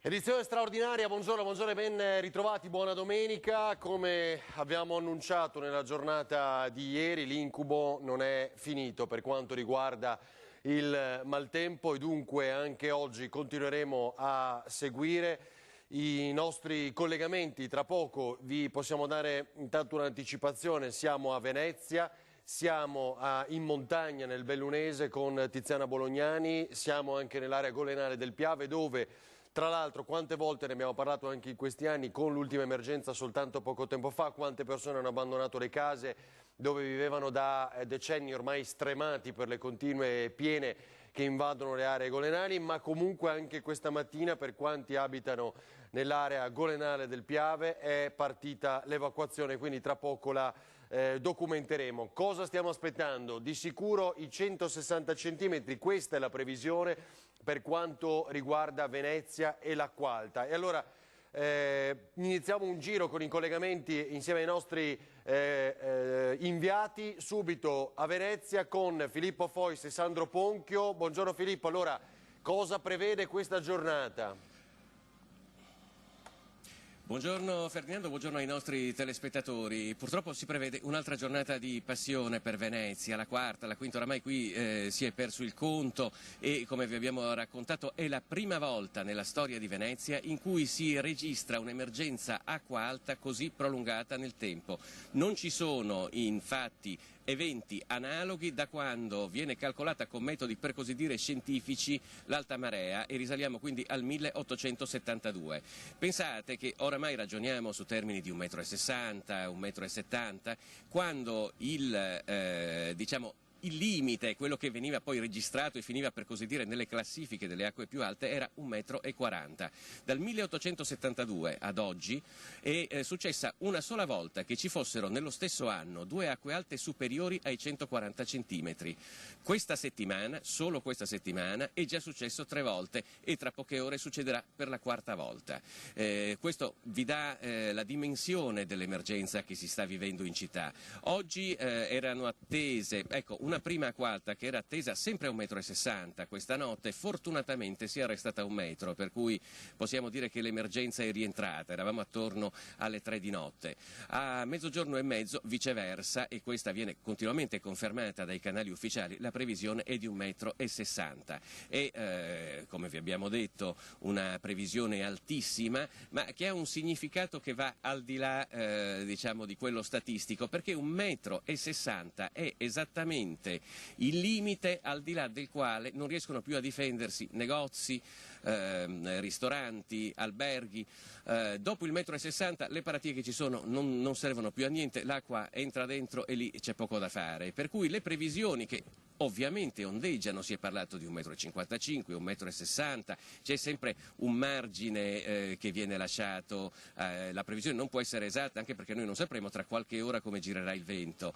Edizione straordinaria, buongiorno, buongiorno e ben ritrovati, buona domenica. Come abbiamo annunciato nella giornata di ieri, l'incubo non è finito per quanto riguarda il maltempo e dunque anche oggi continueremo a seguire i nostri collegamenti. Tra poco vi possiamo dare intanto un'anticipazione, siamo a Venezia. Siamo in montagna nel Bellunese con Tiziana Bolognani, siamo anche nell'area golenale del Piave dove tra l'altro quante volte ne abbiamo parlato anche in questi anni con l'ultima emergenza soltanto poco tempo fa, quante persone hanno abbandonato le case dove vivevano da decenni ormai stremati per le continue piene che invadono le aree golenali, ma comunque anche questa mattina per quanti abitano nell'area golenale del Piave è partita l'evacuazione, quindi tra poco la documenteremo. Cosa stiamo aspettando? Di sicuro i 160 centimetri, questa è la previsione per quanto riguarda Venezia e l'Acqua Alta. E allora iniziamo un giro con i collegamenti insieme ai nostri inviati, subito a Venezia con Filippo Fois e Sandro Ponchio. Buongiorno Filippo, allora cosa prevede questa giornata? Buongiorno Ferdinando, buongiorno ai nostri telespettatori. Purtroppo si prevede un'altra giornata di passione per Venezia, la quarta, la quinta, oramai qui si è perso il conto e come vi abbiamo raccontato è la prima volta nella storia di Venezia in cui si registra un'emergenza acqua alta così prolungata nel tempo. Non ci sono infatti eventi analoghi da quando viene calcolata con metodi per così dire scientifici l'alta marea e risaliamo quindi al 1872. Pensate che oramai ragioniamo su termini di 1,60 m, 1,70 m, quando il limite, quello che veniva poi registrato e finiva per così dire nelle classifiche delle acque più alte, era 1,40 m. Dal 1872 ad oggi è successa una sola volta che ci fossero nello stesso anno due acque alte superiori ai 140 cm. Questa settimana, solo questa settimana, è già successo 3 volte e tra poche ore succederà per la quarta volta. Questo vi dà la dimensione dell'emergenza che si sta vivendo in città. Oggi erano attese, una prima acqua alta che era attesa sempre a 1,60 m questa notte, fortunatamente si è arrestata a 1 metro, per cui possiamo dire che l'emergenza è rientrata, eravamo attorno alle 3 di notte. A mezzogiorno e mezzo, viceversa, e questa viene continuamente confermata dai canali ufficiali, la previsione è di 1,60 m. E come vi abbiamo detto, una previsione altissima, ma che ha un significato che va al di là di quello statistico, perché 1,60 m è esattamente il limite al di là del quale non riescono più a difendersi negozi, ristoranti, alberghi. Dopo il 1,60 m le paratie che ci sono non servono più a niente, l'acqua entra dentro e lì c'è poco da fare, per cui le previsioni che ovviamente ondeggiano, si è parlato di 1,55 m, 1,60 m, c'è sempre un margine che viene lasciato, la previsione non può essere esatta anche perché noi non sapremo tra qualche ora come girerà il vento.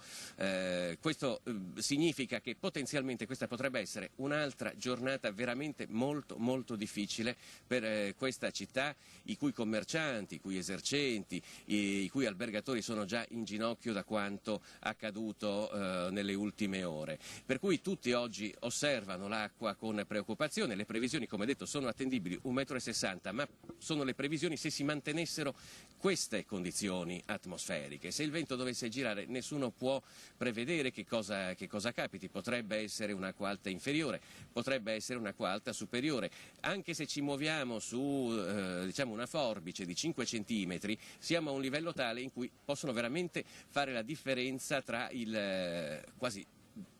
Questo significa che potenzialmente questa potrebbe essere un'altra giornata veramente molto molto difficile per questa città, i cui commercianti, i cui esercenti, i cui albergatori sono già in ginocchio da quanto accaduto nelle ultime ore. Per cui tutti oggi osservano l'acqua con preoccupazione, le previsioni come detto sono attendibili 1,60 m, ma sono le previsioni se si mantenessero queste condizioni atmosferiche. Se il vento dovesse girare nessuno può prevedere che cosa capiti, potrebbe essere un'acqua alta inferiore, potrebbe essere un'acqua alta superiore, anche se ci muoviamo su una forbice di 5 cm siamo a un livello tale in cui possono veramente fare la differenza tra il quasi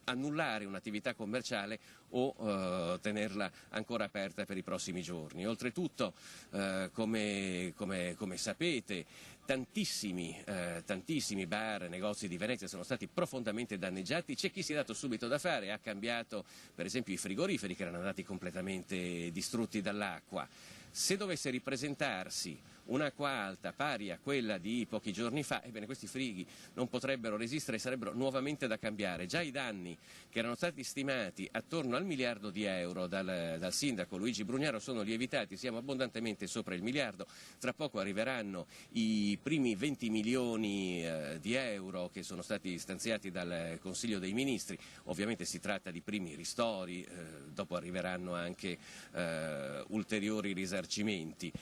annullare un'attività commerciale o tenerla ancora aperta per i prossimi giorni. Oltretutto, come sapete, tantissimi bar, negozi di Venezia sono stati profondamente danneggiati. C'è chi si è dato subito da fare, ha cambiato per esempio i frigoriferi che erano andati completamente distrutti dall'acqua. Se dovesse ripresentarsi un'acqua alta pari a quella di pochi giorni fa, ebbene questi frighi non potrebbero resistere e sarebbero nuovamente da cambiare. Già i danni che erano stati stimati attorno al miliardo di euro dal sindaco Luigi Brugnaro sono lievitati, siamo abbondantemente sopra il miliardo, tra poco arriveranno i primi 20 milioni di euro che sono stati stanziati dal Consiglio dei Ministri, ovviamente si tratta di primi ristori, dopo arriveranno anche ulteriori risarcimenti,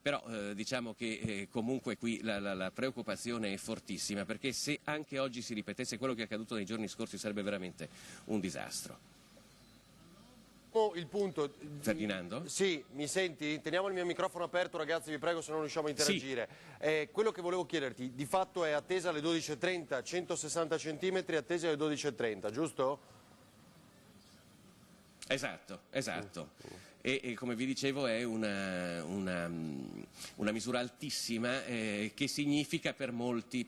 però diciamo che comunque qui la preoccupazione è fortissima, perché se anche oggi si ripetesse quello che è accaduto nei giorni scorsi sarebbe veramente un disastro. Il punto. Ferdinando? Sì, mi senti? Teniamo il mio microfono aperto, ragazzi, vi prego, se non riusciamo a interagire. Sì. Quello che volevo chiederti, di fatto è attesa alle 12.30, 160 centimetri, attesa alle 12.30, giusto? Esatto. E come vi dicevo è una misura altissima che significa per molti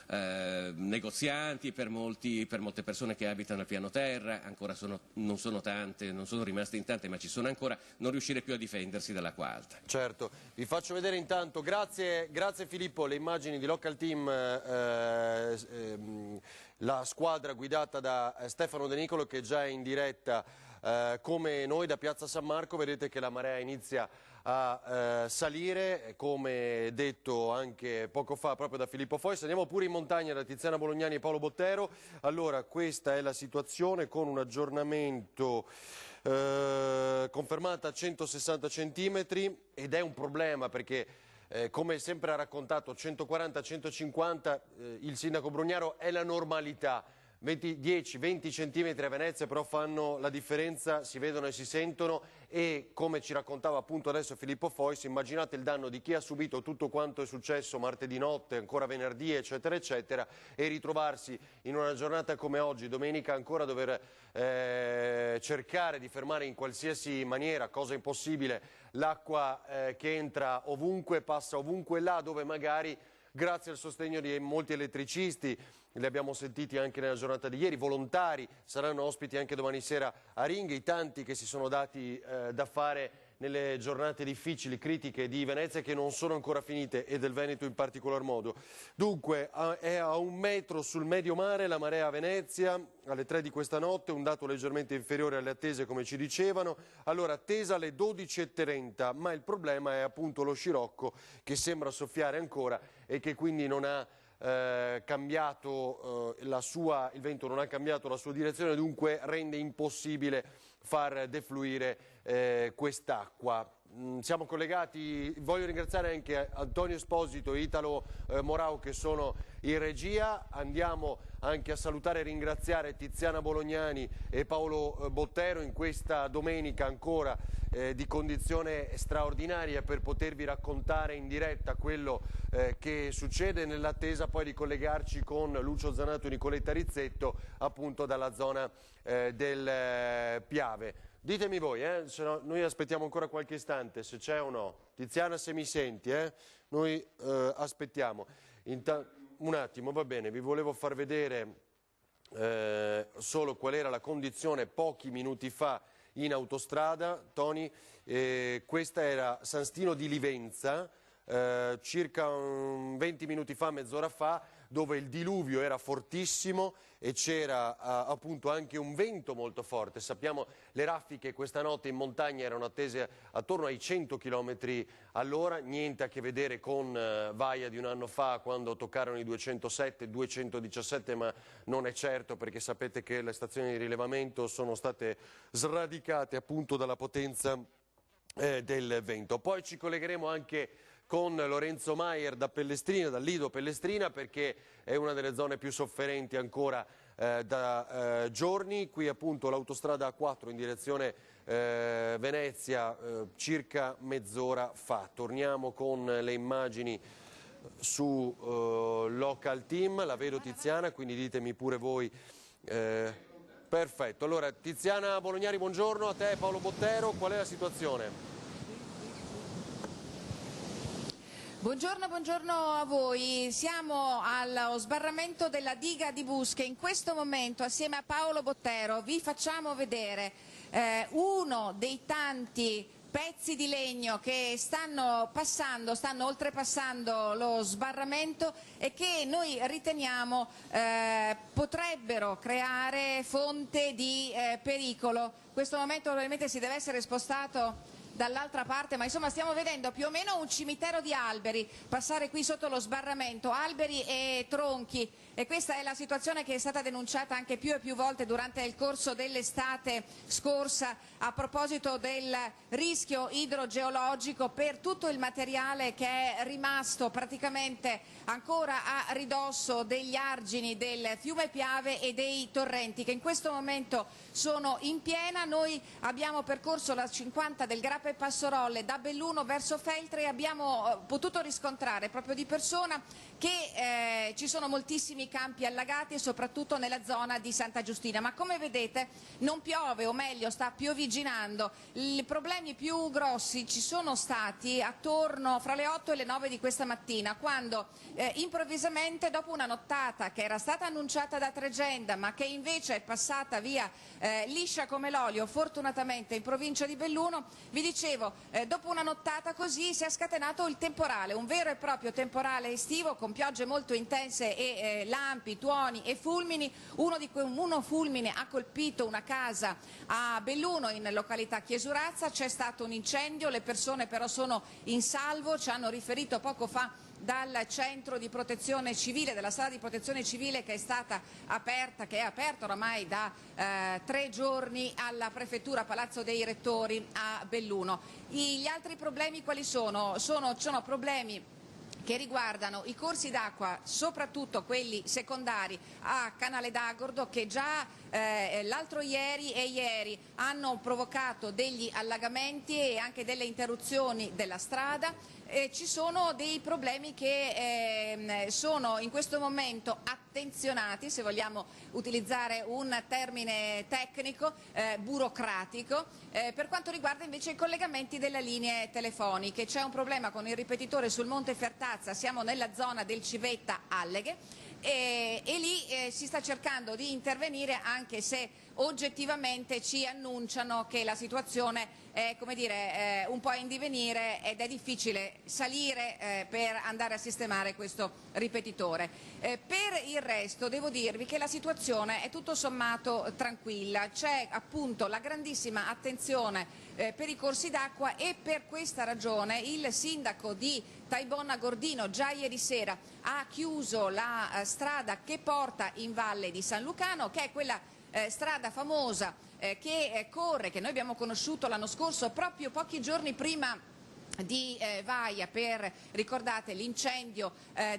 negozianti, per molte persone che abitano al piano terra, ancora non sono tante, non sono rimaste in tante, ma ci sono ancora, non riuscire più a difendersi dall'acqua alta. Certo, vi faccio vedere intanto, grazie Filippo, le immagini di Local Team, la squadra guidata da Stefano De Nicolo che già è in diretta come noi da Piazza San Marco. Vedete che la marea inizia a salire, come detto anche poco fa proprio da Filippo Fois. Andiamo pure in montagna da Tiziana Bolognani e Paolo Bottero. Allora, questa è la situazione con un aggiornamento confermata a 160 centimetri, ed è un problema perché come sempre ha raccontato 140-150 il sindaco Brugnaro è la normalità. 10-20 centimetri a Venezia però fanno la differenza, si vedono e si sentono, e come ci raccontava appunto adesso Filippo Fois, immaginate il danno di chi ha subito tutto quanto è successo martedì notte, ancora venerdì eccetera eccetera, e ritrovarsi in una giornata come oggi, domenica, ancora dover cercare di fermare in qualsiasi maniera, cosa impossibile, l'acqua che entra ovunque, passa ovunque, là dove magari grazie al sostegno di molti elettricisti, li abbiamo sentiti anche nella giornata di ieri, volontari, saranno ospiti anche domani sera a Ringhe, i tanti che si sono dati da fare nelle giornate difficili, critiche di Venezia, che non sono ancora finite, e del Veneto in particolar modo. Dunque è a 1 metro sul medio mare la marea a Venezia alle 3 di questa notte, un dato leggermente inferiore alle attese come ci dicevano. Allora, attesa alle 12.30, ma il problema è appunto lo scirocco che sembra soffiare ancora e che quindi non ha cambiato il vento non ha cambiato la sua direzione, dunque rende impossibile far defluire quest'acqua. Siamo collegati, voglio ringraziare anche Antonio Esposito e Italo Morau che sono in regia. Andiamo anche a salutare e ringraziare Tiziana Bolognani e Paolo Bottero in questa domenica ancora di condizione straordinaria per potervi raccontare in diretta quello che succede, nell'attesa poi di collegarci con Lucio Zanato e Nicoletta Rizzetto appunto dalla zona del Piave. Ditemi voi, se no, noi aspettiamo ancora qualche istante, se c'è o no. Tiziana, se mi senti, noi aspettiamo. Un attimo, va bene, vi volevo far vedere solo qual era la condizione pochi minuti fa in autostrada, Tony. Questa era San Stino di Livenza, circa 20 minuti fa, mezz'ora fa, dove il diluvio era fortissimo e c'era appunto anche un vento molto forte. Sappiamo le raffiche questa notte in montagna erano attese attorno ai 100 km all'ora, niente a che vedere con Vaia di un anno fa quando toccarono i 207, 217, ma non è certo, perché sapete che le stazioni di rilevamento sono state sradicate appunto dalla potenza del vento. Poi ci collegheremo anche con Lorenzo Maier da Pellestrina, dal Lido Pellestrina, perché è una delle zone più sofferenti ancora da giorni. Qui appunto l'autostrada A4 in direzione Venezia circa mezz'ora fa. Torniamo con le immagini su Local Team, la vedo Tiziana, quindi ditemi pure voi. Perfetto, allora Tiziana Bolognari, buongiorno a te, Paolo Bottero, qual è la situazione? Buongiorno a voi, siamo allo sbarramento della diga di Busche. In questo momento assieme a Paolo Bottero vi facciamo vedere uno dei tanti pezzi di legno che stanno oltrepassando lo sbarramento e che noi riteniamo potrebbero creare fonte di pericolo. In questo momento probabilmente si deve essere spostato dall'altra parte, ma insomma stiamo vedendo più o meno un cimitero di alberi passare qui sotto lo sbarramento, alberi e tronchi, e questa è la situazione che è stata denunciata anche più e più volte durante il corso dell'estate scorsa a proposito del rischio idrogeologico per tutto il materiale che è rimasto praticamente ancora a ridosso degli argini del fiume Piave e dei torrenti che in questo momento sono in piena. Noi abbiamo percorso la 50 del Grappa e Passorolle da Belluno verso Feltre e abbiamo potuto riscontrare proprio di persona che ci sono moltissimi campi allagati e soprattutto nella zona di Santa Giustina, ma come vedete non piove, o meglio sta piovigginando. I problemi più grossi ci sono stati attorno fra le 8 e le 9 di questa mattina, quando improvvisamente, dopo una nottata che era stata annunciata da Tregenda ma che invece è passata via liscia come l'olio fortunatamente in provincia di Belluno, vi dicevo, dopo una nottata così si è scatenato il temporale, un vero e proprio temporale estivo con piogge molto intense e lampi, tuoni e fulmini. Uno fulmine ha colpito una casa a Belluno in località Chiesurazza, c'è stato un incendio, le persone però sono in salvo, ci hanno riferito poco fa dal centro di protezione civile, dalla sala di protezione civile che è stata aperta, che è aperta oramai da 3 giorni alla prefettura Palazzo dei Rettori a Belluno. Gli altri problemi quali sono? Sono problemi che riguardano i corsi d'acqua, soprattutto quelli secondari a Canale d'Agordo, che già l'altro ieri e ieri hanno provocato degli allagamenti e anche delle interruzioni della strada. Ci sono dei problemi che sono in questo momento attenzionati, se vogliamo utilizzare un termine tecnico, burocratico, per quanto riguarda invece i collegamenti delle linee telefoniche. C'è un problema con il ripetitore sul Monte Fertazza, siamo nella zona del Civetta Alleghe, e lì si sta cercando di intervenire, anche se oggettivamente ci annunciano che la situazione è, come dire, un po' in divenire ed è difficile salire per andare a sistemare questo ripetitore. Per il resto devo dirvi che la situazione è tutto sommato tranquilla, c'è appunto la grandissima attenzione per i corsi d'acqua e per questa ragione il sindaco di Taibona Gordino già ieri sera ha chiuso la strada che porta in Valle di San Lucano, che è quella strada famosa che corre, che noi abbiamo conosciuto l'anno scorso proprio pochi giorni prima di Vaia, per, ricordate, l'incendio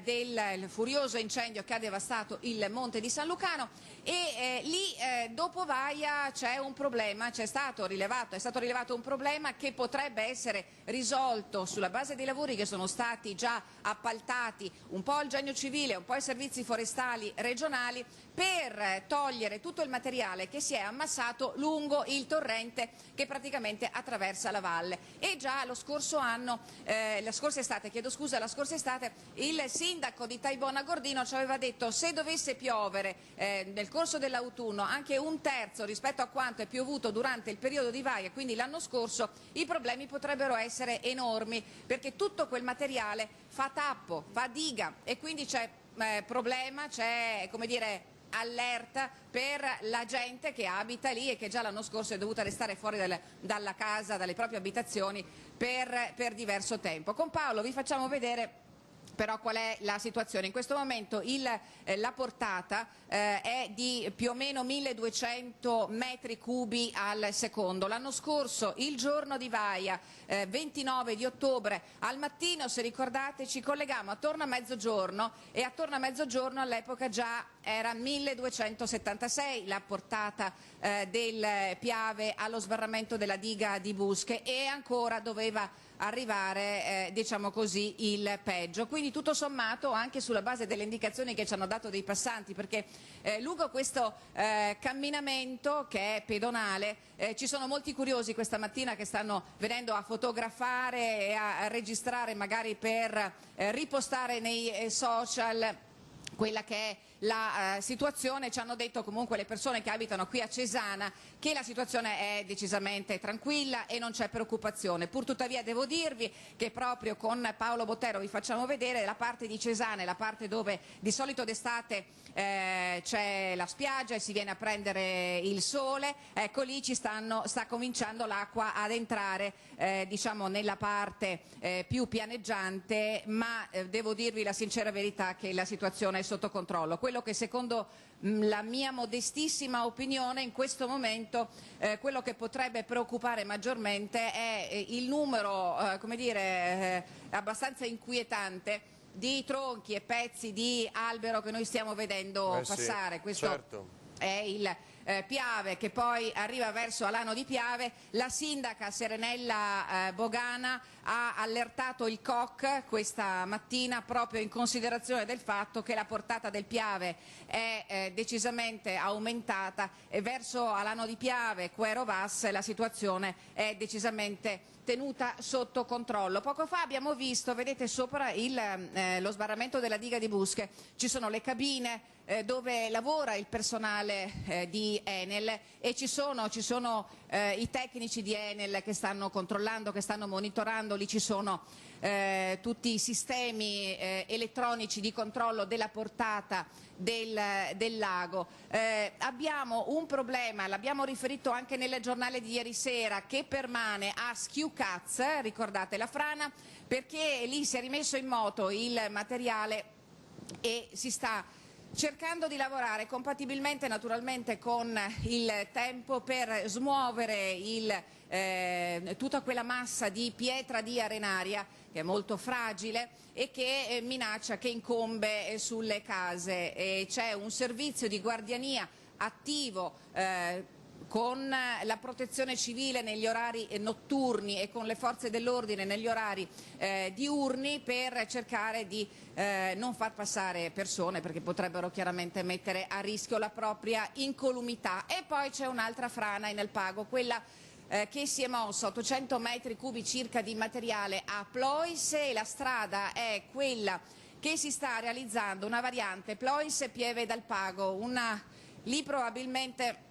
del furioso incendio che ha devastato il Monte di San Lucano, e lì dopo Vaia c'è un problema, è stato rilevato un problema che potrebbe essere risolto sulla base dei lavori che sono stati già appaltati un po' al Genio Civile, un po' ai servizi forestali regionali, per togliere tutto il materiale che si è ammassato lungo il torrente che praticamente attraversa la valle. E già la scorsa estate, il sindaco di Taibona Gordino ci aveva detto: se dovesse piovere nel corso dell'autunno anche un terzo rispetto a quanto è piovuto durante il periodo di Vaia, quindi l'anno scorso, i problemi potrebbero essere enormi, perché tutto quel materiale fa tappo, fa diga, e quindi c'è problema, c'è, come dire, allerta per la gente che abita lì e che già l'anno scorso è dovuta restare fuori dalla casa, dalle proprie abitazioni per diverso tempo. Con Paolo vi facciamo vedere però qual è la situazione. In questo momento la portata è di più o meno 1200 metri cubi al secondo. L'anno scorso, il giorno di Vaia, 29 di ottobre, al mattino, se ricordate, ci collegamo attorno a mezzogiorno, e attorno a mezzogiorno all'epoca già era 1276 la portata del Piave allo sbarramento della diga di Busche, e ancora doveva arrivare, diciamo così, il peggio. Quindi tutto sommato, anche sulla base delle indicazioni che ci hanno dato dei passanti, perché lungo questo camminamento che è pedonale ci sono molti curiosi questa mattina che stanno venendo a fotografare e a registrare, magari per ripostare nei social quella che è la situazione. Ci hanno detto comunque le persone che abitano qui a Cesana che la situazione è decisamente tranquilla e non c'è preoccupazione. Purtuttavia devo dirvi che proprio con Paolo Bottero vi facciamo vedere la parte di Cesana, la parte dove di solito d'estate c'è la spiaggia e si viene a prendere il sole. Ecco, lì sta cominciando l'acqua ad entrare diciamo nella parte più pianeggiante, ma devo dirvi la sincera verità che la situazione è sotto controllo. Quello che secondo la mia modestissima opinione in questo momento quello che potrebbe preoccupare maggiormente è il numero come dire abbastanza inquietante di tronchi e pezzi di albero che noi stiamo vedendo passare. Questo certo. È il Piave che poi arriva verso Alano di Piave. La sindaca Serenella Bogana ha allertato il COC questa mattina proprio in considerazione del fatto che la portata del Piave è decisamente aumentata e verso Alano di Piave, Quero Vas, la situazione è decisamente tenuta sotto controllo. Poco fa abbiamo visto, vedete sopra lo sbarramento della diga di Busche, ci sono le cabine dove lavora il personale di Enel e ci sono i tecnici di Enel che stanno controllando, che stanno monitorando, lì ci sono tutti i sistemi elettronici di controllo della portata del lago. Abbiamo un problema, l'abbiamo riferito anche nel giornale di ieri sera, che permane a Schiucaz, ricordate la frana, perché lì si è rimesso in moto il materiale e si sta cercando di lavorare compatibilmente naturalmente con il tempo per smuovere tutta quella massa di pietra di arenaria che è molto fragile e che minaccia, che incombe sulle case. C'è un servizio di guardiania attivo con la protezione civile negli orari notturni e con le forze dell'ordine negli orari diurni per cercare di non far passare persone, perché potrebbero chiaramente mettere a rischio la propria incolumità. E poi c'è un'altra frana in Alpago, quella che si è mossa 800 metri cubi circa di materiale a Ploise, e la strada è quella che si sta realizzando, una variante Ploise-Pieve d'Alpago, lì probabilmente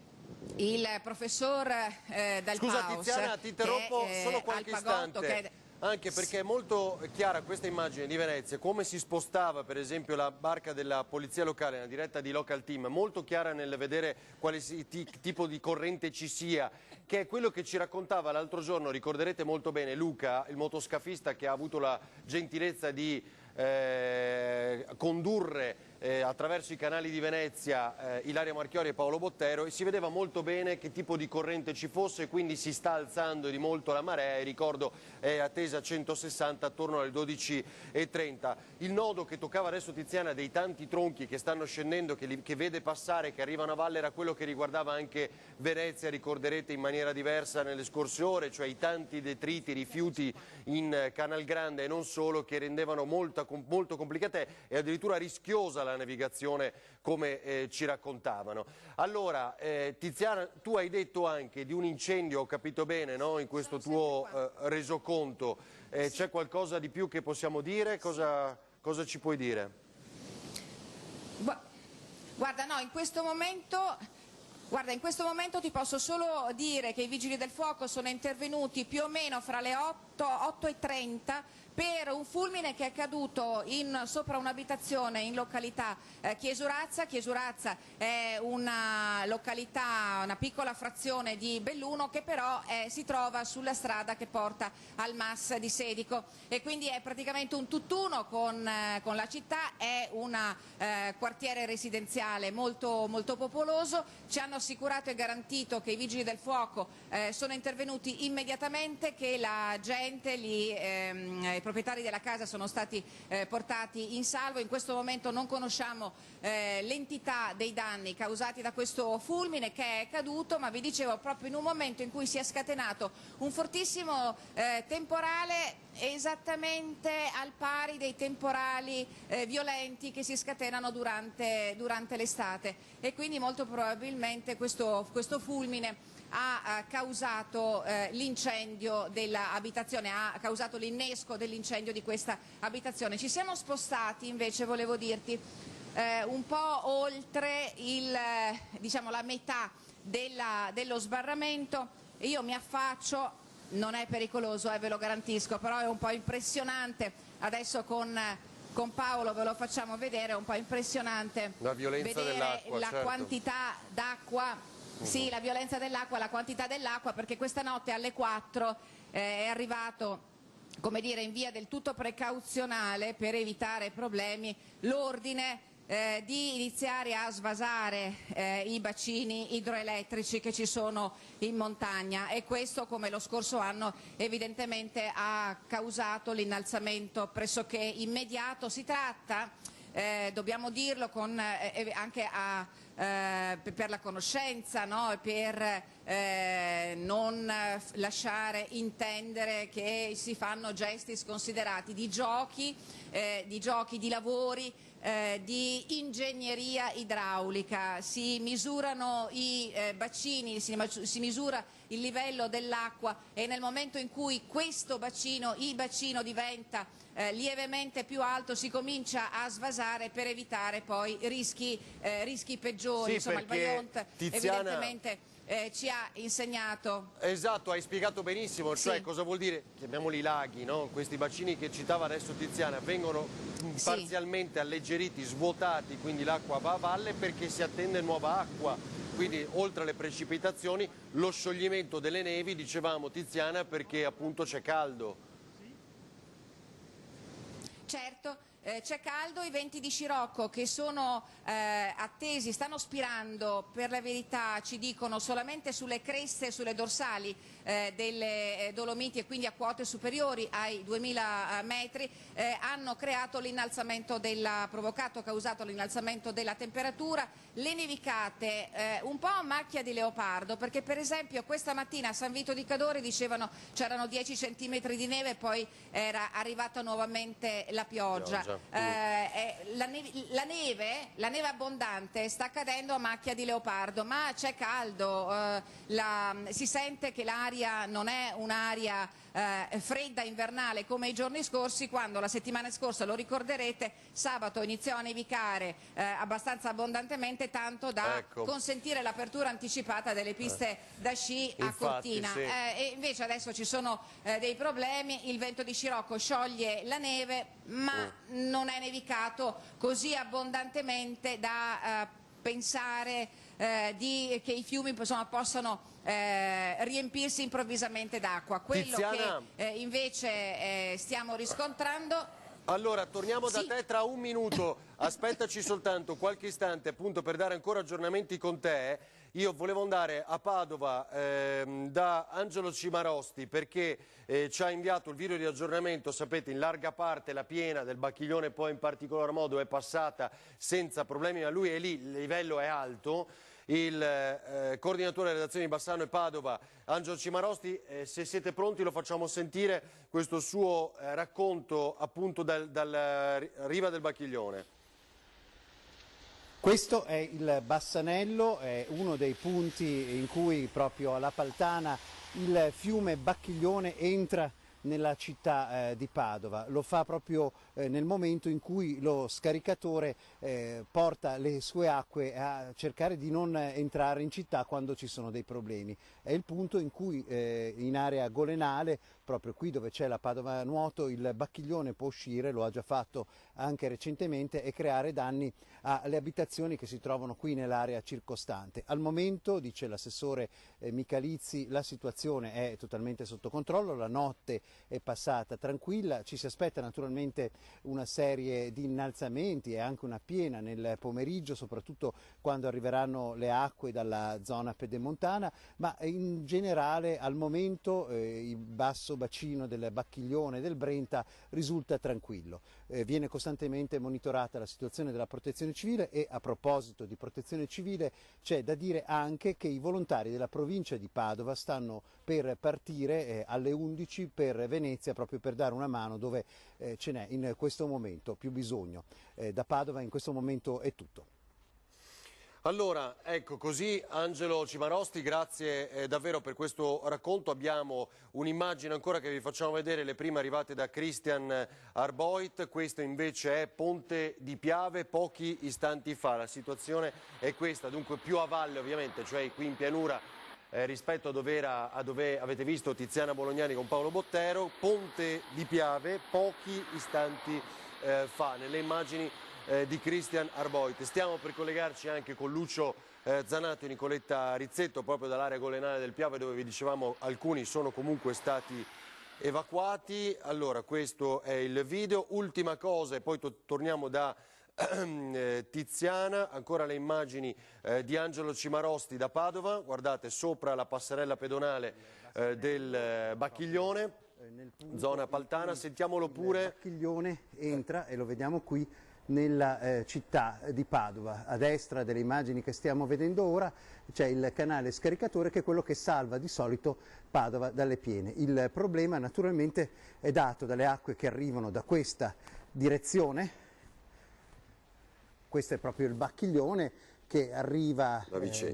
il professor Dal Scusa Paus, Tiziana, ti interrompo solo qualche Alpagotto, istante, anche perché è molto chiara questa immagine di Venezia, come si spostava per esempio la barca della polizia locale, una diretta di Local Team, molto chiara nel vedere quale tipo di corrente ci sia, che è quello che ci raccontava l'altro giorno, ricorderete molto bene Luca, il motoscafista che ha avuto la gentilezza di condurre attraverso i canali di Venezia Ilaria Marchiori e Paolo Bottero, e si vedeva molto bene che tipo di corrente ci fosse, quindi si sta alzando di molto la marea, e ricordo è attesa a 160 attorno alle 12:30. Il nodo che toccava adesso Tiziana dei tanti tronchi che stanno scendendo, che vede passare, che arrivano a valle, era quello che riguardava anche Venezia, ricorderete in maniera diversa nelle scorse ore, cioè i tanti detriti, rifiuti in Canal Grande e non solo, che rendevano molto complicata e addirittura rischiosa la navigazione, come ci raccontavano. Allora Tiziana, tu hai detto anche di un incendio, ho capito bene, no? In questo tuo resoconto c'è qualcosa di più che possiamo dire? Cosa ci puoi dire? Guarda, no, in questo momento ti posso solo dire che i vigili del fuoco sono intervenuti più o meno fra le 8:30 per un fulmine che è caduto sopra un'abitazione in località Chiesurazza. Chiesurazza è una località, una piccola frazione di Belluno, che però si trova sulla strada che porta al MAS di Sedico, e quindi è praticamente un tutt'uno con la città. È un quartiere residenziale molto, molto popoloso. Ci hanno assicurato e garantito che i vigili del fuoco sono intervenuti immediatamente, che la gente, i proprietari della casa sono stati portati in salvo. In questo momento non conosciamo l'entità dei danni causati da questo fulmine che è caduto, ma vi dicevo proprio in un momento in cui si è scatenato un fortissimo temporale, esattamente al pari dei temporali violenti che si scatenano durante l'estate, e quindi molto probabilmente questo fulmine ha causato l'incendio dell'abitazione, ha causato l'innesco dell'incendio di questa abitazione. Ci siamo spostati invece, volevo dirti, un po' oltre diciamo, la metà dello sbarramento. Io mi affaccio, non è pericoloso, ve lo garantisco, però è un po' impressionante. Adesso con Paolo ve lo facciamo vedere, è un po' impressionante la violenza dell'acqua, la certo. quantità d'acqua, sì, la violenza dell'acqua, la quantità dell'acqua, perché questa notte alle 4 è arrivato, come dire, in via del tutto precauzionale, per evitare problemi, l'ordine di iniziare a svasare i bacini idroelettrici che ci sono in montagna, e questo, come lo scorso anno, evidentemente ha causato l'innalzamento pressoché immediato. Si tratta, dobbiamo dirlo anche per la conoscenza, no? Per non lasciare intendere che si fanno gesti sconsiderati, di giochi, di lavori, di ingegneria idraulica. Si misurano i bacini, si misura il livello dell'acqua, e nel momento in cui il bacino diventa lievemente più alto, si comincia a svasare per evitare poi rischi peggiori. Sì, insomma, il Vajont Tiziana, evidentemente ci ha insegnato. Esatto, hai spiegato benissimo, cioè Sì. cosa vuol dire, chiamiamoli laghi, no? Questi bacini che citava adesso Tiziana vengono Sì. parzialmente alleggeriti, svuotati, quindi l'acqua va a valle perché si attende nuova acqua. Quindi oltre alle precipitazioni, lo scioglimento delle nevi, dicevamo Tiziana, perché appunto c'è caldo. Certo, c'è caldo, i venti di scirocco che sono attesi, stanno spirando, per la verità ci dicono solamente sulle creste e sulle dorsali delle Dolomiti, e quindi a quote superiori ai 2000 metri, hanno causato l'innalzamento della temperatura. Le nevicate un po' a macchia di leopardo, perché per esempio questa mattina a San Vito di Cadore dicevano c'erano 10 centimetri di neve, poi era arrivata nuovamente la pioggia. La neve abbondante sta cadendo a macchia di leopardo, ma c'è caldo, si sente che l'aria non è un'aria fredda invernale come i giorni scorsi, quando la settimana scorsa, lo ricorderete, sabato iniziò a nevicare abbastanza abbondantemente, tanto da consentire l'apertura anticipata delle piste da sci a Cortina. Sì. E invece adesso ci sono dei problemi, il vento di scirocco scioglie la neve, ma non è nevicato così abbondantemente da pensare che i fiumi possano riempirsi improvvisamente d'acqua. Quello Tiziana, che invece stiamo riscontrando. Allora, torniamo da Sì. te tra un minuto, aspettaci soltanto qualche istante appunto per dare ancora aggiornamenti con te. Io volevo andare a Padova da Angelo Cimarosti, perché ci ha inviato il video di aggiornamento. Sapete, in larga parte la piena del Bacchiglione poi in particolar modo è passata senza problemi, ma lui è lì, il livello è alto. Il coordinatore della redazione di Bassano e Padova, Angelo Cimarosti, se siete pronti lo facciamo sentire questo suo racconto appunto dalla riva del Bacchiglione. Questo è il Bassanello, è uno dei punti in cui proprio alla Paltana il fiume Bacchiglione entra nella città di Padova. Lo fa proprio nel momento in cui lo scaricatore porta le sue acque a cercare di non entrare in città quando ci sono dei problemi. È il punto in cui in area golenale, proprio qui dove c'è la Padova Nuoto, il Bacchiglione può uscire, lo ha già fatto anche recentemente, e creare danni alle abitazioni che si trovano qui nell'area circostante. Al momento, dice l'assessore Michalizzi, la situazione è totalmente sotto controllo, la notte è passata tranquilla, ci si aspetta naturalmente una serie di innalzamenti e anche una piena nel pomeriggio, soprattutto quando arriveranno le acque dalla zona pedemontana, ma in generale al momento il basso bacino del Bacchiglione e del Brenta risulta tranquillo. Viene costantemente monitorata la situazione della protezione civile, e a proposito di protezione civile c'è da dire anche che i volontari della provincia di Padova stanno per partire alle 11 per Venezia, proprio per dare una mano dove ce n'è in questo momento più bisogno. Da Padova in questo momento è tutto. Allora, ecco, così Angelo Cimarosti, grazie davvero per questo racconto. Abbiamo un'immagine ancora che vi facciamo vedere, le prime arrivate da Christian Arboit. Questo invece è Ponte di Piave, pochi istanti fa. La situazione è questa, dunque più a valle ovviamente, cioè qui in pianura rispetto a dove avete visto Tiziana Bolognani con Paolo Bottero. Ponte di Piave, pochi istanti fa, nelle immagini di Christian Arboit. Stiamo per collegarci anche con Lucio Zanato e Nicoletta Rizzetto proprio dall'area golenale del Piave, dove vi dicevamo alcuni sono comunque stati evacuati. Allora, questo è il video. Ultima cosa e poi torniamo da Tiziana, ancora le immagini di Angelo Cimarosti da Padova, guardate sopra la passerella pedonale del Bacchiglione, zona Paltana. Sentiamolo pure. Il Bacchiglione entra, e lo vediamo qui, nella città di Padova. A destra delle immagini che stiamo vedendo ora c'è il canale scaricatore, che è quello che salva di solito Padova dalle piene. Il problema naturalmente è dato dalle acque che arrivano da questa direzione. Questo è proprio il Bacchiglione che arriva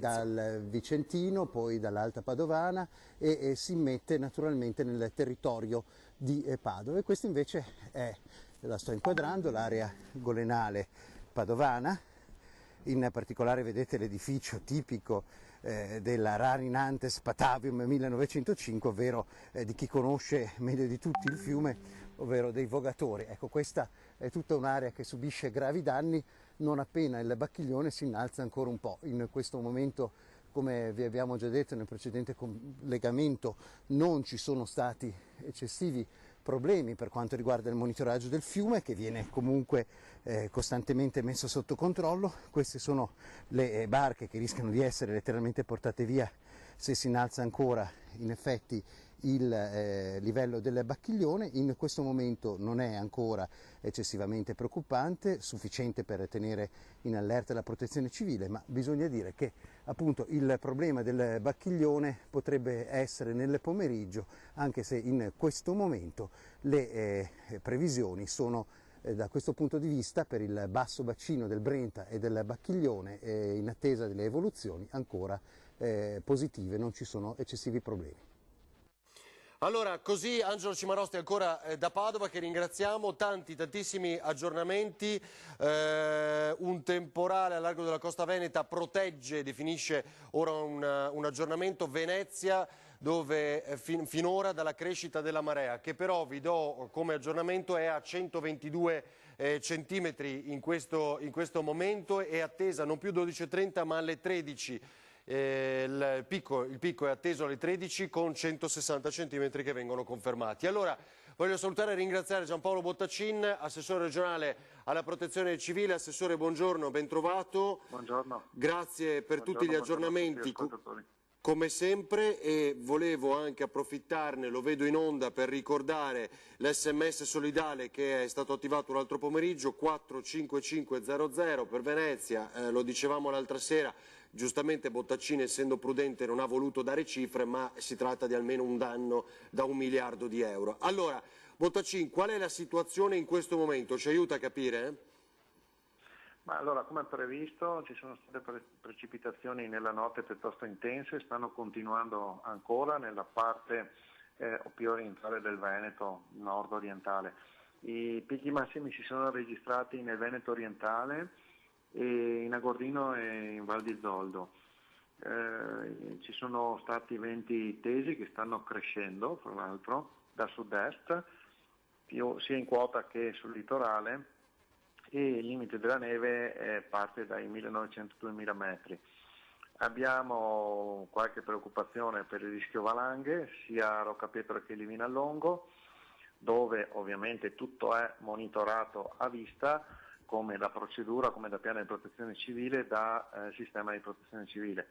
dal Vicentino, poi dall'Alta Padovana e si mette naturalmente nel territorio di Padova. E questo invece è, la sto inquadrando, l'area golenale padovana. In particolare vedete l'edificio tipico della Rarinantes Patavium 1905, ovvero di chi conosce meglio di tutti il fiume, ovvero dei vogatori. Ecco, questa è tutta un'area che subisce gravi danni non appena il Bacchiglione si innalza ancora un po'. In questo momento, come vi abbiamo già detto nel precedente collegamento, non ci sono stati eccessivi problemi per quanto riguarda il monitoraggio del fiume, che viene comunque costantemente messo sotto controllo. Queste sono le barche che rischiano di essere letteralmente portate via se si innalza ancora in effetti il livello del Bacchiglione. In questo momento non è ancora eccessivamente preoccupante, sufficiente per tenere in allerta la protezione civile, ma bisogna dire che appunto il problema del Bacchiglione potrebbe essere nel pomeriggio, anche se in questo momento le previsioni sono da questo punto di vista, per il basso bacino del Brenta e del Bacchiglione, in attesa delle evoluzioni, ancora positive, non ci sono eccessivi problemi. Allora, così Angelo Cimarosti ancora da Padova, che ringraziamo, tantissimi aggiornamenti, un temporale al largo della costa veneta protegge, definisce ora un aggiornamento Venezia, dove finora dalla crescita della marea, che però vi do come aggiornamento è a 122 centimetri in questo momento, è attesa non più 12:30 ma alle 13. Il picco è atteso alle 13 con 160 centimetri che vengono confermati. Allora voglio salutare e ringraziare Giampaolo Bottacin, assessore regionale alla protezione civile. Assessore, buongiorno, ben trovato. Buongiorno. Grazie per tutti gli aggiornamenti. Come sempre, e volevo anche approfittarne, lo vedo in onda, per ricordare l'SMS solidale che è stato attivato l'altro pomeriggio, 45500 per Venezia, lo dicevamo l'altra sera, giustamente Bottacin, essendo prudente, non ha voluto dare cifre, ma si tratta di almeno un danno da 1 miliardo di euro. Allora, Bottacin, qual è la situazione in questo momento? Ci aiuta a capire? Ma allora, come previsto, ci sono state precipitazioni nella notte piuttosto intense, stanno continuando ancora nella parte più orientale del Veneto, nord-orientale. I picchi massimi si sono registrati nel Veneto orientale, e in Agordino e in Val di Zoldo. Ci sono stati venti tesi che stanno crescendo, fra l'altro, da sud-est, sia in quota che sul litorale, e il limite della neve parte dai 1900-2000 metri. Abbiamo qualche preoccupazione per il rischio valanghe, sia a Roccapietra che Livinallongo, dove ovviamente tutto è monitorato a vista, come da procedura, come da piano di protezione civile, da sistema di protezione civile.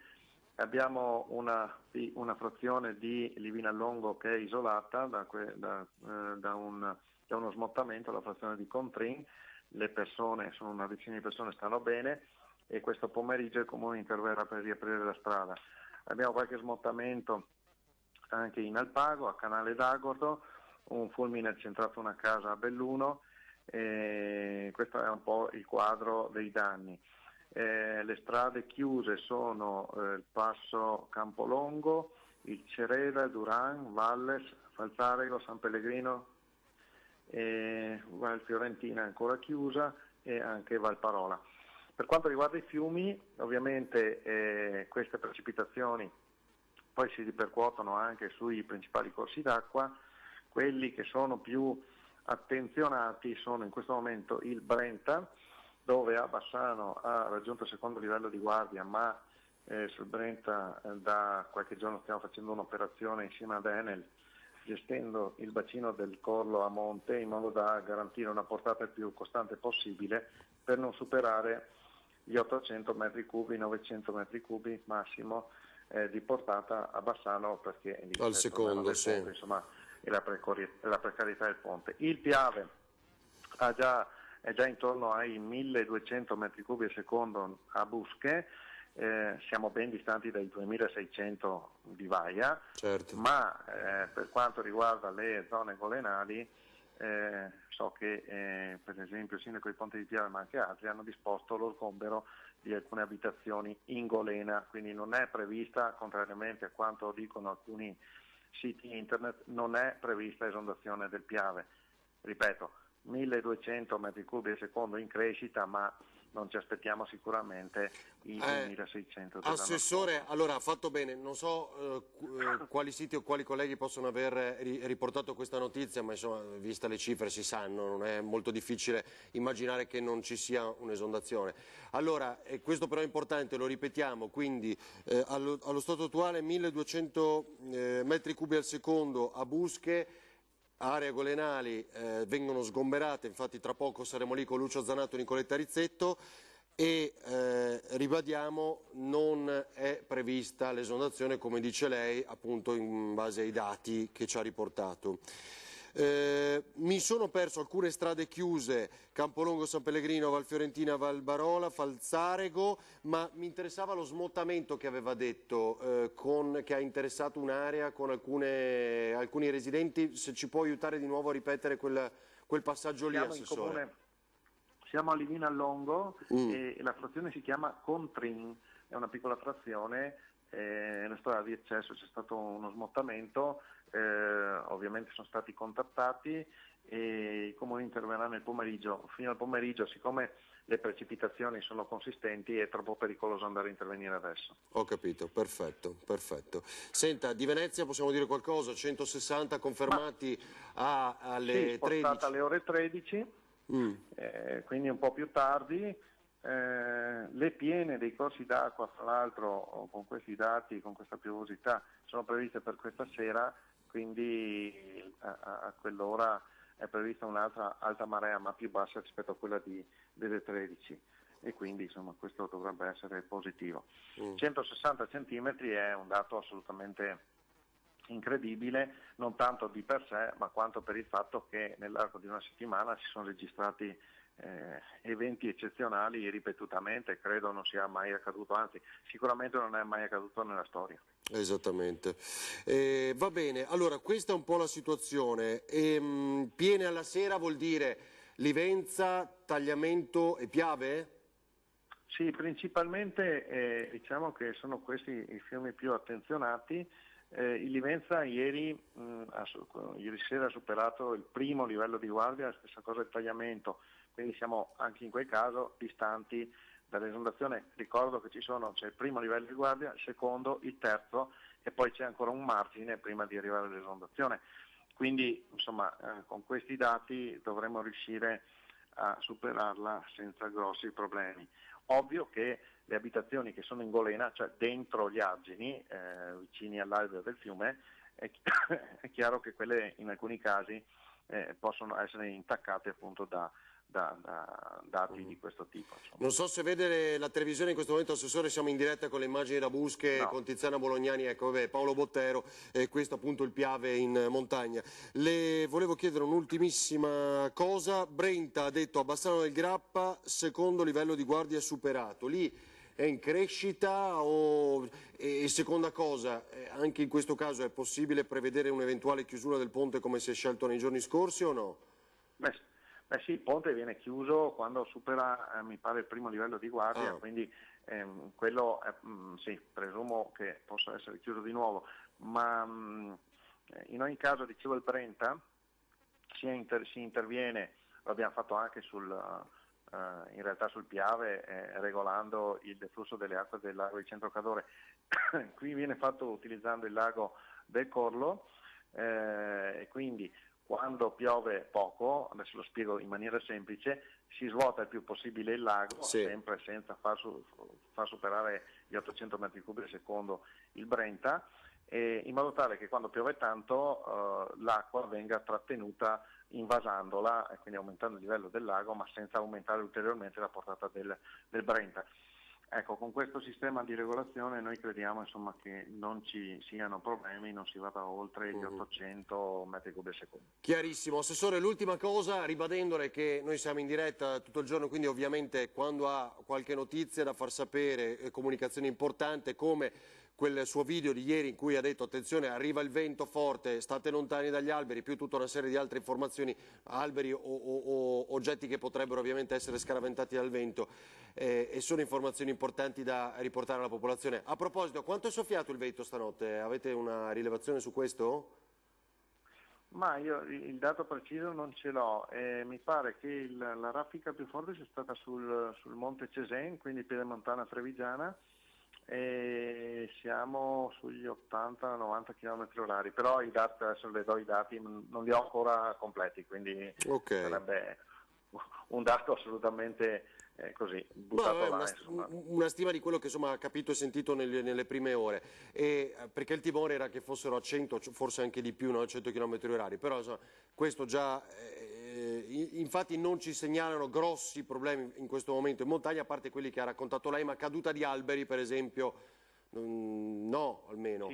Abbiamo una frazione di Livinallongo che è isolata da uno smottamento, la frazione di Contrin. Le persone, sono una decina di persone, stanno bene, e questo pomeriggio il comune interverrà per riaprire la strada. Abbiamo qualche smottamento anche in Alpago, a Canale d'Agordo, un fulmine ha centrato una casa a Belluno, e questo è un po' il quadro dei danni. Le strade chiuse sono il Passo Campolongo, il Cereda, Duran, Valles, Falzarego, San Pellegrino, Val Fiorentina ancora chiusa e anche Valparola. Per quanto riguarda i fiumi, ovviamente queste precipitazioni poi si ripercuotono anche sui principali corsi d'acqua. Quelli che sono più attenzionati sono in questo momento il Brenta, dove a Bassano ha raggiunto il secondo livello di guardia, ma sul Brenta da qualche giorno stiamo facendo un'operazione insieme ad Enel, gestendo il bacino del Corlo a monte in modo da garantire una portata il più costante possibile per non superare gli 800 metri cubi, 900 metri cubi massimo di portata a Bassano, perché al secondo, sì. Ponte, insomma, e la precarietà del ponte. Il Piave è già intorno ai 1200 metri cubi al secondo a Busche, siamo ben distanti dai 2600 di Vaia, certo. Ma per quanto riguarda le zone golenali so che per esempio il sindaco di Ponte di Piave, ma anche altri, hanno disposto lo sgombero di alcune abitazioni in golena, quindi non è prevista, contrariamente a quanto dicono alcuni siti internet, non è prevista esondazione del Piave. Ripeto, 1200 metri cubi al secondo in crescita, ma non ci aspettiamo sicuramente i 2600. Assessore, allora ha fatto bene, non so quali siti o quali colleghi possono aver riportato questa notizia, ma insomma, vista le cifre si sanno, non è molto difficile immaginare che non ci sia un'esondazione. Allora, questo però è importante, lo ripetiamo, quindi allo stato attuale 1200 metri cubi al secondo a Busche, aree golenali vengono sgomberate, infatti tra poco saremo lì con Lucio Zanato e Nicoletta Rizzetto, e ribadiamo, non è prevista l'esondazione, come dice lei, appunto in base ai dati che ci ha riportato. Mi sono perso alcune strade chiuse, Campolongo, San Pellegrino, Val Fiorentina, Valbarola, Falzarego, ma mi interessava lo smottamento che aveva detto, che ha interessato un'area con alcuni residenti. Se ci può aiutare di nuovo a ripetere quel passaggio lì, Assessore. Siamo a Livina al Longo e la frazione si chiama Contrin, è una piccola frazione. Nella strada di accesso c'è stato uno smottamento, ovviamente sono stati contattati e i comuni interverranno nel pomeriggio. Fino al pomeriggio, siccome le precipitazioni sono consistenti, è troppo pericoloso andare a intervenire adesso. Ho capito, perfetto, perfetto. Senta, di Venezia possiamo dire qualcosa? 160 confermati alle 13? Alle ore 13, quindi un po' più tardi. Le piene dei corsi d'acqua, fra l'altro, con questi dati, con questa piovosità, sono previste per questa sera, quindi a quell'ora è prevista un'altra alta marea, ma più bassa rispetto a quella delle 13, e quindi insomma questo dovrebbe essere positivo. 160 centimetri è un dato assolutamente incredibile, non tanto di per sé, ma quanto per il fatto che nell'arco di una settimana si sono registrati eventi eccezionali ripetutamente. Credo non sia mai accaduto, anzi sicuramente non è mai accaduto nella storia. Esattamente. Va bene, allora questa è un po' la situazione. Piene alla sera vuol dire Livenza, Tagliamento e Piave? Sì, principalmente diciamo che sono questi i fiumi più attenzionati. Il Livenza ieri sera ha superato il primo livello di guardia, la stessa cosa il Tagliamento, quindi siamo anche in quel caso distanti dall'esondazione. Ricordo che c'è il primo livello di guardia, il secondo, il terzo, e poi c'è ancora un margine prima di arrivare all'esondazione. Quindi insomma con questi dati dovremo riuscire a superarla senza grossi problemi. Ovvio che le abitazioni che sono in golena, cioè dentro gli argini, vicini all'alveo del fiume, è chiaro che quelle in alcuni casi possono essere intaccate appunto da dati di questo tipo. Insomma. Non so se vede la televisione in questo momento, Assessore, siamo in diretta con le immagini da Busche, con Tiziana Bolognani, ecco, Paolo Bottero, questo appunto il Piave in montagna. Le volevo chiedere un'ultimissima cosa. Brenta ha detto a Bassano del Grappa, secondo livello di guardia superato. Lì è in crescita e seconda cosa, anche in questo caso è possibile prevedere un'eventuale chiusura del ponte come si è scelto nei giorni scorsi o no? Sì, il ponte viene chiuso quando supera, mi pare, il primo livello di guardia, quindi quello sì, presumo che possa essere chiuso di nuovo, ma in ogni caso, dicevo, il Brenta si interviene, lo abbiamo fatto anche in realtà sul Piave, regolando il deflusso delle acque del lago di Centrocadore. Qui viene fatto utilizzando il lago del Corlo, e quindi quando piove poco, adesso lo spiego in maniera semplice, si svuota il più possibile il lago, sempre senza far superare gli 800 metri cubi al secondo il Brenta, in modo tale che quando piove tanto l'acqua venga trattenuta invasandola e quindi aumentando il livello del lago, ma senza aumentare ulteriormente la portata del Brenta. Ecco, con questo sistema di regolazione noi crediamo, insomma, che non ci siano problemi, non si vada oltre gli 800 metri cubi al secondo. Chiarissimo. Assessore, l'ultima cosa, ribadendole che noi siamo in diretta tutto il giorno, quindi ovviamente quando ha qualche notizia da far sapere, comunicazione importante, come quel suo video di ieri in cui ha detto attenzione, arriva il vento forte, state lontani dagli alberi, più tutta una serie di altre informazioni, alberi o oggetti che potrebbero ovviamente essere scaraventati dal vento, e sono informazioni importanti da riportare alla popolazione. A proposito, quanto è soffiato il vento stanotte? Avete una rilevazione su questo? Ma io il dato preciso non ce l'ho, mi pare che la raffica più forte sia stata sul Monte Cesen, quindi Piedemontana Trevigiana, e siamo sugli 80-90 km/h, però adesso le do i dati, non li ho ancora completi, quindi sarebbe un dato assolutamente così, buttato là. Una stima di quello che insomma ha capito e sentito nelle prime ore, perché il timore era che fossero a 100, forse anche di più, no? 100 km/h, però insomma, questo già... infatti non ci segnalano grossi problemi in questo momento in montagna, a parte quelli che ha raccontato lei, ma caduta di alberi per esempio, no, almeno.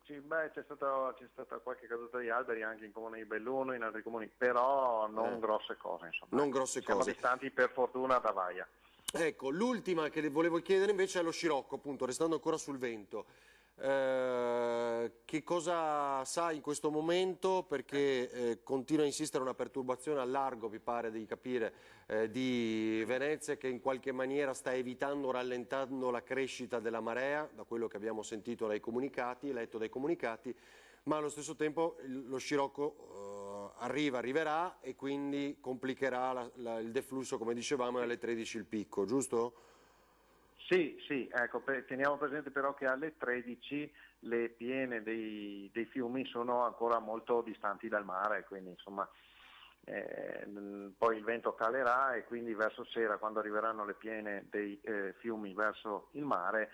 C'è stata qualche caduta di alberi anche in comune di Belluno, in altri comuni, però non grosse cose, insomma. Non grosse Siamo cose. distanti per fortuna da Vaia. Ecco, l'ultima che le volevo chiedere invece è lo scirocco, appunto, restando ancora sul vento. Che cosa sa in questo momento, perché continua a insistere una perturbazione al largo, mi pare di capire, di Venezia, che in qualche maniera sta evitando, rallentando la crescita della marea, da quello che abbiamo sentito dai comunicati, letto dai comunicati, ma allo stesso tempo lo scirocco arriverà e quindi complicherà il deflusso, come dicevamo, alle 13 il picco, giusto? Sì, ecco, teniamo presente però che alle 13 le piene dei fiumi sono ancora molto distanti dal mare, quindi insomma poi il vento calerà e quindi verso sera, quando arriveranno le piene dei fiumi verso il mare,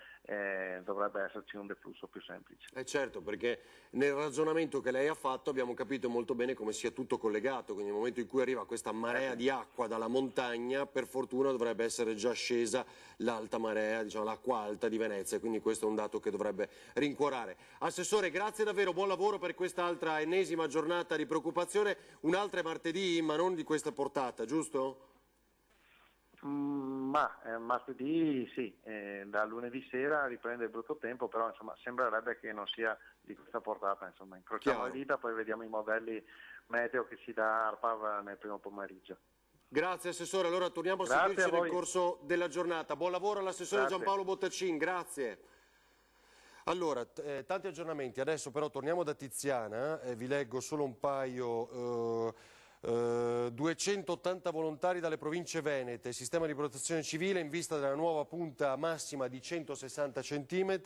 dovrebbe esserci un deflusso più semplice. Certo, perché nel ragionamento che lei ha fatto abbiamo capito molto bene come sia tutto collegato, quindi nel momento in cui arriva questa marea di acqua dalla montagna, per fortuna dovrebbe essere già scesa l'alta marea, diciamo l'acqua alta di Venezia, quindi questo è un dato che dovrebbe rincuorare. Assessore, grazie davvero, buon lavoro per questa altra ennesima giornata di preoccupazione, un'altra è martedì, ma non di questa portata, giusto? Martedì sì, da lunedì sera riprende il brutto tempo, però insomma sembrerebbe che non sia di questa portata, insomma incrociamo le dita, poi vediamo i modelli meteo che ci dà ARPAV nel primo pomeriggio. Grazie Assessore, allora torniamo a seguirci nel corso della giornata. Buon lavoro all'Assessore Giampaolo Bottacin, grazie. Allora, tanti aggiornamenti, adesso però torniamo da Tiziana, vi leggo solo un paio... 280 volontari dalle province venete, sistema di protezione civile in vista della nuova punta massima di 160 cm.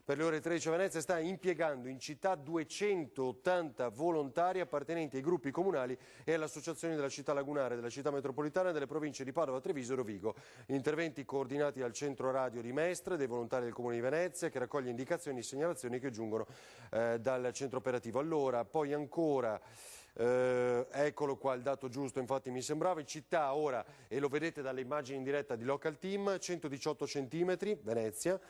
Per le ore 13 a Venezia sta impiegando in città 280 volontari appartenenti ai gruppi comunali e alle associazioni della città lagunare, della città metropolitana e delle province di Padova, Treviso e Rovigo. Interventi coordinati dal centro radio di Mestre, dei volontari del Comune di Venezia, che raccoglie indicazioni e segnalazioni che giungono dal centro operativo. Allora, poi ancora... eccolo qua il dato giusto, infatti mi sembrava, in città ora, e lo vedete dalle immagini in diretta di Local Team, 118 cm, Venezia,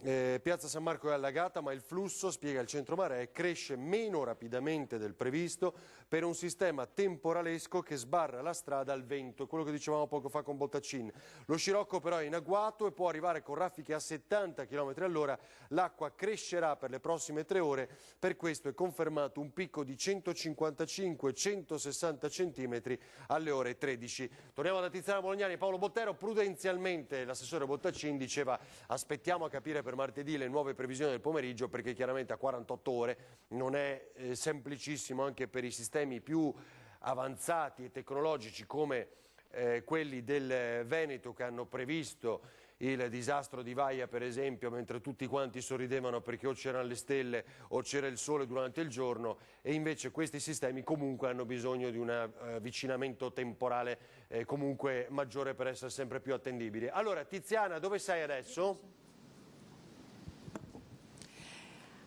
Piazza San Marco è allagata, ma il flusso, spiega il centro mare, cresce meno rapidamente del previsto per un sistema temporalesco che sbarra la strada al vento, quello che dicevamo poco fa con Bottacin. Lo scirocco però è in agguato e può arrivare con raffiche a 70 km all'ora. L'acqua crescerà per le prossime 3 ore, per questo è confermato un picco di 155-160 cm alle ore 13. Torniamo da Tiziana Bolognani e Paolo Bottero. Prudenzialmente l'assessore Bottacin diceva aspettiamo a capire per martedì le nuove previsioni del pomeriggio, perché chiaramente a 48 ore non è semplicissimo anche per i sistemi più avanzati e tecnologici come quelli del Veneto, che hanno previsto il disastro di Vaia per esempio, mentre tutti quanti sorridevano perché o c'erano le stelle o c'era il sole durante il giorno, e invece questi sistemi comunque hanno bisogno di un avvicinamento temporale comunque maggiore per essere sempre più attendibili. Allora Tiziana, dove sei adesso?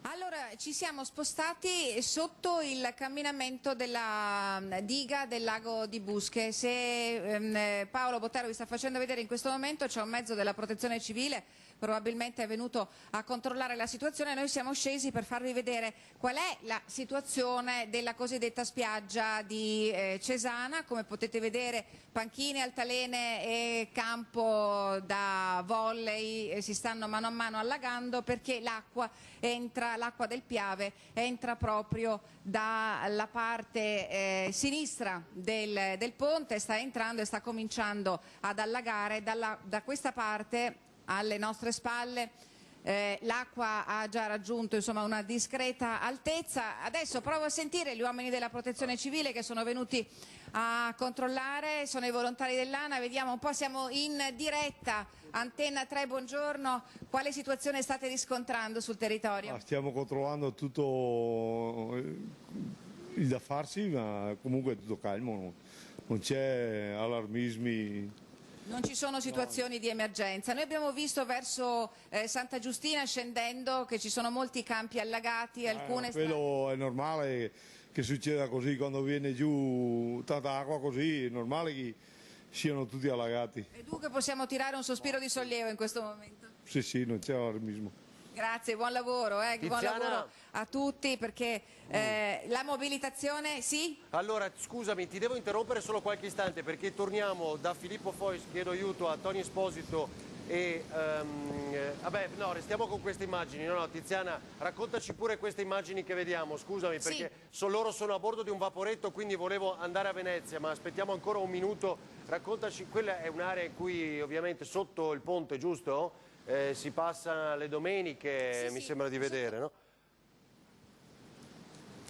Allora, ci siamo spostati sotto il camminamento della diga del lago di Busche. Se Paolo Bottero vi sta facendo vedere in questo momento, c'è un mezzo della Protezione Civile, probabilmente è venuto a controllare la situazione. Noi siamo scesi per farvi vedere qual è la situazione della cosiddetta spiaggia di Cesana. Come potete vedere, panchine, altalene e campo da volley si stanno mano a mano allagando, perché l'acqua del Piave entra proprio dalla parte sinistra del ponte, sta entrando e sta cominciando ad allagare da questa parte. Alle nostre spalle l'acqua ha già raggiunto una discreta altezza. Adesso provo a sentire gli uomini della Protezione Civile che sono venuti a controllare, sono i volontari dell'ANA, vediamo un po', siamo in diretta, Antenna 3, buongiorno, quale situazione state riscontrando sul territorio? Stiamo controllando tutto il da farsi, ma comunque è tutto calmo, non c'è allarmismi. Non ci sono situazioni di emergenza. Noi abbiamo visto verso Santa Giustina scendendo che ci sono molti campi allagati, alcune quello è normale che succeda così, quando viene giù tanta acqua così è normale che siano tutti allagati. E dunque possiamo tirare un sospiro di sollievo in questo momento? Sì, non c'è allarmismo. Grazie, buon lavoro, buon lavoro a tutti, perché la mobilitazione, sì? Allora, scusami, ti devo interrompere solo qualche istante, perché torniamo da Filippo Fois, chiedo aiuto a Tony Esposito e... restiamo con queste immagini. No, Tiziana, raccontaci pure queste immagini che vediamo, scusami, perché loro sono a bordo di un vaporetto, quindi volevo andare a Venezia, ma aspettiamo ancora un minuto. Raccontaci, quella è un'area in cui ovviamente sotto il ponte, giusto? Si passa le domeniche, mi sembra di vedere, no?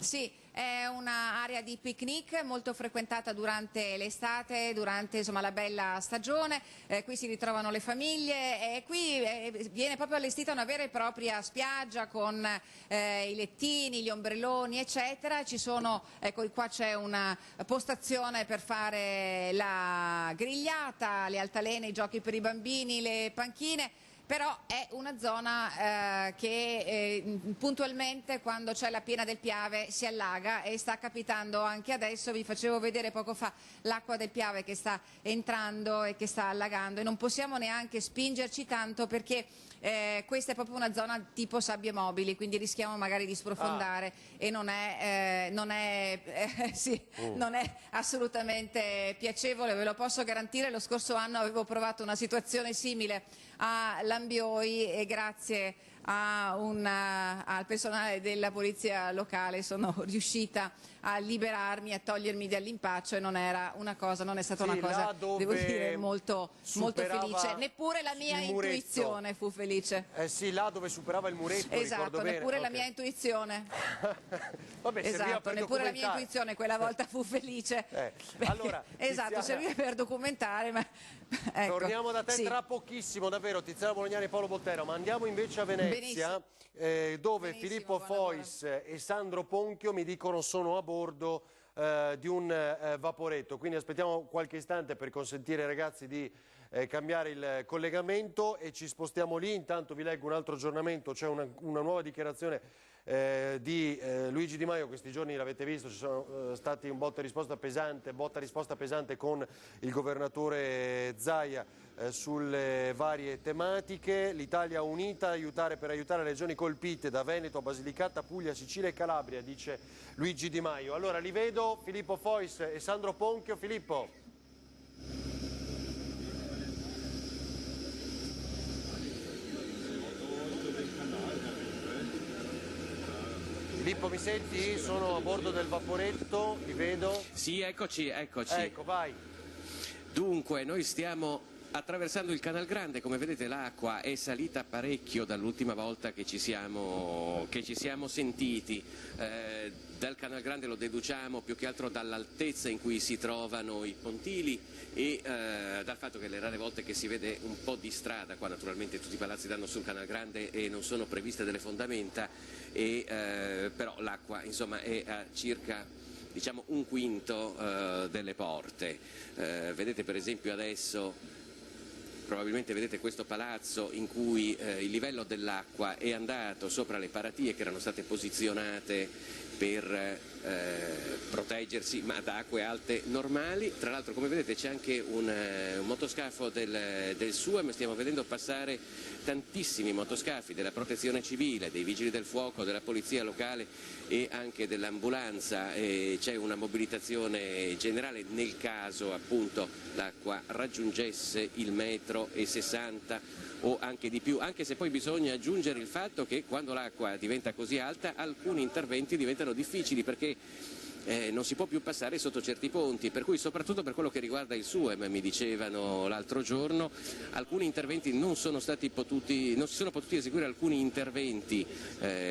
Sì, è un'area di picnic molto frequentata durante l'estate, durante la bella stagione. Qui si ritrovano le famiglie e qui viene proprio allestita una vera e propria spiaggia con i lettini, gli ombrelloni eccetera. Ci sono, ecco, qua c'è una postazione per fare la grigliata, le altalene, i giochi per i bambini, le panchine. Però è una zona che puntualmente, quando c'è la piena del Piave, si allaga, e sta capitando anche adesso. Vi facevo vedere poco fa l'acqua del Piave che sta entrando e che sta allagando, e non possiamo neanche spingerci tanto perché questa è proprio una zona tipo sabbie mobili, quindi rischiamo magari di sprofondare e non è assolutamente piacevole, ve lo posso garantire. Lo scorso anno avevo provato una situazione simile a Lambioi e grazie al personale della polizia locale sono riuscita a liberarmi, a togliermi dall'impaccio, e non è stata una cosa, devo dire, molto felice. Neppure la mia intuizione fu felice. Sì, là dove superava il muretto, esatto, neppure la mia intuizione. Vabbè, esatto, neppure la mia intuizione quella volta fu felice. Allora, esatto, serviva per documentare, ma ecco, torniamo da te tra pochissimo, davvero, Tiziana Bolognani e Paolo Bottero, ma andiamo invece a Venezia, dove Filippo Fois e Sandro Ponchio mi dicono sono a bordo di un vaporetto, quindi aspettiamo qualche istante per consentire ai ragazzi di cambiare il collegamento e ci spostiamo lì. Intanto vi leggo un altro aggiornamento, c'è una nuova dichiarazione di Luigi Di Maio. Questi giorni l'avete visto, ci sono stati un botta e risposta pesante con il governatore Zaia sulle varie tematiche. L'Italia unita per aiutare le regioni colpite da Veneto a Basilicata, Puglia, Sicilia e Calabria, dice Luigi Di Maio. Allora li vedo, Filippo Fois e Sandro Ponchio. Filippo. Filippo, mi senti? Sono a bordo del vaporetto, li vedo. Sì, eccoci. Ecco, vai. Dunque, noi stiamo attraversando il Canal Grande, come vedete l'acqua è salita parecchio dall'ultima volta che ci siamo sentiti. Dal Canal Grande lo deduciamo più che altro dall'altezza in cui si trovano i pontili e dal fatto che le rare volte che si vede un po' di strada, qua naturalmente tutti i palazzi danno sul Canal Grande e non sono previste delle fondamenta, però l'acqua insomma è a circa, diciamo, un quinto delle porte. Vedete per esempio adesso, probabilmente vedete questo palazzo in cui il livello dell'acqua è andato sopra le paratie che erano state posizionate per proteggersi, ma da acque alte normali. Tra l'altro, come vedete, c'è anche un motoscafo del SUEM, stiamo vedendo passare tantissimi motoscafi della protezione civile, dei vigili del fuoco, della polizia locale e anche dell'ambulanza. C'è una mobilitazione generale nel caso appunto l'acqua raggiungesse il 1,60 m o anche di più, anche se poi bisogna aggiungere il fatto che quando l'acqua diventa così alta alcuni interventi diventano difficili perché non si può più passare sotto certi ponti, per cui soprattutto per quello che riguarda il SUEM, mi dicevano l'altro giorno, alcuni interventi non si sono potuti eseguire alcuni interventi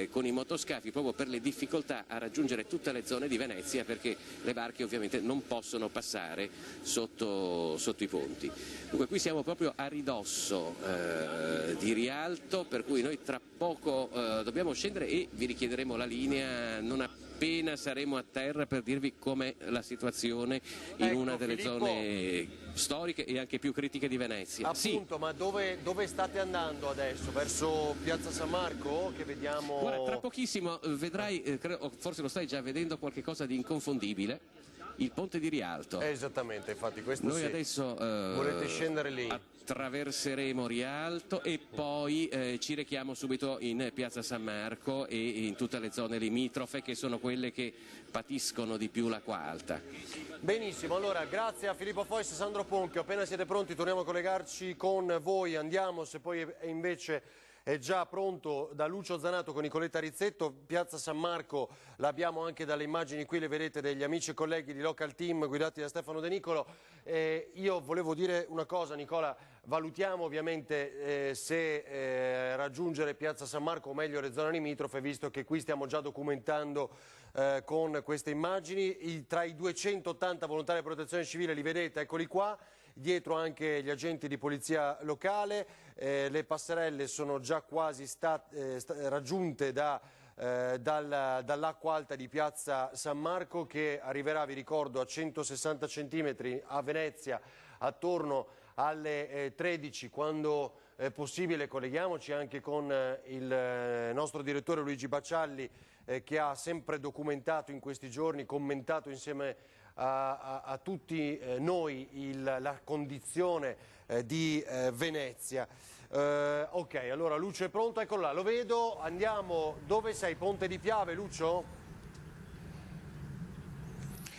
con i motoscafi proprio per le difficoltà a raggiungere tutte le zone di Venezia, perché le barche ovviamente non possono passare sotto i ponti. Dunque qui siamo proprio a ridosso di Rialto, per cui noi tra poco dobbiamo scendere e vi richiederemo la linea non appena saremo a terra per dirvi com'è la situazione in una delle zone storiche e anche più critiche di Venezia. Appunto, sì. Ma dove state andando adesso? Verso Piazza San Marco? Che vediamo... Guarda, tra pochissimo vedrai, forse lo stai già vedendo, qualche cosa di inconfondibile. Il ponte di Rialto. Esattamente, infatti questo noi sì. Adesso volete scendere lì? Attraverseremo Rialto e poi ci rechiamo subito in Piazza San Marco e in tutte le zone limitrofe, che sono quelle che patiscono di più l'acqua alta. Benissimo, allora grazie a Filippo Fois e Sandro Ponchio. Appena siete pronti torniamo a collegarci con voi. Andiamo, se poi invece è già pronto, da Lucio Zanato con Nicoletta Rizzetto. Piazza San Marco l'abbiamo anche dalle immagini, qui le vedete, degli amici e colleghi di Local Team guidati da Stefano De Nicolo. Io volevo dire una cosa, Nicola, valutiamo ovviamente se raggiungere Piazza San Marco o meglio le zone limitrofe, visto che qui stiamo già documentando con queste immagini. Tra i 280 volontari di protezione civile li vedete, eccoli qua. Dietro anche gli agenti di polizia locale, le passerelle sono già quasi raggiunte dall'acqua alta di Piazza San Marco, che arriverà, vi ricordo, a 160 cm a Venezia attorno alle 13, quando è possibile. Colleghiamoci anche con il nostro direttore Luigi Baccialli, che ha sempre documentato in questi giorni, commentato insieme a tutti noi la condizione di Venezia. Ok, allora Lucio è pronto, eccolo là, lo vedo. Andiamo, dove sei? Ponte di Piave, Lucio?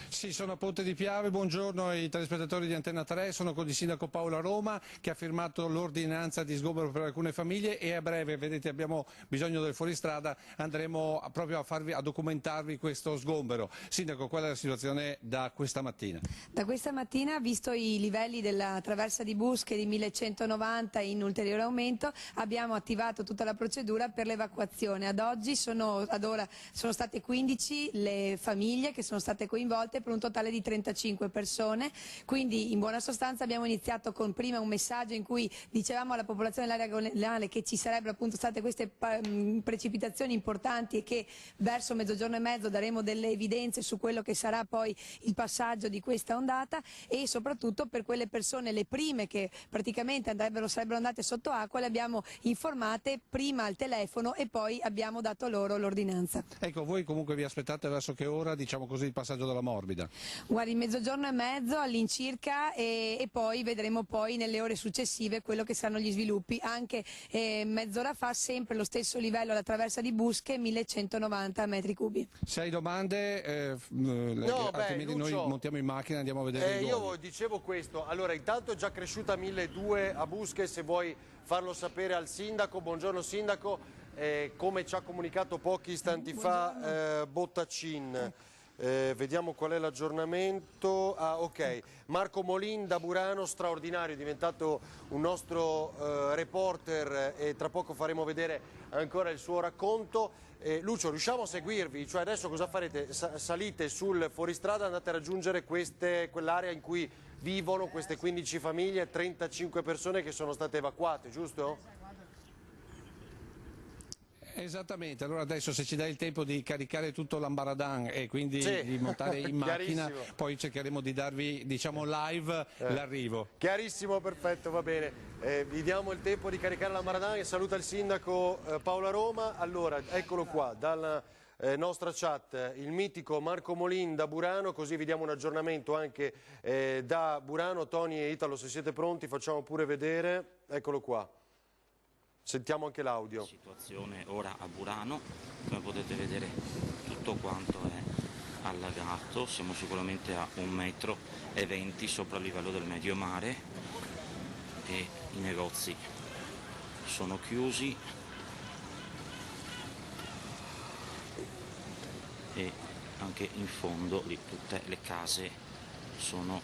Sì, sono a Ponte di Piave, buongiorno ai telespettatori di Antenna 3, sono con il sindaco Paolo Aroma che ha firmato l'ordinanza di sgombero per alcune famiglie e a breve, vedete, abbiamo bisogno del fuoristrada, andremo proprio a documentarvi questo sgombero. Sindaco, qual è la situazione da questa mattina? Da questa mattina, visto i livelli della traversa di Busche di 1190 in ulteriore aumento, abbiamo attivato tutta la procedura per l'evacuazione. Ad ora sono state 15 le famiglie che sono state coinvolte per un totale di 35 persone, quindi in buona sostanza abbiamo iniziato con prima un messaggio in cui dicevamo alla popolazione dell'area golenale che ci sarebbero appunto state queste precipitazioni importanti e che verso mezzogiorno e mezzo daremo delle evidenze su quello che sarà poi il passaggio di questa ondata, e soprattutto per quelle persone, le prime che praticamente sarebbero andate sotto acqua, le abbiamo informate prima al telefono e poi abbiamo dato loro l'ordinanza. Ecco, voi comunque vi aspettate verso che ora, diciamo così, il passaggio della morbida? Guardi, mezzogiorno e mezzo all'incirca, e poi vedremo poi nelle ore successive quello che saranno gli sviluppi. Anche mezz'ora fa sempre lo stesso livello alla traversa di Busche, 1190 metri cubi. Se hai domande, No, altrimenti Lucio, noi montiamo in macchina e andiamo a vedere i luoghi. Io dicevo questo, allora intanto è già cresciuta a 1200 a Busche, se vuoi farlo sapere al sindaco. Buongiorno sindaco. Come ci ha comunicato pochi istanti fa Bottacin, vediamo qual è l'aggiornamento. Ok, Marco Molin da Burano, straordinario, è diventato un nostro reporter e tra poco faremo vedere ancora il suo racconto. Lucio, riusciamo a seguirvi? Cioè adesso cosa farete? Salite sul fuoristrada, andate a raggiungere quell'area in cui vivono queste 15 famiglie, 35 persone che sono state evacuate, giusto? Esattamente, allora adesso se ci dai il tempo di caricare tutto l'ambaradan e quindi di montare in macchina, poi cercheremo di darvi, diciamo, live l'arrivo. Chiarissimo, perfetto, va bene. Vi diamo il tempo di caricare l'ambaradan e saluta il sindaco Paola Roma. Allora, eccolo qua, dalla nostra chat, il mitico Marco Molin da Burano, così vi diamo un aggiornamento anche da Burano. Tony e Italo, se siete pronti, facciamo pure vedere. Eccolo qua. Sentiamo anche l'audio. Situazione ora a Burano, come potete vedere tutto quanto è allagato, siamo sicuramente a 1,20 metri sopra il livello del medio mare e i negozi sono chiusi e anche in fondo lì tutte le case sono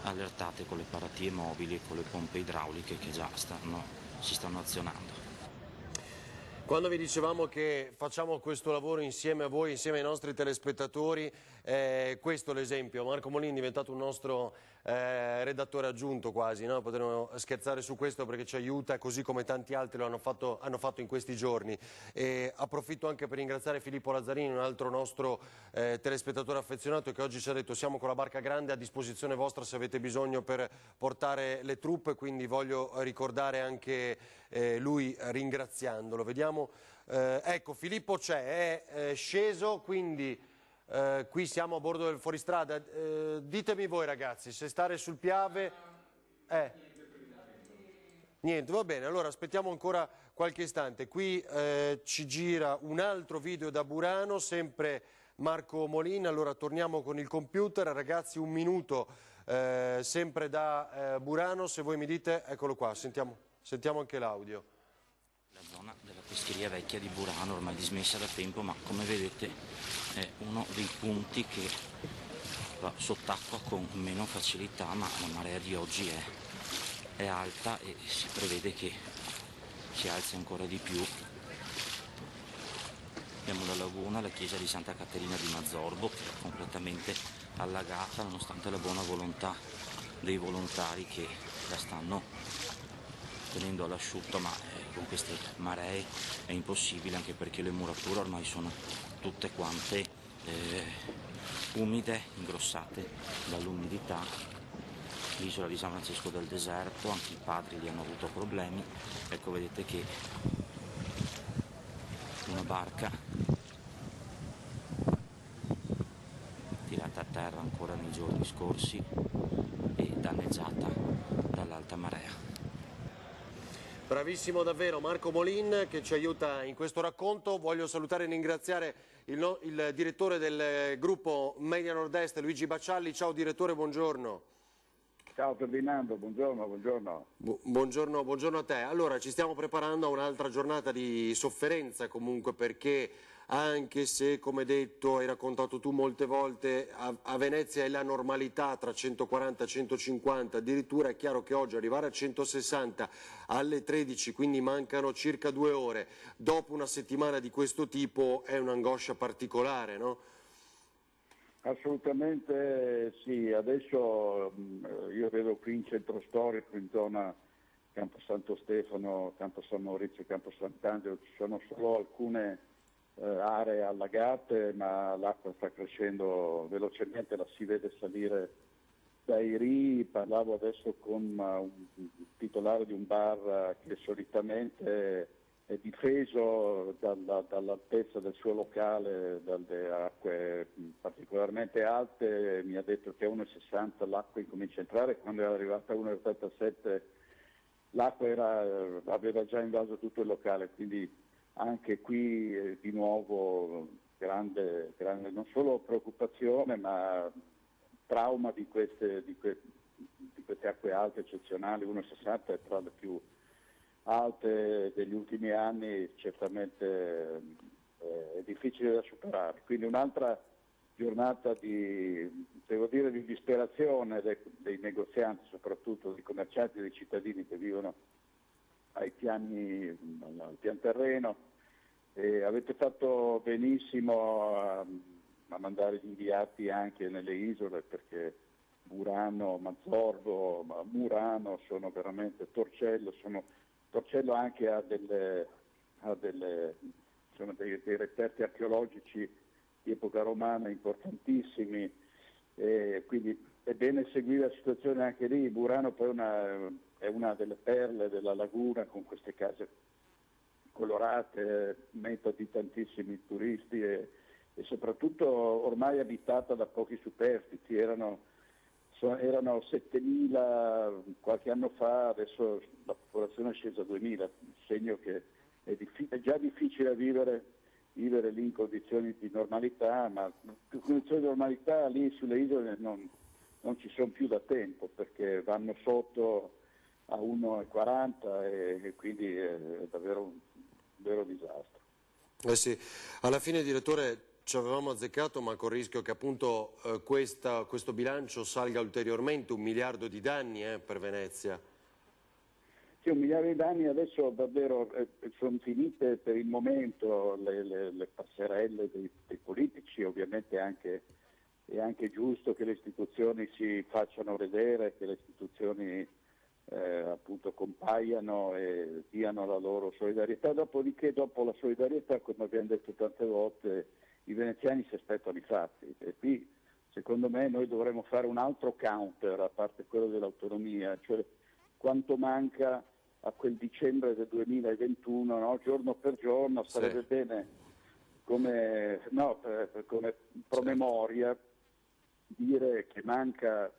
allertate con le paratie mobili e con le pompe idrauliche che già si stanno azionando. Quando vi dicevamo che facciamo questo lavoro insieme a voi, insieme ai nostri telespettatori, questo è l'esempio. Marco Molin è diventato un nostro redattore aggiunto quasi, no? Potremmo scherzare su questo perché ci aiuta, così come tanti altri lo hanno fatto in questi giorni. Approfitto anche per ringraziare Filippo Lazzarini, un altro nostro telespettatore affezionato, che oggi ci ha detto: siamo con la barca grande a disposizione vostra se avete bisogno per portare le truppe, quindi voglio ricordare anche lui ringraziandolo. Vediamo, ecco, Filippo c'è, è sceso, quindi qui siamo a bordo del fuoristrada. Ditemi voi ragazzi, se stare sul Piave... Niente, va bene, allora aspettiamo ancora qualche istante. Qui ci gira un altro video da Burano, sempre Marco Molin. Allora torniamo con il computer, ragazzi, un minuto sempre da Burano, se voi mi dite, eccolo qua, sentiamo anche l'audio. La zona della pescheria vecchia di Burano, ormai dismessa da tempo, ma come vedete è uno dei punti che va sott'acqua con meno facilità, ma la marea di oggi è alta e si prevede che si alzi ancora di più. Abbiamo la laguna, la chiesa di Santa Caterina di Mazzorbo, che è completamente allagata nonostante la buona volontà dei volontari che la stanno tenendo all'asciutto, ma con queste maree è impossibile, anche perché le murature ormai sono tutte quante umide, ingrossate dall'umidità. L'isola di San Francesco del Deserto, anche i padri lì hanno avuto problemi. Ecco, vedete che una barca tirata a terra ancora nei giorni scorsi e danneggiata dall'alta marea. Bravissimo davvero Marco Molin che ci aiuta in questo racconto. Voglio salutare e ringraziare il direttore del gruppo Media Nord-Est, Luigi Baccialli. Ciao direttore, buongiorno. Ciao Ferdinando, buongiorno. Buongiorno a te. Allora, ci stiamo preparando a un'altra giornata di sofferenza comunque, perché anche se, come detto, hai raccontato tu molte volte, a Venezia è la normalità tra 140 e 150, addirittura è chiaro che oggi arrivare a 160 alle 13, quindi mancano circa 2 ore, dopo una settimana di questo tipo è un'angoscia particolare, no? Assolutamente sì, adesso io vedo qui in centro storico, in zona Campo Santo Stefano, Campo San Maurizio, Campo Sant'Angelo, ci sono solo alcune aree allagate, ma l'acqua sta crescendo velocemente, la si vede salire dai rii. Parlavo adesso con un titolare di un bar che solitamente è difeso dall'altezza del suo locale, dalle acque particolarmente alte. Mi ha detto che a 1,60 l'acqua incomincia a entrare, quando è arrivata a 1,87 l'acqua aveva già invaso tutto il locale, quindi anche qui di nuovo grande non solo preoccupazione ma trauma di queste acque alte eccezionali. 1,60 è tra le più alte degli ultimi anni, certamente è difficile da superare. Quindi un'altra giornata devo dire, di disperazione dei negozianti, soprattutto dei commercianti e dei cittadini che vivono al pian terreno. Avete fatto benissimo a mandare gli inviati anche nelle isole, perché Burano, Mazzorbo, Murano sono veramente Torcello anche ha dei reperti archeologici di epoca romana importantissimi, quindi è bene seguire la situazione anche lì. Burano poi è una delle perle della laguna, con queste case colorate, meta di tantissimi turisti e soprattutto ormai abitata da pochi superstiti. Erano 7.000 qualche anno fa, adesso la popolazione è scesa a 2.000, segno che è già difficile vivere lì in condizioni di normalità, ma condizioni di normalità lì sulle isole non ci sono più da tempo, perché vanno sotto a 1,40 e quindi è davvero un vero disastro. Sì. Alla fine, direttore, ci avevamo azzeccato, ma con il rischio che appunto questo bilancio salga ulteriormente, 1 miliardo di danni per Venezia. Sì, 1 miliardo di danni. Adesso davvero sono finite per il momento le passerelle dei politici. Ovviamente è anche giusto che le istituzioni si facciano vedere, che le istituzioni appunto compaiano e diano la loro solidarietà. Dopodiché, dopo la solidarietà, come abbiamo detto tante volte, i veneziani si aspettano i fatti, e qui secondo me noi dovremmo fare un altro counter, a parte quello dell'autonomia, cioè quanto manca a quel dicembre del 2021, no? Giorno per giorno. Sarebbe bene come promemoria dire che manca,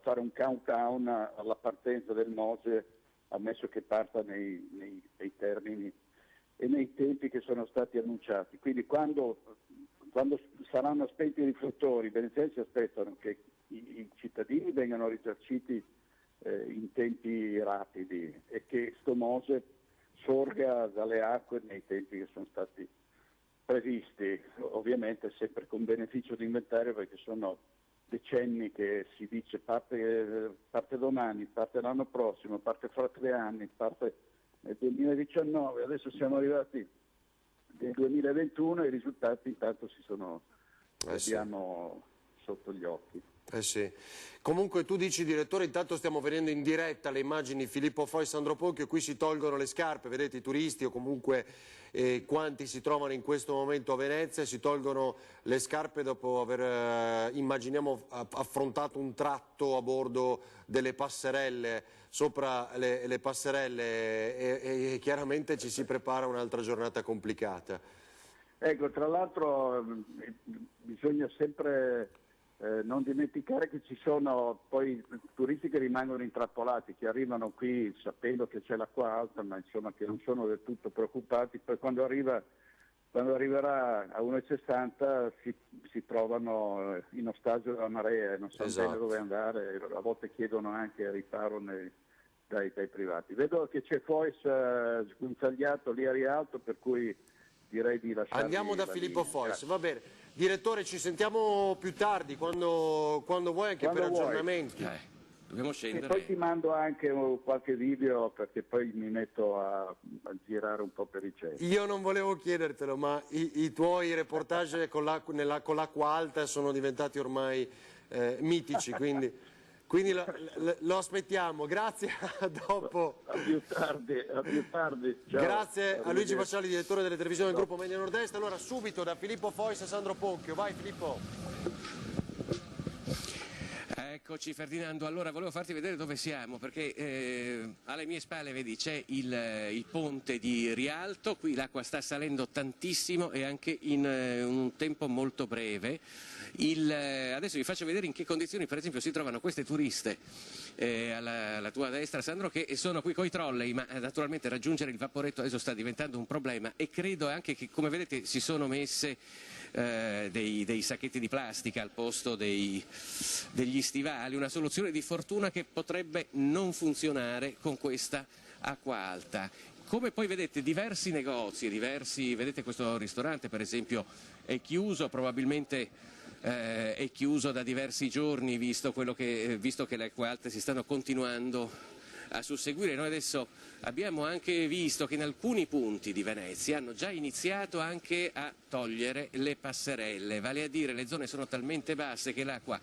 fare un countdown alla partenza del Mose, ammesso che parta nei termini e nei tempi che sono stati annunciati. Quindi quando saranno spenti i riflettori, i veneziani si aspettano che i cittadini vengano risarciti in tempi rapidi e che sto Mose sorga dalle acque nei tempi che sono stati previsti, ovviamente sempre con beneficio di inventario, perché sono decenni che si dice parte domani, parte l'anno prossimo, parte fra 3 anni, parte nel 2019, adesso siamo arrivati nel 2021 e i risultati intanto abbiamo sotto gli occhi. Sì. Comunque tu dici, direttore, intanto stiamo vedendo in diretta le immagini di Filippo Foi e Sandro Ponchio, qui si tolgono le scarpe, vedete i turisti o comunque quanti si trovano in questo momento a Venezia, si tolgono le scarpe dopo aver, immaginiamo, affrontato un tratto a bordo delle passerelle, sopra le passerelle e chiaramente ci si prepara un'altra giornata complicata. Ecco, tra l'altro bisogna sempre non dimenticare che ci sono poi turisti che rimangono intrappolati, che arrivano qui sapendo che c'è l'acqua alta, ma insomma che non sono del tutto preoccupati. Poi quando arriverà a 1,60 si trovano in ostaggio dalla marea, non sanno bene dove andare, a volte chiedono anche riparo dai privati. Vedo che c'è Fois sguinzagliato lì a Rialto, per cui direi di lasciare. Andiamo da Filippo Fois, va bene. Direttore, ci sentiamo più tardi, quando vuoi, anche per aggiornamenti. Dobbiamo E scendere. poi ti mando anche qualche video perché poi mi metto a girare un po' per i centri. Io non volevo chiedertelo, ma i tuoi reportage con l'acqua alta sono diventati ormai mitici, quindi lo aspettiamo. Grazie, a dopo. A più tardi, a più tardi. Ciao. Grazie a Luigi Pasciali, direttore delle televisioni del gruppo Media Nord-Est. Allora subito da Filippo Fois e Sandro Ponchio. Vai Filippo. Eccoci Ferdinando, allora volevo farti vedere dove siamo perché alle mie spalle vedi c'è il ponte di Rialto, qui l'acqua sta salendo tantissimo e anche in un tempo molto breve. Adesso vi faccio vedere in che condizioni per esempio si trovano queste turiste alla tua destra Sandro, che sono qui coi trolley, ma naturalmente raggiungere il Vaporetto adesso sta diventando un problema e credo anche che, come vedete, si sono messe dei sacchetti di plastica al posto degli stivali, una soluzione di fortuna che potrebbe non funzionare con questa acqua alta. Come poi vedete diversi negozi, vedete questo ristorante per esempio è chiuso, probabilmente è chiuso da diversi giorni visto che le acque alte si stanno continuando a susseguire. Noi adesso abbiamo anche visto che in alcuni punti di Venezia hanno già iniziato anche a togliere le passerelle, vale a dire le zone sono talmente basse che l'acqua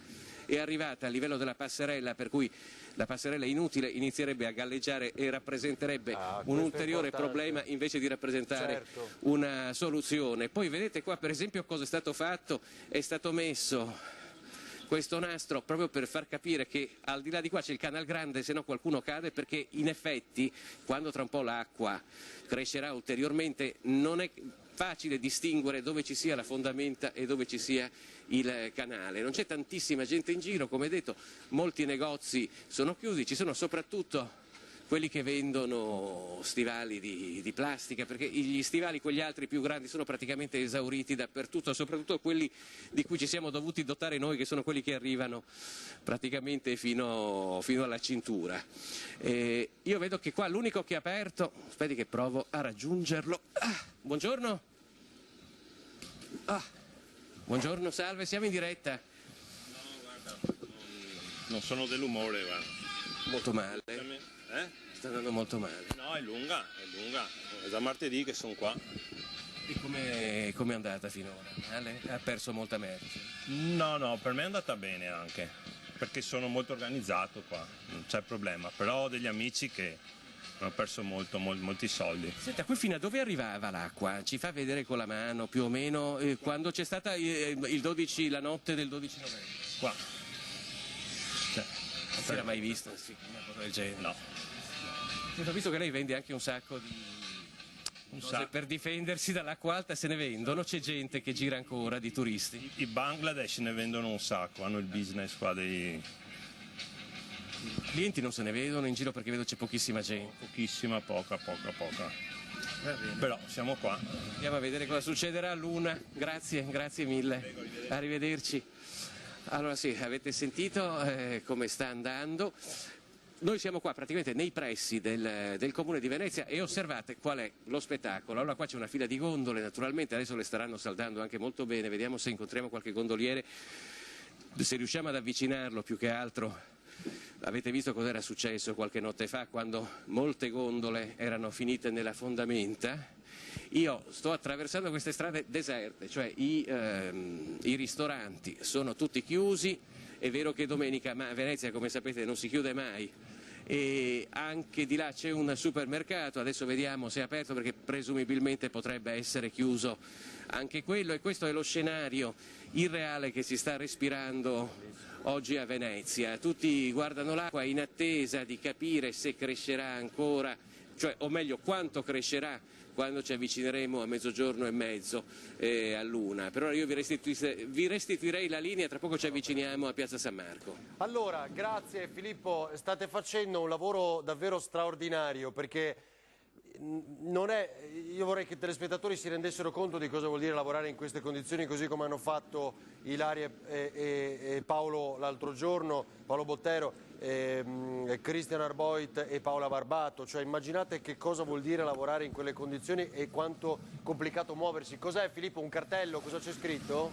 è arrivata a livello della passerella, per cui la passerella inutile inizierebbe a galleggiare e rappresenterebbe un ulteriore problema invece di rappresentare una soluzione. Poi vedete qua per esempio cosa è stato fatto, è stato messo questo nastro proprio per far capire che al di là di qua c'è il Canal Grande, se no qualcuno cade, perché in effetti quando tra un po' l'acqua crescerà ulteriormente non è facile distinguere dove ci sia la fondamenta e dove ci sia il canale. Non c'è tantissima gente in giro, come detto, molti negozi sono chiusi, ci sono soprattutto quelli che vendono stivali di plastica, perché gli stivali, quegli altri più grandi, sono praticamente esauriti dappertutto, soprattutto quelli di cui ci siamo dovuti dotare noi, che sono quelli che arrivano praticamente fino alla cintura. Io vedo che qua l'unico che è aperto, aspetti che provo a raggiungerlo. Buongiorno. Buongiorno, salve, siamo in diretta. No, guarda, non sono dell'umore, guarda. Molto male. Sta andando molto male. No, è lunga. È da martedì che sono qua. E com'è andata finora? Male? Ha perso molta merce? No, per me è andata bene anche, perché sono molto organizzato qua, non c'è problema. Però ho degli amici che hanno perso molti soldi. Senta, qui fino a dove arrivava l'acqua? Ci fa vedere con la mano più o meno quando c'è stata la notte del 12 novembre? Qua. Non si era mai vista una cosa del genere? No. Ho visto che lei vende anche un sacco di cose per difendersi dall'acqua alta, se ne vendono? C'è gente che gira ancora, di turisti? I Bangladesh ne vendono un sacco, hanno il business qua dei... Clienti non se ne vedono in giro perché vedo c'è pochissima gente. Pochissima, poca. Però siamo qua. Andiamo a vedere cosa succederà a Luna. Grazie mille. Arrivederci. Allora sì, avete sentito come sta andando. Noi siamo qua praticamente nei pressi del comune di Venezia e osservate qual è lo spettacolo. Allora qua c'è una fila di gondole, naturalmente adesso le staranno saldando anche molto bene, vediamo se incontriamo qualche gondoliere, se riusciamo ad avvicinarlo più che altro. Avete visto cosa era successo qualche notte fa quando molte gondole erano finite nella fondamenta? Io sto attraversando queste strade deserte, cioè i ristoranti sono tutti chiusi, è vero che domenica, ma a Venezia come sapete non si chiude mai, e anche di là c'è un supermercato, adesso vediamo se è aperto perché presumibilmente potrebbe essere chiuso anche quello, e questo è lo scenario irreale che si sta respirando oggi a Venezia. Tutti guardano l'acqua in attesa di capire se crescerà ancora, cioè o meglio quanto crescerà quando ci avvicineremo a mezzogiorno e mezzo a Luna. Per ora io vi restituirei la linea, tra poco ci avviciniamo a Piazza San Marco. Allora, grazie Filippo, state facendo un lavoro davvero straordinario, perché io vorrei che i telespettatori si rendessero conto di cosa vuol dire lavorare in queste condizioni, così come hanno fatto Ilaria e Paolo l'altro giorno, Paolo Bottero, Cristian Arboit e Paola Barbato. Cioè immaginate che cosa vuol dire lavorare in quelle condizioni e quanto complicato muoversi. Cos'è Filippo, un cartello? Cosa c'è scritto?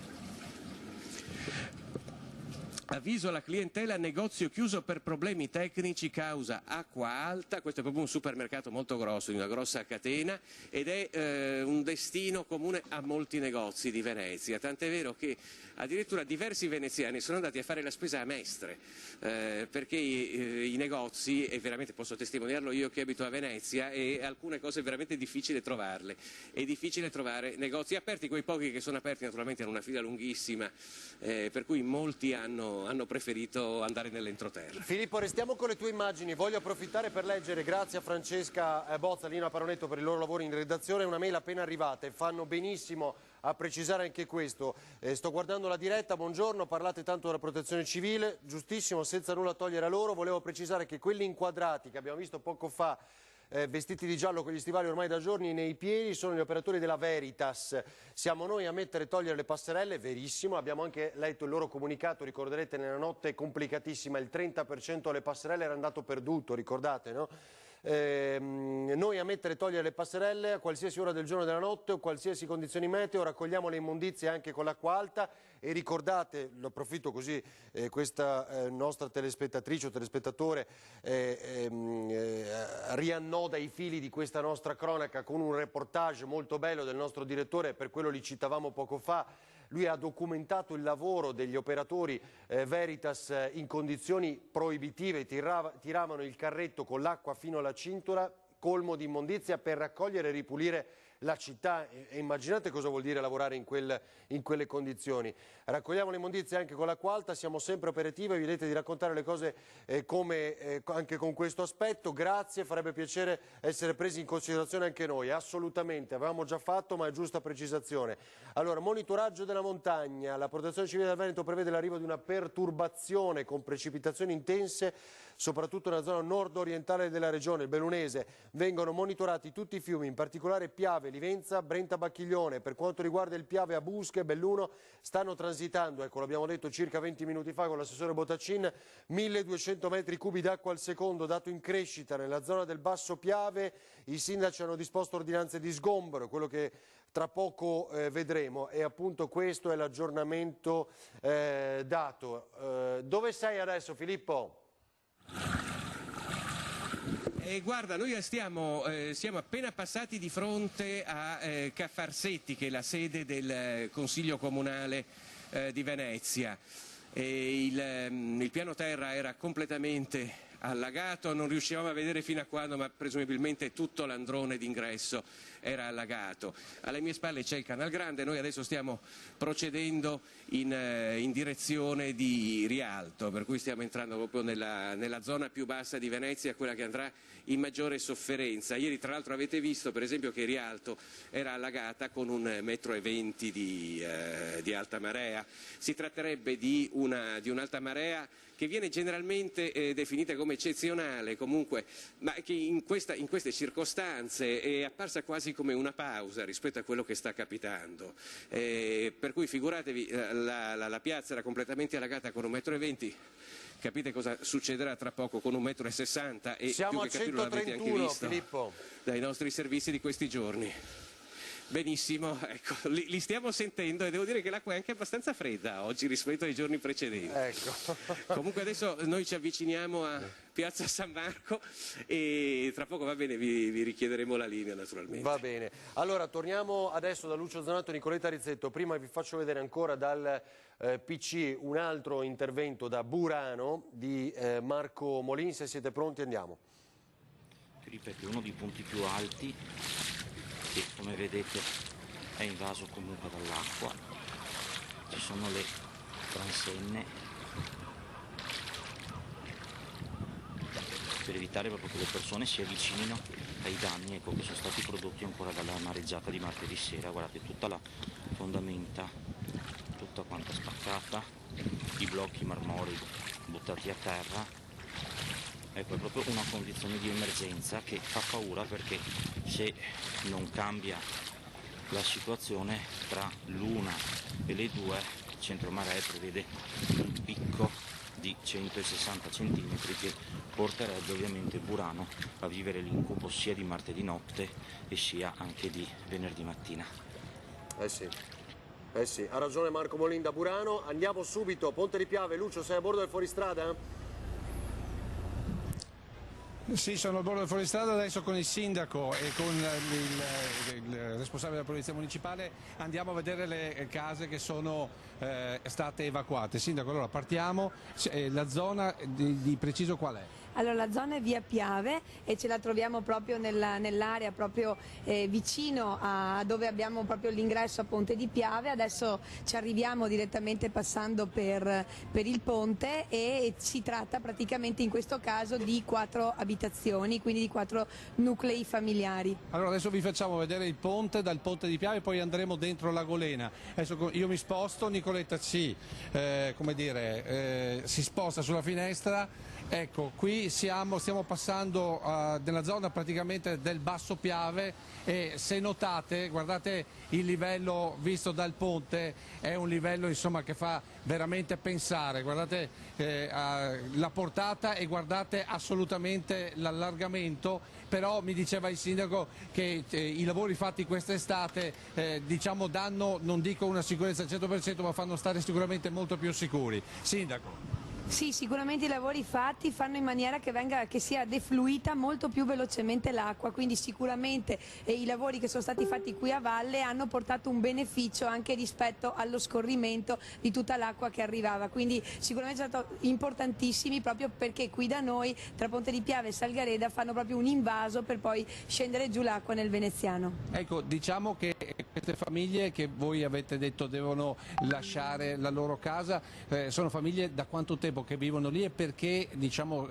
Avviso alla clientela, negozio chiuso per problemi tecnici causa acqua alta. Questo è proprio un supermercato molto grosso, di una grossa catena, ed è un destino comune a molti negozi di Venezia, tant'è vero che addirittura diversi veneziani sono andati a fare la spesa a Mestre, perché i negozi, e veramente posso testimoniarlo io che abito a Venezia, e alcune cose è veramente difficile trovarle, è difficile trovare negozi aperti, quei pochi che sono aperti naturalmente hanno una fila lunghissima, per cui molti hanno preferito andare nell'entroterra. Filippo, restiamo con le tue immagini. Voglio approfittare per leggere, grazie a Francesca Bozza, Lina Paronetto per il loro lavoro in redazione, una mail appena arrivata, e fanno benissimo a precisare anche questo. Sto guardando la diretta, buongiorno, parlate tanto della protezione civile, giustissimo, senza nulla togliere a loro. Volevo precisare che quelli inquadrati che abbiamo visto poco fa, vestiti di giallo con gli stivali ormai da giorni nei piedi, sono gli operatori della Veritas. Siamo noi a mettere e togliere le passerelle, verissimo, abbiamo anche letto il loro comunicato, ricorderete nella notte complicatissima il 30% delle passerelle era andato perduto, ricordate, no? Noi a mettere e togliere le passerelle a qualsiasi ora del giorno e della notte o qualsiasi condizioni meteo, raccogliamo le immondizie anche con l'acqua alta, e ricordate, lo approfitto così, questa nostra telespettatrice o telespettatore riannoda i fili di questa nostra cronaca con un reportage molto bello del nostro direttore, per quello li citavamo poco fa. Lui ha documentato il lavoro degli operatori Veritas in condizioni proibitive, tiravano il carretto con l'acqua fino alla cintura, colmo di immondizia, per raccogliere e ripulire la città, e immaginate cosa vuol dire lavorare in quelle condizioni. Raccogliamo le immondizie anche con l'acqua alta, siamo sempre operativi, vedete di raccontare le cose anche con questo aspetto. Grazie, farebbe piacere essere presi in considerazione anche noi, assolutamente, avevamo già fatto, ma è giusta precisazione. Allora, monitoraggio della montagna, la Protezione Civile del Veneto prevede l'arrivo di una perturbazione con precipitazioni intense, soprattutto nella zona nord-orientale della regione, il Bellunese. Vengono monitorati tutti i fiumi, in particolare Piave, Livenza, Brenta, Bacchiglione. Per quanto riguarda il Piave a Busche e Belluno, stanno transitando, ecco, l'abbiamo detto circa 20 minuti fa con l'assessore Botaccin, 1200 metri cubi d'acqua al secondo, dato in crescita nella zona del Basso Piave. I sindaci hanno disposto ordinanze di sgombero, quello che tra poco vedremo, e appunto questo è l'aggiornamento dato. Dove sei adesso, Filippo? Guarda, noi siamo appena passati di fronte a Caffarsetti, che è la sede del Consiglio Comunale di Venezia. Il piano terra era completamente allagato, non riuscivamo a vedere fino a quando, ma presumibilmente tutto l'androne d'ingresso era allagato. Alle mie spalle c'è il Canal Grande, noi adesso stiamo procedendo in direzione di Rialto, per cui stiamo entrando proprio nella zona più bassa di Venezia, quella che andrà in maggiore sofferenza. Ieri tra l'altro avete visto per esempio che Rialto era allagata con 1,20 m di alta marea. Si tratterebbe di un'alta marea che viene generalmente definita come eccezionale, comunque, ma che in queste circostanze è apparsa quasi come una pausa rispetto a quello che sta capitando. Per cui figuratevi, la piazza era completamente allagata con 1,20 m, capite cosa succederà tra poco con 1,60 m, e siamo più che a capirlo l'avete anche visto, Filippo, dai nostri servizi di questi giorni. Benissimo, ecco, li stiamo sentendo, e devo dire che l'acqua è anche abbastanza fredda oggi rispetto ai giorni precedenti. Ecco. Comunque adesso noi ci avviciniamo a Piazza San Marco e tra poco, va bene, vi richiederemo la linea naturalmente. Va bene, allora torniamo adesso da Lucio Zanato e Nicoletta Rizzetto. Prima vi faccio vedere ancora dal PC un altro intervento da Burano di Marco Molin. Se siete pronti andiamo. Ti ripeto, uno dei punti più alti, che come vedete è invaso comunque dall'acqua. Ci sono le transenne per evitare proprio che le persone si avvicinino ai danni, ecco, che sono stati prodotti ancora dalla mareggiata di martedì sera. Guardate, tutta la fondamenta tutta quanta spaccata, i blocchi marmorei buttati a terra. Ecco, è proprio una condizione di emergenza che fa paura, perché se non cambia la situazione tra l'1 e le 2, il centro mare prevede un picco di 160 cm che porterebbe ovviamente Burano a vivere l'incubo sia di martedì notte e sia anche di venerdì mattina. Sì. Eh sì, ha ragione Marco Molin da Burano. Andiamo subito, Ponte di Piave. Lucio, sei a bordo del fuoristrada? Sì, sono a bordo del fuoristrada adesso con il sindaco e con il responsabile della polizia municipale. Andiamo a vedere le case che sono state evacuate. Sindaco, allora partiamo. La zona di preciso qual è? Allora, la zona è via Piave e ce la troviamo proprio nell'area proprio vicino a dove abbiamo proprio l'ingresso a Ponte di Piave. Adesso ci arriviamo direttamente passando per il ponte e si tratta praticamente in questo caso di 4 abitazioni, quindi di 4 nuclei familiari. Allora adesso vi facciamo vedere il ponte, dal Ponte di Piave, poi andremo dentro la Golena. Adesso io mi sposto, Nicoletta si sposta sulla finestra. Ecco, qui stiamo passando nella zona praticamente del Basso Piave e se notate, guardate il livello visto dal ponte, è un livello insomma che fa veramente pensare, guardate la portata e guardate assolutamente l'allargamento, però mi diceva il sindaco che i lavori fatti quest'estate diciamo danno, non dico una sicurezza al 100%, ma fanno stare sicuramente molto più sicuri. Sindaco. Sì, sicuramente i lavori fatti fanno in maniera che sia defluita molto più velocemente l'acqua, quindi sicuramente i lavori che sono stati fatti qui a valle hanno portato un beneficio anche rispetto allo scorrimento di tutta l'acqua che arrivava, quindi sicuramente sono stati importantissimi proprio perché qui da noi tra Ponte di Piave e Salgareda fanno proprio un invaso per poi scendere giù l'acqua nel Veneziano. Ecco, diciamo che queste famiglie che voi avete detto devono lasciare la loro casa, sono famiglie da quanto tempo che vivono lì e perché diciamo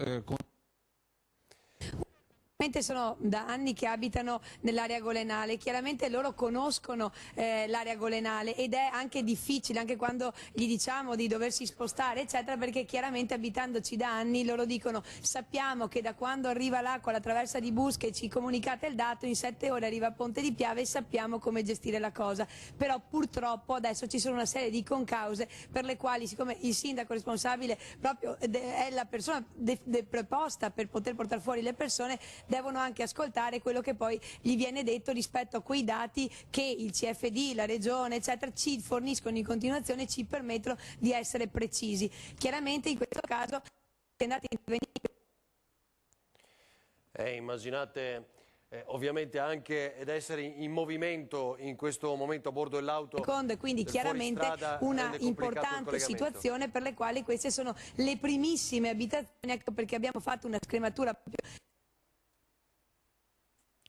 Sono da anni che abitano nell'area golenale, chiaramente loro conoscono l'area golenale ed è anche difficile, anche quando gli diciamo di doversi spostare eccetera, perché chiaramente abitandoci da anni loro dicono sappiamo che da quando arriva l'acqua alla traversa di Busca e ci comunicate il dato in 7 ore arriva a Ponte di Piave e sappiamo come gestire la cosa, però purtroppo adesso ci sono una serie di concause per le quali siccome il sindaco responsabile proprio è la persona preposta per poter portare fuori le persone, devono anche ascoltare quello che poi gli viene detto rispetto a quei dati che il CFD, la Regione, eccetera, ci forniscono in continuazione e ci permettono di essere precisi. Chiaramente in questo caso è andato a intervenire. Immaginate ovviamente anche ed essere in movimento in questo momento a bordo dell'auto. Quindi chiaramente una importante situazione per le quali queste sono le primissime abitazioni, ecco perché abbiamo fatto una scrematura proprio.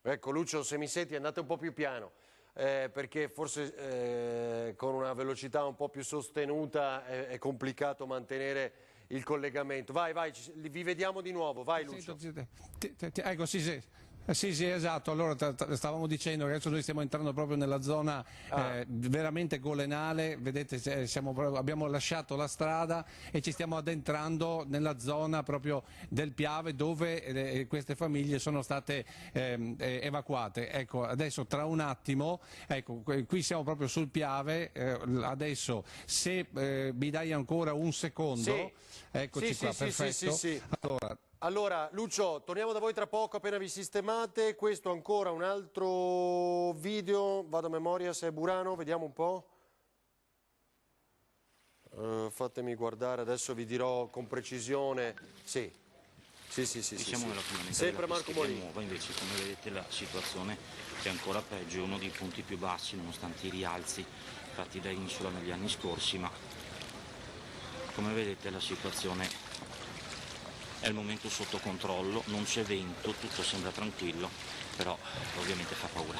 Ecco Lucio, se mi senti andate un po' più piano, perché forse con una velocità un po' più sostenuta è complicato mantenere il collegamento. Vai, vi vediamo di nuovo, vai Lucio. Ecco, sì. Sì, esatto, allora stavamo dicendo che adesso noi stiamo entrando proprio nella zona veramente golenale, vedete abbiamo lasciato la strada e ci stiamo addentrando nella zona proprio del Piave dove queste famiglie sono state evacuate. Ecco, adesso tra un attimo, ecco, qui siamo proprio sul Piave, adesso se mi dai ancora un secondo, sì. Eccoci qua, perfetto. Sì. Allora, Lucio, torniamo da voi tra poco appena vi sistemate. Questo ancora un altro video, vado a memoria se è Burano, vediamo un po'. Fatemi guardare, adesso vi dirò con precisione. Sì. Sempre Marco Molin. Nuova, invece, come vedete la situazione è ancora peggio, è uno dei punti più bassi nonostante i rialzi fatti da Insula negli anni scorsi, ma come vedete la situazione è al momento sotto controllo, non c'è vento, tutto sembra tranquillo, però ovviamente fa paura.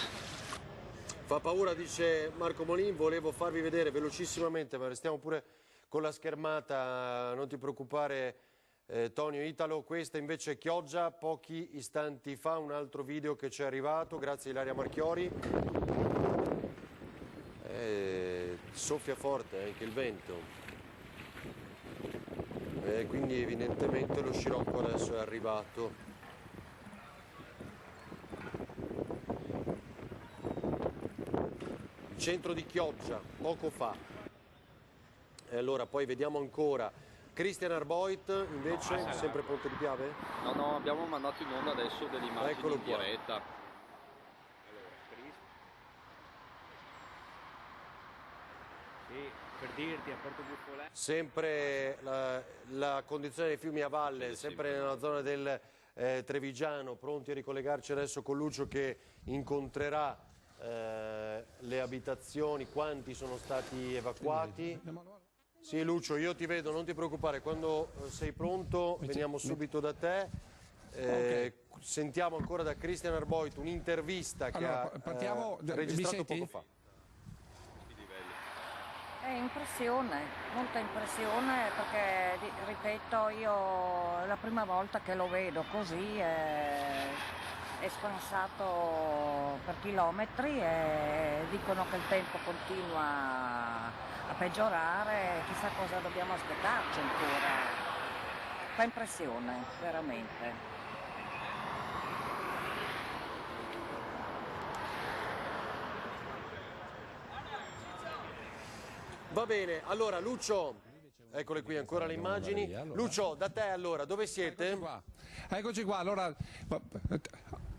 Fa paura, dice Marco Molin, volevo farvi vedere velocissimamente, ma restiamo pure con la schermata, non ti preoccupare Tonio Italo, questa invece è Chioggia, pochi istanti fa, un altro video che ci è arrivato, grazie a Ilaria Marchiori. Soffia forte anche il vento. Quindi evidentemente lo scirocco adesso è arrivato. Il centro di Chioggia, poco fa. E allora poi vediamo ancora Cristian Arboit, invece, sempre Ponte di Piave? No, abbiamo mandato in onda adesso delle immagini in diretta. E per dirti a Porto Buffolè... Sempre la condizione dei fiumi a valle, sempre nella zona del Trevigiano, pronti a ricollegarci adesso con Lucio che incontrerà le abitazioni, quanti sono stati evacuati. Sì Lucio, io ti vedo, non ti preoccupare, quando sei pronto veniamo subito da te. Sentiamo ancora da Cristian Arboit un'intervista che ha registrato poco fa. È impressione, molta impressione perché, ripeto, io la prima volta che lo vedo così è spansato per chilometri e dicono che il tempo continua a peggiorare, chissà cosa dobbiamo aspettarci ancora. Fa impressione, veramente. Va bene, allora Lucio, eccole qui ancora le immagini. Lucio, da te allora, dove siete? Eccoci qua, allora...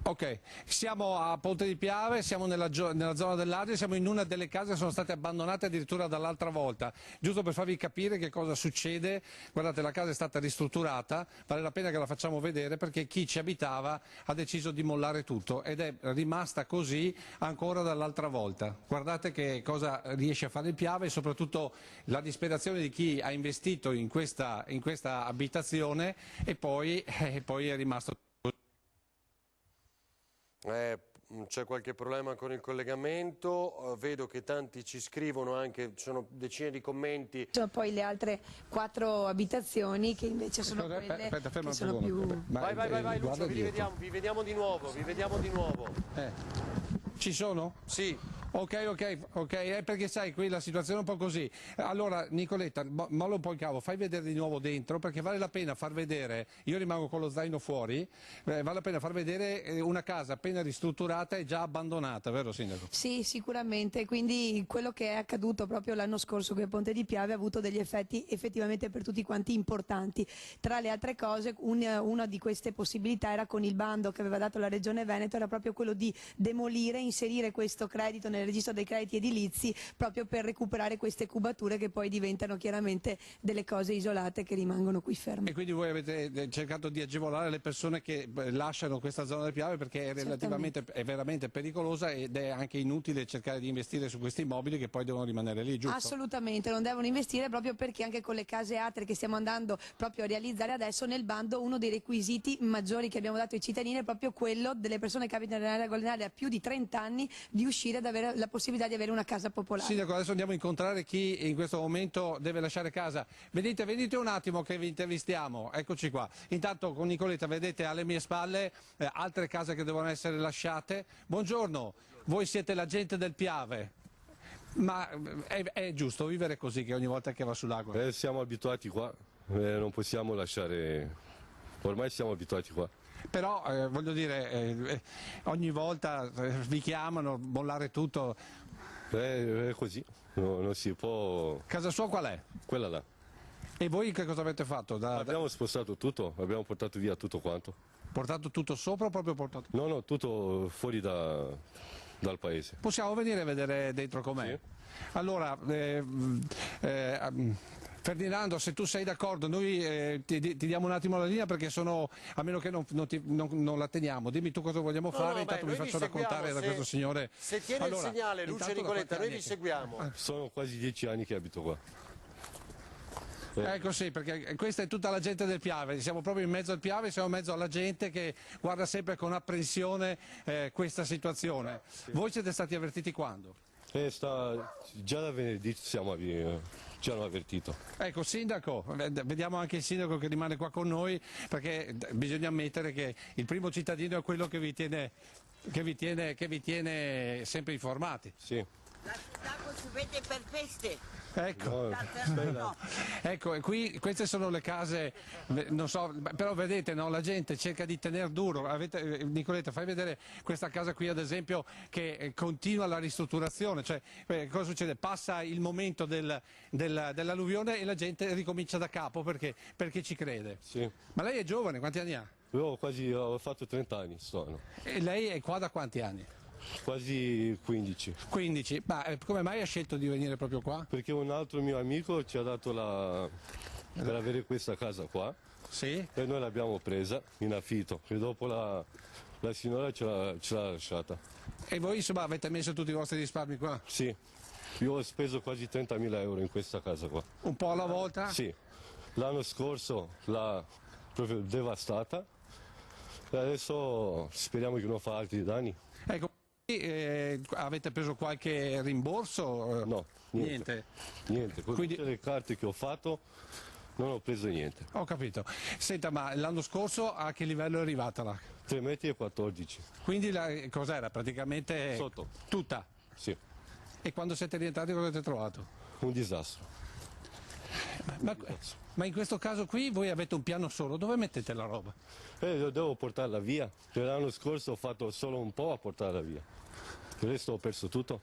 Ok, siamo a Ponte di Piave, siamo nella zona dell'Adria, siamo in una delle case che sono state abbandonate addirittura dall'altra volta. Giusto per farvi capire che cosa succede, guardate, la casa è stata ristrutturata, vale la pena che la facciamo vedere perché chi ci abitava ha deciso di mollare tutto ed è rimasta così ancora dall'altra volta. Guardate che cosa riesce a fare il Piave e soprattutto la disperazione di chi ha investito in questa abitazione e poi è rimasto. C'è qualche problema con il collegamento, vedo che tanti ci scrivono anche, ci sono decine di commenti. Sono poi le altre 4 abitazioni che invece sono quelle che sono più... Vai Lucio, vi vediamo di nuovo, Ci sono? Sì. Ok, perché sai, qui la situazione è un po' così. Allora, Nicoletta, mollo un po' il cavo, fai vedere di nuovo dentro, perché vale la pena far vedere, io rimango con lo zaino fuori, vale la pena far vedere una casa appena ristrutturata e già abbandonata, vero Sindaco? Sì, sicuramente, quindi quello che è accaduto proprio l'anno scorso qui a Ponte di Piave ha avuto degli effetti effettivamente per tutti quanti importanti. Tra le altre cose, una di queste possibilità era con il bando che aveva dato la Regione Veneto, era proprio quello di demolire, inserire questo credito nel registro dei crediti edilizi proprio per recuperare queste cubature che poi diventano chiaramente delle cose isolate che rimangono qui ferme. E quindi voi avete cercato di agevolare le persone che lasciano questa zona del Piave perché è veramente pericolosa ed è anche inutile cercare di investire su questi immobili che poi devono rimanere lì, giusto? Assolutamente, non devono investire proprio perché anche con le case altre che stiamo andando proprio a realizzare adesso nel bando uno dei requisiti maggiori che abbiamo dato ai cittadini è proprio quello delle persone che abitano nell'area goldenale a più di 30 anni di uscire ad avere la possibilità di avere una casa popolare. Sindaco, adesso andiamo a incontrare chi in questo momento deve lasciare casa. Venite un attimo che vi intervistiamo, eccoci qua. Intanto con Nicoletta vedete alle mie spalle altre case che devono essere lasciate. Buongiorno, voi siete la gente del Piave. Ma è giusto vivere così che ogni volta che va sul lago? Siamo abituati qua, non possiamo lasciare, ormai siamo abituati qua. Però voglio dire, ogni volta vi chiamano, mollare tutto. È così, non si può... Casa sua qual è? Quella là. E voi che cosa avete fatto? Abbiamo spostato tutto, abbiamo portato via tutto quanto. Portato tutto sopra o proprio portato? No, tutto fuori dal paese. Possiamo venire a vedere dentro com'è? Sì. Allora, Ferdinando, se tu sei d'accordo, noi ti diamo un attimo la linea perché a meno che non la teniamo, dimmi tu cosa vogliamo fare, intanto mi faccio raccontare da questo signore. Se tiene il segnale, Lucio e Nicoletta, noi vi seguiamo. Sono quasi 10 anni che abito qua. Ecco sì, perché questa è tutta la gente del Piave, siamo proprio in mezzo al Piave, siamo in mezzo alla gente che guarda sempre con apprensione questa situazione. Sì. Voi siete stati avvertiti quando? Già da venerdì ci hanno avvertito. Ecco, Sindaco, vediamo anche il Sindaco che rimane qua con noi, perché bisogna ammettere che il primo cittadino è quello che vi tiene sempre informati. Sì. La città si vede per feste. Ecco, ecco, qui queste sono le case, non so, però vedete, no, la gente cerca di tenere duro. Nicoletta, fai vedere questa casa qui ad esempio che continua la ristrutturazione, cioè cosa succede? Passa il momento dell'alluvione e la gente ricomincia da capo perché ci crede. Sì. Ma lei è giovane, quanti anni ha? Io ho fatto 30 anni, sono. E lei è qua da quanti anni? Quasi 15. 15, ma come mai ha scelto di venire proprio qua? Perché un altro mio amico ci ha dato per avere questa casa qua. Sì? E noi l'abbiamo presa in affitto e dopo la signora ce l'ha lasciata. E voi insomma avete messo tutti i vostri risparmi qua? Sì, io ho speso quasi 30.000 euro in questa casa qua. Un po' alla volta? Sì, l'anno scorso l'ha proprio devastata e adesso speriamo che non fa altri danni. Ecco, avete preso qualche rimborso? No, niente. Con tutte le carte che ho fatto non ho preso niente. Ho capito. Senta, ma l'anno scorso a che livello è arrivata là? 3,14 metri. Quindi cos'era? Praticamente sotto. Tutta? Sì. E quando siete rientrati cosa avete trovato? Un disastro. Ma in questo caso qui voi avete un piano solo, dove mettete la roba? Devo portarla via. L'anno scorso ho fatto solo un po' a portarla via. Il resto ho perso tutto.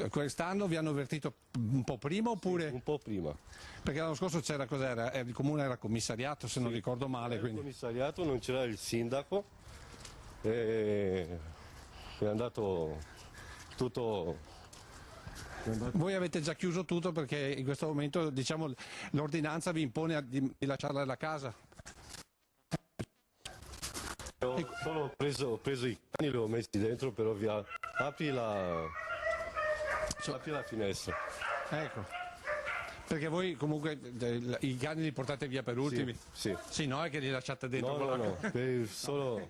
Quest'anno vi hanno avvertito un po' prima oppure? Sì, un po' prima. Perché l'anno scorso c'era cos'era? Il comune era commissariato se non ricordo male. Era il commissariato, non c'era il sindaco e è andato tutto. Voi avete già chiuso tutto perché in questo momento diciamo, l'ordinanza vi impone di lasciarla la casa? Ho solo preso i cani e li ho messi dentro, però apri la finestra. Ecco, perché voi comunque i cani li portate via per ultimi? Sì. Sì, no, è che li lasciate dentro? No, solo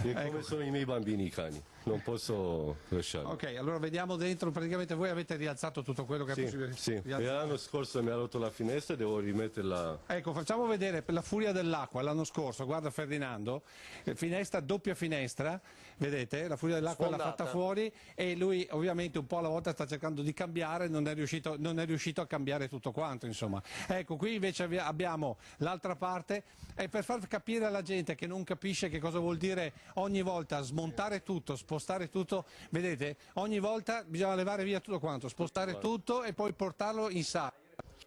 come sono i miei bambini i cani, non posso lasciarli. Ok, allora vediamo dentro, praticamente voi avete rialzato tutto quello che è possibile? Sì, l'anno scorso mi ha rotto la finestra e devo rimetterla. Ecco, facciamo vedere per la furia dell'acqua l'anno scorso, guarda Ferdinando, finestra, doppia finestra, vedete, la furia dell'acqua l'ha fatta fuori e lui ovviamente un po' alla volta sta cercando di cambiare, non è riuscito a cambiare tutto quanto, insomma. Ecco, qui invece abbiamo l'altra parte e per far capire alla gente che non capisce che cosa vuol dire ogni volta smontare tutto, spostare tutto, vedete, ogni volta bisogna levare via tutto quanto, spostare tutto e poi portarlo in sala.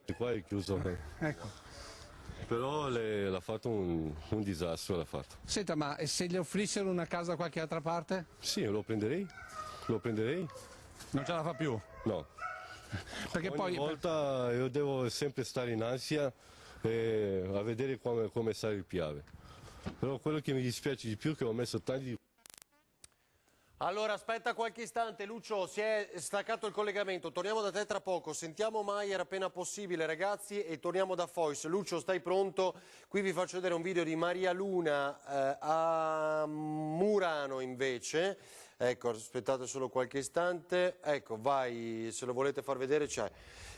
E qua è chiuso. Ecco. Però l'ha fatto un disastro, l'ha fatto. Senta, ma se gli offrissero una casa da qualche altra parte? Sì, lo prenderei. Non ce la fa più? No. Perché ogni volta io devo sempre stare in ansia a vedere come sarà il Piave. Però quello che mi dispiace di più è che ho messo tanti. Allora aspetta qualche istante, Lucio, si è staccato il collegamento, torniamo da te tra poco, sentiamo Maier appena possibile ragazzi e torniamo da Fois. Lucio, stai pronto? Qui vi faccio vedere un video di Maria Luna a Murano invece. Ecco, aspettate solo qualche istante, ecco vai, se lo volete far vedere c'è.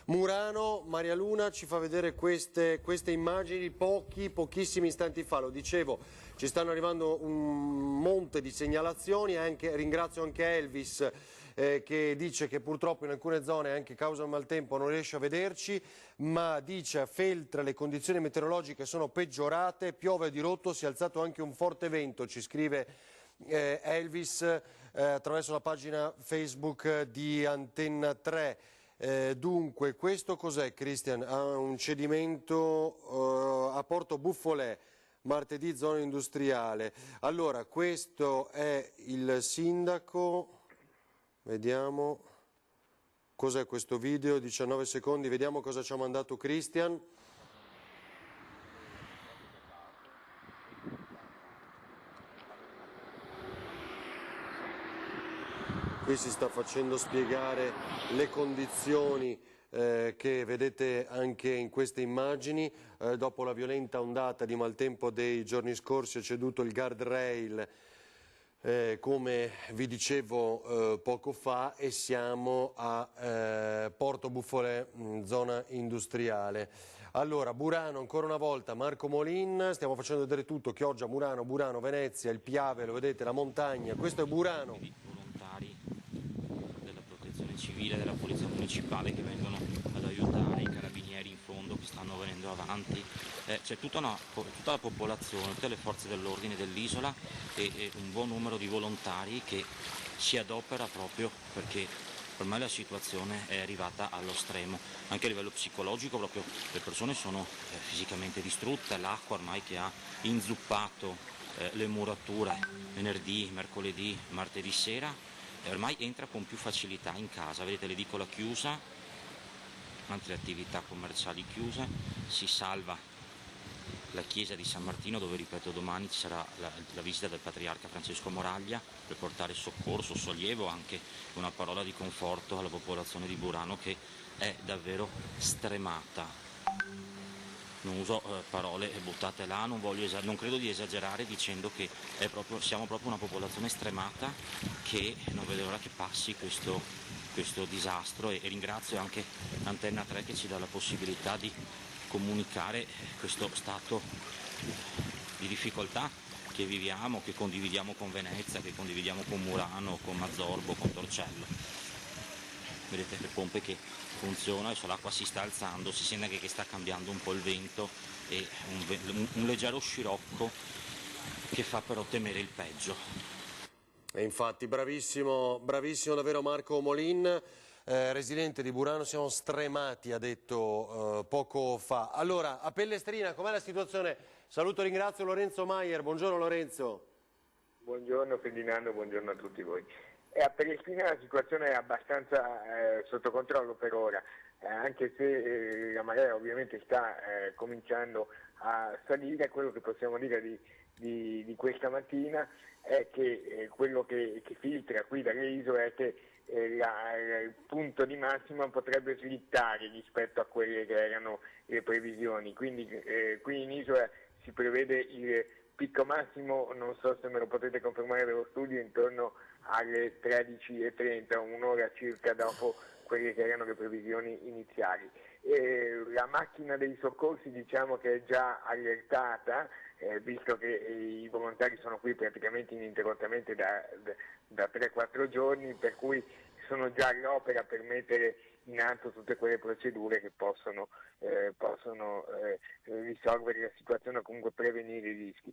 Murano, Maria Luna ci fa vedere queste immagini pochissimi istanti fa, lo dicevo, ci stanno arrivando un monte di segnalazioni, ringrazio anche Elvis che dice che purtroppo in alcune zone anche a causa del maltempo non riesce a vederci, ma dice a Feltre le condizioni meteorologiche sono peggiorate, piove a dirotto, si è alzato anche un forte vento, ci scrive Elvis attraverso la pagina Facebook di Antenna 3. Dunque, questo cos'è, Cristian? Un cedimento a Porto Buffolè, martedì zona industriale. Allora, questo è il sindaco, vediamo cos'è questo video, 19 secondi, vediamo cosa ci ha mandato Cristian. Qui si sta facendo spiegare le condizioni che vedete anche in queste immagini. Dopo la violenta ondata di maltempo dei giorni scorsi è ceduto il guardrail, come vi dicevo poco fa, e siamo a Porto Buffolè, zona industriale. Allora, Burano, ancora una volta, Marco Molin, stiamo facendo vedere tutto, Chioggia, Burano, Venezia, il Piave, lo vedete, la montagna, questo è Burano. Civile della polizia municipale che vengono ad aiutare, i carabinieri in fondo che stanno venendo avanti, c'è tutta la popolazione, tutte le forze dell'ordine dell'isola e un buon numero di volontari che si adopera proprio perché ormai la situazione è arrivata allo stremo, anche a livello psicologico proprio le persone sono fisicamente distrutte, l'acqua ormai che ha inzuppato le murature venerdì, mercoledì, martedì sera e ormai entra con più facilità in casa. Vedete l'edicola chiusa, altre attività commerciali chiuse, si salva la chiesa di San Martino dove, ripeto, domani ci sarà la visita del patriarca Francesco Moraglia per portare soccorso, sollievo, anche una parola di conforto alla popolazione di Burano che è davvero stremata. Non uso parole buttate là, non credo di esagerare dicendo che siamo proprio una popolazione stremata che non vede l'ora che passi questo disastro e ringrazio anche Antenna 3 che ci dà la possibilità di comunicare questo stato di difficoltà che viviamo, che condividiamo con Venezia, che condividiamo con Murano, con Mazzorbo, con Torcello. Vedete le pompe che funzionano, adesso l'acqua si sta alzando, si sente anche che sta cambiando un po' il vento e un leggero scirocco che fa però temere il peggio. E infatti bravissimo davvero Marco Molin. Residente di Burano, siamo stremati, ha detto poco fa. Allora, a Pellestrina, com'è la situazione? Saluto e ringrazio Lorenzo Maier. Buongiorno Lorenzo. Buongiorno Ferdinando, buongiorno a tutti voi. A Pellestrina la situazione è abbastanza sotto controllo per ora, anche se la marea ovviamente sta cominciando a salire. Quello che possiamo dire di questa mattina è che quello che filtra qui dalle isole è che il punto di massima potrebbe slittare rispetto a quelle che erano le previsioni, quindi qui in isola si prevede il picco massimo, non so se me lo potete confermare dallo studio, intorno alle 13:30, un'ora circa dopo quelle che erano le previsioni iniziali. La macchina dei soccorsi diciamo che è già allertata, visto che i volontari sono qui praticamente ininterrottamente da 3-4 giorni, per cui sono già all'opera per mettere in atto tutte quelle procedure che possono risolvere la situazione o comunque prevenire i rischi.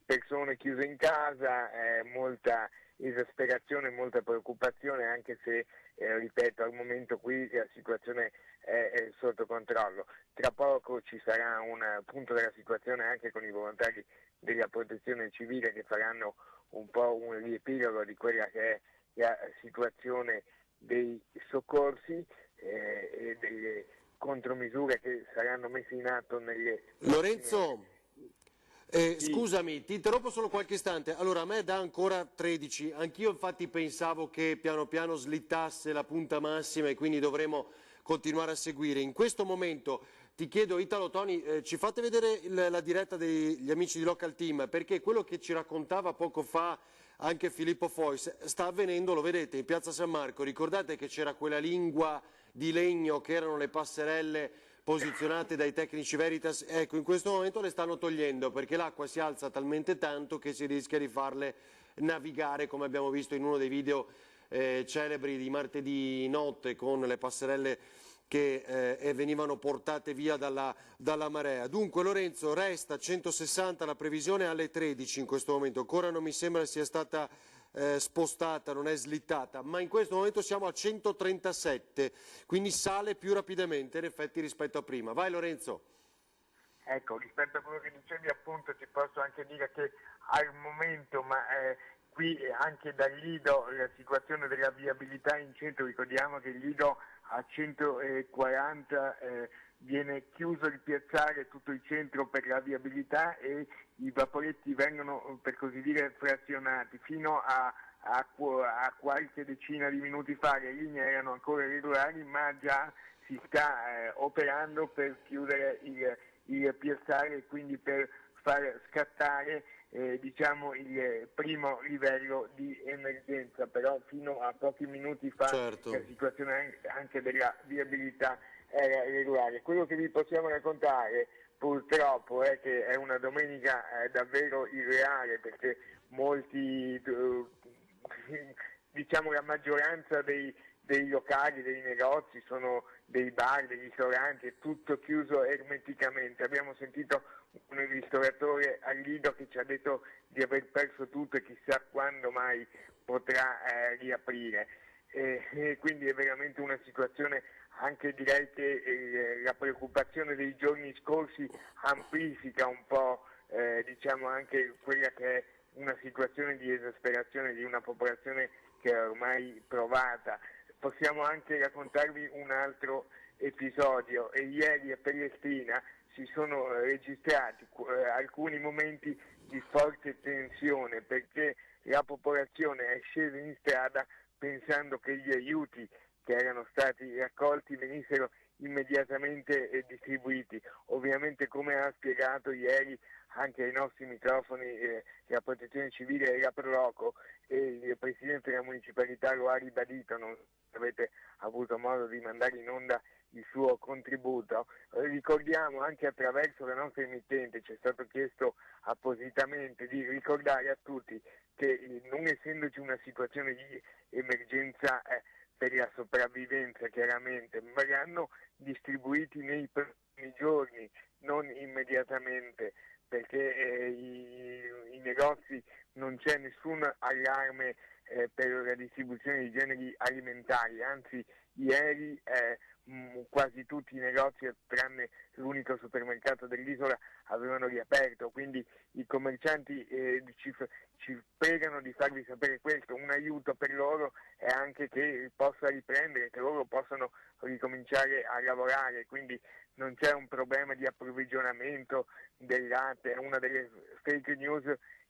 Persone chiuse in casa, molta esasperazione, molta preoccupazione, anche se, ripeto, al momento qui la situazione è sotto controllo. Tra poco ci sarà un punto della situazione anche con i volontari della protezione civile che faranno un po' un riepilogo di quella che è la situazione dei soccorsi e delle contromisure che saranno messe in atto nelle... Lorenzo, scusami, ti interrompo solo qualche istante. Allora, a me dà ancora 13, anch'io infatti pensavo che piano piano slittasse la punta massima e quindi dovremo continuare a seguire. In questo momento ti chiedo, Italo, Toni, ci fate vedere la diretta degli amici di Local Team, perché quello che ci raccontava poco fa anche Filippo Fois sta avvenendo, lo vedete, in piazza San Marco. Ricordate che c'era quella lingua di legno che erano le passerelle posizionate dai tecnici Veritas? Ecco, in questo momento le stanno togliendo perché l'acqua si alza talmente tanto che si rischia di farle navigare, come abbiamo visto in uno dei video celebri di martedì notte, con le passerelle che venivano portate via dalla marea. Dunque Lorenzo, resta 160 la previsione alle 13 in questo momento, ancora non mi sembra sia stata spostata, non è slittata, ma in questo momento siamo a 137, quindi sale più rapidamente in effetti rispetto a prima. Vai Lorenzo. Ecco, rispetto a quello che dicevi appunto ti posso anche dire che al momento, qui anche dal Lido la situazione della viabilità in centro, ricordiamo che il Lido a 140 viene chiuso il piazzale, tutto il centro per la viabilità, e i vaporetti vengono per così dire frazionati. Fino a qualche decina di minuti fa le linee erano ancora regolari, ma già si sta operando per chiudere il piazzale e quindi per far scattare diciamo il primo livello di emergenza, però fino a pochi minuti fa certo, la situazione anche della viabilità era regolare. Quello che vi possiamo raccontare purtroppo è che è una domenica davvero irreale, perché molti, diciamo la maggioranza dei locali, dei negozi, sono dei bar, dei ristoranti, è tutto chiuso ermeticamente. Abbiamo sentito un ristoratore al Lido che ci ha detto di aver perso tutto e chissà quando mai potrà riaprire. Quindi è veramente una situazione, anche direi che la preoccupazione dei giorni scorsi amplifica un po' diciamo anche quella che è una situazione di esasperazione di una popolazione che è ormai provata. Possiamo anche raccontarvi un altro episodio. Ieri a Pellestrina si sono registrati alcuni momenti di forte tensione, perché la popolazione è scesa in strada pensando che gli aiuti che erano stati raccolti venissero immediatamente distribuiti. Ovviamente, come ha spiegato ieri anche ai nostri microfoni la Protezione Civile e la Proloco, e il Presidente della Municipalità lo ha ribadito, non avete avuto modo di mandare in onda il suo contributo. Ricordiamo anche attraverso la nostra emittente, ci è stato chiesto appositamente di ricordare a tutti che, non essendoci una situazione di emergenza per la sopravvivenza chiaramente, verranno distribuiti nei prossimi giorni, non immediatamente, perché i negozi non c'è nessun allarme per la distribuzione di generi alimentari, anzi ieri quasi tutti i negozi, tranne l'unico supermercato dell'isola, avevano riaperto, quindi i commercianti ci pregano di farvi sapere questo. Un aiuto per loro è anche che possa riprendere, che loro possano ricominciare a lavorare, quindi non c'è un problema di approvvigionamento del latte. È una delle fake news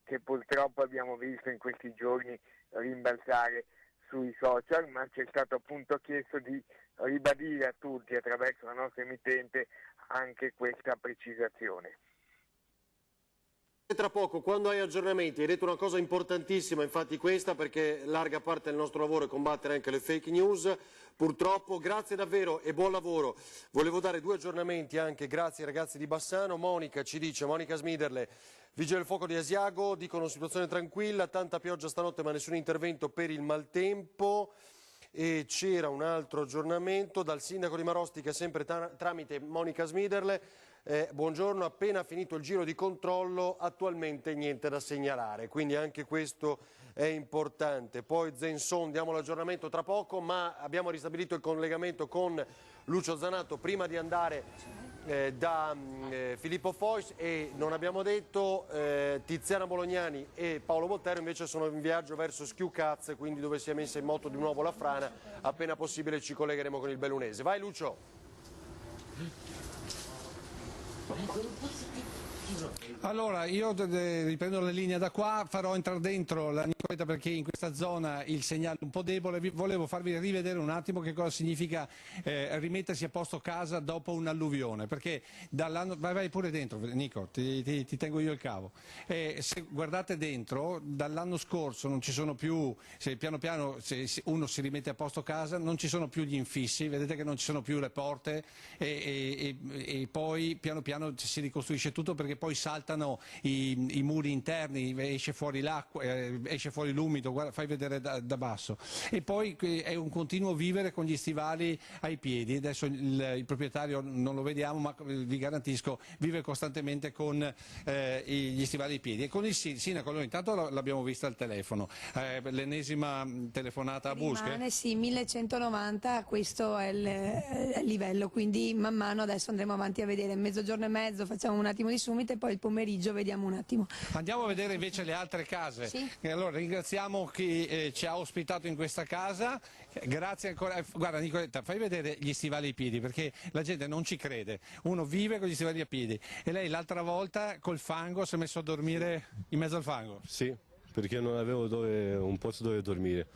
che purtroppo abbiamo visto in questi giorni rimbalzare sui social, ma ci è stato appunto chiesto di ribadire a tutti attraverso la nostra emittente anche questa precisazione. E tra poco, quando hai aggiornamenti, hai detto una cosa importantissima, infatti questa, perché larga parte del nostro lavoro è combattere anche le fake news. Purtroppo, grazie davvero e buon lavoro. Volevo dare 2 aggiornamenti anche, grazie ai ragazzi di Bassano. Monica ci dice, Monica Smiderle, Vigili del fuoco di Asiago, dicono situazione tranquilla, tanta pioggia stanotte ma nessun intervento per il maltempo. E c'era un altro aggiornamento dal sindaco di Marostica, sempre tramite Monica Smiderle. Buongiorno, appena finito il giro di controllo, attualmente niente da segnalare, quindi anche questo è importante. Poi Zenson, diamo l'aggiornamento tra poco, ma abbiamo ristabilito il collegamento con Lucio Zanato prima di andare da Filippo Fois, e non abbiamo detto Tiziana Bolognani e Paolo Bottero invece sono in viaggio verso Schiucazze, quindi dove si è messa in moto di nuovo la frana. Appena possibile ci collegheremo con il bellunese. Vai Lucio! Allora, io riprendo la linea da qua, farò entrare dentro la Nicoletta perché in questa zona il segnale è un po' debole. Volevo farvi rivedere un attimo che cosa significa rimettersi a posto casa dopo un'alluvione, perché dall'anno... Vai pure dentro Nico, ti tengo io il cavo. Se guardate dentro, dall'anno scorso non ci sono più, se piano piano se uno si rimette a posto casa, non ci sono più gli infissi, vedete che non ci sono più le porte e poi piano piano si ricostruisce tutto, perché poi saltano i muri interni, esce fuori l'acqua, esce fuori l'umido, guarda, fai vedere da basso, e poi è un continuo vivere con gli stivali ai piedi. Adesso il proprietario non lo vediamo, ma vi garantisco vive costantemente con gli stivali ai piedi. E con il sindaco noi intanto l'abbiamo vista al telefono, l'ennesima telefonata a Busche. Rimane sì, 1190, questo è il livello, quindi man mano adesso andremo avanti a vedere, mezzogiorno e mezzo facciamo un attimo di sumito e poi il pomeriggio vediamo un attimo. Andiamo a vedere invece le altre case. Sì. E allora ringraziamo chi ci ha ospitato in questa casa, grazie ancora. Guarda Nicoletta, fai vedere gli stivali ai piedi, perché la gente non ci crede, uno vive con gli stivali ai piedi, e lei l'altra volta col fango si è messo a dormire in mezzo al fango. Sì, perché non avevo un posto dove dormire,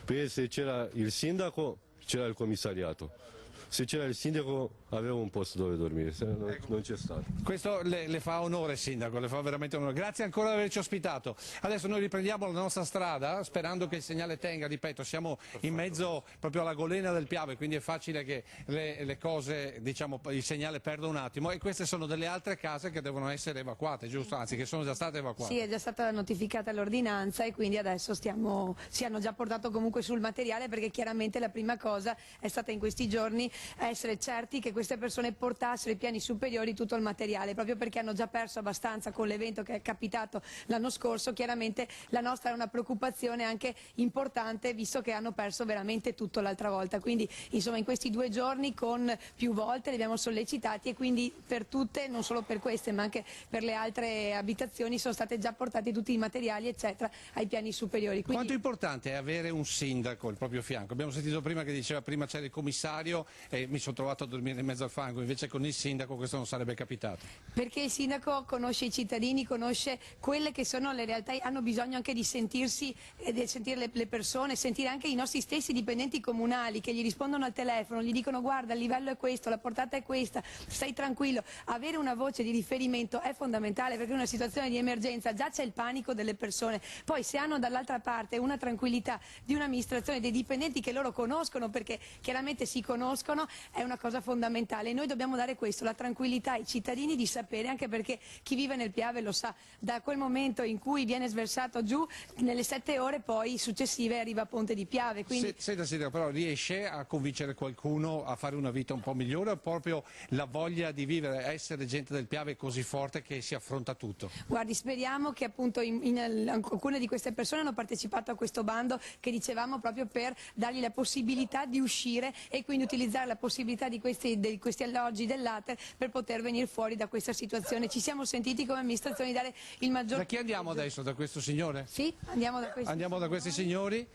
perché se c'era il sindaco c'era il commissariato. Se c'era il sindaco avevo un posto dove dormire, se no, non c'è stato. Questo le fa onore sindaco, le fa veramente onore. Grazie ancora di averci ospitato. Adesso noi riprendiamo la nostra strada sperando che il segnale tenga, ripeto, siamo in mezzo proprio alla golena del Piave, quindi è facile che le cose, diciamo, il segnale perda un attimo, e queste sono delle altre case che devono essere evacuate, giusto? Anzi, che sono già state evacuate. Sì, è già stata notificata l'ordinanza e quindi adesso si hanno già portato comunque sul materiale, perché chiaramente la prima cosa è stata in questi giorni essere certi che queste persone portassero ai piani superiori tutto il materiale, proprio perché hanno già perso abbastanza con l'evento che è capitato l'anno scorso. Chiaramente la nostra è una preoccupazione anche importante, visto che hanno perso veramente tutto l'altra volta. Quindi insomma in questi 2 giorni con più volte li abbiamo sollecitati, e quindi per tutte, non solo per queste ma anche per le altre abitazioni, sono state già portati tutti i materiali eccetera ai piani superiori. Quindi... Quanto importante è avere un sindaco al proprio fianco? Abbiamo sentito prima che diceva prima c'era il commissario e mi sono trovato a dormire in mezzo al fango, invece con il sindaco questo non sarebbe capitato. Perché il sindaco conosce i cittadini, conosce quelle che sono le realtà, hanno bisogno anche di sentirsi, di sentire le persone, sentire anche i nostri stessi dipendenti comunali che gli rispondono al telefono, gli dicono guarda il livello è questo, la portata è questa, stai tranquillo. Avere una voce di riferimento è fondamentale, perché in una situazione di emergenza già c'è il panico delle persone, poi se hanno dall'altra parte una tranquillità di un'amministrazione, dei dipendenti che loro conoscono, perché chiaramente si conoscono, è una cosa fondamentale. Noi dobbiamo dare questo, la tranquillità ai cittadini di sapere, anche perché chi vive nel Piave lo sa, da quel momento in cui viene sversato giù, nelle 7 ore poi successive arriva a Ponte di Piave. Quindi... Senta sindaco, però riesce a convincere qualcuno a fare una vita un po' migliore, o proprio la voglia di vivere, essere gente del Piave così forte che si affronta tutto? Guardi, speriamo che appunto alcune di queste persone hanno partecipato a questo bando che dicevamo proprio per dargli la possibilità di uscire e quindi utilizzare la possibilità di questi alloggi dell'Ater per poter venire fuori da questa situazione. Ci siamo sentiti come amministrazione di dare il maggior... Da chi andiamo adesso? Da questo signore? Sì, andiamo da questi. Andiamo da questi signori.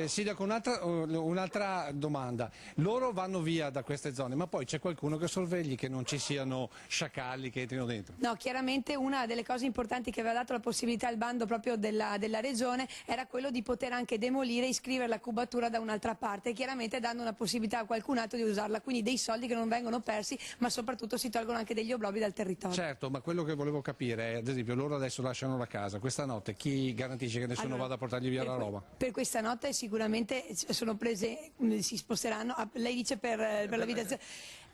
Sindaco, un'altra domanda. Loro vanno via da queste zone, ma poi c'è qualcuno che sorvegli che non ci siano sciacalli che entrino dentro? No, chiaramente una delle cose importanti che aveva dato la possibilità al bando proprio della regione era quello di poter anche demolire e iscrivere la cubatura da un'altra parte, chiaramente dando una possibilità a qualcun altro di usarla, quindi dei soldi che non vengono persi, ma soprattutto si tolgono anche degli obbloghi dal territorio. Certo, ma quello che volevo capire è, ad esempio, loro adesso lasciano la casa, questa notte chi garantisce che nessuno vada a portargli via la roba? Per questa notte sicuramente sono prese, si sposteranno, lei dice per l'abitazione.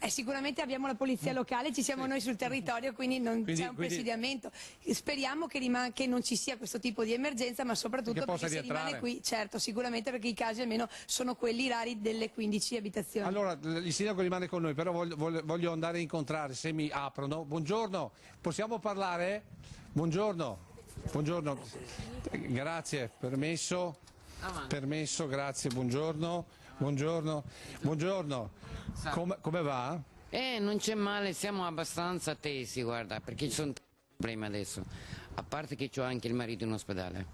Sicuramente abbiamo la polizia locale, ci siamo noi sul territorio, quindi non c'è un presidiamento. Speriamo che non ci sia questo tipo di emergenza, ma soprattutto perché si rimane qui, certo, sicuramente, perché i casi almeno sono quelli rari delle 15 abitazioni. Allora, il sindaco rimane con noi, però voglio andare a incontrare, se mi aprono. Buongiorno, possiamo parlare? Buongiorno, buongiorno. Grazie, permesso, grazie, buongiorno. Buongiorno, buongiorno. Come va? Non c'è male, siamo abbastanza tesi, guarda, perché ci sono problemi adesso, a parte che ho anche il marito in ospedale.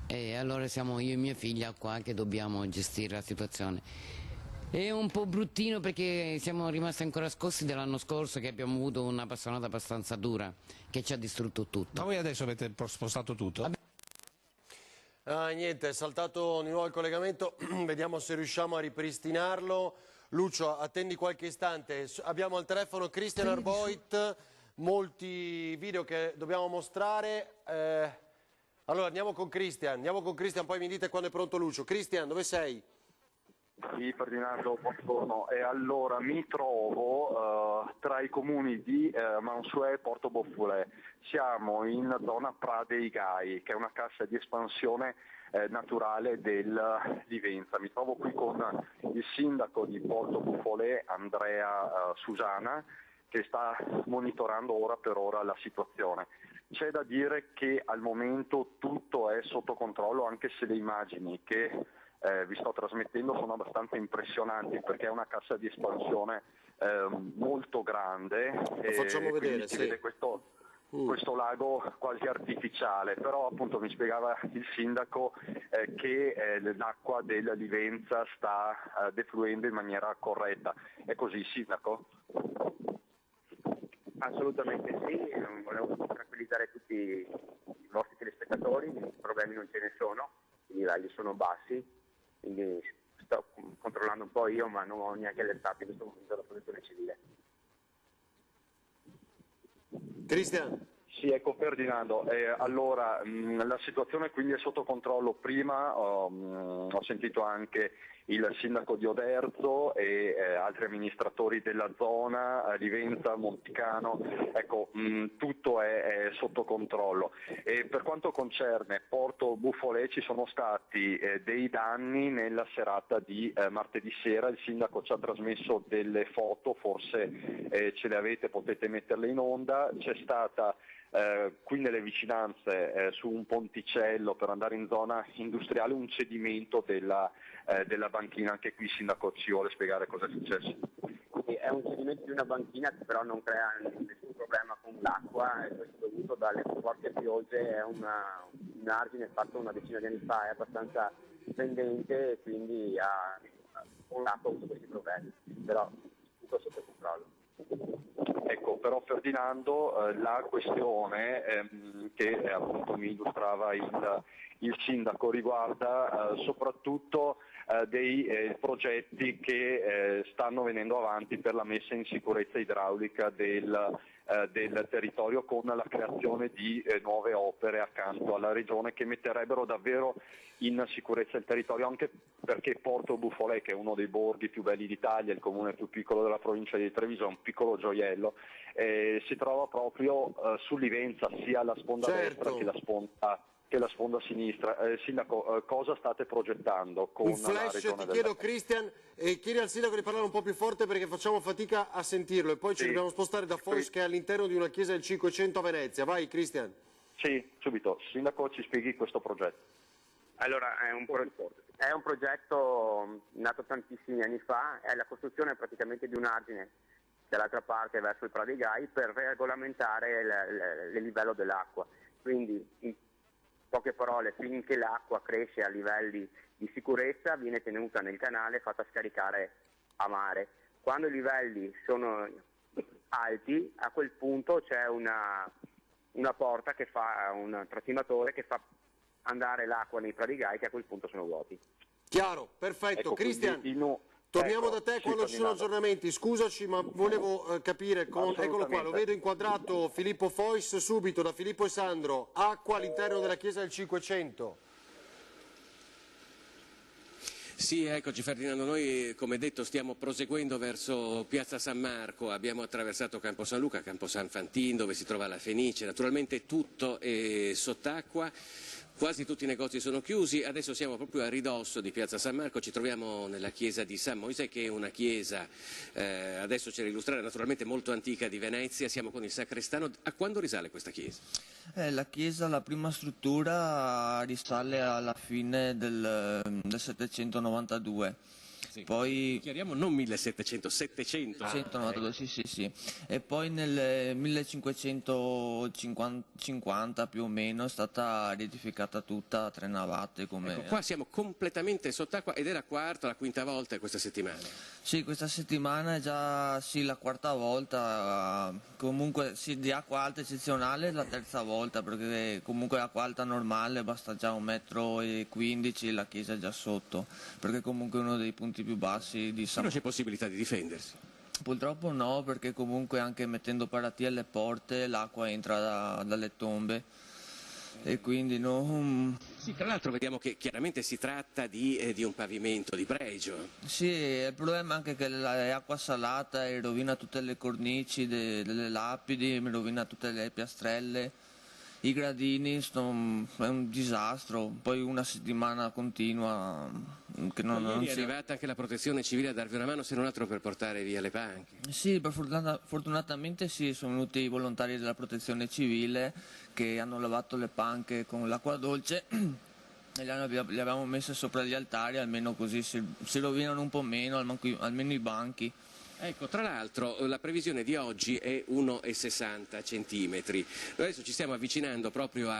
E allora siamo io e mia figlia qua che dobbiamo gestire la situazione. È un po' bruttino perché siamo rimasti ancora scossi dall'anno scorso, che abbiamo avuto una passonata abbastanza dura che ci ha distrutto tutto. Ma voi adesso avete spostato tutto? Niente, è saltato di nuovo il collegamento, vediamo se riusciamo a ripristinarlo. Lucio, attendi qualche istante, abbiamo al telefono Christian Arboit, molti video che dobbiamo mostrare. Allora andiamo con Christian, poi mi dite quando è pronto Lucio. Christian, dove sei? Sì, Ferdinando, buongiorno. E allora mi trovo tra i comuni di Mansuè e Porto Boffolè. Siamo in zona Pradei Gai, che è una cassa di espansione naturale del Livenza. Mi trovo qui con il sindaco di Porto Boffolè, Andrea Susana, che sta monitorando ora per ora la situazione. C'è da dire che al momento tutto è sotto controllo, anche se le immagini che vi sto trasmettendo sono abbastanza impressionanti, perché è una cassa di espansione molto grande. Lo facciamo vedere, si vede questo lago quasi artificiale, però appunto mi spiegava il sindaco che l'acqua della Livenza sta defluendo in maniera corretta. È così, sindaco? Assolutamente sì, volevo tranquillizzare tutti i vostri telespettatori, problemi non ce ne sono, i livelli sono bassi, quindi sto controllando un po' io, ma non ho neanche allertato in questo momento la protezione civile. Cristian? Sì, ecco Ferdinando, allora la situazione quindi è sotto controllo. Prima ho sentito anche il sindaco di Oderzo e altri amministratori della zona, Livenza, Monticano, ecco tutto è sotto controllo. E per quanto concerne Porto Porto Buffolè ci sono stati dei danni nella serata di martedì sera. Il sindaco ci ha trasmesso delle foto, forse ce le avete, potete metterle in onda. C'è stata qui nelle vicinanze su un ponticello per andare in zona industriale un cedimento della banchina. Anche qui il sindaco ci vuole spiegare cosa è successo. È un cedimento di una banchina che però non crea nessun problema con l'acqua, e questo è dovuto dalle forti piogge. È un argine fatto una decina di anni fa, è abbastanza pendente e quindi con l'acqua ha avuto questi problemi, però tutto sotto controllo. Ecco, però Ferdinando, la questione che appunto mi illustrava il sindaco riguarda soprattutto dei progetti che stanno venendo avanti per la messa in sicurezza idraulica del territorio, con la creazione di nuove opere accanto alla regione che metterebbero davvero in sicurezza il territorio, anche perché Porto Buffolè, che è uno dei borghi più belli d'Italia, il comune più piccolo della provincia di Treviso, è un piccolo gioiello, si trova proprio su Livenza, sia la sponda destra che la sponda sinistra. Sindaco, cosa state progettando con un flash, la regione? ti chiedo Cristian, e chiedi al sindaco di parlare un po' più forte perché facciamo fatica a sentirlo, e poi ci dobbiamo spostare da Foix, che è all'interno di una chiesa del 500 a Venezia. Vai Cristian. Sì, subito. Sindaco, ci spieghi questo progetto. Allora, è un progetto nato tantissimi anni fa, è la costruzione praticamente di un argine dall'altra parte verso il Pradegai per regolamentare il livello dell'acqua. Quindi, in poche parole, finché l'acqua cresce a livelli di sicurezza viene tenuta nel canale e fatta scaricare a mare. Quando i livelli sono alti, a quel punto c'è una porta che fa, un trascinatore che fa andare l'acqua nei Pradegai, che a quel punto sono vuoti. Chiaro, perfetto. Cristian, torniamo da te quando ci sono aggiornamenti. Scusaci, ma volevo capire, eccolo qua, lo vedo inquadrato Filippo Foix, subito da Filippo e Sandro. Acqua all'interno della chiesa del 500. Sì, eccoci Ferdinando, noi come detto stiamo proseguendo verso Piazza San Marco, abbiamo attraversato Campo San Luca, Campo San Fantin dove si trova la Fenice, naturalmente tutto è sott'acqua. Quasi tutti i negozi sono chiusi, adesso siamo proprio a ridosso di Piazza San Marco, ci troviamo nella chiesa di San Moisè, che è una chiesa, adesso c'è da illustrare, naturalmente molto antica di Venezia. Siamo con il sacrestano. A quando risale questa chiesa? La chiesa, la prima struttura risale alla fine del 792. Sì. Poi chiariamo, non 1700, 700. 192, sì. E poi nel 1550 più o meno è stata riedificata tutta a 3 navate. Ecco, qua siamo completamente sott'acqua ed è la quinta volta questa settimana. Sì, questa settimana è già la quarta volta, comunque sì, di acqua alta eccezionale la terza volta, perché comunque acqua alta normale basta già 1,15 m, la chiesa è già sotto, perché comunque è uno dei punti più bassi di San. Non c'è possibilità di difendersi? Purtroppo no, perché comunque anche mettendo paratie alle porte l'acqua entra dalle tombe e quindi no. Sì, tra l'altro vediamo che chiaramente si tratta di un pavimento di pregio. Sì, il problema è anche che è acqua salata e rovina tutte le cornici delle lapidi, rovina tutte le piastrelle, i gradini, è un disastro. Poi una settimana continua che non è arrivata anche la protezione civile a darvi una mano, se non altro per portare via le panche. Sì, fortunatamente sì, sono venuti i volontari della protezione civile che hanno lavato le panche con l'acqua dolce e le abbiamo messe sopra gli altari, almeno così si rovinano un po' meno, almeno i banchi. Ecco, tra l'altro la previsione di oggi è 1,60 centimetri. Noi adesso ci stiamo avvicinando proprio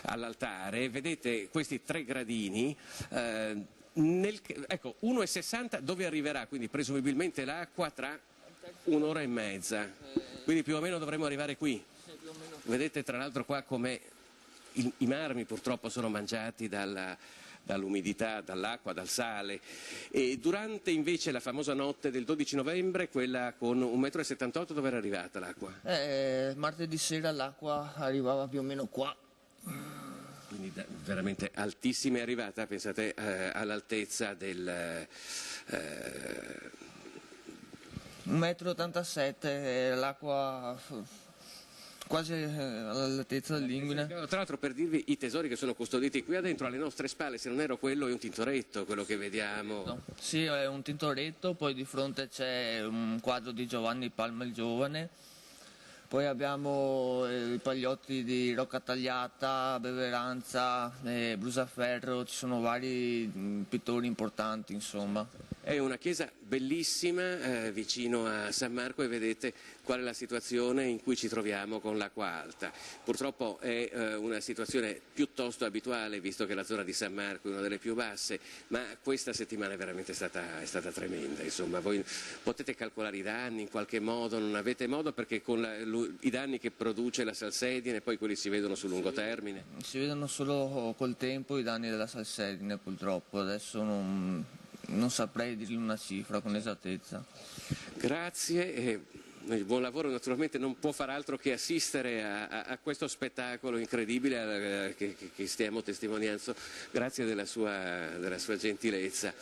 all'altare, vedete questi 3 gradini. Ecco, 1,60 dove arriverà, quindi presumibilmente l'acqua tra un'ora e mezza, quindi più o meno dovremo arrivare qui. Vedete tra l'altro qua come i marmi purtroppo sono mangiati dall'umidità, dall'acqua, dal sale. E durante invece la famosa notte del 12 novembre, quella con 1,78 m, dove era arrivata l'acqua? Martedì sera l'acqua arrivava più o meno qua. Quindi veramente altissima, è arrivata, pensate, all'altezza del 1,87 m, l'acqua quasi all'altezza dell'inguine. Tra l'altro, per dirvi, i tesori che sono custoditi qui adentro alle nostre spalle, se non ero quello, è un tintoretto, quello che vediamo. No. Sì, è un tintoretto, poi di fronte c'è un quadro di Giovanni Palma il Giovane, poi abbiamo i pagliotti di Rocca Tagliata, Beveranza, Brusaferro, ci sono vari pittori importanti, insomma. È una chiesa bellissima vicino a San Marco, e vedete qual è la situazione in cui ci troviamo con l'acqua alta. Purtroppo è una situazione piuttosto abituale, visto che la zona di San Marco è una delle più basse, ma questa settimana è veramente stata tremenda. Insomma, voi potete calcolare i danni in qualche modo, non avete modo, perché con i danni che produce la salsedine poi quelli si vedono sul lungo termine? Si vedono solo col tempo i danni della salsedine, purtroppo. Adesso non saprei dirgli una cifra con esattezza. Grazie. Il buon lavoro naturalmente non può far altro che assistere a questo spettacolo incredibile che stiamo testimoniando. Grazie della sua gentilezza.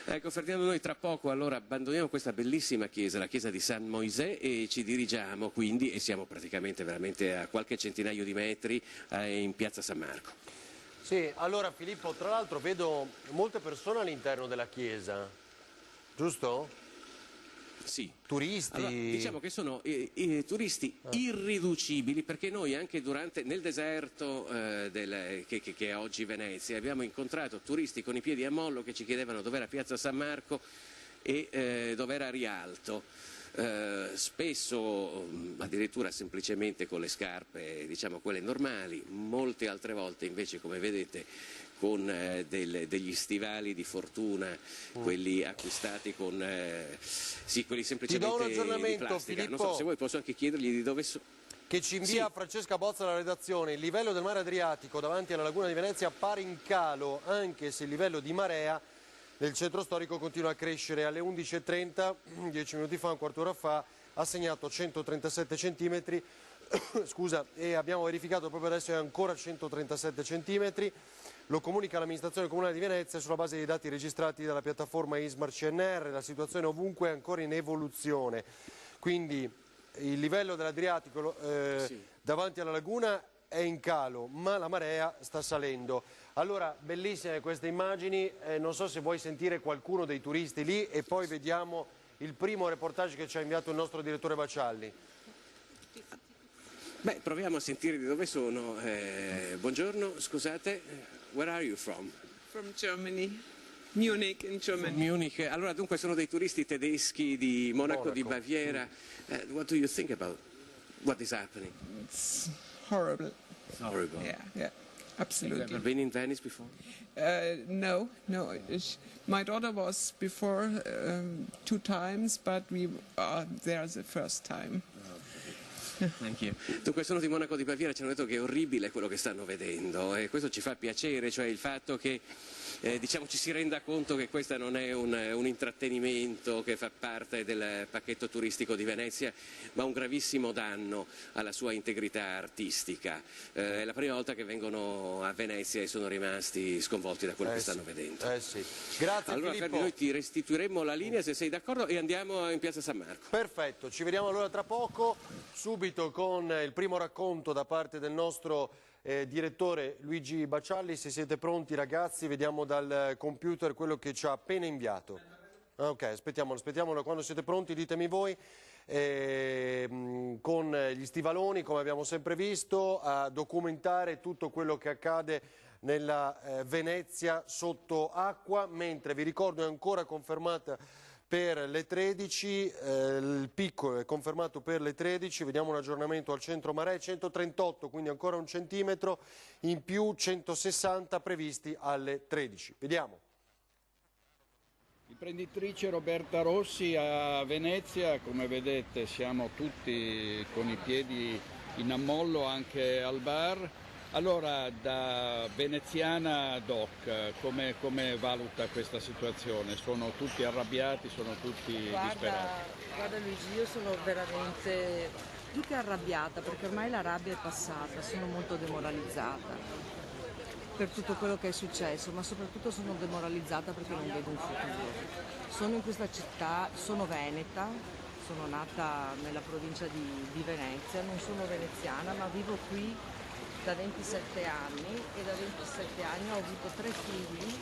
Ecco Ferdinando, noi tra poco allora abbandoniamo questa bellissima chiesa, la chiesa di San Moisè, e ci dirigiamo quindi, e siamo praticamente veramente a qualche centinaio di metri, in piazza San Marco. Sì, allora Filippo, tra l'altro vedo molte persone all'interno della chiesa, giusto? Sì. Turisti? Allora, diciamo che sono turisti irriducibili, perché noi anche nel deserto che è oggi Venezia abbiamo incontrato turisti con i piedi a mollo che ci chiedevano dov'era piazza San Marco e dov'era Rialto. Spesso addirittura semplicemente con le scarpe, diciamo quelle normali, molte altre volte invece, come vedete, con degli stivali di fortuna, quelli acquistati con quelli semplicemente Ti do un aggiornamento, di plastica. Filippo, non so se vuoi, posso anche chiedergli di dove che ci invia sì. Francesca Bozza alla redazione. Il livello del mare Adriatico davanti alla laguna di Venezia appare in calo, anche se il livello di marea nel centro storico continua a crescere. Alle 11:30, 10 minuti fa, un quarto d'ora fa, ha segnato 137 centimetri, scusa, e abbiamo verificato proprio adesso è ancora 137 centimetri. Lo comunica l'amministrazione comunale di Venezia sulla base dei dati registrati dalla piattaforma Ismar CNR. La situazione ovunque è ancora in evoluzione. Quindi il livello dell'Adriatico davanti alla laguna è in calo, ma la marea sta salendo. Allora, bellissime queste immagini, non so se vuoi sentire qualcuno dei turisti lì e poi vediamo il primo reportage che ci ha inviato il nostro direttore Bacialli. Beh, proviamo a sentire di dove sono. Buongiorno, scusate, where are you from? From Germany. Munich in Germany. Munich. Allora, dunque sono dei turisti tedeschi di Monaco. Di Baviera. What do you think about what is happening? It's horrible. It's horrible. Yeah, absolutely. Have you ever been in Venice before? No. My daughter was before 2 times, but we are there the first time. Thank you. Dunque sono di Monaco di Baviera, ci hanno detto che è orribile quello che stanno vedendo e questo ci fa piacere, cioè il fatto che diciamo ci si renda conto che questo non è un intrattenimento che fa parte del pacchetto turistico di Venezia, ma un gravissimo danno alla sua integrità artistica. È la prima volta che vengono a Venezia e sono rimasti sconvolti da quello che stanno vedendo. Sì. Grazie allora, Filippo. Fermi, noi ti restituiremo la linea se sei d'accordo e andiamo in piazza San Marco. Perfetto, ci vediamo allora tra poco, subito con il primo racconto da parte del nostro direttore Luigi Bacialli. Se siete pronti ragazzi, vediamo dal computer quello che ci ha appena inviato. Ok, aspettiamolo, quando siete pronti ditemi voi. Con gli stivaloni, come abbiamo sempre visto, a documentare tutto quello che accade nella Venezia sotto acqua, mentre vi ricordo è ancora confermata per le 13, il picco è confermato per le 13, vediamo un aggiornamento al centro mare, 138, quindi ancora un centimetro, in più 160 previsti alle 13. Vediamo. Imprenditrice Roberta Rossi a Venezia, come vedete siamo tutti con i piedi in ammollo anche al bar. Allora, da veneziana doc, come valuta questa situazione? Sono tutti arrabbiati, sono tutti disperati? Guarda Luigi, io sono veramente più che arrabbiata, perché ormai la rabbia è passata, sono molto demoralizzata per tutto quello che è successo, ma soprattutto sono demoralizzata perché non vedo un futuro. Sono in questa città, sono veneta, sono nata nella provincia di Venezia, non sono veneziana ma vivo qui da 27 anni e da 27 anni ho avuto 3 figli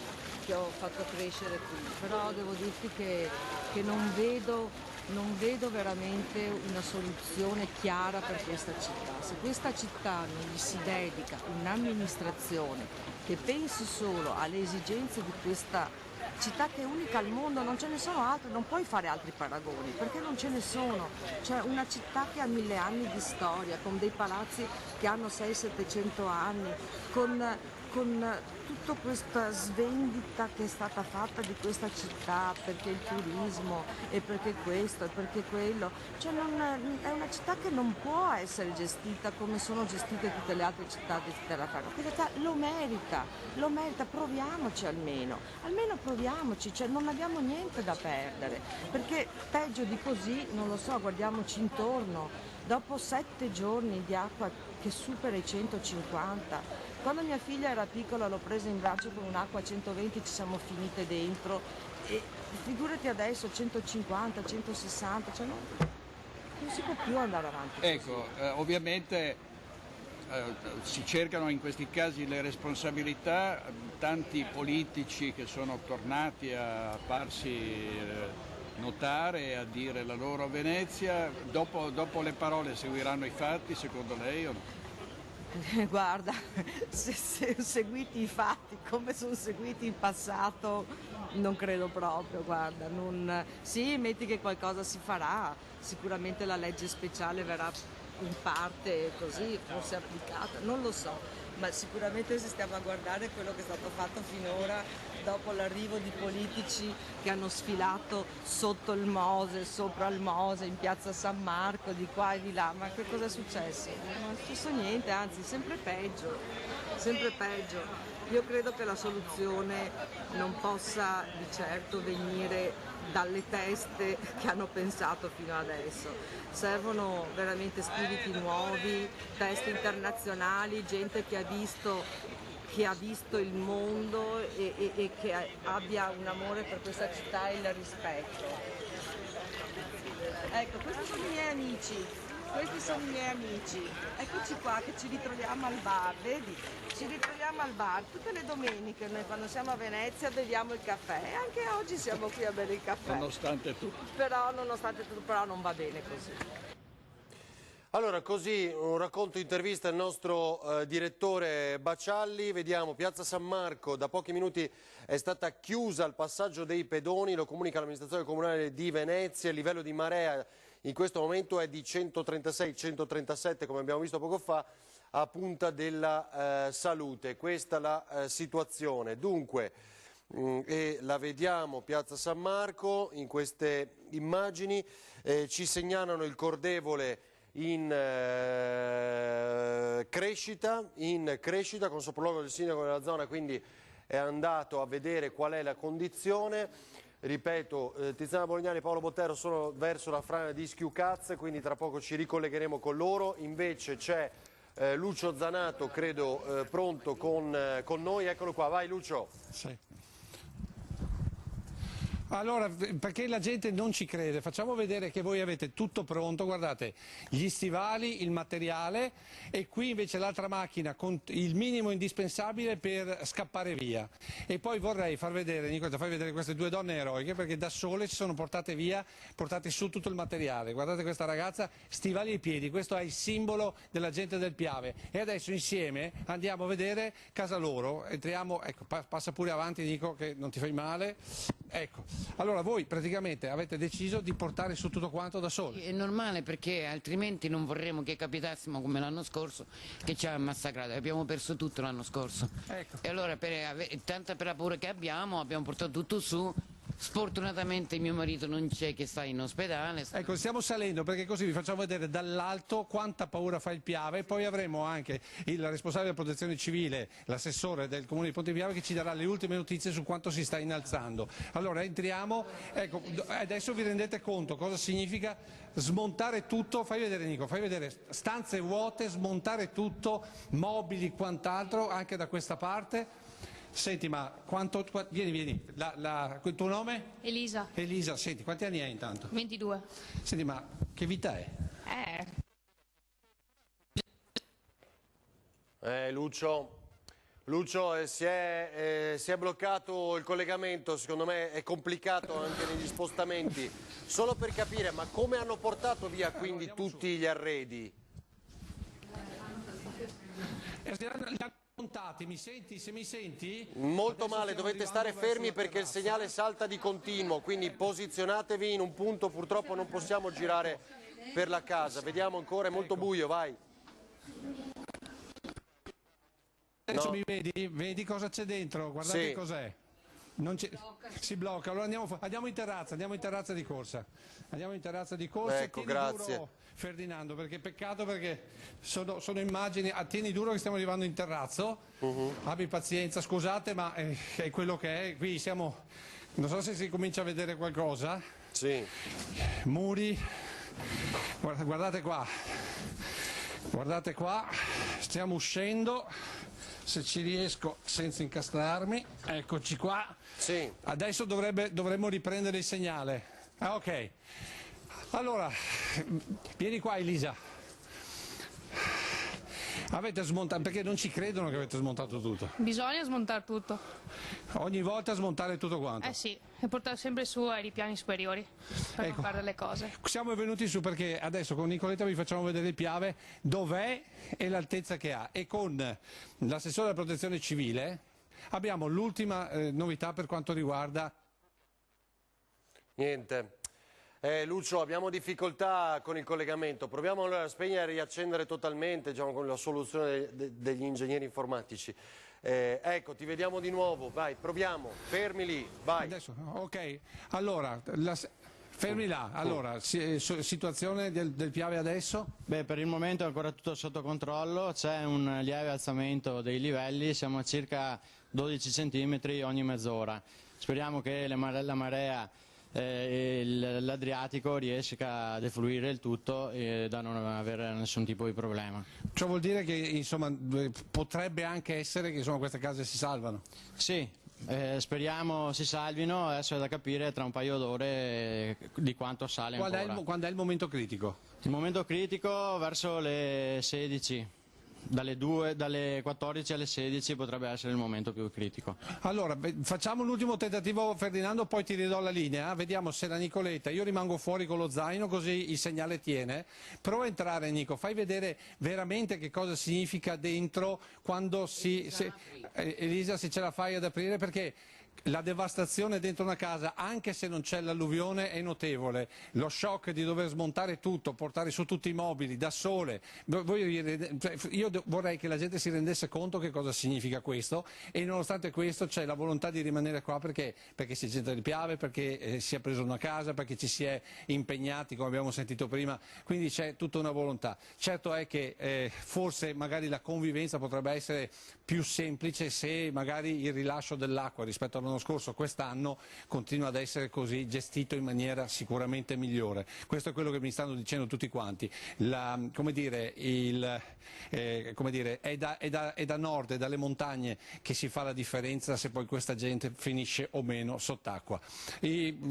che ho fatto crescere qui, però devo dirti che non vedo veramente una soluzione chiara per questa città. Se questa città non gli si dedica un'amministrazione che pensi solo alle esigenze di questa città che è unica al mondo, non ce ne sono altre, non puoi fare altri paragoni, perché non ce ne sono. C'è una città che ha 1000 anni di storia, con dei palazzi che hanno 600-700 anni, con tutta questa svendita che è stata fatta di questa città, perché il turismo e perché questo e perché quello, cioè è una città che non può essere gestita come sono gestite tutte le altre città di terraferma. Questa città lo merita, proviamoci almeno proviamoci, cioè non abbiamo niente da perdere, perché peggio di così, non lo so, guardiamoci intorno, dopo 7 giorni di acqua che supera i 150, quando mia figlia era piccola l'ho presa in braccio con un'acqua a 120, ci siamo finite dentro e figurati adesso 150, 160, cioè non si può più andare avanti. Ecco, ovviamente si cercano in questi casi le responsabilità, tanti politici che sono tornati a farsi notare e a dire la loro a Venezia, dopo le parole seguiranno i fatti secondo lei o no? Guarda, se seguiti i fatti come sono seguiti in passato, non credo proprio, guarda, sì, metti che qualcosa si farà, sicuramente la legge speciale verrà in parte così, forse applicata, non lo so, ma sicuramente se stiamo a guardare quello che è stato fatto finora, dopo l'arrivo di politici che hanno sfilato sotto il Mose, sopra il Mose, in piazza San Marco, di qua e di là, ma che cosa è successo? Non è successo niente, anzi sempre peggio, sempre peggio. Io credo che la soluzione non possa di certo venire dalle teste che hanno pensato fino adesso. Servono veramente spiriti nuovi, teste internazionali, gente che ha visto il mondo e che abbia un amore per questa città e il rispetto. Ecco, questi sono i miei amici. Questi sono i miei amici, eccoci qua che ci ritroviamo al bar, vedi? Ci ritroviamo al bar tutte le domeniche, noi quando siamo a Venezia beviamo il caffè e anche oggi siamo qui a bere il caffè. Nonostante tutto. Nonostante tutto, però non va bene così. Allora, così un racconto intervista al nostro direttore Bacialli. Vediamo, Piazza San Marco, da pochi minuti è stata chiusa al passaggio dei pedoni, lo comunica l'amministrazione comunale di Venezia, il livello di marea in questo momento è di 136-137, come abbiamo visto poco fa, a Punta della Salute. Questa è la situazione. Dunque, e la vediamo, Piazza San Marco, in queste immagini, ci segnalano il cordevole in crescita, con sopralluogo del sindaco della zona, quindi è andato a vedere qual è la condizione. Ripeto, Tiziana Bolognani e Paolo Bottero sono verso la frana di Schiucazze, quindi tra poco ci ricollegheremo con loro. Invece c'è Lucio Zanato, credo, pronto con noi. Eccolo qua, vai Lucio. Sì. Allora, perché la gente non ci crede, facciamo vedere che voi avete tutto pronto, guardate, gli stivali, il materiale e qui invece l'altra macchina con il minimo indispensabile per scappare via. E poi vorrei far vedere, Nicola, fai vedere queste due donne eroiche perché da sole si sono portate via, portate su tutto il materiale. Guardate questa ragazza, stivali ai piedi, questo è il simbolo della gente del Piave. E adesso insieme andiamo a vedere casa loro, entriamo, ecco, passa pure avanti Nico che non ti fai male, ecco. Allora voi praticamente avete deciso di portare su tutto quanto da soli? È normale perché altrimenti non vorremmo che capitassimo come l'anno scorso che ci ha massacrato, abbiamo perso tutto l'anno scorso. Ecco. E allora tanta per la paura che abbiamo portato tutto su. Sfortunatamente mio marito non c'è, che sta in ospedale. Ecco, stiamo salendo perché così vi facciamo vedere dall'alto quanta paura fa il Piave e poi avremo anche il responsabile della protezione civile, l'assessore del comune di Ponte Piave che ci darà le ultime notizie su quanto si sta innalzando. Allora entriamo, ecco, adesso vi rendete conto cosa significa smontare tutto, fai vedere Nico, fai vedere stanze vuote, smontare tutto, mobili, quant'altro, anche da questa parte. Senti, ma vieni, il tuo nome? Elisa. Elisa, senti, quanti anni hai intanto? 22. Senti, ma che vita è? Lucio, si è bloccato il collegamento, secondo me è complicato anche negli spostamenti. Solo per capire, ma come hanno portato via quindi tutti gli arredi? Mi senti? Se mi senti? Molto male, dovete stare fermi perché il segnale salta di continuo, quindi posizionatevi in un punto, purtroppo non possiamo girare per la casa. Vediamo ancora, è molto buio, vai. Adesso mi vedi? Vedi cosa c'è dentro? Guardate cos'è. Si blocca. Allora andiamo in terrazza di corsa. Ecco, grazie. Duro, Ferdinando, perché peccato, perché sono immagini. Tieni duro che stiamo arrivando in terrazzo. Abbi pazienza, scusate, ma è quello che è. Qui siamo. Non so se si comincia a vedere qualcosa. Sì. Muri. Guardate qua. Stiamo uscendo. Se ci riesco senza incastrarmi, eccoci qua. Sì. Adesso dovremmo riprendere il segnale. Ok. Allora, vieni qua Elisa. Avete smontato, perché non ci credono che avete smontato tutto. Bisogna smontare tutto. Ogni volta smontare tutto quanto. Sì, e portare sempre su ai piani superiori per non fare delle cose. Siamo venuti su perché adesso con Nicoletta vi facciamo vedere il Piave, dov'è e l'altezza che ha, e con l'assessore della protezione civile abbiamo l'ultima novità per quanto riguarda... Niente. Lucio, abbiamo difficoltà con il collegamento, proviamo allora a spegnere e riaccendere totalmente, diciamo, con la soluzione degli ingegneri informatici. Ecco, ti vediamo di nuovo, vai, proviamo, fermi lì, vai. Adesso, ok, allora, fermi là, allora, situazione del Piave adesso? Beh, per il momento è ancora tutto sotto controllo, c'è un lieve alzamento dei livelli, siamo a circa 12 cm ogni mezz'ora. Speriamo che la marea l'Adriatico riesca a defluire il tutto da non avere nessun tipo di problema. Ciò vuol dire che insomma potrebbe anche essere che insomma, queste case si salvano? Sì, speriamo si salvino, adesso è da capire tra un paio d'ore di quanto sale ancora. Quando è il momento critico? Il momento critico verso le 16. Dalle 14 alle 16 potrebbe essere il momento più critico. Allora, facciamo l'ultimo tentativo Ferdinando, poi ti ridò la linea, vediamo se la Nicoletta, io rimango fuori con lo zaino così il segnale tiene. Prova a entrare Nico, fai vedere veramente che cosa significa dentro quando Elisa, se ce la fai ad aprire, perché la devastazione dentro una casa, anche se non c'è l'alluvione, è notevole. Lo shock di dover smontare tutto, portare su tutti i mobili da sole. Io vorrei che la gente si rendesse conto che cosa significa questo, e nonostante questo c'è la volontà di rimanere qua perché si sente il Piave, perché si è preso una casa, perché ci si è impegnati, come abbiamo sentito prima, quindi c'è tutta una volontà. Certo è che forse magari la convivenza potrebbe essere più semplice se magari il rilascio dell'acqua rispetto all'anno scorso, quest'anno continua ad essere così gestito in maniera sicuramente migliore. Questo è quello che mi stanno dicendo tutti quanti. È da nord, è dalle montagne che si fa la differenza se poi questa gente finisce o meno sott'acqua.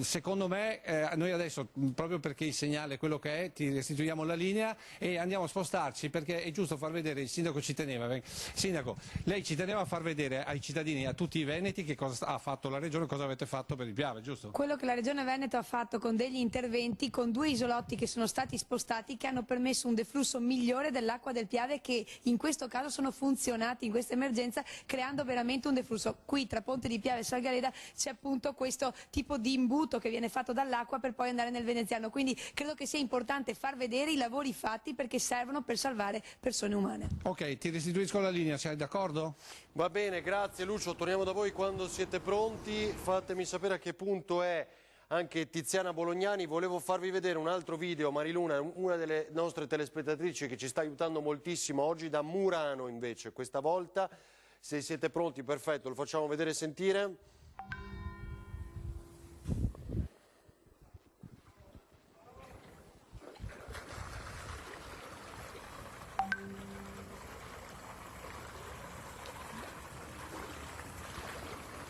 Secondo me noi adesso, proprio perché il segnale è quello che è, ti restituiamo la linea e andiamo a spostarci, perché è giusto far vedere, il sindaco ci teneva. Sindaco, lei ci teneva a far vedere ai cittadini, a tutti i veneti, che cosa ha fatto la Regione, cosa avete fatto per il Piave, giusto? Quello che la Regione Veneto ha fatto con degli interventi, con 2 isolotti che sono stati spostati, che hanno permesso un deflusso migliore dell'acqua del Piave, che in questo caso sono funzionati in questa emergenza, creando veramente un deflusso. Qui tra Ponte di Piave e Salgareda c'è appunto questo tipo di imbuto che viene fatto dall'acqua per poi andare nel veneziano, quindi credo che sia importante far vedere i lavori fatti, perché servono per salvare persone umane. Ok, ti restituisco la linea, sei d'accordo? Va bene, grazie Lucio, torniamo da voi quando siete pronti, fatemi sapere a che punto è anche Tiziana Bolognani. Volevo farvi vedere un altro video, Mariluna, una delle nostre telespettatrici che ci sta aiutando moltissimo oggi, da Murano invece, questa volta. Se siete pronti, perfetto, lo facciamo vedere e sentire.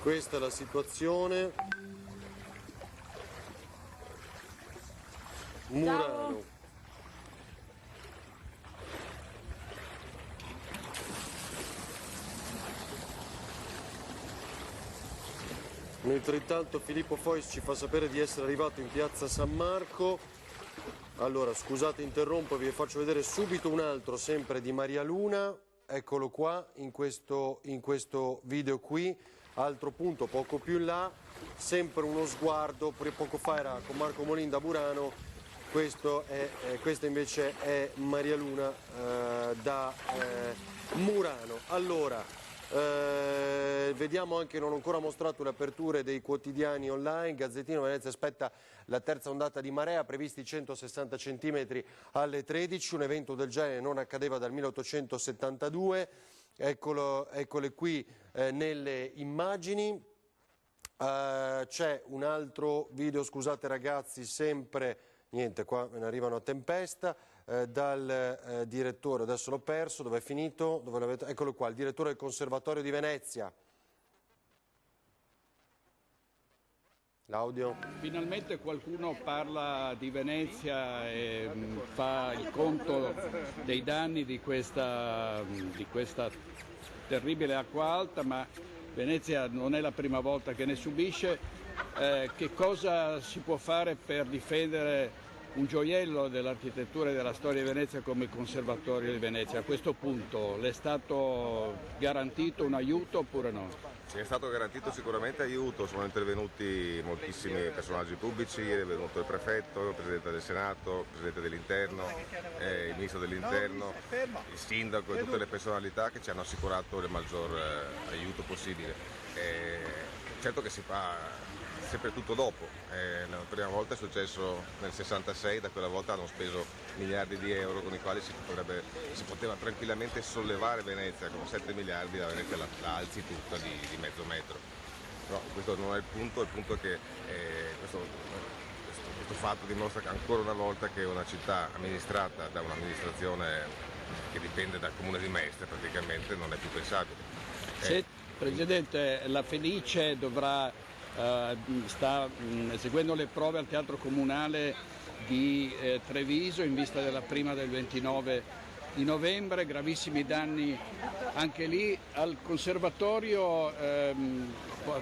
Questa è la situazione. Murano. Mentre intanto Filippo Fois ci fa sapere di essere arrivato in piazza San Marco. Allora, scusate interrompo, vi faccio vedere subito un altro, sempre di Maria Luna. Eccolo qua, in questo video qui. Altro punto poco più in là, sempre uno sguardo, poco fa era con Marco Molin da Burano, questa invece è Maria Luna da Murano. Allora, vediamo anche, non ho ancora mostrato le aperture dei quotidiani online. Gazzettino Venezia aspetta la terza ondata di marea, previsti 160 cm alle 13, un evento del genere non accadeva dal 1872. Eccole qui nelle immagini. C'è un altro video, scusate ragazzi, sempre, niente, qua me ne arrivano a tempesta, dal direttore, adesso l'ho perso, dove è finito? Dove l'avete? Eccolo qua, il direttore del Conservatorio di Venezia. L'audio. Finalmente qualcuno parla di Venezia e fa il conto dei danni di questa terribile acqua alta, ma Venezia non è la prima volta che ne subisce. Che cosa si può fare per difendere un gioiello dell'architettura e della storia di Venezia come il Conservatorio di Venezia? A questo punto le è stato garantito un aiuto oppure no? Ci è stato garantito sicuramente aiuto, sono intervenuti moltissimi personaggi pubblici, è venuto il prefetto, il presidente del Senato, il presidente dell'Interno, il ministro dell'Interno, il sindaco e tutte le personalità che ci hanno assicurato il maggior aiuto possibile. Certo che si fa sempre tutto dopo, la prima volta è successo nel 66, da quella volta hanno speso miliardi di euro con i quali si poteva tranquillamente sollevare Venezia, con 7 miliardi la Venezia la alzi tutta di mezzo metro. No, questo non è il punto è che questo fatto dimostra ancora una volta che una città amministrata da un'amministrazione che dipende dal comune di Mestre praticamente non è più pensabile. Presidente, la Fenice sta eseguendo le prove al Teatro Comunale di Treviso in vista della prima del 29 di novembre, gravissimi danni anche lì. Al Conservatorio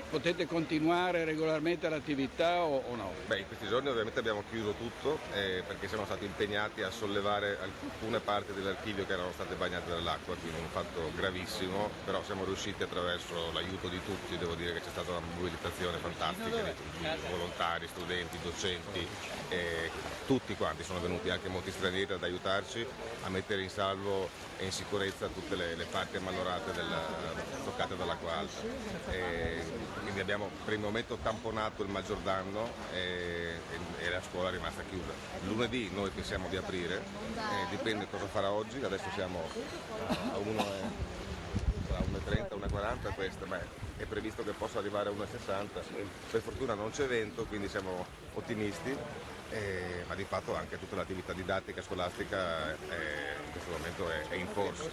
potete continuare regolarmente l'attività o no? Beh, in questi giorni ovviamente abbiamo chiuso tutto perché siamo stati impegnati a sollevare alcune parti dell'archivio che erano state bagnate dall'acqua, quindi un fatto gravissimo, però siamo riusciti attraverso l'aiuto di tutti, devo dire che c'è stata una mobilitazione fantastica di volontari, studenti, docenti, tutti quanti sono venuti, anche molti stranieri, ad aiutarci a mettere in salvo e in sicurezza tutte le parti ammalorate toccate dall'acqua alta. Quindi abbiamo per il momento tamponato il maggior danno e la scuola è rimasta chiusa. Lunedì noi pensiamo di aprire, dipende cosa farà oggi, adesso siamo a 1,30, 1,40, questa, è previsto che possa arrivare a 1,60, per fortuna non c'è vento, quindi siamo ottimisti, ma di fatto anche tutta l'attività didattica scolastica in questo momento è in corso.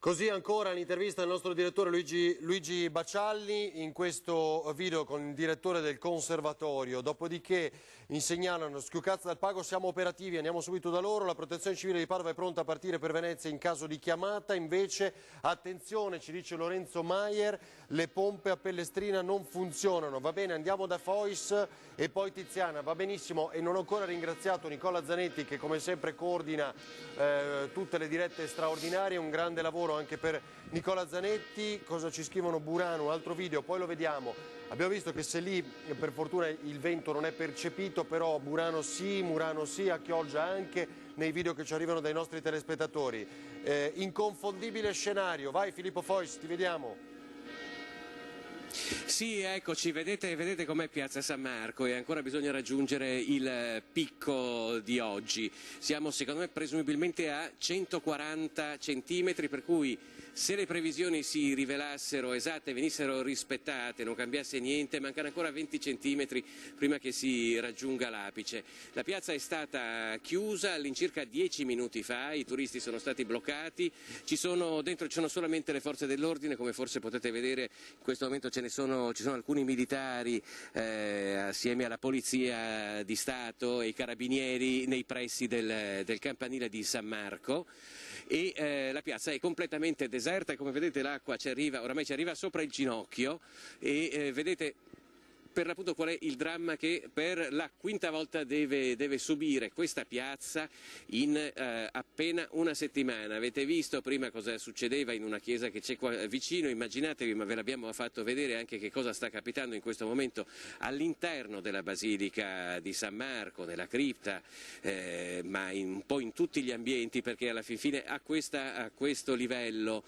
Così ancora l'intervista del nostro direttore Luigi Bacialli in questo video con il direttore del Conservatorio. Dopodiché segnalano Schiucazza del Pago, siamo operativi, andiamo subito da loro, la protezione civile di Padova è pronta a partire per Venezia in caso di chiamata, invece attenzione, ci dice Lorenzo Maier, le pompe a Pellestrina non funzionano. Va bene, andiamo da Fois e poi Tiziana, va benissimo, e non ho ancora ringraziato Nicola Zanetti che come sempre coordina tutte le dirette straordinarie, un grande lavoro anche per Nicola Zanetti. Cosa ci scrivono? Burano, un altro video, poi lo vediamo. Abbiamo visto che se lì per fortuna il vento non è percepito, però Burano sì, Murano sì, a Chioggia anche, nei video che ci arrivano dai nostri telespettatori. Inconfondibile scenario, vai Filippo Fois, ti vediamo. Sì, eccoci, vedete com'è Piazza San Marco e ancora bisogna raggiungere il picco di oggi. Siamo secondo me presumibilmente a 140 centimetri, per cui se le previsioni si rivelassero esatte, venissero rispettate, non cambiasse niente, mancano ancora 20 centimetri prima che si raggiunga l'apice. La piazza è stata chiusa all'incirca 10 minuti fa, i turisti sono stati bloccati, dentro ci sono solamente le forze dell'ordine, come forse potete vedere in questo momento ci sono alcuni militari assieme alla polizia di Stato e i carabinieri nei pressi del campanile di San Marco. E la piazza è completamente deserta, come vedete l'acqua oramai ci arriva sopra il ginocchio e vedete per l'appunto qual è il dramma che per la quinta volta deve subire questa piazza in appena una settimana. Avete visto prima cosa succedeva in una chiesa che c'è qua vicino, immaginatevi, ma ve l'abbiamo fatto vedere anche che cosa sta capitando in questo momento all'interno della Basilica di San Marco, nella cripta, ma un po' in tutti gli ambienti, perché alla fin fine a questo livello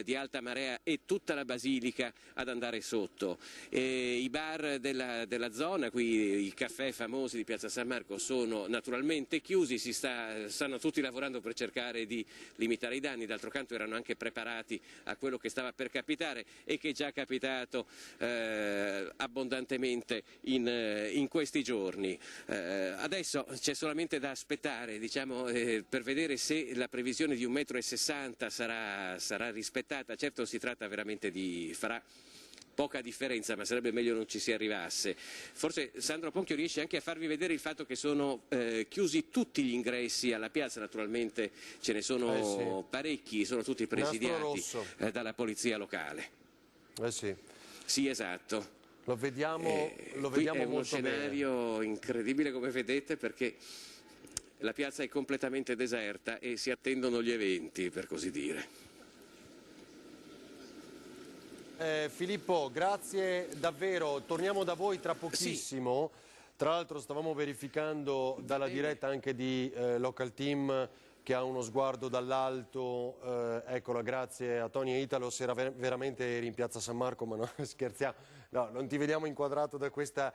di alta marea è tutta la Basilica ad andare sotto. I bar della zona, qui i caffè famosi di Piazza San Marco sono naturalmente chiusi, stanno tutti lavorando per cercare di limitare i danni, d'altro canto erano anche preparati a quello che stava per capitare e che è già capitato abbondantemente in questi giorni. Adesso c'è solamente da aspettare, diciamo, per vedere se la previsione di 1,60 m sarà rispettata. Certo si tratta veramente farà poca differenza, ma sarebbe meglio non ci si arrivasse. Forse Sandro Ponchio riesce anche a farvi vedere il fatto che sono chiusi tutti gli ingressi alla piazza, naturalmente ce ne sono parecchi, sono tutti presidiati dalla polizia locale. Sì. Sì, esatto. Lo vediamo è molto uno scenario incredibile, come vedete, perché la piazza è completamente deserta e si attendono gli eventi, per così dire. Filippo, grazie davvero, torniamo da voi tra pochissimo. Tra l'altro stavamo verificando dalla diretta anche di Local Team che ha uno sguardo dall'alto, eccola, grazie a Tony e Italo, se era veramente eri in Piazza San Marco, ma no, scherziamo, no, non ti vediamo inquadrato da questa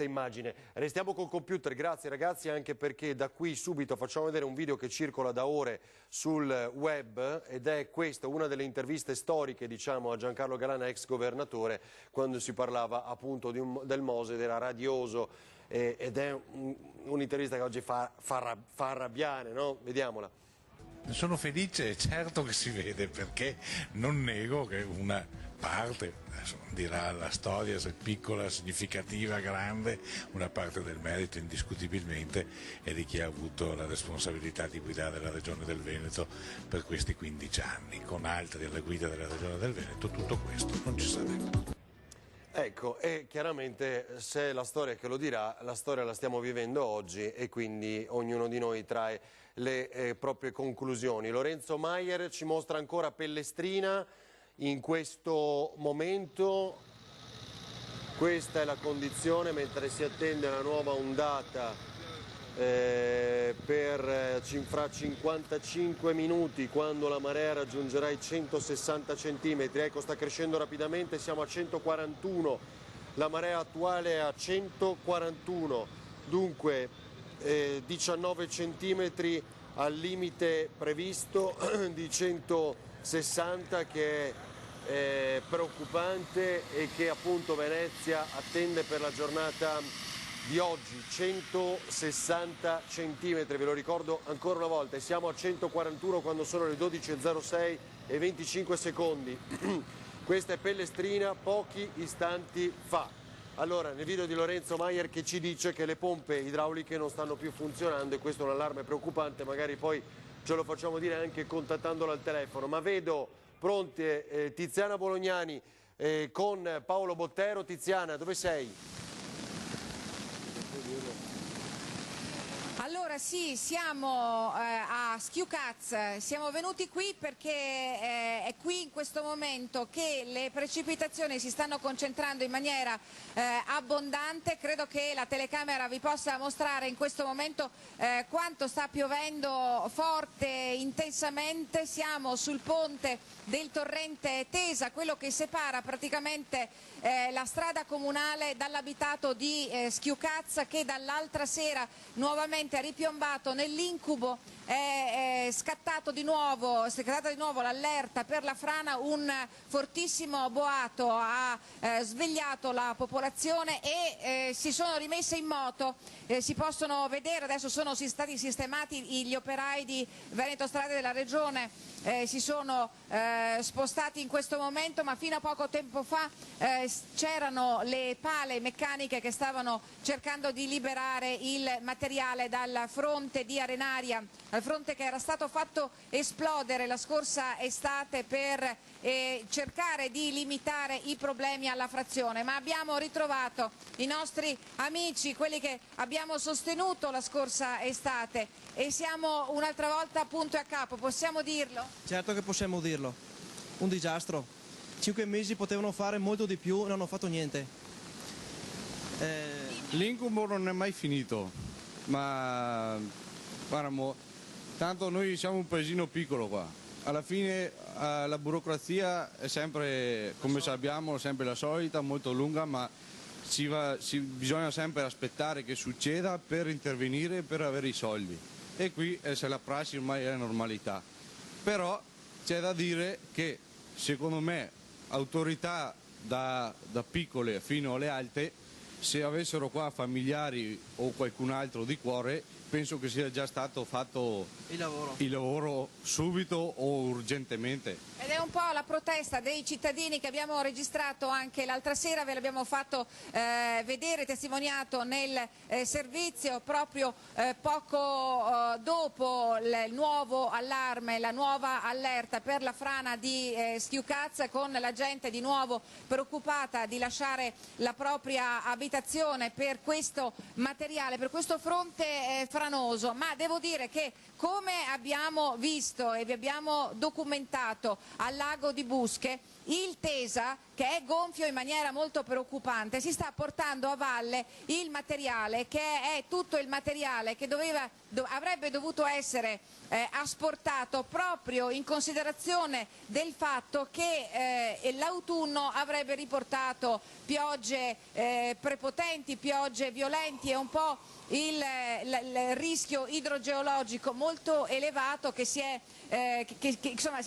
immagine. Restiamo col computer, grazie ragazzi, anche perché da qui subito facciamo vedere un video che circola da ore sul web ed è questa una delle interviste storiche, diciamo, a Giancarlo Galana, ex governatore, quando si parlava appunto del Mose ed era radioso. Ed è un'intervista che oggi fa arrabbiare, no? Vediamola. Sono felice, certo che si vede, perché non nego che una parte, dirà la storia se piccola, significativa, grande, una parte del merito indiscutibilmente è di chi ha avuto la responsabilità di guidare la Regione del Veneto per questi 15 anni. Con altri alla guida della Regione del Veneto tutto questo non ci sarebbe. Ecco, e chiaramente se è la storia che lo dirà, la storia la stiamo vivendo oggi e quindi ognuno di noi trae le proprie conclusioni. Lorenzo Maier ci mostra ancora Pellestrina in questo momento, questa è la condizione mentre si attende una nuova ondata fra 55 minuti, quando la marea raggiungerà i 160 centimetri. Ecco, sta crescendo rapidamente, siamo a 141, la marea attuale è a 141, dunque 19 centimetri al limite previsto di 160, che è preoccupante e che appunto Venezia attende per la giornata di oggi. 160 centimetri, ve lo ricordo ancora una volta, e siamo a 141 quando sono le 12:06 e 25 secondi. Questa è Pellestrina pochi istanti fa. Allora, nel video di Lorenzo Maier che ci dice che le pompe idrauliche non stanno più funzionando e questo è un allarme preoccupante, magari poi ce lo facciamo dire anche contattandolo al telefono. Ma vedo pronte Tiziana Bolognani con Paolo Bottero. Tiziana, dove sei? Allora sì, siamo a Schiucaz, siamo venuti qui perché è qui in questo momento che le precipitazioni si stanno concentrando in maniera abbondante. Credo che la telecamera vi possa mostrare in questo momento quanto sta piovendo forte, intensamente. Siamo sul ponte del torrente Tesa, quello che separa praticamente la strada comunale dall'abitato di Schiucaz, che dall'altra sera nuovamente ha ripiombato nell'incubo. È scattata di nuovo l'allerta per la frana, un fortissimo boato ha svegliato la popolazione e si sono rimesse in moto. Si possono vedere, adesso sono stati sistemati gli operai di Veneto Strade della Regione, si sono spostati in questo momento, ma fino a poco tempo fa c'erano le pale meccaniche che stavano cercando di liberare il materiale dal fronte di arenaria, al fronte che era stato fatto esplodere la scorsa estate per cercare di limitare i problemi alla frazione. Ma abbiamo ritrovato i nostri amici, quelli che abbiamo sostenuto la scorsa estate, e siamo un'altra volta a punto e a capo, possiamo dirlo? Certo che possiamo dirlo, un disastro. 5 mesi potevano fare molto di più e non hanno fatto niente. L'incubo non è mai finito, ma guarda, tanto noi siamo un paesino piccolo qua. Alla fine la burocrazia è sempre, come sappiamo, sempre la solita, molto lunga, ma bisogna sempre aspettare che succeda per intervenire, per avere i soldi. E qui se la prassi ormai è la normalità. Però c'è da dire che secondo me autorità da piccole fino alle alte, se avessero qua familiari o qualcun altro di cuore, penso che sia già stato fatto il lavoro subito o urgentemente. Ed è un po' la protesta dei cittadini che abbiamo registrato anche l'altra sera, ve l'abbiamo fatto vedere, testimoniato nel servizio proprio poco dopo il nuovo allarme, la nuova allerta per la frana di Schiucaz, con la gente di nuovo preoccupata di lasciare la propria abitazione per questo materiale, per questo fronte franoso. Ma devo dire che, come abbiamo visto e vi abbiamo documentato al lago di Busche, il Tesa, che è gonfio in maniera molto preoccupante, si sta portando a valle il materiale, che è tutto il materiale che avrebbe dovuto essere asportato proprio in considerazione del fatto che l'autunno avrebbe riportato piogge prepotenti, piogge violenti e un po' il rischio idrogeologico molto elevato che si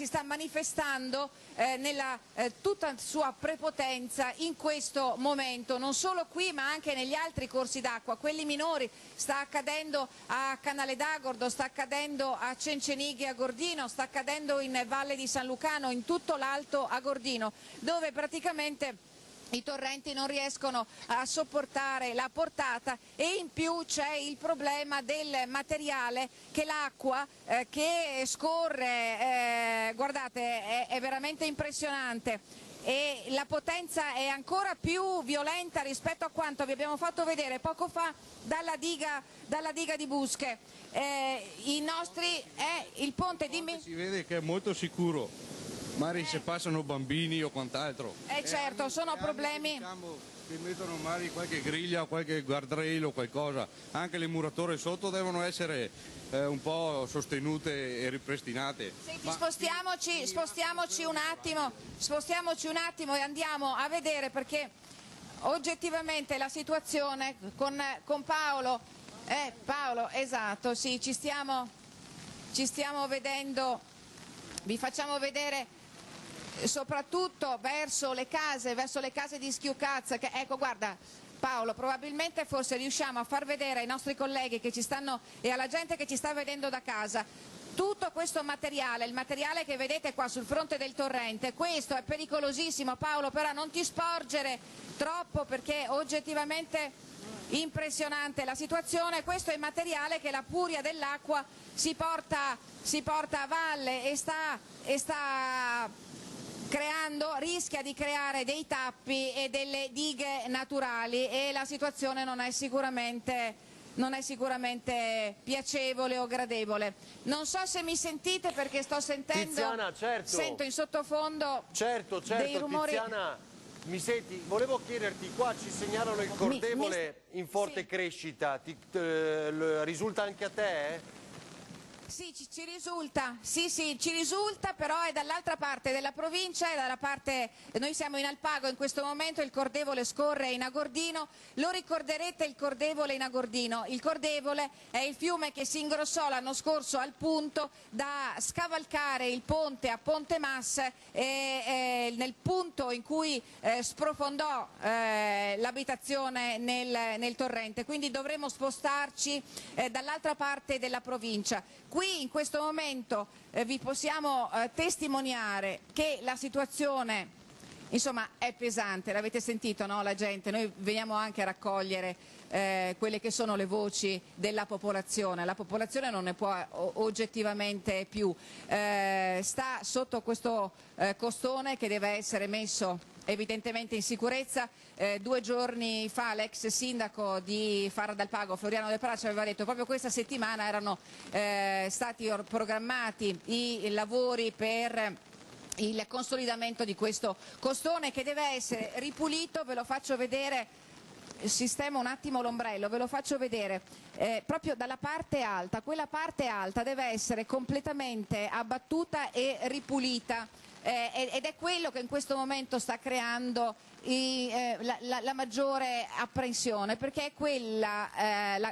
sta manifestando nella tutta sua prepotenza in questo momento, non solo qui ma anche negli altri corsi d'acqua, quelli minori. Sta accadendo a Canale d'Agordo, sta accadendo a Cencenighe a Gordino, sta accadendo in Valle di San Lucano, in tutto l'Alto Agordino, dove praticamente i torrenti non riescono a sopportare la portata, e in più c'è il problema del materiale, che l'acqua che scorre, guardate, è veramente impressionante, e la potenza è ancora più violenta rispetto a quanto vi abbiamo fatto vedere poco fa dalla diga di Busche. Il ponte di si vede che è molto sicuro. Magari se passano bambini o quant'altro. Certo, sono problemi. Che mettono magari qualche griglia, qualche guardrail o qualcosa. Anche le murature sotto devono essere un po' sostenute e ripristinate. Senti, spostiamoci un attimo e andiamo a vedere, perché oggettivamente la situazione con Paolo, esatto, sì, ci stiamo vedendo, vi facciamo vedere soprattutto verso le case di Schiucaz, che, ecco, guarda Paolo, probabilmente forse riusciamo a far vedere ai nostri colleghi che ci stanno e alla gente che ci sta vedendo da casa tutto questo materiale, il materiale che vedete qua sul fronte del torrente. Questo è pericolosissimo, Paolo, però non ti sporgere troppo, perché oggettivamente impressionante la situazione. Questo è il materiale che la furia dell'acqua si porta a valle e sta rischia di creare dei tappi e delle dighe naturali, e la situazione non è sicuramente non è sicuramente piacevole o gradevole. Non so se mi sentite perché sto sentendo, Tiziana, certo. Sento in sottofondo certo, dei rumori. Tiziana, mi senti? Volevo chiederti, qua ci segnalano il Cordevole in forte crescita, risulta anche a te? Sì, ci risulta, sì, ci risulta, però è dall'altra parte della provincia, è dalla parte, noi siamo in Alpago in questo momento, il Cordevole scorre in Agordino, lo ricorderete il Cordevole in Agordino, il Cordevole è il fiume che si ingrossò l'anno scorso al punto da scavalcare il ponte a Ponte Masse e nel punto in cui sprofondò l'abitazione nel torrente, quindi dovremo spostarci dall'altra parte della provincia. Qui in questo momento vi possiamo testimoniare che la situazione insomma è pesante, l'avete sentito, no? La gente, noi veniamo anche a raccogliere quelle che sono le voci della popolazione, la popolazione non ne può oggettivamente più, sta sotto questo costone che deve essere messo evidentemente in sicurezza. 2 giorni fa l'ex sindaco di Fara d'Alpago, Floriano Del Pracio, aveva detto proprio questa settimana erano stati programmati i lavori per il consolidamento di questo costone che deve essere ripulito. Ve lo faccio vedere, sistemo un attimo l'ombrello, ve lo faccio vedere, proprio dalla parte alta, quella parte alta deve essere completamente abbattuta e ripulita. Ed è quello che in questo momento sta creando la maggiore apprensione, perché è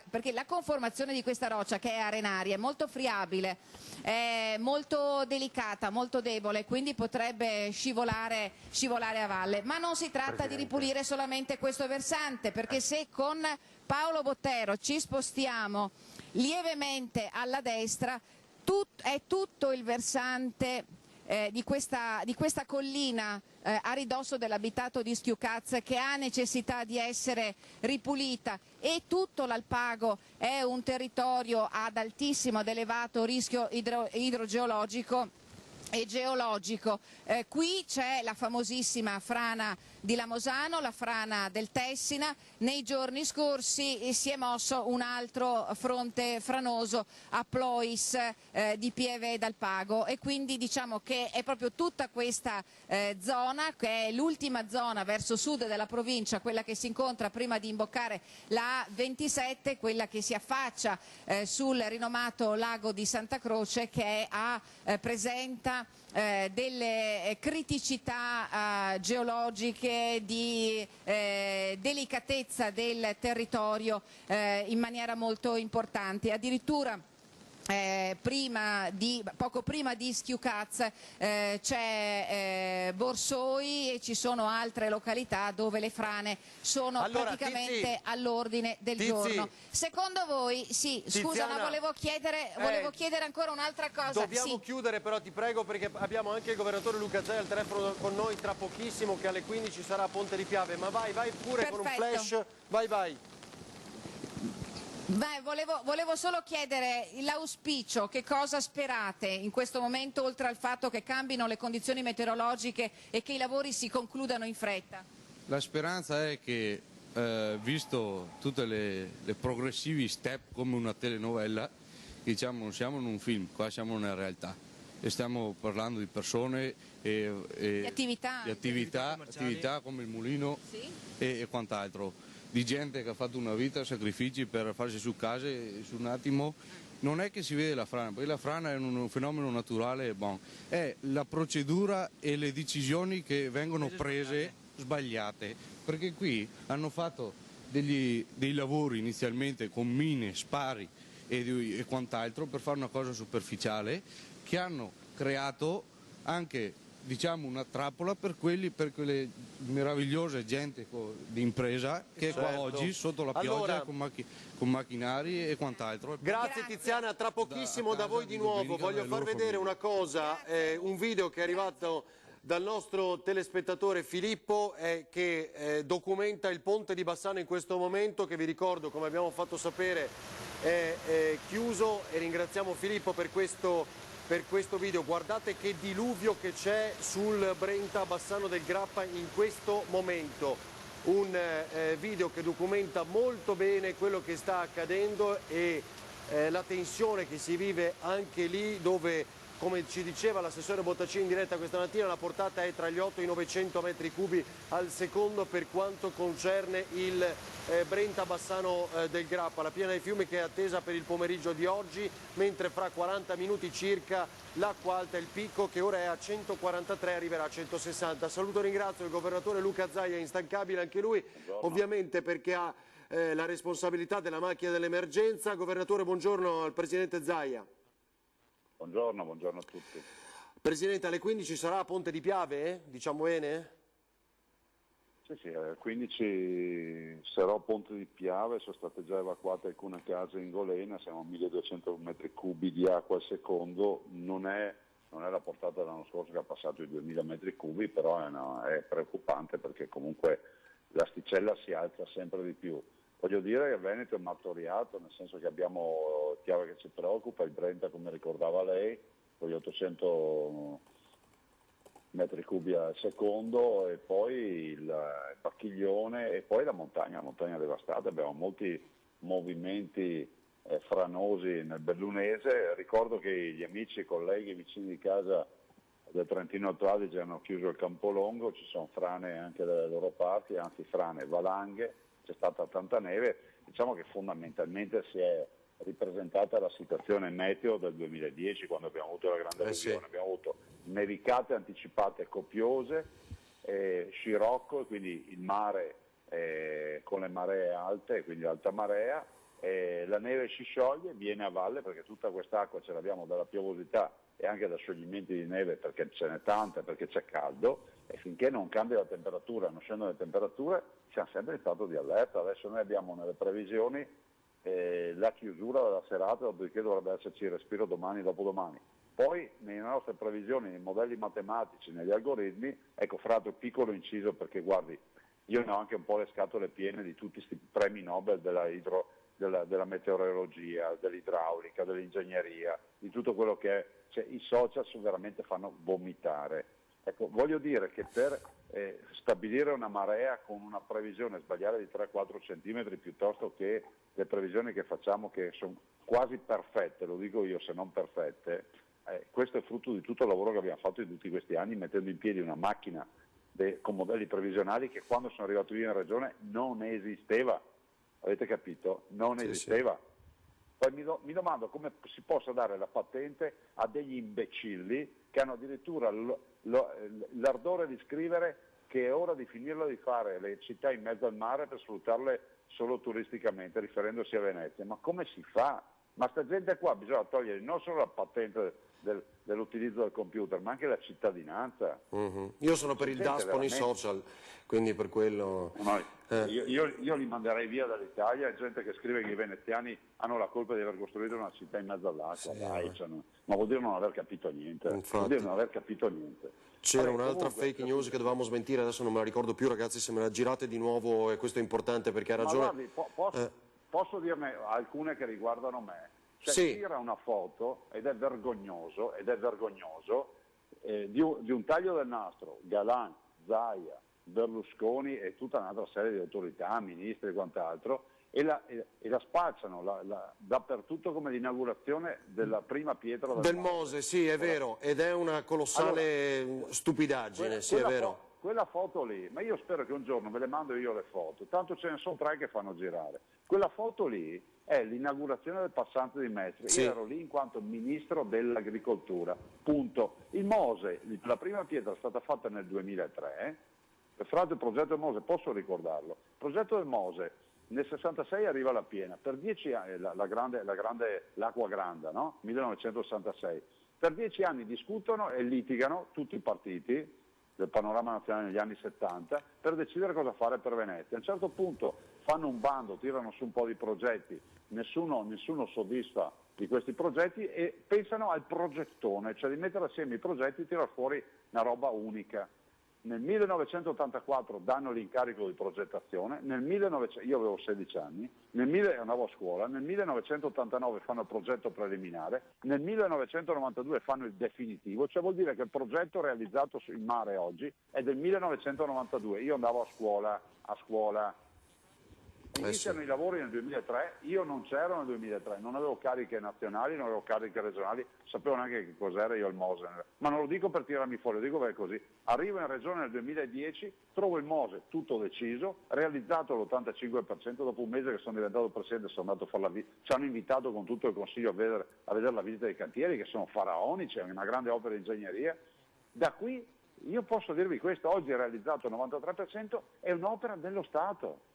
perché la conformazione di questa roccia, che è arenaria, è molto friabile, è molto delicata, molto debole, quindi potrebbe scivolare a valle, ma non si tratta di ripulire solamente questo versante, perché se con Paolo Bottero ci spostiamo lievemente alla destra, è tutto il versante di questa collina a ridosso dell'abitato di Schiucaz che ha necessità di essere ripulita, e tutto l'Alpago è un territorio ad altissimo, ad elevato rischio idrogeologico e geologico. Qui c'è la famosissima frana di Lamosano, la frana del Tessina. Nei giorni scorsi si è mosso un altro fronte franoso a Plois di Pieve d'Alpago, e quindi diciamo che è proprio tutta questa zona, che è l'ultima zona verso sud della provincia, quella che si incontra prima di imboccare la A27, quella che si affaccia sul rinomato lago di Santa Croce, che presenta delle criticità geologiche, di delicatezza del territorio in maniera molto importante. Addirittura poco prima di Schiucaz c'è Borsoi e ci sono altre località dove le frane sono praticamente all'ordine del giorno. Secondo voi, sì, scusa, ma volevo chiedere ancora un'altra cosa. Dobbiamo chiudere, però ti prego, perché abbiamo anche il governatore Luca Zaia al telefono con noi tra pochissimo, che alle 15 sarà a Ponte di Piave, ma vai pure. Perfetto. Con un flash, vai. Beh, volevo solo chiedere l'auspicio, che cosa sperate in questo momento, oltre al fatto che cambino le condizioni meteorologiche e che i lavori si concludano in fretta? La speranza è che, visto tutte le progressivi step come una telenovela, diciamo non siamo in un film, qua siamo nella realtà e stiamo parlando di persone e attività come il mulino, sì, e quant'altro. Di gente che ha fatto una vita, sacrifici per farsi su case su un attimo. Non è che si vede la frana, perché la frana è un fenomeno naturale, è la procedura e le decisioni che vengono prese sbagliate, perché qui hanno fatto dei lavori inizialmente con mine, spari e quant'altro per fare una cosa superficiale, che hanno creato anche, diciamo, una trappola per quelle meravigliose gente di impresa che è qua oggi sotto la pioggia, con macchinari e quant'altro. Grazie Tiziana, tra pochissimo da voi di nuovo. Voglio far vedere una cosa, un video che è arrivato dal nostro telespettatore Filippo che documenta il ponte di Bassano in questo momento, che vi ricordo, come abbiamo fatto sapere, è chiuso, e ringraziamo Filippo per questo video. Guardate che diluvio che c'è sul Brenta Bassano del Grappa in questo momento. un video che documenta molto bene quello che sta accadendo e la tensione che si vive anche lì, dove, come ci diceva l'assessore Bottacini in diretta questa mattina, la portata è tra gli 8 e i 900 metri cubi al secondo per quanto concerne il Brenta Bassano del Grappa, la piena dei fiumi che è attesa per il pomeriggio di oggi, mentre fra 40 minuti circa l'acqua alta, il picco che ora è a 143, arriverà a 160. Saluto e ringrazio il governatore Luca Zaia, instancabile anche lui, ovviamente perché ha la responsabilità della macchina dell'emergenza. Governatore, buongiorno al Presidente Zaia. Buongiorno, buongiorno a tutti. Presidente, alle 15 sarà a Ponte di Piave, diciamo bene? Sì, alle 15 sarò a Ponte di Piave, sono state già evacuate alcune case in Golena, siamo a 1200 metri cubi di acqua al secondo, non è la portata dell'anno scorso che ha passato i 2000 metri cubi, però è preoccupante perché comunque l'asticella si alza sempre di più. Voglio dire che il Veneto è martoriato, nel senso che abbiamo il Piave che ci preoccupa, il Brenta come ricordava lei, con gli 800 metri cubi al secondo, e poi il Pacchiglione e poi la montagna devastata, abbiamo molti movimenti franosi nel Bellunese. Ricordo che gli amici e colleghi vicini di casa del Trentino Alto Adige hanno chiuso il Campolongo, ci sono frane anche dalle loro parti, anzi frane, valanghe, c'è stata tanta neve. Diciamo che fondamentalmente si è ripresentata la situazione meteo del 2010, quando abbiamo avuto la grande alluvione, abbiamo avuto nevicate anticipate copiose, scirocco, e quindi il mare con le maree alte, quindi alta marea, la neve si scioglie, viene a valle perché tutta quest'acqua ce l'abbiamo dalla piovosità e anche da scioglimenti di neve, perché ce n'è tanta, perché c'è caldo, e finché non cambia la temperatura, non scendono le temperature, siamo sempre in stato di allerta. Adesso noi abbiamo nelle previsioni la chiusura della serata, dopodiché dovrebbe esserci respiro domani, dopodomani. Poi nelle nostre previsioni, nei modelli matematici, negli algoritmi, ecco, Frato, piccolo inciso, perché guardi, io ne ho anche un po' le scatole piene di tutti questi premi Nobel della meteorologia, dell'idraulica, dell'ingegneria, di tutto quello che è, cioè, i social veramente fanno vomitare. Ecco, voglio dire che per stabilire una marea con una previsione, sbagliare di 3-4 centimetri piuttosto che le previsioni che facciamo, che sono quasi perfette, lo dico io, se non perfette, questo è frutto di tutto il lavoro che abbiamo fatto in tutti questi anni, mettendo in piedi una macchina con modelli previsionali che quando sono arrivato io in regione non esisteva. Avete capito? Non esisteva. Poi mi domando come si possa dare la patente a degli imbecilli che hanno addirittura l'ardore di scrivere che è ora di finirla di fare le città in mezzo al mare per sfruttarle solo turisticamente, riferendosi a Venezia. Ma come si fa? Ma sta gente qua bisogna togliere non solo la patente dell'utilizzo del computer, ma anche la cittadinanza. Io sono per il DASPO nei social, quindi per quello... Io li manderei via dall'Italia, gente che scrive che i veneziani hanno la colpa di aver costruito una città in mezzo all'acqua, ma vuol dire non aver capito niente. Vuol dire non aver capito niente. C'era un'altra fake news che dovevamo smentire, adesso non me la ricordo più, ragazzi, se me la girate di nuovo, e questo è importante perché ha ragione. Guardi, posso dirne alcune che riguardano me? Cioè, tira una foto, ed è vergognoso, di un taglio del nastro, Galan, Zaia, Berlusconi e tutta un'altra serie di autorità, ministri e quant'altro, e la spacciano dappertutto come l'inaugurazione della prima pietra del Mose. Sì, è vero, ed è una colossale stupidaggine, sì, è vero. Quella foto lì, ma io spero che un giorno ve le mando io le foto, tanto ce ne sono 3 che fanno girare. Quella foto lì è l'inaugurazione del passante di Mestre, io ero lì in quanto ministro dell'agricoltura, punto. Il Mose, la prima pietra è stata fatta nel 2003, fra l'altro il progetto del Mose, posso ricordarlo, il progetto del Mose nel 66 arriva alla piena, per 10 anni, l'acqua grande, no? 1966, per 10 anni discutono e litigano tutti i partiti del panorama nazionale negli anni 70 per decidere cosa fare per Venezia. A un certo punto fanno un bando, tirano su un po' di progetti, nessuno soddisfa di questi progetti e pensano al progettone, cioè di mettere assieme i progetti e tirare fuori una roba unica. nel 1984 danno l'incarico di progettazione, io avevo 16 anni, andavo a scuola, nel 1989 fanno il progetto preliminare, nel 1992 fanno il definitivo, cioè vuol dire che il progetto realizzato in mare oggi è del 1992, io andavo a scuola. Iniziano i lavori nel 2003, io non c'ero nel 2003, non avevo cariche nazionali, non avevo cariche regionali, sapevo neanche che cos'era io il MOSE, ma non lo dico per tirarmi fuori, lo dico perché è così. Arrivo in regione nel 2010, trovo il MOSE tutto deciso, realizzato l'85%, dopo un mese che sono diventato presidente sono andato a fare la visita, ci hanno invitato con tutto il consiglio a vedere la visita dei cantieri che sono faraonici, è una grande opera di ingegneria. Da qui io posso dirvi questo, oggi è realizzato il 93%, è un'opera dello Stato.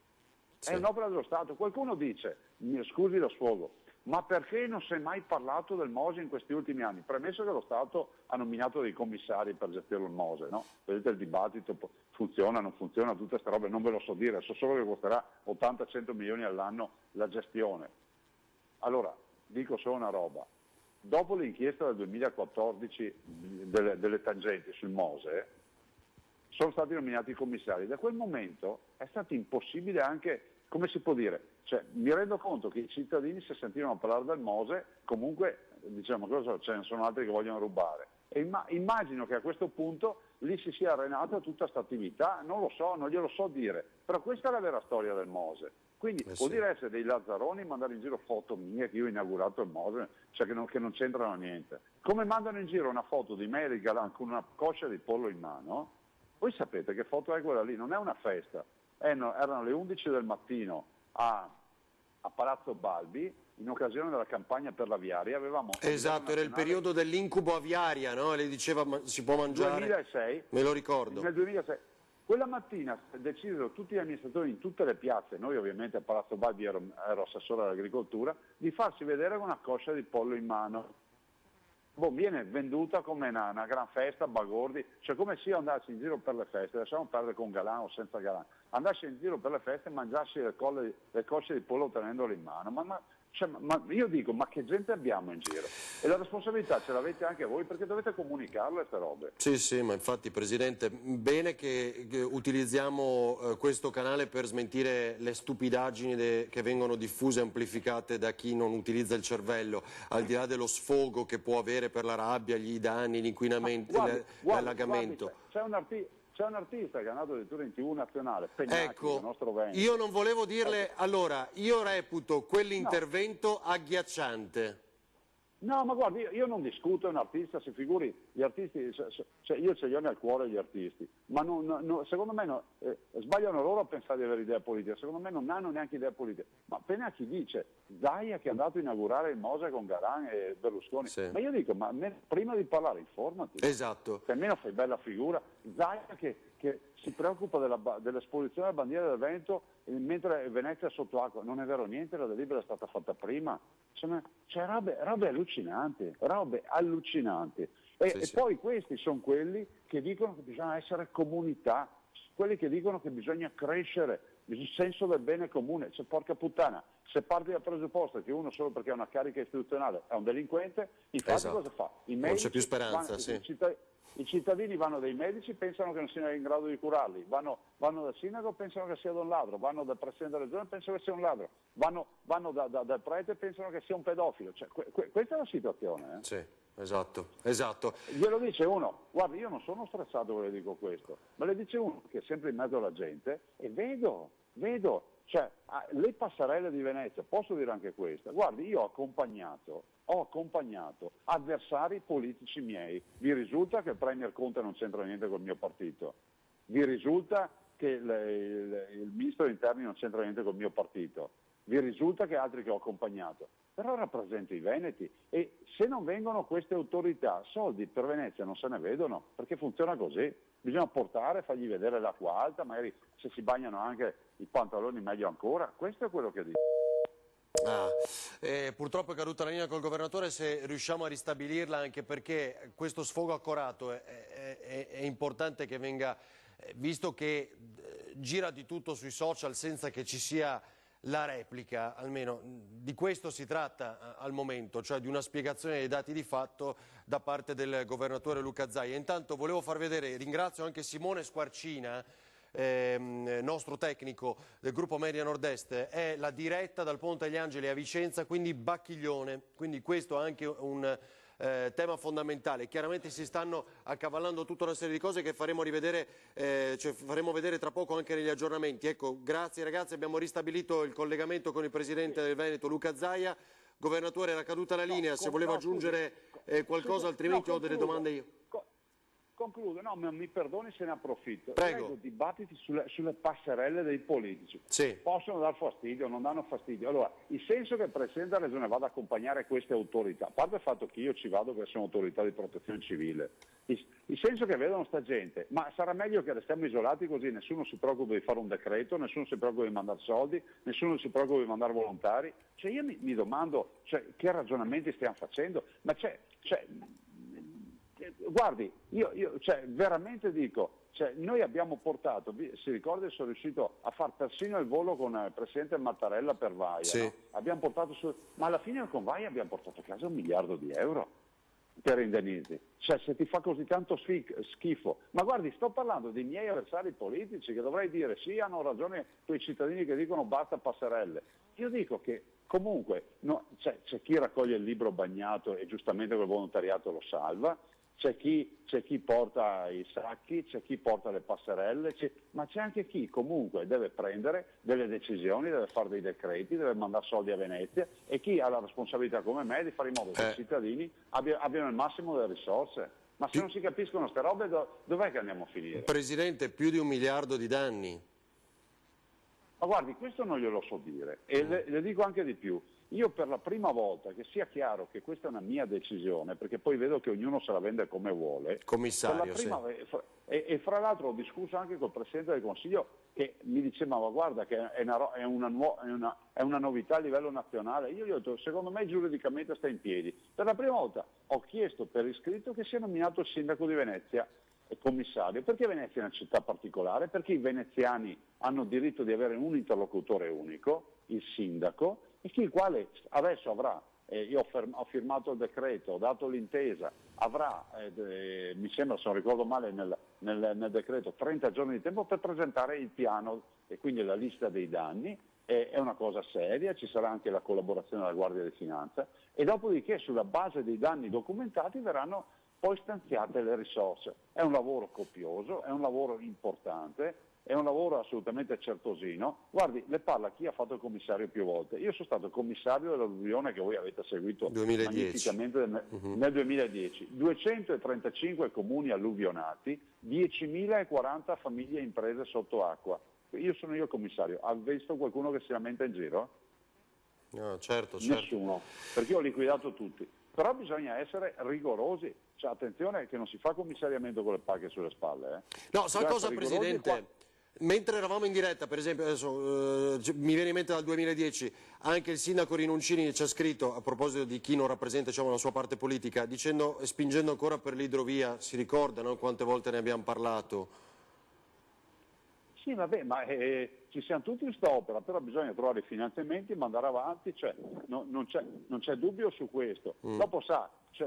È un'opera dello Stato. Qualcuno dice, mi scusi lo sfogo, ma perché non si è mai parlato del MOSE in questi ultimi anni? Premesso che lo Stato ha nominato dei commissari per gestire il MOSE, no? Vedete il dibattito, funziona, non funziona, tutte queste robe, non ve lo so dire, so solo che costerà 80-100 milioni all'anno la gestione. Allora, dico solo una roba, dopo l'inchiesta del 2014 delle tangenti sul MOSE, sono stati nominati i commissari. Da quel momento è stato impossibile anche, come si può dire, cioè, mi rendo conto che i cittadini se sentivano parlare del MOSE, comunque diciamo cosa, ce ne sono altri che vogliono rubare. E immagino che a questo punto lì si sia arenata tutta questa attività, non lo so, non glielo so dire, però questa è la vera storia del MOSE. Quindi vuol dire essere dei lazzaroni, mandare in giro foto mie che io ho inaugurato il MOSE, cioè che non c'entrano niente. Come mandano in giro una foto di me con una coscia di pollo in mano? Voi sapete che foto è quella lì? Non è una festa, erano le 11 del mattino a Palazzo Balbi, in occasione della campagna per l'aviaria, avevamo... Esatto, era il periodo dell'incubo aviaria, no? Lei diceva si può mangiare... 2006, me lo ricordo. Nel 2006. Quella mattina decisero tutti gli amministratori in tutte le piazze, noi ovviamente a Palazzo Balbi ero assessore all'agricoltura, di farsi vedere con una coscia di pollo in mano. Viene venduta come una gran festa, bagordi, cioè come sia andarsi in giro per le feste, lasciamo perdere con Galan o senza Galan, andarsi in giro per le feste e mangiarsi le cosce di pollo tenendole in mano, ma io dico, ma che gente abbiamo in giro? E la responsabilità ce l'avete anche voi perché dovete comunicarle queste robe. Sì, ma infatti Presidente, bene che utilizziamo questo canale per smentire le stupidaggini che vengono diffuse e amplificate da chi non utilizza il cervello, al di là dello sfogo che può avere per la rabbia, gli danni, l'inquinamento, l'allagamento. C'è un artista che è andato addirittura in TV nazionale, Pegnacchi, il nostro Veneto. Io non volevo dirle, allora, io reputo quell'intervento agghiacciante. No, ma guardi, io non discuto un artista, si figuri, gli artisti, cioè io ce li ho nel cuore gli artisti, ma secondo me sbagliano loro a pensare di avere idee politiche, secondo me non hanno neanche idee politiche. Ma appena chi dice Zaia che è andato a inaugurare il MOSE con Galan e Berlusconi, ma io dico, ma prima di parlare informati. Esatto. Se almeno fai bella figura. Zaia che si preoccupa dell'esposizione della bandiera del Veneto mentre Venezia è sotto acqua, non è vero niente, la delibera è stata fatta prima, c'è robe allucinanti, e poi questi sono quelli che dicono che bisogna essere comunità, quelli che dicono che bisogna crescere, il senso del bene comune, cioè porca puttana, se parti dal presupposto che uno solo perché ha una carica istituzionale è un delinquente, infatti cosa fa? Non c'è più speranza, I cittadini vanno dai medici, pensano che non siano in grado di curarli, vanno dal sindaco, pensano che sia un ladro, vanno dal presidente della regione, pensano che sia un ladro, vanno dal prete, pensano che sia un pedofilo. Cioè, questa è la situazione. Sì, esatto. Glielo dice uno, guarda, io non sono stressato che le dico questo, ma le dice uno che è sempre in mezzo alla gente e vedo, cioè le passerelle di Venezia, posso dire anche questa, guardi, io ho accompagnato avversari politici miei. Vi risulta che il Premier Conte non c'entra niente col mio partito? Vi risulta che il Ministro degli Interni non c'entra niente col mio partito? Vi risulta che altri che ho accompagnato? Però rappresento i veneti e se non vengono queste autorità, soldi per Venezia non se ne vedono, perché funziona così. Bisogna portare, fargli vedere l'acqua alta, magari se si bagnano anche i pantaloni meglio ancora. Questo è quello che dico. Purtroppo è caduta la linea col governatore, se riusciamo a ristabilirla, anche perché questo sfogo accorato è importante che venga visto che gira di tutto sui social senza che ci sia la replica, almeno di questo si tratta al momento, cioè di una spiegazione dei dati di fatto da parte del governatore Luca Zaia. Intanto volevo far vedere, ringrazio anche Simone Squarcina, nostro tecnico del gruppo Media Nord-Est, è la diretta dal Ponte agli Angeli a Vicenza, quindi Bacchiglione, quindi questo è anche un tema fondamentale. Chiaramente si stanno accavallando tutta una serie di cose che faremo rivedere, faremo vedere tra poco anche negli aggiornamenti. Ecco, grazie ragazzi, abbiamo ristabilito il collegamento con il presidente del Veneto Luca Zaia. Governatore, era caduta la linea, se voleva aggiungere qualcosa, altrimenti ho delle domande io. Concludo, no, ma mi perdoni se ne approfitto. Prego. Leggo dibattiti sulle passerelle dei politici. Sì. Possono dar fastidio, non danno fastidio. Allora, il senso che il Presidente della Regione vada a accompagnare queste autorità, a parte il fatto che io ci vado perché sono autorità di protezione civile, il senso che vedono sta gente, ma sarà meglio che restiamo isolati così, nessuno si preoccupa di fare un decreto, nessuno si preoccupa di mandare soldi, nessuno si preoccupa di mandare volontari. Cioè io mi domando che ragionamenti stiamo facendo, ma guardi, io veramente dico, noi abbiamo portato, si ricorda che sono riuscito a far persino il volo con il Presidente Mattarella per Vaia, sì. No? Abbiamo portato ma alla fine con Vaia abbiamo portato a casa 1 miliardo di euro per indennizzi. Cioè, se ti fa così tanto schifo, ma guardi, sto parlando dei miei avversari politici, che dovrei dire sì, hanno ragione quei cittadini che dicono basta passerelle. Io dico che comunque c'è chi raccoglie il libro bagnato e giustamente col volontariato lo salva, c'è chi porta i sacchi, c'è chi porta le passerelle, ma c'è anche chi comunque deve prendere delle decisioni, deve fare dei decreti, deve mandare soldi a Venezia, e chi ha la responsabilità come me di fare in modo che i cittadini abbiano il massimo delle risorse. Ma se non si capiscono queste robe, dov'è che andiamo a finire? Presidente, più di 1 miliardo di danni. Ma guardi, questo non glielo so dire, e le dico anche di più. Io per la prima volta, che sia chiaro che questa è una mia decisione, perché poi vedo che ognuno se la vende come vuole. Commissario, e fra l'altro ho discusso anche col Presidente del Consiglio, che mi diceva, ma guarda che è una novità a livello nazionale. Io gli ho detto, secondo me giuridicamente sta in piedi. Per la prima volta ho chiesto per iscritto che sia nominato il sindaco di Venezia commissario, perché Venezia è una città particolare, perché i veneziani hanno diritto di avere un interlocutore unico, il sindaco, e il quale adesso avrà, io ho firmato il decreto, ho dato l'intesa, avrà, mi sembra, se non ricordo male, nel decreto 30 giorni di tempo per presentare il piano e quindi la lista dei danni. È una cosa seria, ci sarà anche la collaborazione della Guardia di Finanza, e dopodiché sulla base dei danni documentati verranno poi stanziate le risorse. È un lavoro copioso, è un lavoro importante, è un lavoro assolutamente certosino. Guardi, le parla chi ha fatto il commissario più volte. Io sono stato commissario dell'alluvione che voi avete seguito 2010. magnificamente nel 2010. 235 comuni alluvionati, 10.040 famiglie e imprese sotto acqua. Io sono io il commissario. Ha visto qualcuno che si lamenta in giro? No, certo. Nessuno, perché ho liquidato tutti. Però bisogna essere rigorosi, cioè attenzione che non si fa commissariamento con le pacche sulle spalle. No, sa cosa, Presidente? Mentre eravamo in diretta, per esempio, adesso mi viene in mente dal 2010, anche il sindaco Rinuncini ci ha scritto, a proposito di chi non rappresenta, diciamo, la sua parte politica, spingendo ancora per l'idrovia, si ricorda, no? Quante volte ne abbiamo parlato? Sì, vabbè, ma ci siamo tutti in quest'opera, però bisogna trovare i finanziamenti, mandare avanti, cioè, non c'è dubbio su questo. Dopo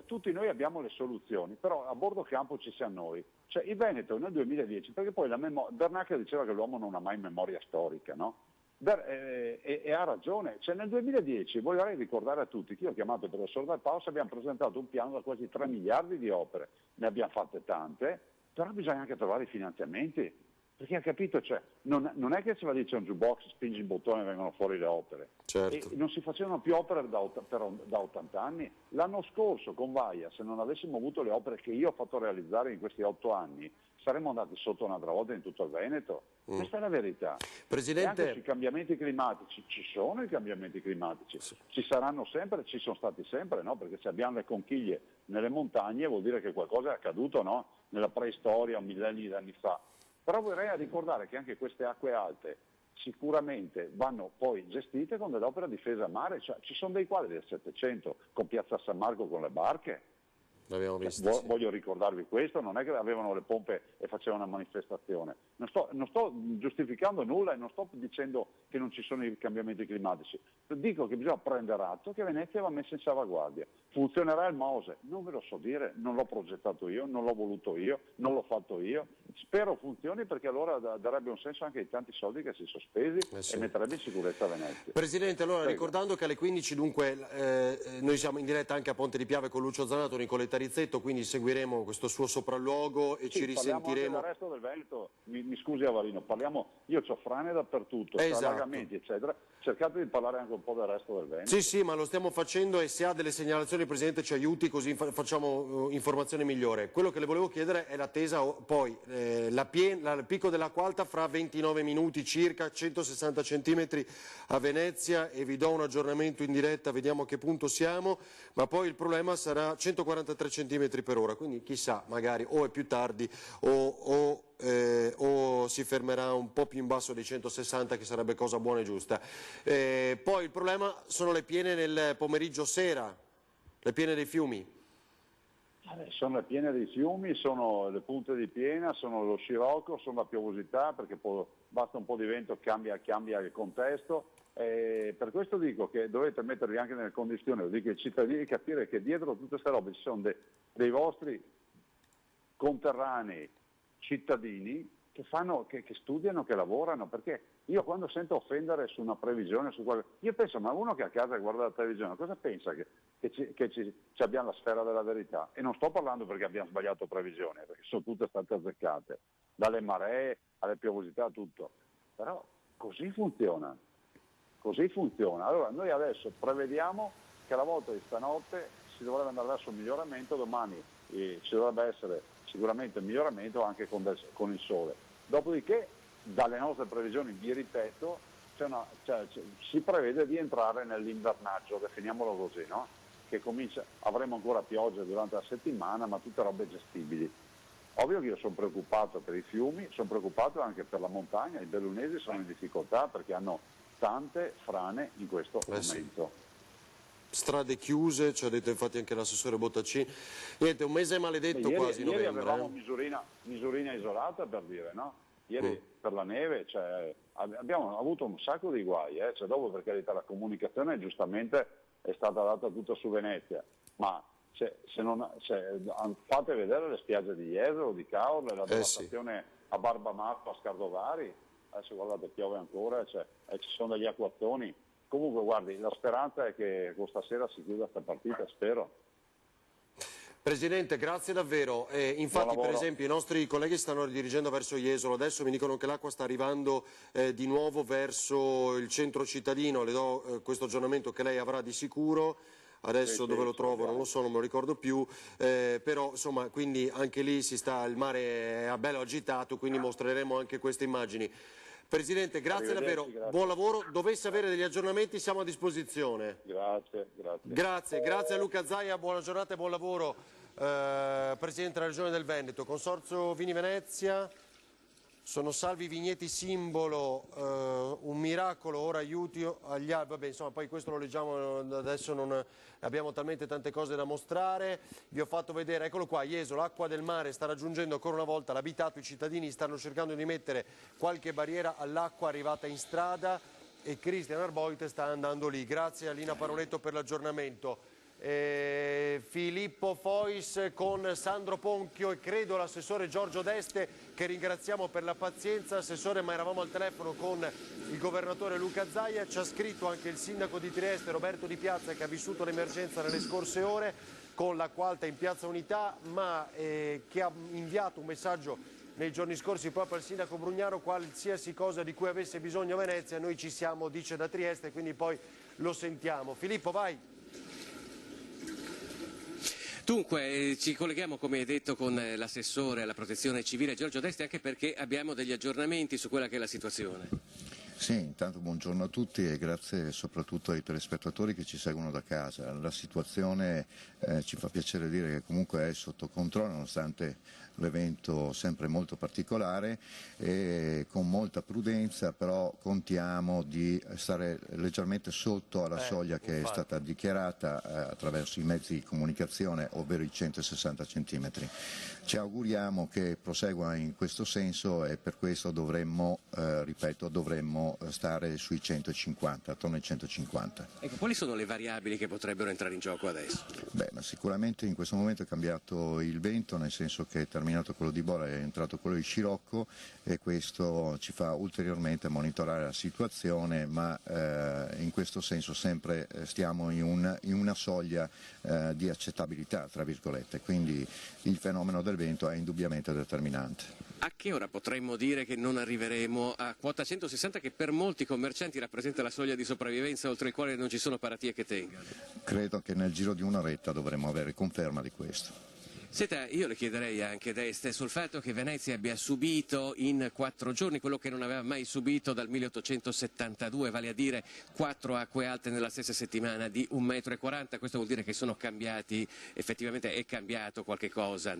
tutti noi abbiamo le soluzioni, però a bordo campo ci siamo noi. Cioè, il Veneto nel 2010, perché poi Bernacchi diceva che l'uomo non ha mai memoria storica, no? E ha ragione, cioè, nel 2010 vorrei ricordare a tutti che io ho chiamato il professor Del Paus, abbiamo presentato un piano da quasi 3 miliardi di opere, ne abbiamo fatte tante, però bisogna anche trovare i finanziamenti. Perché ha capito, cioè, non è che si va a dire c'è un jukebox, spingi il bottone e vengono fuori le opere. Certo. E non si facevano più opere da 80 anni. L'anno scorso con Vaia, se non avessimo avuto le opere che io ho fatto realizzare in questi 8 anni, saremmo andati sotto un'altra volta in tutto il Veneto. Questa è la verità. Presidente... E anche sui cambiamenti climatici, ci sono i cambiamenti climatici, ci saranno sempre, ci sono stati sempre, no? Perché se abbiamo le conchiglie nelle montagne vuol dire che qualcosa è accaduto, no? Nella preistoria, millenni di anni fa. Però vorrei ricordare che anche queste acque alte sicuramente vanno poi gestite con delle opere a difesa a mare, cioè, ci sono dei quadri del Settecento con Piazza San Marco con le barche, L'abbiamo visto, sì. Voglio ricordarvi questo, non è che avevano le pompe e facevano una manifestazione. Non sto giustificando nulla e non sto dicendo che non ci sono i cambiamenti climatici. Dico che bisogna prendere atto che Venezia va messa in salvaguardia. Funzionerà il MOSE? Non ve lo so dire, non l'ho progettato io, non l'ho voluto io, non l'ho fatto io. Spero funzioni, perché allora darebbe un senso anche ai tanti soldi che si sono spesi e metterebbe in sicurezza Venezia. Presidente, allora ricordando che alle 15 dunque noi siamo in diretta anche a Ponte di Piave con Lucio Zanato, Nicoletta Rizzetto, quindi seguiremo questo suo sopralluogo e ci risentiremo. Anche del resto del Veneto, mi scusi Avarino, io ho frane dappertutto, allagamenti eccetera, cercate di parlare anche un po' del resto del Veneto. Sì, ma lo stiamo facendo, e se ha delle segnalazioni il Presidente ci aiuti, così facciamo informazione migliore. Quello che le volevo chiedere è l'attesa poi, il picco dell'acqua alta fra 29 minuti circa, 160 centimetri a Venezia, e vi do un aggiornamento in diretta, vediamo a che punto siamo, ma poi il problema sarà 143 centimetri per ora, quindi chissà, magari o è più tardi o si fermerà un po' più in basso dei 160, che sarebbe cosa buona e giusta. Poi il problema sono le piene nel pomeriggio sera, le piene dei fiumi. Sono le piene dei fiumi, sono le punte di piena, sono lo scirocco, sono la piovosità, perché basta un po' di vento, cambia il contesto. Per questo dico che dovete mettervi anche nelle condizioni, lo dico ai cittadini, di capire che dietro tutte queste robe ci sono dei vostri conterranei cittadini che studiano, che lavorano, perché io quando sento offendere su una previsione, io penso, ma uno che a casa guarda la televisione cosa pensa? Che ci abbiamo la sfera della verità? E non sto parlando perché abbiamo sbagliato previsioni, perché sono tutte state azzeccate, dalle maree alle piovosità, tutto. Però così funziona. Allora noi adesso prevediamo che la volta di stanotte si dovrebbe andare verso un miglioramento, domani ci dovrebbe essere sicuramente un miglioramento anche con il sole. Dopodiché, dalle nostre previsioni, vi ripeto, si prevede di entrare nell'invernaggio, definiamolo così, no? Che avremo ancora piogge durante la settimana, ma tutte robe gestibili. Ovvio che io sono preoccupato per i fiumi, sono preoccupato anche per la montagna, i bellunesi sono in difficoltà perché hanno tante frane in questo momento. Sì. Strade chiuse, ci ha detto infatti anche l'assessore Bottaccini. Niente, un mese maledetto quasi, ieri novembre. Avevamo misurina isolata, per dire, no? Ieri per la neve abbiamo avuto un sacco di guai, dopo, per carità, la comunicazione giustamente è stata data tutta su Venezia, ma fate vedere le spiagge di Jesolo, di Caorle, la devastazione a Barbamappa, a Scardovari, adesso guardate piove ancora, ci sono degli acquazzoni. Comunque guardi, la speranza è che questa sera si chiuda questa partita, spero. Presidente, grazie davvero. Infatti, per esempio, i nostri colleghi stanno ridirigendo verso Jesolo, adesso mi dicono che l'acqua sta arrivando di nuovo verso il centro cittadino, le do questo aggiornamento che lei avrà di sicuro. Adesso dove lo trovo non lo so, non me lo ricordo più, però insomma, quindi anche lì il mare è bello agitato, quindi mostreremo anche queste immagini. Presidente, grazie davvero, buon lavoro, dovesse avere degli aggiornamenti siamo a disposizione. Grazie a Luca Zaia, buona giornata e buon lavoro, Presidente della Regione del Veneto. Consorzio Vini Venezia, sono salvi i vigneti simbolo, un miracolo, ora aiuti agli altri, vabbè insomma poi questo lo leggiamo, adesso non abbiamo talmente tante cose da mostrare. Vi ho fatto vedere, eccolo qua, Jesolo, l'acqua del mare sta raggiungendo ancora una volta l'abitato, i cittadini stanno cercando di mettere qualche barriera all'acqua arrivata in strada e Cristian Arboite sta andando lì. Grazie a Lina Paroletto per l'aggiornamento. Filippo Fois con Sandro Ponchio e credo l'assessore Giorgio Deste, che ringraziamo per la pazienza. Assessore, ma eravamo al telefono con il governatore Luca Zaia, ci ha scritto anche il sindaco di Trieste Roberto Di Piazza, che ha vissuto l'emergenza nelle scorse ore con l'acqua alta in Piazza Unità, ma che ha inviato un messaggio nei giorni scorsi proprio al sindaco Brugnaro: qualsiasi cosa di cui avesse bisogno Venezia, noi ci siamo, dice da Trieste, quindi poi lo sentiamo. Filippo, vai. Dunque, ci colleghiamo, come hai detto, con l'assessore alla protezione civile Giorgio Desti, anche perché abbiamo degli aggiornamenti su quella che è la situazione. Sì, intanto buongiorno a tutti e grazie soprattutto ai telespettatori che ci seguono da casa. La situazione ci fa piacere dire che comunque è sotto controllo, nonostante l'evento sempre molto particolare e con molta prudenza, però contiamo di stare leggermente sotto alla soglia che è stata dichiarata attraverso i mezzi di comunicazione, ovvero i 160 cm. Ci auguriamo che prosegua in questo senso e per questo dovremmo stare sui 150, attorno ai 150. Ecco, quali sono le variabili che potrebbero entrare in gioco adesso? Beh, ma sicuramente in questo momento è cambiato il vento, nel senso che è terminato quello di Bola e è entrato quello di Scirocco e questo ci fa ulteriormente monitorare la situazione, ma in questo senso sempre stiamo in una soglia di accettabilità, tra virgolette, quindi il fenomeno del vento è indubbiamente determinante. A che ora potremmo dire che non arriveremo a quota 160, che per molti commercianti rappresenta la soglia di sopravvivenza oltre il quale non ci sono paratie che tengano? Credo che nel giro di un'oretta dovremo avere conferma di questo. Senta, io le chiederei anche Deste sul fatto che Venezia abbia subito in 4 giorni quello che non aveva mai subito dal 1872, vale a dire 4 acque alte nella stessa settimana di 1,40 m. Questo vuol dire che sono cambiati, effettivamente è cambiato qualche cosa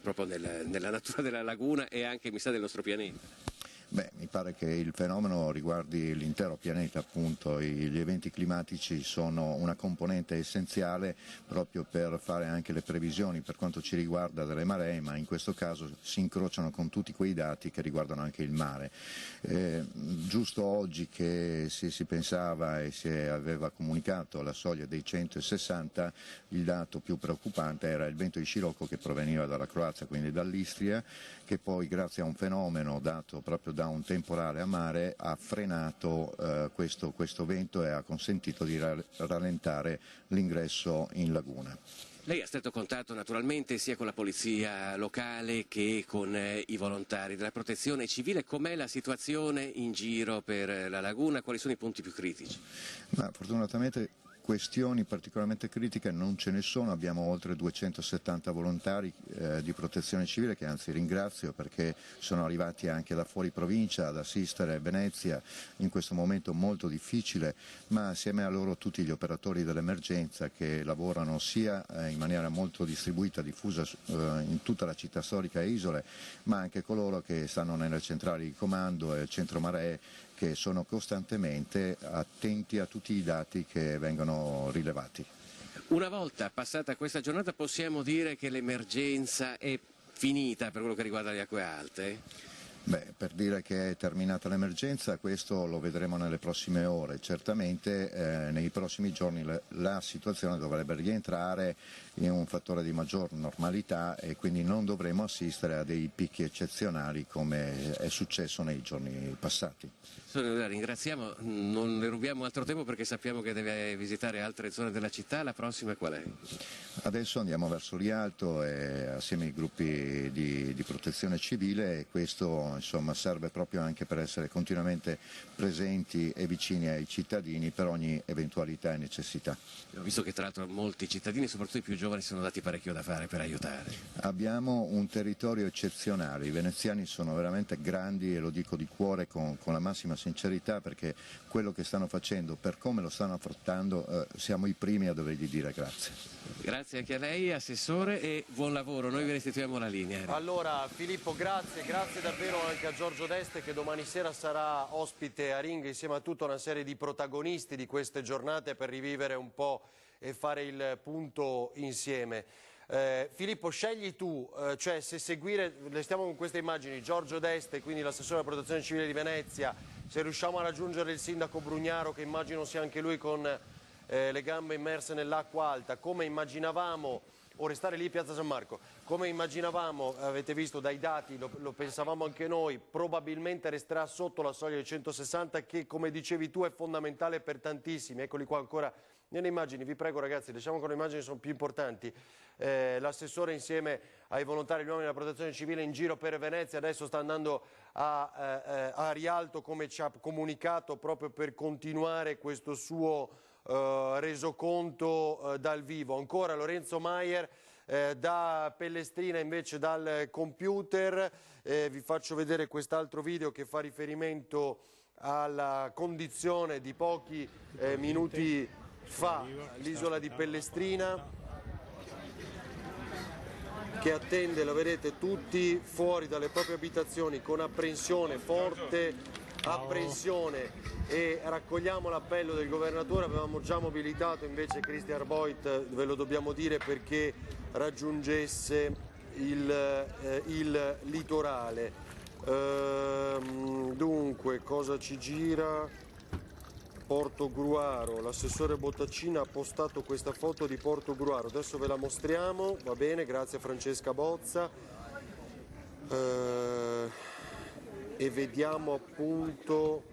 proprio nella natura della laguna e anche, mi sa, del nostro pianeta. Beh, mi pare che il fenomeno riguardi l'intero pianeta, appunto, gli eventi climatici sono una componente essenziale proprio per fare anche le previsioni per quanto ci riguarda delle maree, ma in questo caso si incrociano con tutti quei dati che riguardano anche il mare. Giusto oggi che si pensava e si aveva comunicato la soglia dei 160, il dato più preoccupante era il vento di Scirocco che proveniva dalla Croazia, quindi dall'Istria, che poi grazie a un fenomeno dato proprio da un temporale a mare ha frenato questo vento e ha consentito di rallentare l'ingresso in laguna. Lei ha stretto contatto naturalmente sia con la polizia locale che con i volontari della protezione civile. Com'è la situazione in giro per la laguna? Quali sono i punti più critici? Ma fortunatamente questioni particolarmente critiche non ce ne sono, abbiamo oltre 270 volontari di protezione civile che anzi ringrazio perché sono arrivati anche da fuori provincia ad assistere Venezia in questo momento molto difficile, ma assieme a loro tutti gli operatori dell'emergenza che lavorano sia in maniera molto distribuita, diffusa in tutta la città storica e isole, ma anche coloro che stanno nelle centrali di comando e centro maree, che sono costantemente attenti a tutti i dati che vengono rilevati. Una volta passata questa giornata possiamo dire che l'emergenza è finita per quello che riguarda le acque alte? Beh, per dire che è terminata l'emergenza, questo lo vedremo nelle prossime ore. Certamente nei prossimi giorni la situazione dovrebbe rientrare in un fattore di maggior normalità e quindi non dovremo assistere a dei picchi eccezionali come è successo nei giorni passati. La ringraziamo, non le rubiamo altro tempo perché sappiamo che deve visitare altre zone della città. La prossima qual è? Adesso andiamo verso Rialto assieme ai gruppi di protezione civile e questo insomma serve proprio anche per essere continuamente presenti e vicini ai cittadini per ogni eventualità e necessità. Ho visto che tra l'altro molti cittadini, soprattutto i più giovani, sono dati parecchio da fare per aiutare. Abbiamo un territorio eccezionale, i veneziani sono veramente grandi e lo dico di cuore con la massima sincerità perché quello che stanno facendo, per come lo stanno affrontando, siamo i primi a dovergli dire grazie. Grazie anche a lei, Assessore, e buon lavoro, noi vi restituiamo la linea. Allora Filippo, grazie davvero anche a Giorgio Deste che domani sera sarà ospite a Ring insieme a tutta una serie di protagonisti di queste giornate per rivivere un po' e fare il punto insieme. Filippo, scegli tu, cioè se seguire, restiamo con queste immagini, Giorgio Deste, quindi l'assessore della protezione civile di Venezia, se riusciamo a raggiungere il sindaco Brugnaro che immagino sia anche lui con le gambe immerse nell'acqua alta, come immaginavamo, o restare lì a Piazza San Marco, come immaginavamo, avete visto dai dati, lo pensavamo anche noi, probabilmente resterà sotto la soglia dei 160 che come dicevi tu è fondamentale per tantissimi, eccoli qua ancora nelle immagini, vi prego ragazzi, lasciamo che le immagini sono più importanti, l'assessore insieme ai volontari, gli uomini della protezione civile in giro per Venezia, adesso sta andando a Rialto come ci ha comunicato proprio per continuare questo suo resoconto dal vivo. Ancora Lorenzo Maier da Pellestrina invece dal computer, vi faccio vedere quest'altro video che fa riferimento alla condizione di pochi minuti fa l'isola di Pellestrina. che attende, la vedete tutti fuori dalle proprie abitazioni con apprensione, forte apprensione, e raccogliamo l'appello del governatore. Avevamo già mobilitato invece Christian Voigt, ve lo dobbiamo dire, perché raggiungesse il litorale. Dunque, cosa ci gira? Portogruaro, l'assessore Bottaccina ha postato questa foto di Portogruaro, adesso ve la mostriamo, va bene, grazie a Francesca Bozza. E vediamo appunto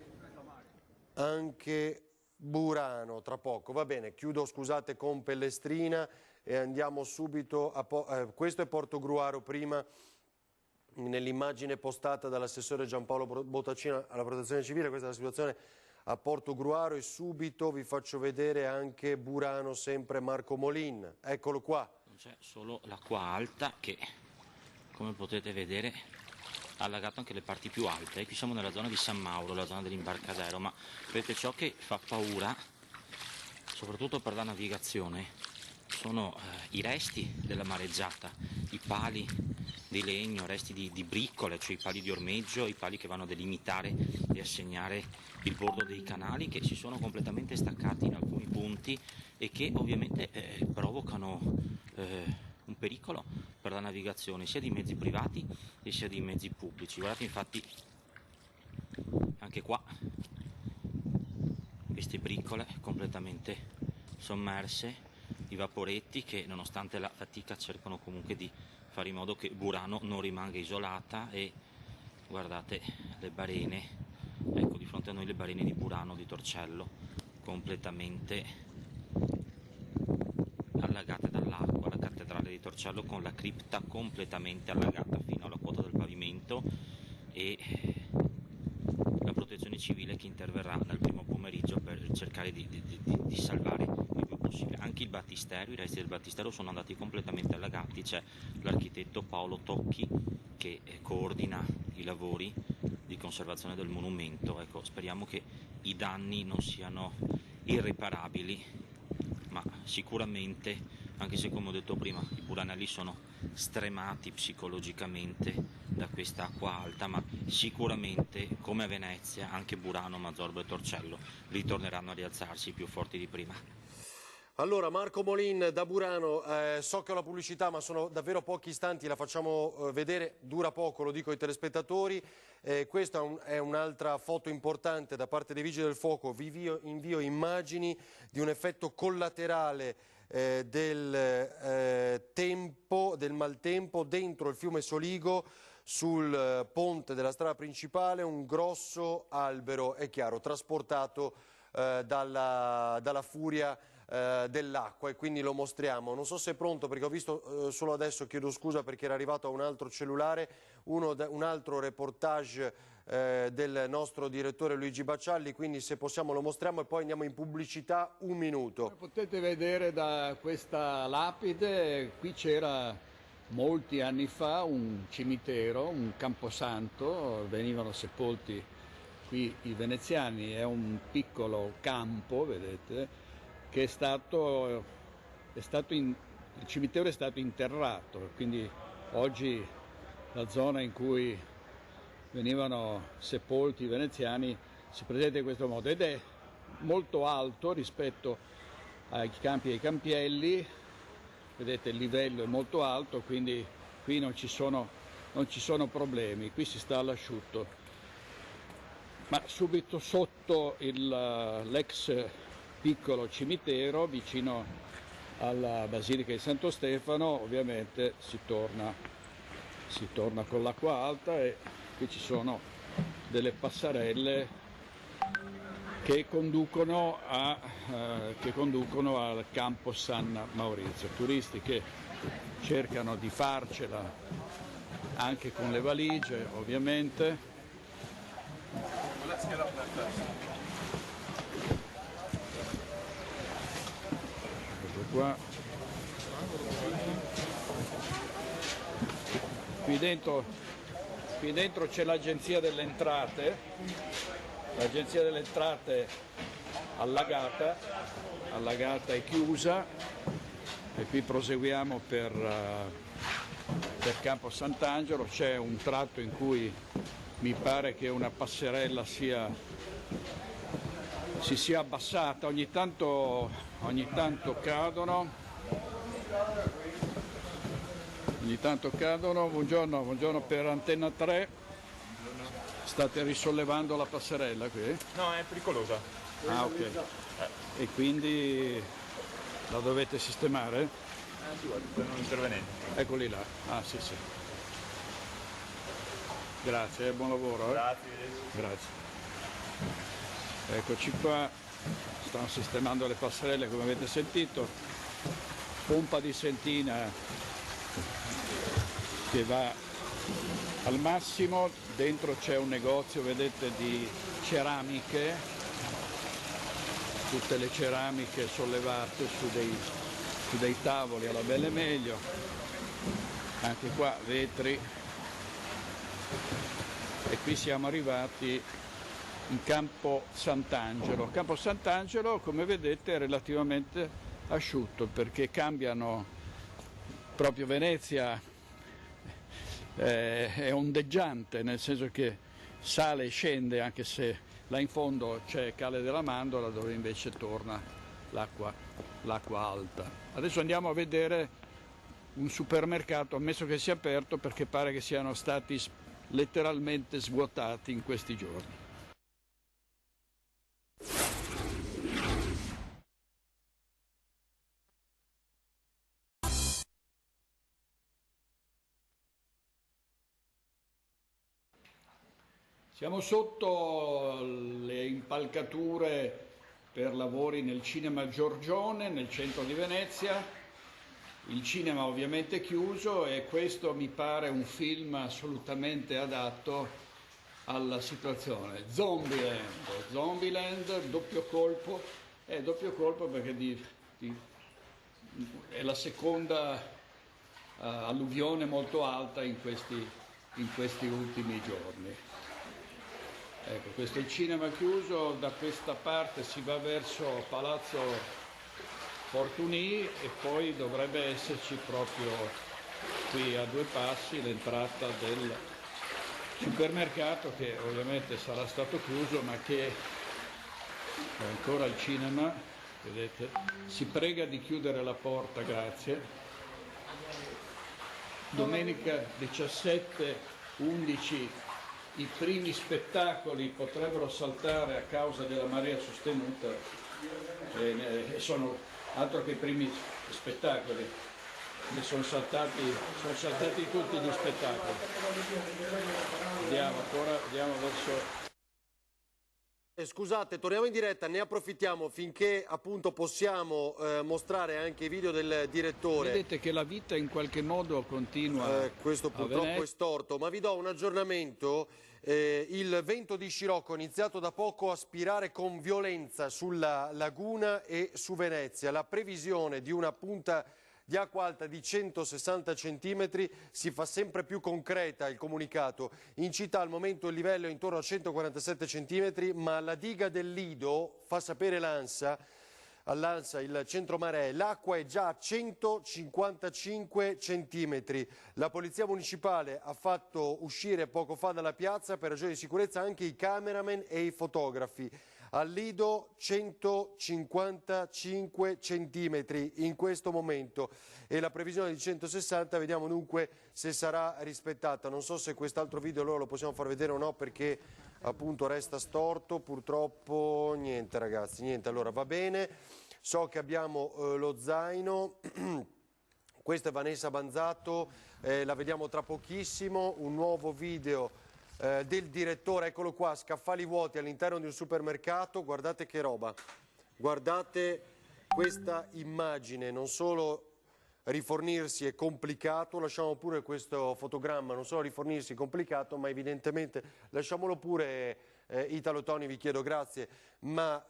anche Burano tra poco. Va bene, chiudo, scusate, con Pellestrina e andiamo subito a questo è Portogruaro prima, nell'immagine postata dall'assessore Giampaolo Bottaccina alla Protezione Civile. Questa è la situazione a Portogruaro e subito vi faccio vedere anche Burano, sempre Marco Molin. Eccolo qua. C'è solo l'acqua alta che, come potete vedere, ha allagato anche le parti più alte. Qui siamo nella zona di San Mauro, la zona dell'imbarcadero, ma vedete, ciò che fa paura, soprattutto per la navigazione, sono i resti della mareggiata, i pali di legno, resti di briccole, cioè i pali di ormeggio, i pali che vanno a delimitare e a segnare il bordo dei canali, che si sono completamente staccati in alcuni punti e che ovviamente provocano un pericolo per la navigazione sia di mezzi privati e sia di mezzi pubblici. Guardate infatti anche qua queste briccole completamente sommerse, i vaporetti che nonostante la fatica cercano comunque di fare in modo che Burano non rimanga isolata. E guardate le barene, ecco di fronte a noi le barene di Burano, di Torcello, completamente allagate dall'acqua, la cattedrale di Torcello con la cripta completamente allagata fino alla quota del pavimento, e la protezione civile che interverrà nel primo pomeriggio per cercare di salvare il più possibile. Anche il battistero, i resti del battistero sono andati completamente allagati. C'è l'architetto Paolo Tocchi che coordina i lavori di conservazione del monumento. Ecco, speriamo che i danni non siano irreparabili, ma sicuramente, anche se come ho detto prima i buranelli sono stremati psicologicamente da questa acqua alta, ma sicuramente come a Venezia anche Burano, Mazzorbo e Torcello ritorneranno a rialzarsi più forti di prima. Allora, Marco Molin da Burano, so che ho la pubblicità ma sono davvero pochi istanti, la facciamo vedere, dura poco, lo dico ai telespettatori. Questa è un'altra foto importante da parte dei Vigili del Fuoco. Vi invio immagini di un effetto collaterale del maltempo dentro il fiume Soligo. Sul ponte della strada principale un grosso albero, è chiaro, trasportato dalla furia dell'acqua, e quindi lo mostriamo. Non so se è pronto perché ho visto solo adesso, chiedo scusa perché era arrivato a un altro cellulare, un altro reportage del nostro direttore Luigi Baccialli, quindi se possiamo lo mostriamo e poi andiamo in pubblicità. Un minuto. Come potete vedere da questa lapide, qui c'era molti anni fa un cimitero, un camposanto, venivano sepolti qui i veneziani. È un piccolo campo, vedete, che il cimitero è stato interrato, quindi oggi la zona in cui venivano sepolti i veneziani si presenta in questo modo, ed è molto alto rispetto ai campi e ai campielli. Vedete, il livello è molto alto, quindi qui non ci sono problemi, qui si sta all'asciutto. Ma subito sotto l'ex piccolo cimitero, vicino alla Basilica di Santo Stefano, ovviamente si torna con l'acqua alta, e qui ci sono delle passerelle che conducono al campo San Maurizio. Turisti che cercano di farcela anche con le valigie, ovviamente. Ecco qua. Qui dentro c'è l'Agenzia delle Entrate. L'Agenzia delle Entrate allagata e chiusa, e qui proseguiamo per per Campo Sant'Angelo. C'è un tratto in cui mi pare che una passerella si sia abbassata, ogni tanto cadono. Buongiorno per Antenna 3, state risollevando la passerella qui? No, è pericolosa. Ah, ok. E quindi la dovete sistemare? Sì, stanno intervenendo. Eccoli là, ah sì. Grazie, buon lavoro. Grazie. Eccoci qua, stanno sistemando le passerelle come avete sentito, pompa di sentina che va al massimo, dentro c'è un negozio, vedete, di ceramiche, tutte le ceramiche sollevate su dei tavoli alla belle meglio, anche qua vetri, e qui siamo arrivati in Campo Sant'Angelo. Campo Sant'Angelo, come vedete, è relativamente asciutto perché cambiano, proprio Venezia è ondeggiante, nel senso che sale e scende, anche se là in fondo c'è Cale della Mandola dove invece torna l'acqua alta. Adesso andiamo a vedere un supermercato, ammesso che sia aperto, perché pare che siano stati letteralmente svuotati in questi giorni. Siamo sotto le impalcature per lavori nel Cinema Giorgione, nel centro di Venezia. Il cinema ovviamente è chiuso e questo mi pare un film assolutamente adatto alla situazione. Zombieland, doppio colpo perché è la seconda alluvione molto alta in questi ultimi giorni. Ecco, questo è il cinema chiuso, da questa parte si va verso Palazzo Fortuny e poi dovrebbe esserci proprio qui a due passi l'entrata del supermercato, che ovviamente sarà stato chiuso ma che è ancora il cinema, vedete, si prega di chiudere la porta, grazie. Domenica 17-11 i primi spettacoli potrebbero saltare a causa della marea sostenuta, sono altro che i primi spettacoli, ne sono saltati tutti gli spettacoli. Andiamo verso... Scusate, torniamo in diretta, ne approfittiamo finché appunto possiamo mostrare anche i video del direttore. Vedete che la vita in qualche modo continua. Questo purtroppo è storto, ma vi do un aggiornamento. Il vento di scirocco ha iniziato da poco a spirare con violenza sulla laguna e su Venezia. La previsione di una punta di acqua alta di 160 cm si fa sempre più concreta, il comunicato. In città al momento il livello è intorno a 147 cm, ma la diga del Lido, fa sapere all'ANSA, il centro maree, l'acqua è già a 155 cm. La polizia municipale ha fatto uscire poco fa dalla piazza per ragioni di sicurezza anche i cameraman e i fotografi. Al Lido 155 centimetri in questo momento e la previsione di 160, vediamo dunque se sarà rispettata. Non so se quest'altro video allora lo possiamo far vedere o no, perché appunto resta storto, purtroppo niente ragazzi, niente, allora va bene, so che abbiamo lo zaino, questa è Vanessa Banzato, la vediamo tra pochissimo, un nuovo video del direttore, eccolo qua, scaffali vuoti all'interno di un supermercato, guardate che roba, guardate questa immagine, non solo rifornirsi è complicato, lasciamo pure questo fotogramma, non solo rifornirsi è complicato, ma evidentemente, lasciamolo pure Italo Toni, vi chiedo grazie, ma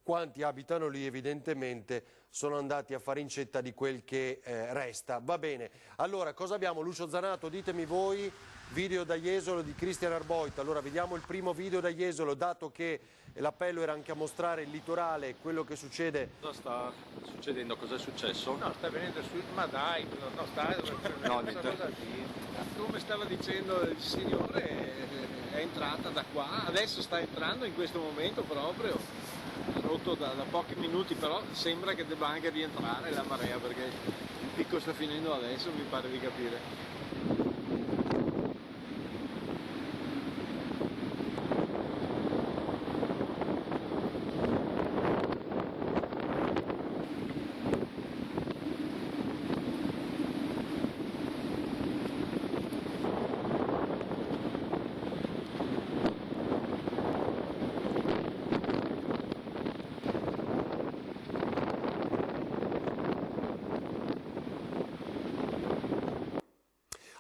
quanti abitano lì evidentemente sono andati a fare incetta di quel che resta. Va bene, allora cosa abbiamo? Lucio Zanato, ditemi voi. video da Jesolo di Christian Arboit. Allora vediamo il primo video da Jesolo, dato che l'appello era anche a mostrare il litorale, quello che succede. Cosa sta succedendo? Cosa è successo? No, sta venendo su, ma dai, no, No, niente. come stava dicendo il signore, è entrata da qua, adesso sta entrando in questo momento proprio, rotto da pochi minuti, però sembra che debba anche rientrare la marea, perché il picco sta finendo adesso, mi pare di capire.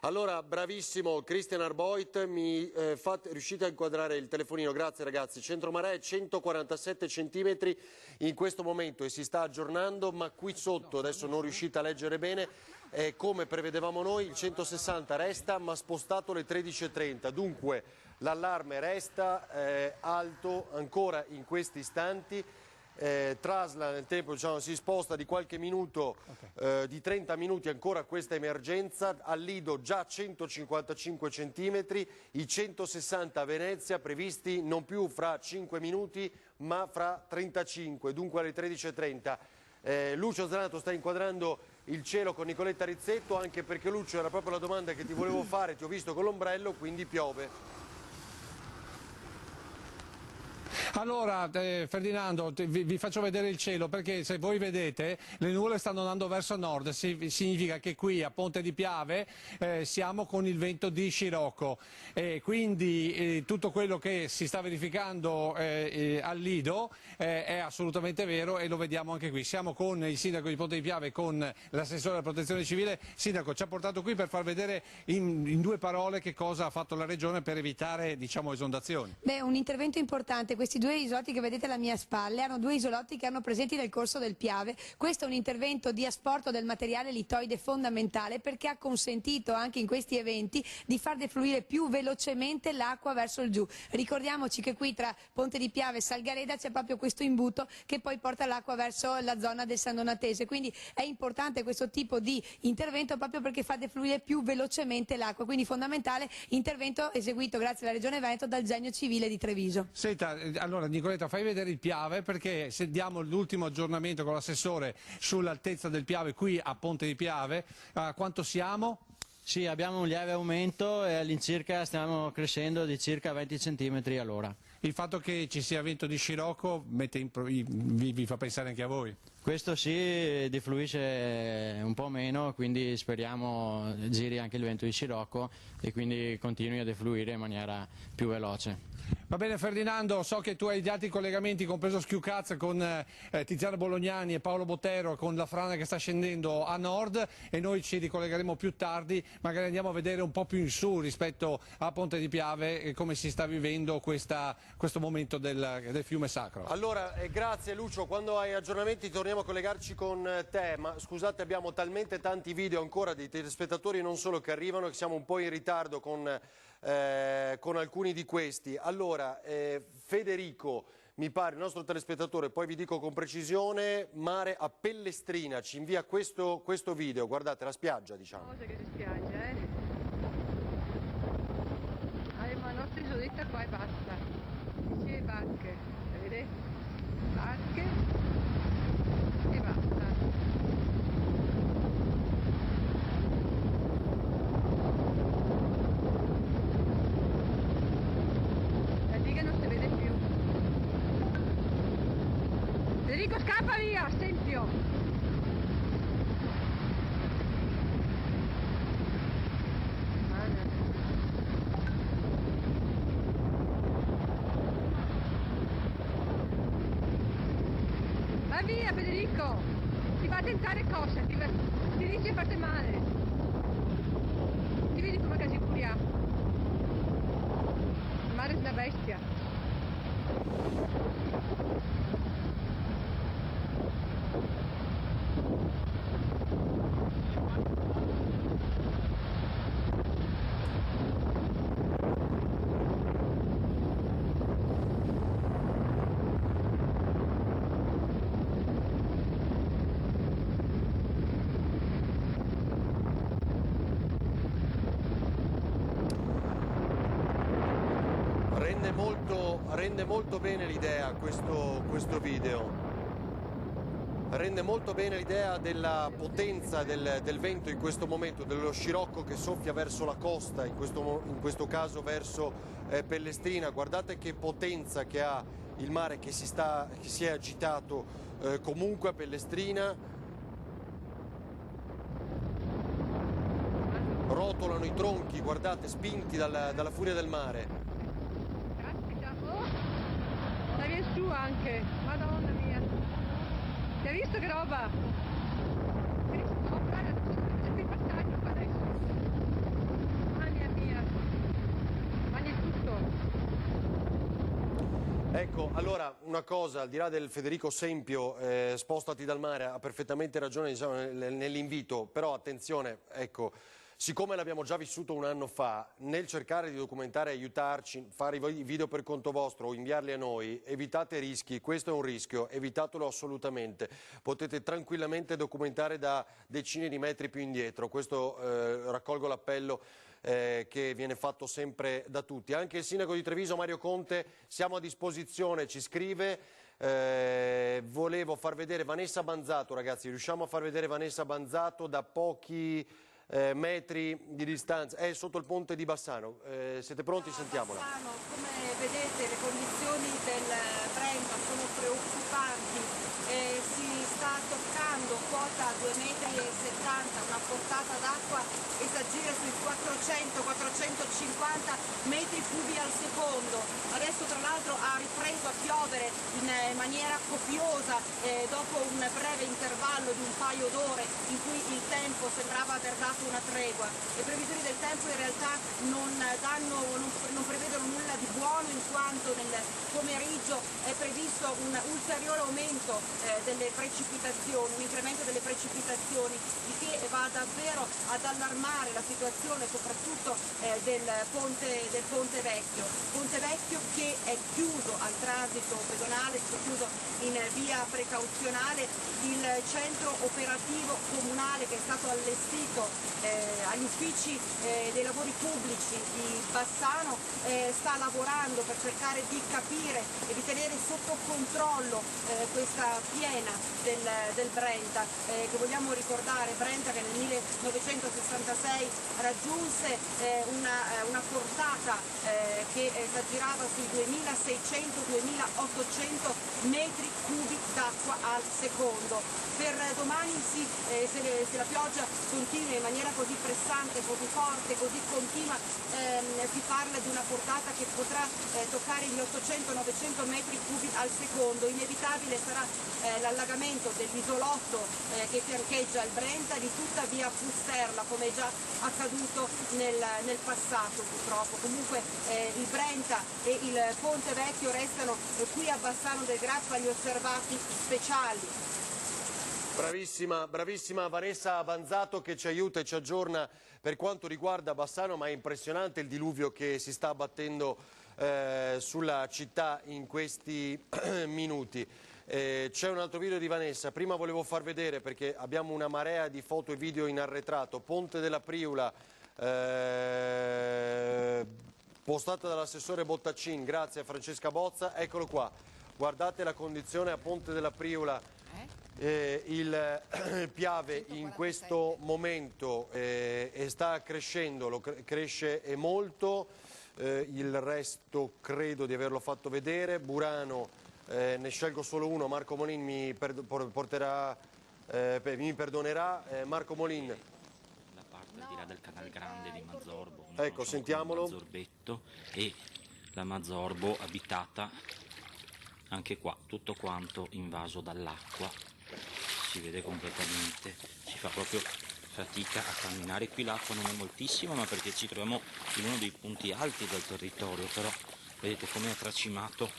Allora, bravissimo Christian Arboit, riuscite a inquadrare il telefonino, grazie ragazzi. Centro marea 147 centimetri in questo momento e si sta aggiornando, ma qui sotto, adesso non riuscite a leggere bene, come prevedevamo noi il 160 resta ma spostato alle 13:30, dunque l'allarme resta alto ancora in questi istanti. Trasla nel tempo, diciamo, si sposta di qualche minuto, di 30 minuti ancora questa emergenza. Al Lido già 155 centimetri, i 160 a Venezia previsti non più fra 5 minuti ma fra 35, dunque alle 13:30. Lucio Zanato sta inquadrando il cielo con Nicoletta Rizzetto, anche perché Lucio era proprio la domanda che ti volevo fare, ti ho visto con l'ombrello, quindi piove. Allora Ferdinando, vi faccio vedere il cielo, perché se voi vedete le nuvole stanno andando verso nord, significa che qui a Ponte di Piave siamo con il vento di scirocco, quindi tutto quello che si sta verificando al Lido è assolutamente vero e lo vediamo anche qui. Siamo con il sindaco di Ponte di Piave, con l'assessore della protezione civile. Sindaco, ci ha portato qui per far vedere in 2 parole che cosa ha fatto la regione per evitare, diciamo, esondazioni. Beh, un intervento importante. Questi 2 isolotti che vedete alle mie spalle erano 2 isolotti che erano presenti nel corso del Piave. Questo è un intervento di asporto del materiale litoide fondamentale, perché ha consentito anche in questi eventi di far defluire più velocemente l'acqua verso il giù. Ricordiamoci che qui tra Ponte di Piave e Salgareda c'è proprio questo imbuto che poi porta l'acqua verso la zona del San Donatese, quindi è importante questo tipo di intervento proprio perché fa defluire più velocemente l'acqua, quindi fondamentale intervento eseguito grazie alla Regione Veneto dal Genio Civile di Treviso. Senta, allora Nicoletta, fai vedere il Piave, perché se diamo l'ultimo aggiornamento con l'assessore sull'altezza del Piave qui a Ponte di Piave, quanto siamo? Sì, abbiamo un lieve aumento e all'incirca stiamo crescendo di circa 20 cm all'ora. Il fatto che ci sia vento di scirocco vi fa pensare anche a voi? Questo sì, defluisce un po' meno, quindi speriamo giri anche il vento di scirocco e quindi continui a defluire in maniera più veloce. Va bene Ferdinando, so che tu hai gli altri collegamenti, compreso Schiucaz con Tiziano Bolognani e Paolo Botero, con la frana che sta scendendo a nord, e noi ci ricollegheremo più tardi, magari andiamo a vedere un po' più in su rispetto a Ponte di Piave come si sta vivendo questo momento del fiume Sacro. Allora, grazie Lucio, quando hai aggiornamenti torniamo a collegarci con te, ma scusate, abbiamo talmente tanti video ancora dei telespettatori non solo che arrivano che siamo un po' in ritardo con alcuni di questi. Allora, Federico, mi pare, il nostro telespettatore, poi vi dico con precisione, mare a Pellestrina, ci invia questo video, guardate la spiaggia, diciamo. Cosa che dispiace, Abbiamo la nostra isoletta qua e basta, c'è barche, vedete? Barche e basta. Federico, scappa via, Stempio! Va via, Federico! Ti va a tentare cosa? Ti dice fate male! Ti vedi come casi furia? Il mare è una bestia! Rende molto bene l'idea questo video. Rende molto bene l'idea della potenza del vento in questo momento, dello scirocco che soffia verso la costa, in questo caso verso Pellestrina. Guardate che potenza che ha il mare che si è agitato comunque a Pellestrina. Rotolano i tronchi, guardate, spinti dalla furia del mare. La viene su anche, madonna mia. Ti hai visto che roba? Hai visto? Oh, guarda, c'è il passaggio qua adesso. Mamma mia. Mangi tutto. Ecco, allora, una cosa, al di là del Federico Sempio, spostati dal mare, ha perfettamente ragione, diciamo, nell'invito, però attenzione, ecco, siccome l'abbiamo già vissuto un anno fa, nel cercare di documentare e aiutarci, fare i video per conto vostro o inviarli a noi, evitate rischi, questo è un rischio, evitatelo assolutamente. Potete tranquillamente documentare da decine di metri più indietro, questo raccolgo l'appello che viene fatto sempre da tutti. Anche il sindaco di Treviso, Mario Conte, siamo a disposizione, ci scrive. Volevo far vedere Vanessa Banzato, ragazzi, riusciamo a far vedere Vanessa Banzato da pochi metri di distanza, è sotto il ponte di Bassano. Siete pronti? Sentiamola. Bassano, come vedete le condizioni del Brenta sono preoccupanti, si sta toccando quota 2,70 metri, una portata d'acqua che si aggira sui 400-450 metri cubi al secondo. Adesso tra l'altro ha ripreso a piovere in maniera copiosa dopo un breve intervallo di un paio d'ore in cui il tempo sembrava aver dato una tregua. Le previsioni del tempo in realtà non prevedono nulla di buono, in quanto nel pomeriggio è previsto un ulteriore aumento delle precipitazioni, un incremento delle precipitazioni, il che va davvero ad allarmare la situazione soprattutto del Ponte Vecchio. Ponte Vecchio che è chiuso al transito pedonale, chiuso in via precauzionale. Il centro operativo comunale che è stato allestito agli uffici dei lavori pubblici di Bassano sta lavorando per cercare di capire e di tenere sotto controllo questa piena del Brenta, che vogliamo ricordare, Brenta che nel 1966 raggiunse una portata che si aggirava sui 2600-2800 metri cubi d'acqua al secondo. Per domani se la pioggia continua in maniera così pressante, così forte, così continua, si parla di una portata che potrà toccare gli 800-900 metri cubi al secondo. Inevitabile sarà l'allagamento dell'isolotto che fiancheggia il Brenta, di tutta via Pusterla, come è già accaduto nel passato purtroppo. Comunque il Brenta e il Ponte Vecchio restano qui a Bassano del Grappa agli osservati speciali. Bravissima Vanessa Banzato che ci aiuta e ci aggiorna per quanto riguarda Bassano, ma è impressionante il diluvio che si sta abbattendo sulla città in questi minuti. C'è un altro video di Vanessa, prima volevo far vedere perché abbiamo una marea di foto e video in arretrato, Ponte della Priula, postata dall'assessore Bottaccin, grazie a Francesca Bozza, eccolo qua, guardate la condizione a Ponte della Priula. Il Piave in questo momento sta crescendo, cresce e molto, il resto credo di averlo fatto vedere. Burano, ne scelgo solo uno, Marco Molin mi perdonerà, Marco Molin. La parte al di là del Canal Grande di Mazzorbo, ecco, sentiamolo. Mazzorbetto e la Mazzorbo abitata, anche qua tutto quanto invaso dall'acqua, si vede completamente, si fa proprio fatica a camminare. Qui l'acqua non è moltissima, ma perché ci troviamo in uno dei punti alti del territorio, però vedete come è tracimato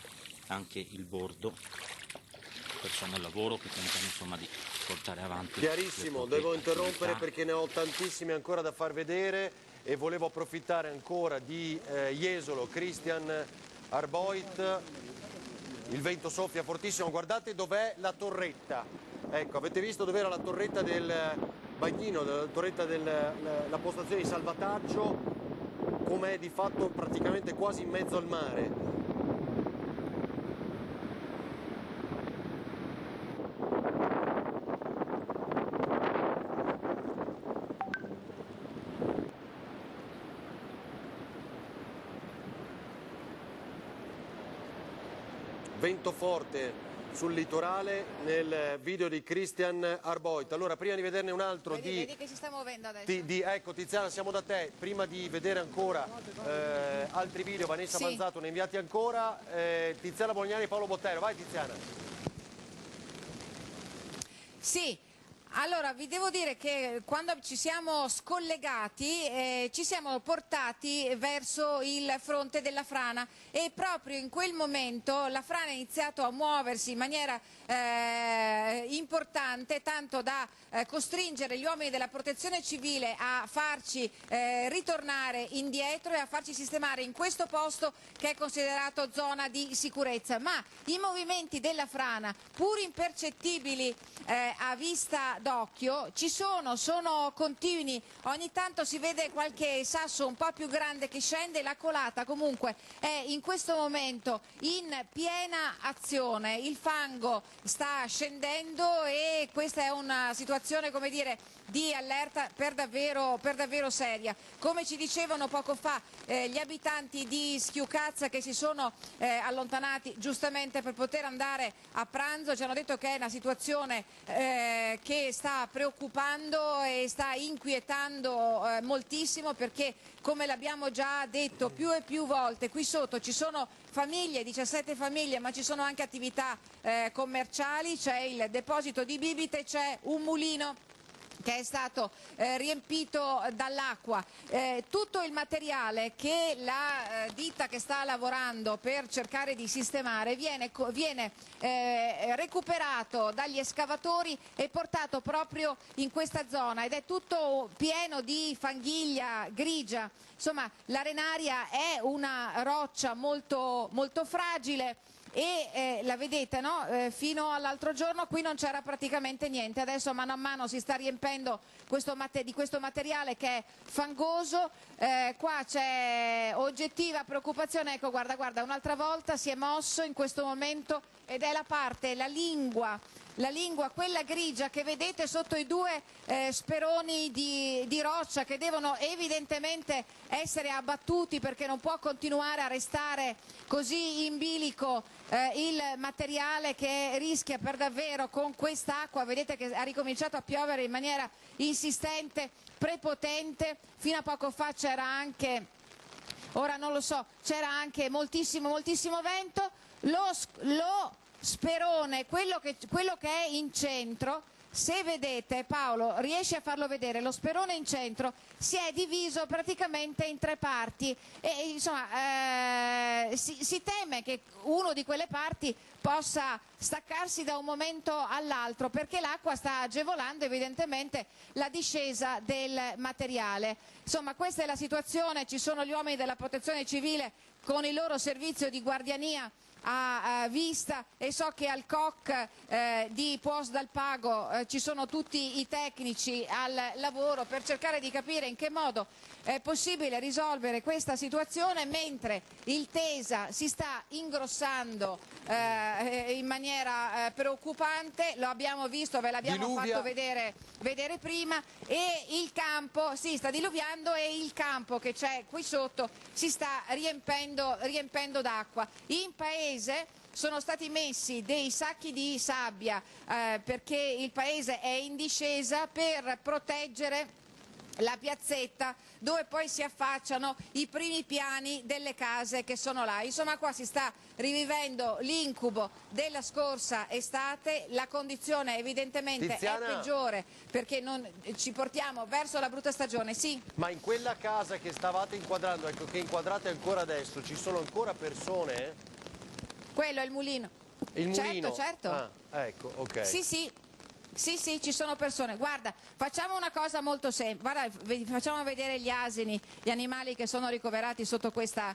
anche il bordo. Persone al lavoro che tentano insomma di portare avanti. Chiarissimo, devo interrompere perché ne ho tantissimi ancora da far vedere e volevo approfittare ancora di Jesolo, Christian Arboit. Il vento soffia fortissimo, guardate dov'è la torretta. Ecco, avete visto dov'era la torretta del bagnino, la torretta della postazione di salvataggio? com'è di fatto praticamente quasi in mezzo al mare. Vento forte sul litorale nel video di Christian Arboit. Allora, prima di vederne un altro vedi che si sta muovendo adesso. Ecco Tiziana, siamo da te. Prima di vedere ancora altri video, Vanessa Manzato ne ha inviati ancora. Tiziana Bognani e Paolo Bottero. Vai Tiziana. Sì. Allora, vi devo dire che quando ci siamo scollegati ci siamo portati verso il fronte della frana e proprio in quel momento la frana ha iniziato a muoversi in maniera importante, tanto da costringere gli uomini della protezione civile a farci ritornare indietro e a farci sistemare in questo posto che è considerato zona di sicurezza. Ma i movimenti della frana, pur impercettibili a vista d'occhio, ci sono continui, ogni tanto si vede qualche sasso un po' più grande che scende, la colata comunque è in questo momento in piena azione, il fango sta scendendo e questa è una situazione, come dire, di allerta per davvero seria. Come ci dicevano poco fa gli abitanti di Schiucazza, che si sono allontanati giustamente per poter andare a pranzo, ci hanno detto che è una situazione che sta preoccupando e sta inquietando moltissimo, perché come l'abbiamo già detto più e più volte, qui sotto ci sono famiglie, 17 famiglie, ma ci sono anche attività commerciali, c'è il deposito di bibite, c'è un mulino che è stato riempito dall'acqua. Tutto il materiale che la ditta che sta lavorando per cercare di sistemare viene recuperato dagli escavatori e portato proprio in questa zona ed è tutto pieno di fanghiglia grigia. Insomma, l'arenaria è una roccia molto fragile e la vedete, no? Fino all'altro giorno qui non c'era praticamente niente, adesso mano a mano si sta riempendo di questo materiale che è fangoso. Qua c'è oggettiva preoccupazione, ecco guarda, un'altra volta si è mosso in questo momento ed è la lingua, quella grigia che vedete sotto i due speroni di roccia che devono evidentemente essere abbattuti, perché non può continuare a restare così in bilico il materiale che rischia per davvero con quest'acqua. Vedete che ha ricominciato a piovere in maniera insistente, prepotente, fino a poco fa c'era anche, ora non lo so, c'era anche moltissimo vento. Lo sperone, quello che è in centro, se vedete, Paolo, riesci a farlo vedere, lo sperone in centro si è diviso praticamente in tre parti e insomma si teme che uno di quelle parti possa staccarsi da un momento all'altro, perché l'acqua sta agevolando evidentemente la discesa del materiale. Insomma, questa è la situazione, ci sono gli uomini della protezione civile con il loro servizio di guardiania a vista e so che al COC di Puos dal Pago ci sono tutti i tecnici al lavoro per cercare di capire in che modo è possibile risolvere questa situazione, mentre il Tesa si sta ingrossando in maniera preoccupante, lo abbiamo visto, ve l'abbiamo fatto vedere prima, e il campo sta diluviando e il campo che c'è qui sotto si sta riempendo d'acqua. In paese sono stati messi dei sacchi di sabbia perché il paese è in discesa per proteggere la piazzetta dove poi si affacciano i primi piani delle case che sono là. Insomma, qua si sta rivivendo l'incubo della scorsa estate, la condizione evidentemente Tiziana, è peggiore perché ci portiamo verso la brutta stagione. Sì. Ma in quella casa che stavate inquadrando, ecco, che inquadrate ancora adesso, ci sono ancora persone? Quello è il mulino. Il mulino? Certo. Ah, ecco, ok. Sì, ci sono persone. Guarda, facciamo una cosa molto semplice. Guarda, facciamo vedere gli asini, gli animali che sono ricoverati sotto questa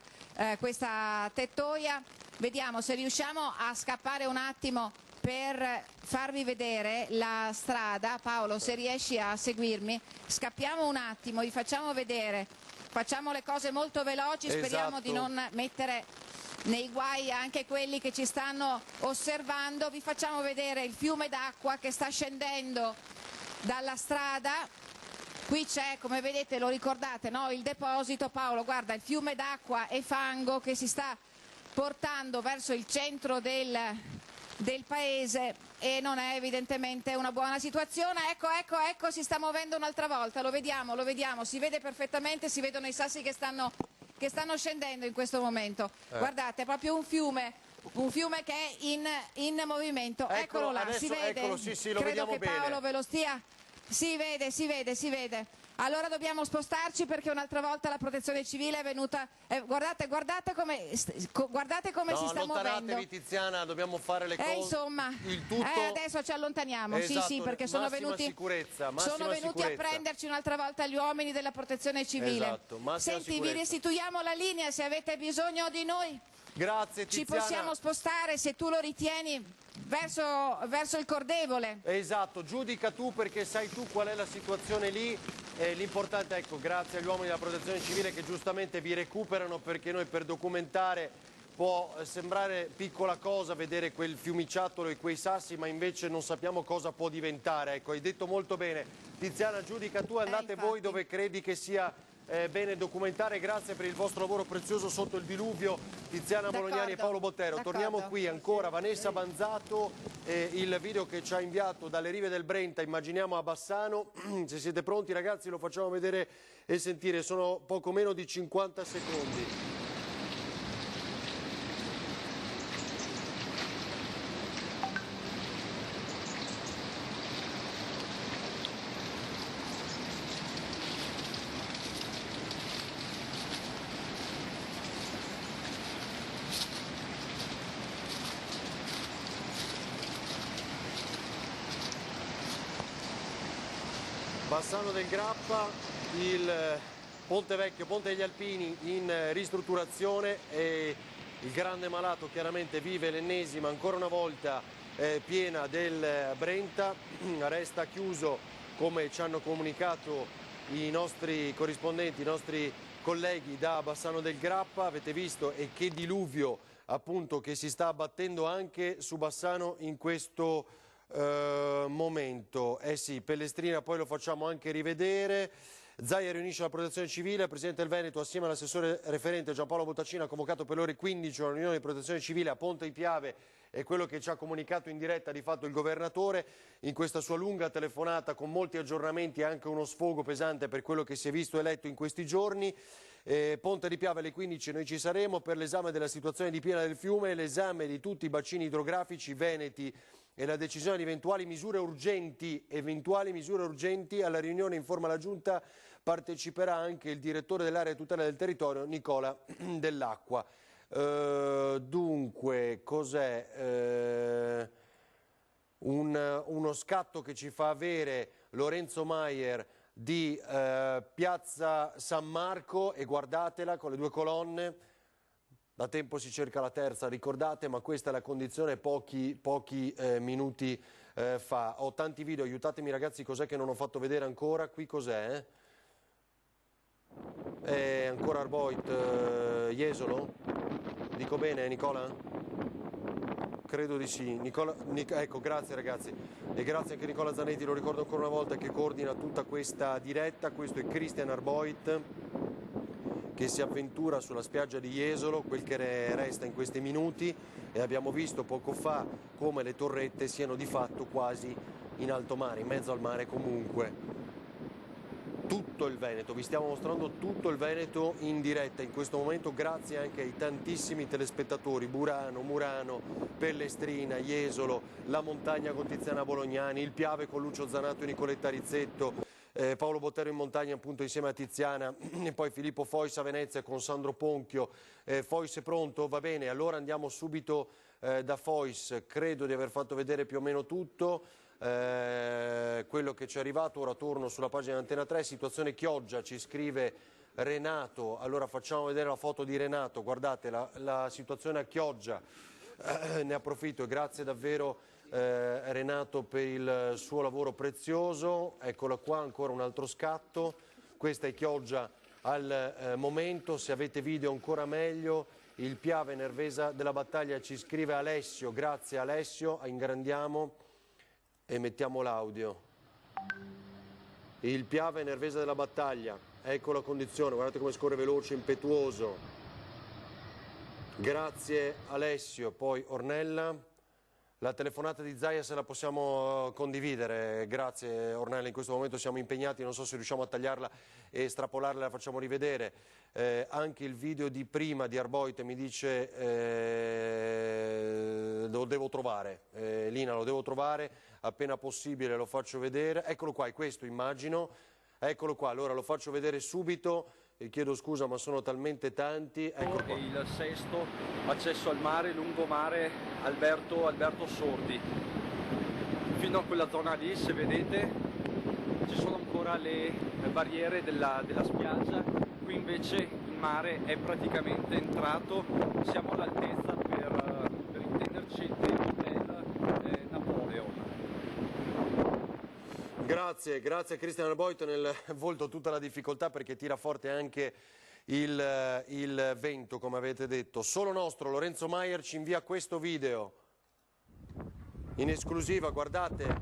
tettoia. Vediamo se riusciamo a scappare un attimo per farvi vedere la strada. Paolo, se riesci a seguirmi, scappiamo un attimo, vi facciamo vedere facciamo le cose molto veloci, speriamo di non mettere nei guai anche quelli che ci stanno osservando. Vi facciamo vedere il fiume d'acqua che sta scendendo dalla strada. Qui c'è, come vedete, lo ricordate, no? Il deposito. Paolo, guarda, il fiume d'acqua e fango che si sta portando verso il centro del paese e non è evidentemente una buona situazione. Ecco, si sta muovendo un'altra volta, lo vediamo, si vede perfettamente, si vedono i sassi che stanno scendendo in questo momento. Guardate, è proprio un fiume che è in movimento. Eccolo là, adesso, si vede? eccolo, sì, lo credo vediamo che bene. Paolo ve lo stia. Si vede. Allora dobbiamo spostarci perché un'altra volta la protezione civile è venuta. Guardate come si sta muovendo. Allontanatevi, Tiziana, dobbiamo fare le cose. Insomma, il tutto... adesso ci allontaniamo. Esatto, sì, perché sono venuti sicurezza. a prenderci un'altra volta gli uomini della protezione civile. Esatto, Senti, sicurezza. vi restituiamo la linea se avete bisogno di noi. Grazie, Tiziana. Ci possiamo spostare, se tu lo ritieni, verso il Cordevole. Esatto, giudica tu perché sai tu qual è la situazione lì. L'importante, ecco, grazie agli uomini della protezione civile che giustamente vi recuperano, perché noi per documentare può sembrare piccola cosa vedere quel fiumiciattolo e quei sassi, ma invece non sappiamo cosa può diventare. Ecco, hai detto molto bene. Tiziana, giudica tu, andate voi dove credi che sia bene documentare. Grazie per il vostro lavoro prezioso sotto il diluvio, Tiziana Bolognani e Paolo Bottero. Torniamo qui ancora, Vanessa Banzato, il video che ci ha inviato dalle rive del Brenta, immaginiamo a Bassano. Se siete pronti ragazzi lo facciamo vedere e sentire, sono poco meno di 50 secondi. Bassano del Grappa, il Ponte Vecchio, Ponte degli Alpini in ristrutturazione e il grande malato chiaramente vive l'ennesima ancora una volta piena del Brenta. Resta chiuso, come ci hanno comunicato i nostri corrispondenti, i nostri colleghi da Bassano del Grappa. Avete visto, e che diluvio appunto che si sta abbattendo anche su Bassano in questo momento. Sì, Pellestrina poi lo facciamo anche rivedere. Zaia riunisce la protezione civile, il Presidente del Veneto assieme all'assessore referente Giampaolo Bottacino ha convocato per le ore 15 una riunione di protezione civile a Ponte di Piave. È quello che ci ha comunicato in diretta di fatto il governatore in questa sua lunga telefonata con molti aggiornamenti e anche uno sfogo pesante per quello che si è visto e letto in questi giorni. Ponte di Piave alle 15 noi ci saremo per l'esame della situazione di piena del fiume, l'esame di tutti i bacini idrografici veneti e la decisione di eventuali misure urgenti. Alla riunione, informa la Giunta, parteciperà anche il direttore dell'area tutela del territorio Nicola Dell'Acqua. Dunque, cos'è? Uno scatto che ci fa avere Lorenzo Maier di Piazza San Marco, e guardatela con le due colonne. Da tempo si cerca la terza, ricordate, ma questa è la condizione pochi minuti fa. Ho tanti video, aiutatemi ragazzi, cos'è che non ho fatto vedere ancora? Qui cos'è? Ancora Arboit, Jesolo? Dico bene, Nicola? Credo di sì. Ecco, grazie ragazzi. E grazie anche a Nicola Zanetti, lo ricordo ancora una volta, che coordina tutta questa diretta. Questo è Christian Arboit, che si avventura sulla spiaggia di Jesolo, quel che resta in questi minuti, e abbiamo visto poco fa come le torrette siano di fatto quasi in alto mare, in mezzo al mare comunque. Tutto il Veneto, vi stiamo mostrando tutto il Veneto in diretta in questo momento, grazie anche ai tantissimi telespettatori, Burano, Murano, Pellestrina, Jesolo, la montagna con Tiziana Bolognani, il Piave con Lucio Zanato e Nicoletta Rizzetto, Paolo Bottero in montagna appunto insieme a Tiziana, e poi Filippo Fois a Venezia con Sandro Ponchio. Fois è pronto? Va bene, allora andiamo subito da Fois. Credo di aver fatto vedere più o meno tutto quello che ci è arrivato. Ora torno sulla pagina Antena 3, situazione Chioggia, ci scrive Renato. Allora facciamo vedere la foto di Renato, guardate la situazione a Chioggia. Ne approfitto e grazie davvero Renato per il suo lavoro prezioso. Eccola qua, ancora un altro scatto. Questa è Chioggia al momento. Se avete video ancora meglio. Il Piave Nervesa della Battaglia, ci scrive Alessio. Grazie Alessio, ingrandiamo e mettiamo l'audio. Il Piave Nervesa della Battaglia, ecco la condizione, guardate come scorre veloce, impetuoso. Grazie Alessio. Poi Ornella, la telefonata di Zaia se la possiamo condividere. Grazie Ornella, in questo momento siamo impegnati, non so se riusciamo a tagliarla e estrapolarla, la facciamo rivedere. Anche il video di prima di Arboite mi dice lo devo trovare, Lina, lo devo trovare, appena possibile lo faccio vedere. Eccolo qua, è questo immagino, eccolo qua, allora lo faccio vedere subito. Chiedo scusa ma sono talmente tanti. Eccolo qua. Il sesto accesso al mare, lungomare Alberto Sordi. Fino a quella zona lì, se vedete, ci sono ancora le barriere della spiaggia. Qui invece il mare è praticamente entrato, siamo all'altezza per intenderci dell'hotel Napoleon. Grazie a Cristian Arboito, nel volto tutta la difficoltà perché tira forte anche il vento, come avete detto. Solo nostro, Lorenzo Maier ci invia questo video in esclusiva, guardate,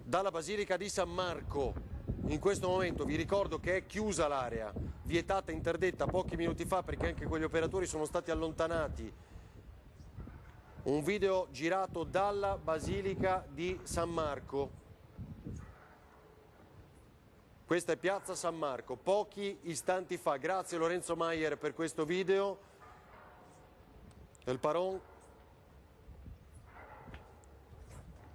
dalla Basilica di San Marco. In questo momento vi ricordo che è chiusa l'area, vietata, interdetta pochi minuti fa perché anche quegli operatori sono stati allontanati. Un video girato dalla Basilica di San Marco. Questa è Piazza San Marco, pochi istanti fa. Grazie Lorenzo Maier per questo video. El Paron.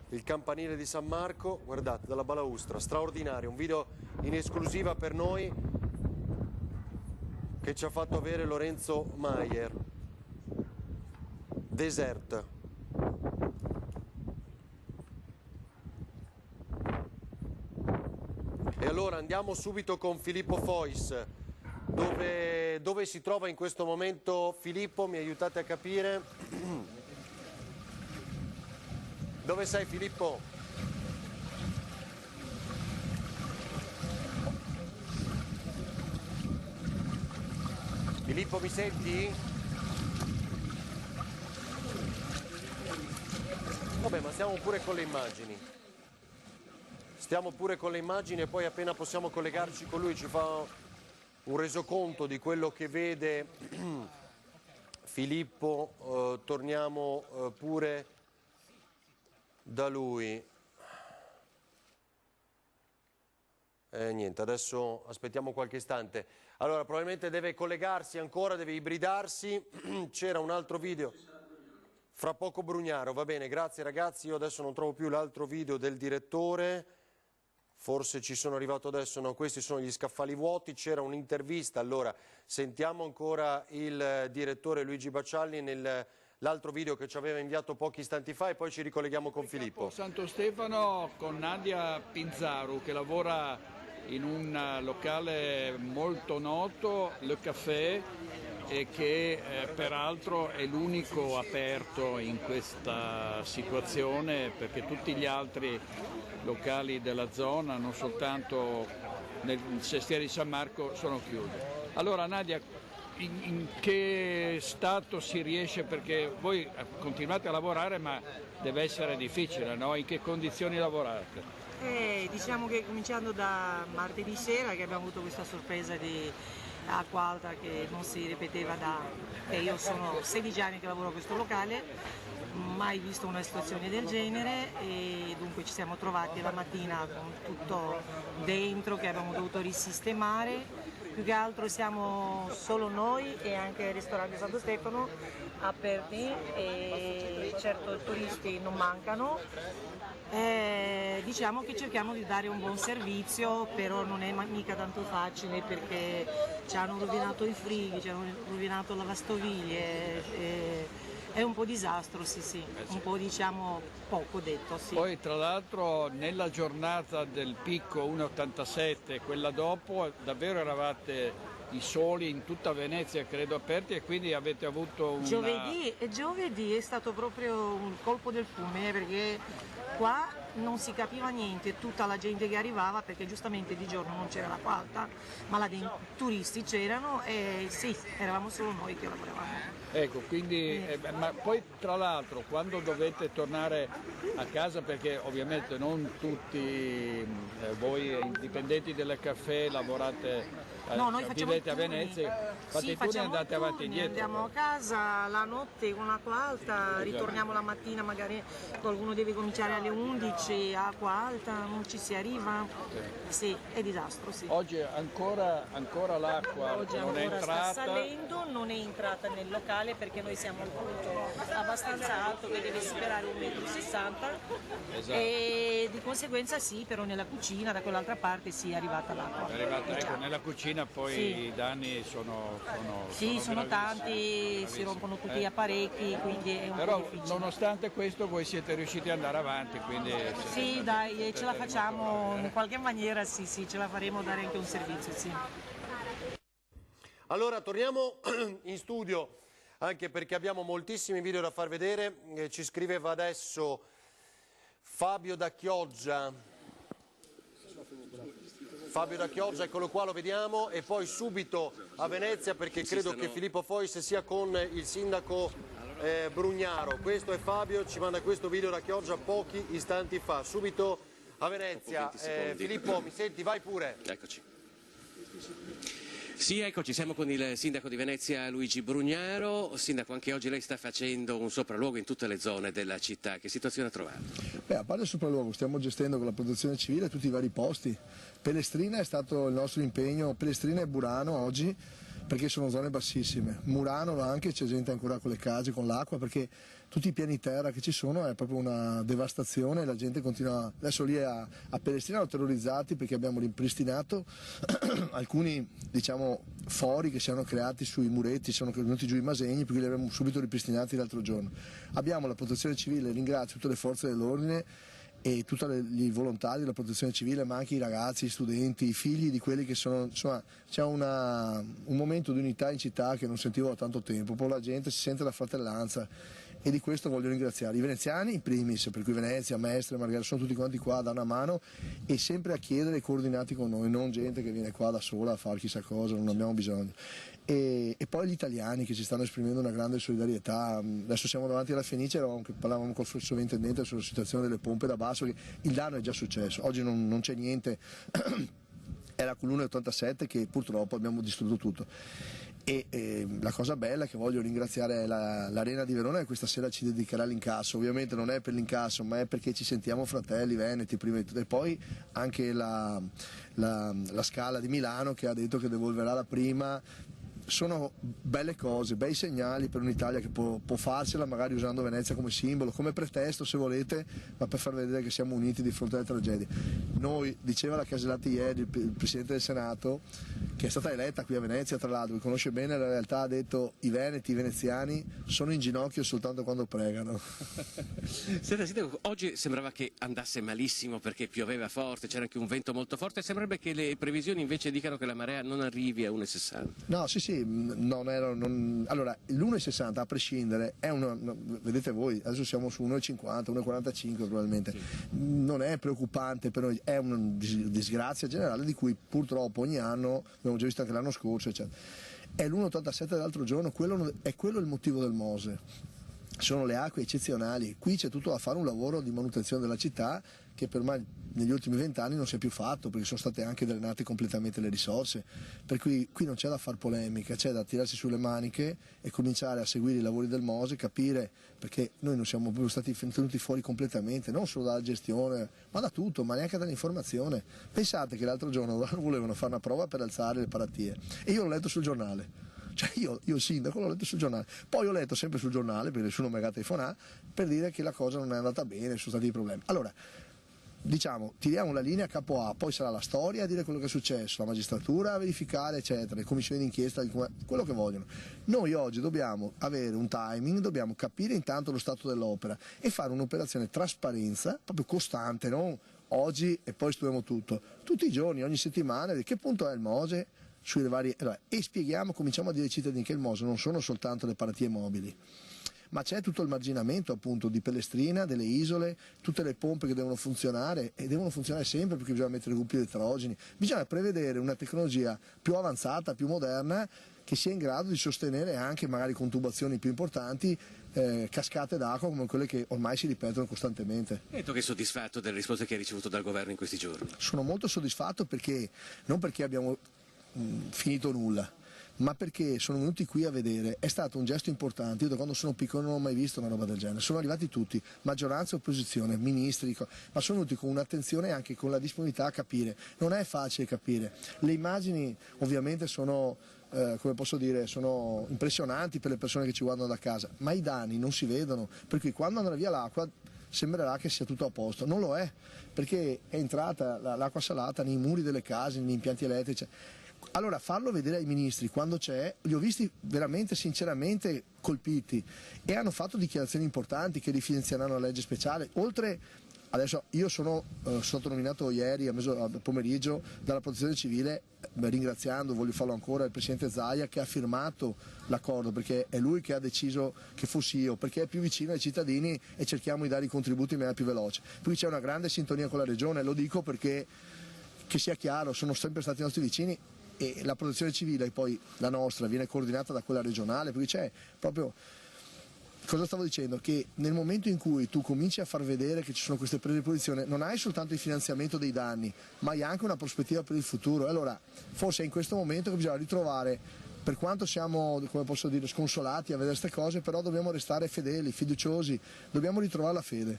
Il campanile di San Marco, guardate, dalla balaustra, straordinario, un video in esclusiva per noi che ci ha fatto avere Lorenzo Maier. Desert. E allora andiamo subito con Filippo Fois. Dove si trova in questo momento Filippo? Mi aiutate a capire? Dove sei Filippo? Filippo, mi senti? Vabbè, ma stiamo pure con le immagini. Stiamo pure con le immagini e poi appena possiamo collegarci con lui ci fa un resoconto di quello che vede Filippo. Torniamo pure da lui. Niente, adesso aspettiamo qualche istante. Allora, probabilmente deve collegarsi ancora, deve ibridarsi. C'era un altro video. Fra poco Brugnaro, va bene, grazie ragazzi. Io adesso non trovo più l'altro video del direttore. Forse ci sono arrivato adesso, no, questi sono gli scaffali vuoti. C'era un'intervista, allora sentiamo ancora il direttore Luigi Baccialli nell'altro video che ci aveva inviato pochi istanti fa e poi ci ricolleghiamo con Filippo. Santo Stefano con Nadia Pinzaru che lavora in un locale molto noto, Le Café, e che peraltro è l'unico aperto in questa situazione perché tutti gli altri locali della zona, non soltanto nel Sestiere di San Marco, sono chiusi. Allora Nadia, in che stato si riesce, perché voi continuate a lavorare ma deve essere difficile, no? In che condizioni lavorate? Diciamo che cominciando da martedì sera che abbiamo avuto questa sorpresa di acqua alta che non si ripeteva che io sono 16 anni che lavoro a questo locale, mai visto una situazione del genere e dunque ci siamo trovati la mattina con tutto dentro che abbiamo dovuto risistemare. Più che altro siamo solo noi e anche il ristorante Santo Stefano aperti e certo i turisti non mancano. Diciamo che cerchiamo di dare un buon servizio, però non è mica tanto facile perché ci hanno rovinato i frighi, ci hanno rovinato la lavastoviglie, è un po' disastro, sì, un po' diciamo poco detto, sì. Poi tra l'altro nella giornata del picco 1,87, quella dopo, davvero eravate i soli in tutta Venezia credo aperti, e quindi avete avuto una... Giovedì è stato proprio un colpo del fulmine, perché qua non si capiva niente, tutta la gente che arrivava, perché giustamente di giorno non c'era la quarta, ma turisti c'erano e sì, eravamo solo noi che lavoravamo. Ecco, quindi, ma poi tra l'altro quando dovete tornare a casa, perché ovviamente non tutti voi dipendenti del caffè lavorate, no, noi vivete a Venezia, fate i turni e andate avanti e indietro. Andiamo a casa la notte con l'acqua alta, ritorniamo la mattina, magari qualcuno deve cominciare alle 11, acqua alta, non ci si arriva, sì, è disastro. Sì. Oggi ancora l'acqua non è entrata? Sta salendo, non è entrata nel locale perché noi siamo al punto abbastanza alto che deve superare 1,60 m, esatto. E di conseguenza sì, però nella cucina da quell'altra parte sì è arrivata l'acqua. È arrivata, ecco, nella cucina poi sì. I danni sono tanti, si rompono tutti gli apparecchi, quindi è un però po' difficile. Nonostante questo voi siete riusciti ad andare avanti, quindi sì dai, ce la facciamo in qualche maniera, sì, ce la faremo, dare anche un servizio, sì. Allora torniamo in studio, anche perché abbiamo moltissimi video da far vedere. Ci scriveva adesso Fabio da Chioggia. Eccolo qua, lo vediamo, e poi subito a Venezia, perché credo che Filippo Fois sia con il sindaco Brugnaro. Questo è Fabio, ci manda questo video da Chioggia pochi istanti fa. Subito a Venezia. Filippo, mi senti? Vai pure. Eccoci. Sì, eccoci, siamo con il sindaco di Venezia Luigi Brugnaro. Sindaco, anche oggi lei sta facendo un sopralluogo in tutte le zone della città. Che situazione ha trovato? A parte il sopralluogo, stiamo gestendo con la protezione civile tutti i vari posti. Pellestrina è stato il nostro impegno, Pellestrina e Burano oggi, perché sono zone bassissime. Murano anche, c'è gente ancora con le case, con l'acqua, perché tutti i piani terra che ci sono è proprio una devastazione, la gente continua, adesso lì a Pellestrina sono terrorizzati perché abbiamo ripristinato alcuni fori che si erano creati sui muretti, sono venuti giù i masegni, perché li abbiamo subito ripristinati l'altro giorno. Abbiamo la protezione civile, ringrazio tutte le forze dell'ordine e tutti i volontari della protezione civile, ma anche i ragazzi, gli studenti, i figli di quelli che sono, insomma, c'è un momento di unità in città che non sentivo da tanto tempo, poi la gente si sente la fratellanza e di questo voglio ringraziare i veneziani in primis, per cui Venezia, Mestre, Margherita, sono tutti quanti qua a dare una mano e sempre a chiedere coordinati con noi, non gente che viene qua da sola a fare chissà cosa, non abbiamo bisogno. E poi gli italiani che ci stanno esprimendo una grande solidarietà. Adesso siamo davanti alla Fenice, parlavamo col sovrintendente sulla situazione delle pompe da basso, che il danno è già successo, oggi non c'è niente, era con l'1,87 che purtroppo abbiamo distrutto tutto. E la cosa bella che voglio ringraziare l'Arena di Verona, che questa sera ci dedicherà l'incasso. Ovviamente non è per l'incasso, ma è perché ci sentiamo fratelli veneti prima di tutto, e poi anche la Scala di Milano che ha detto che devolverà la prima. Sono belle cose, bei segnali per un'Italia che può farsela, magari usando Venezia come simbolo, come pretesto se volete, ma per far vedere che siamo uniti di fronte alle tragedie. Noi, diceva la Casellati ieri, il Presidente del Senato, che è stata eletta qui a Venezia tra l'altro, che conosce bene la realtà, ha detto i veneti, i veneziani sono in ginocchio soltanto quando pregano. Senta, Sindaco, oggi sembrava che andasse malissimo perché pioveva forte, c'era anche un vento molto forte, sembrerebbe che le previsioni invece dicano che la marea non arrivi a 1,60. No, sì, allora l'1,60 a prescindere è vedete voi, adesso siamo su 1,50, 1,45 probabilmente, sì. Non è preoccupante per noi, è una disgrazia generale di cui purtroppo ogni anno, abbiamo già visto anche l'anno scorso, eccetera. È l'1,87 dell'altro giorno, è quello il motivo del Mose. Sono le acque eccezionali, qui c'è tutto da fare, un lavoro di manutenzione della città che per me negli ultimi 20 anni non si è più fatto, perché sono state anche drenate completamente le risorse, per cui qui non c'è da far polemica, c'è da tirarsi sulle maniche e cominciare a seguire i lavori del Mose, capire, perché noi non siamo più stati tenuti fuori completamente, non solo dalla gestione, ma da tutto, ma neanche dall'informazione. Pensate che l'altro giorno volevano fare una prova per alzare le paratie e io l'ho letto sul giornale. Cioè io il sindaco l'ho letto sul giornale, poi ho letto sempre sul giornale, perché nessuno mi ha telefonato, per dire che la cosa non è andata bene, sono stati dei problemi. Allora, tiriamo la linea capo A, poi sarà la storia a dire quello che è successo, la magistratura a verificare, eccetera, le commissioni d'inchiesta, quello che vogliono. Noi oggi dobbiamo avere un timing, dobbiamo capire intanto lo stato dell'opera e fare un'operazione trasparenza, proprio costante, non oggi e poi studiamo tutto. Tutti i giorni, ogni settimana, di che punto è il Mose? e spieghiamo, cominciamo a dire ai cittadini che il MOSE non sono soltanto le paratie mobili, ma c'è tutto il marginamento appunto di Pellestrina, delle isole, tutte le pompe che devono funzionare e devono funzionare sempre perché bisogna mettere gruppi di elettrogeni, bisogna prevedere una tecnologia più avanzata, più moderna, che sia in grado di sostenere anche magari con tubazioni più importanti cascate d'acqua come quelle che ormai si ripetono costantemente. E tu che è soddisfatto delle risposte che hai ricevuto dal governo in questi giorni? Sono molto soddisfatto perché non perché abbiamo finito nulla, ma perché sono venuti qui a vedere, è stato un gesto importante. Io da quando sono piccolo non ho mai visto una roba del genere, sono arrivati tutti, maggioranza e opposizione, ministri, ma sono venuti con un'attenzione e anche con la disponibilità a capire. Non è facile capire, le immagini ovviamente sono, come posso dire, sono impressionanti per le persone che ci guardano da casa, ma i danni non si vedono, per cui quando andrà via l'acqua sembrerà che sia tutto a posto, non lo è, perché è entrata l'acqua salata nei muri delle case, negli impianti elettrici. Allora farlo vedere ai ministri quando c'è, li ho visti veramente sinceramente colpiti e hanno fatto dichiarazioni importanti che rifinanzieranno la legge speciale, oltre adesso io sono stato nominato ieri a pomeriggio dalla protezione civile, ringraziando, voglio farlo ancora, il presidente Zaia che ha firmato l'accordo perché è lui che ha deciso che fossi io, perché è più vicino ai cittadini e cerchiamo di dare i contributi in maniera più veloce. Qui c'è una grande sintonia con la regione, lo dico perché che sia chiaro, sono sempre stati i nostri vicini e la protezione civile poi la nostra viene coordinata da quella regionale, perché c'è proprio, cosa stavo dicendo? Che nel momento in cui tu cominci a far vedere che ci sono queste prese di posizione non hai soltanto il finanziamento dei danni, ma hai anche una prospettiva per il futuro. Allora forse è in questo momento che bisogna ritrovare, per quanto siamo, come posso dire, sconsolati a vedere queste cose, però dobbiamo restare fedeli, fiduciosi, dobbiamo ritrovare la fede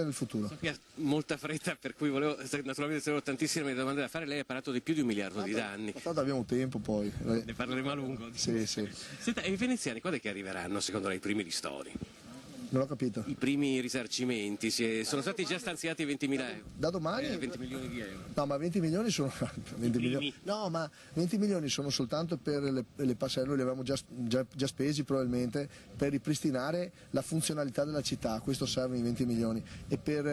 nel futuro. Molta fretta, per cui volevo, naturalmente avevo tantissime domande da fare. Lei ha parlato di più di 1 miliardo di danni. Ma tanto abbiamo tempo poi. Ne parleremo a lungo. Sì, sì. Senta, e i veneziani quando è che arriveranno secondo lei i primi ristori? Non ho capito. I primi risarcimenti, sono stati già stanziati 20.000 euro. Da domani? 20 milioni di euro. No, ma 20 milioni sono 20 milioni. No, ma 20 milioni sono soltanto per le passerelle, li avevamo già spesi probabilmente per ripristinare la funzionalità della città. Questo serve i 20 milioni e per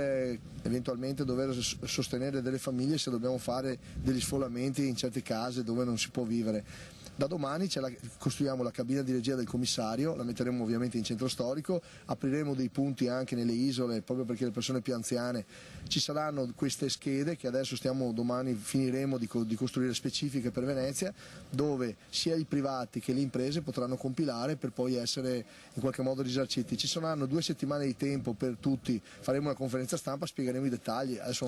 eventualmente dover sostenere delle famiglie se dobbiamo fare degli sfollamenti in certe case dove non si può vivere. Da domani costruiamo la cabina di regia del commissario, la metteremo ovviamente in centro storico, apriremo dei punti anche nelle isole proprio perché le persone più anziane, ci saranno queste schede che adesso domani finiremo di costruire specifiche per Venezia, dove sia i privati che le imprese potranno compilare per poi essere in qualche modo risarciti. Ci saranno 2 settimane di tempo per tutti, faremo una conferenza stampa, spiegheremo i dettagli, adesso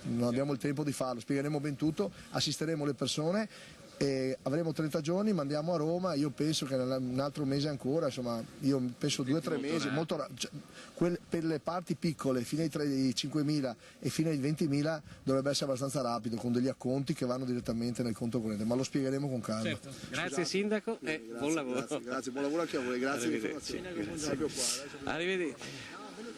non abbiamo il tempo di farlo, spiegheremo ben tutto, assisteremo le persone. E avremo 30 giorni, mandiamo a Roma, io penso che un altro mese ancora, insomma io penso 2 o 3 mesi, per le parti piccole fino ai 5.000 e fino ai 20.000 dovrebbe essere abbastanza rapido con degli acconti che vanno direttamente nel conto corrente, ma lo spiegheremo con calma. Certo. Grazie Sindaco e buon lavoro. Grazie, buon lavoro anche a voi, grazie per l'informazione. Arrivederci.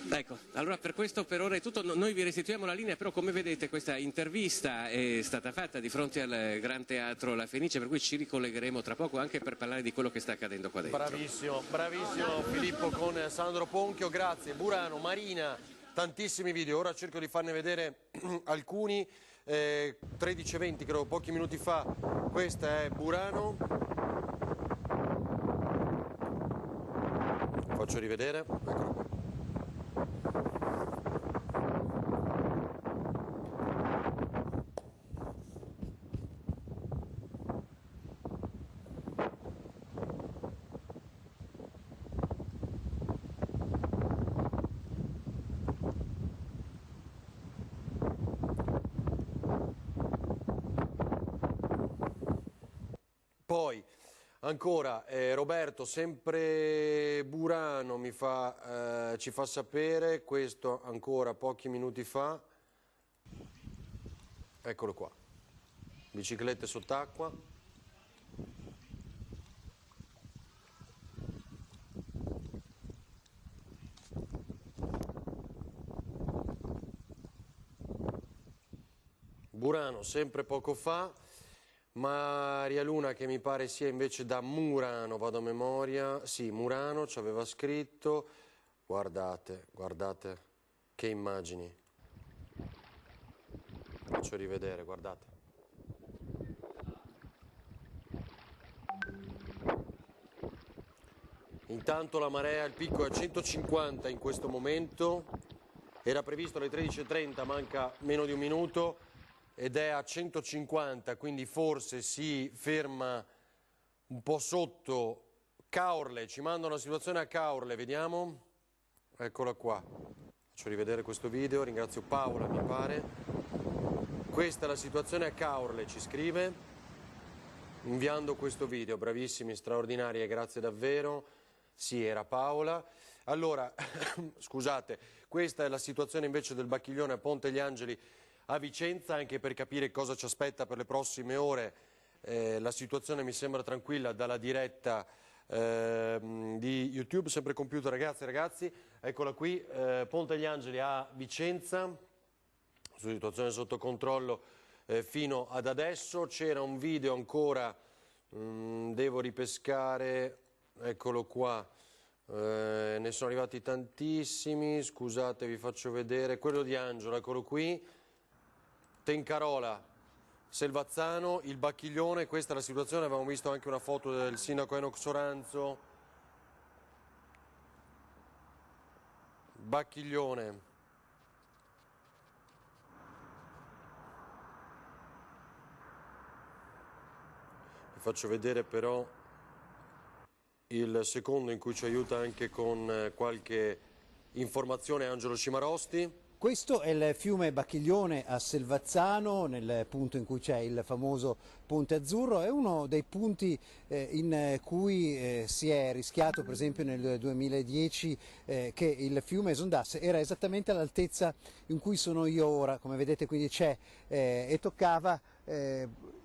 Ecco, allora per questo per ora è tutto, noi vi restituiamo la linea, però come vedete questa intervista è stata fatta di fronte al Gran Teatro La Fenice, per cui ci ricollegheremo tra poco anche per parlare di quello che sta accadendo qua dentro. Bravissimo Filippo con Sandro Ponchio, grazie. Burano, Marina, tantissimi video, ora cerco di farne vedere alcuni, 13:20 credo, pochi minuti fa, questa è Burano. Faccio rivedere, eccolo qua. Poi ancora Roberto, sempre Burano ci fa sapere, questo ancora pochi minuti fa, eccolo qua, biciclette sott'acqua. Burano, sempre poco fa. Maria Luna che mi pare sia invece da Murano, vado a memoria, sì, Murano ci aveva scritto, guardate che immagini, faccio rivedere, guardate. Intanto la marea, il picco è a 150 in questo momento, era previsto alle 13:30, manca meno di un minuto ed è a 150, quindi forse si ferma un po' sotto Caorle, ci manda una situazione a Caorle, vediamo, eccola qua, faccio rivedere questo video, ringrazio Paola mi pare, questa è la situazione a Caorle, ci scrive, inviando questo video, bravissimi, straordinari e grazie davvero. Sì, era Paola. Allora, scusate, questa è la situazione invece del Bacchiglione a Ponte gli Angeli a Vicenza, anche per capire cosa ci aspetta per le prossime ore. La situazione mi sembra tranquilla dalla diretta di YouTube, sempre compiuta ragazzi, eccola qui, Ponte gli Angeli a Vicenza, situazione sotto controllo fino ad adesso, c'era un video ancora, devo ripescare... Eccolo qua, ne sono arrivati tantissimi, scusate vi faccio vedere, quello di Angelo, eccolo qui, Tencarola, Selvazzano, il Bacchiglione, questa è la situazione, avevamo visto anche una foto del sindaco Enoch Soranzo, Bacchiglione, vi faccio vedere però il secondo in cui ci aiuta anche con qualche informazione Angelo Cimarosti. Questo è il fiume Bacchiglione a Selvazzano, nel punto in cui c'è il famoso Ponte Azzurro, è uno dei punti in cui si è rischiato per esempio nel 2010 che il fiume esondasse, era esattamente all'altezza in cui sono io ora, come vedete quindi c'è e toccava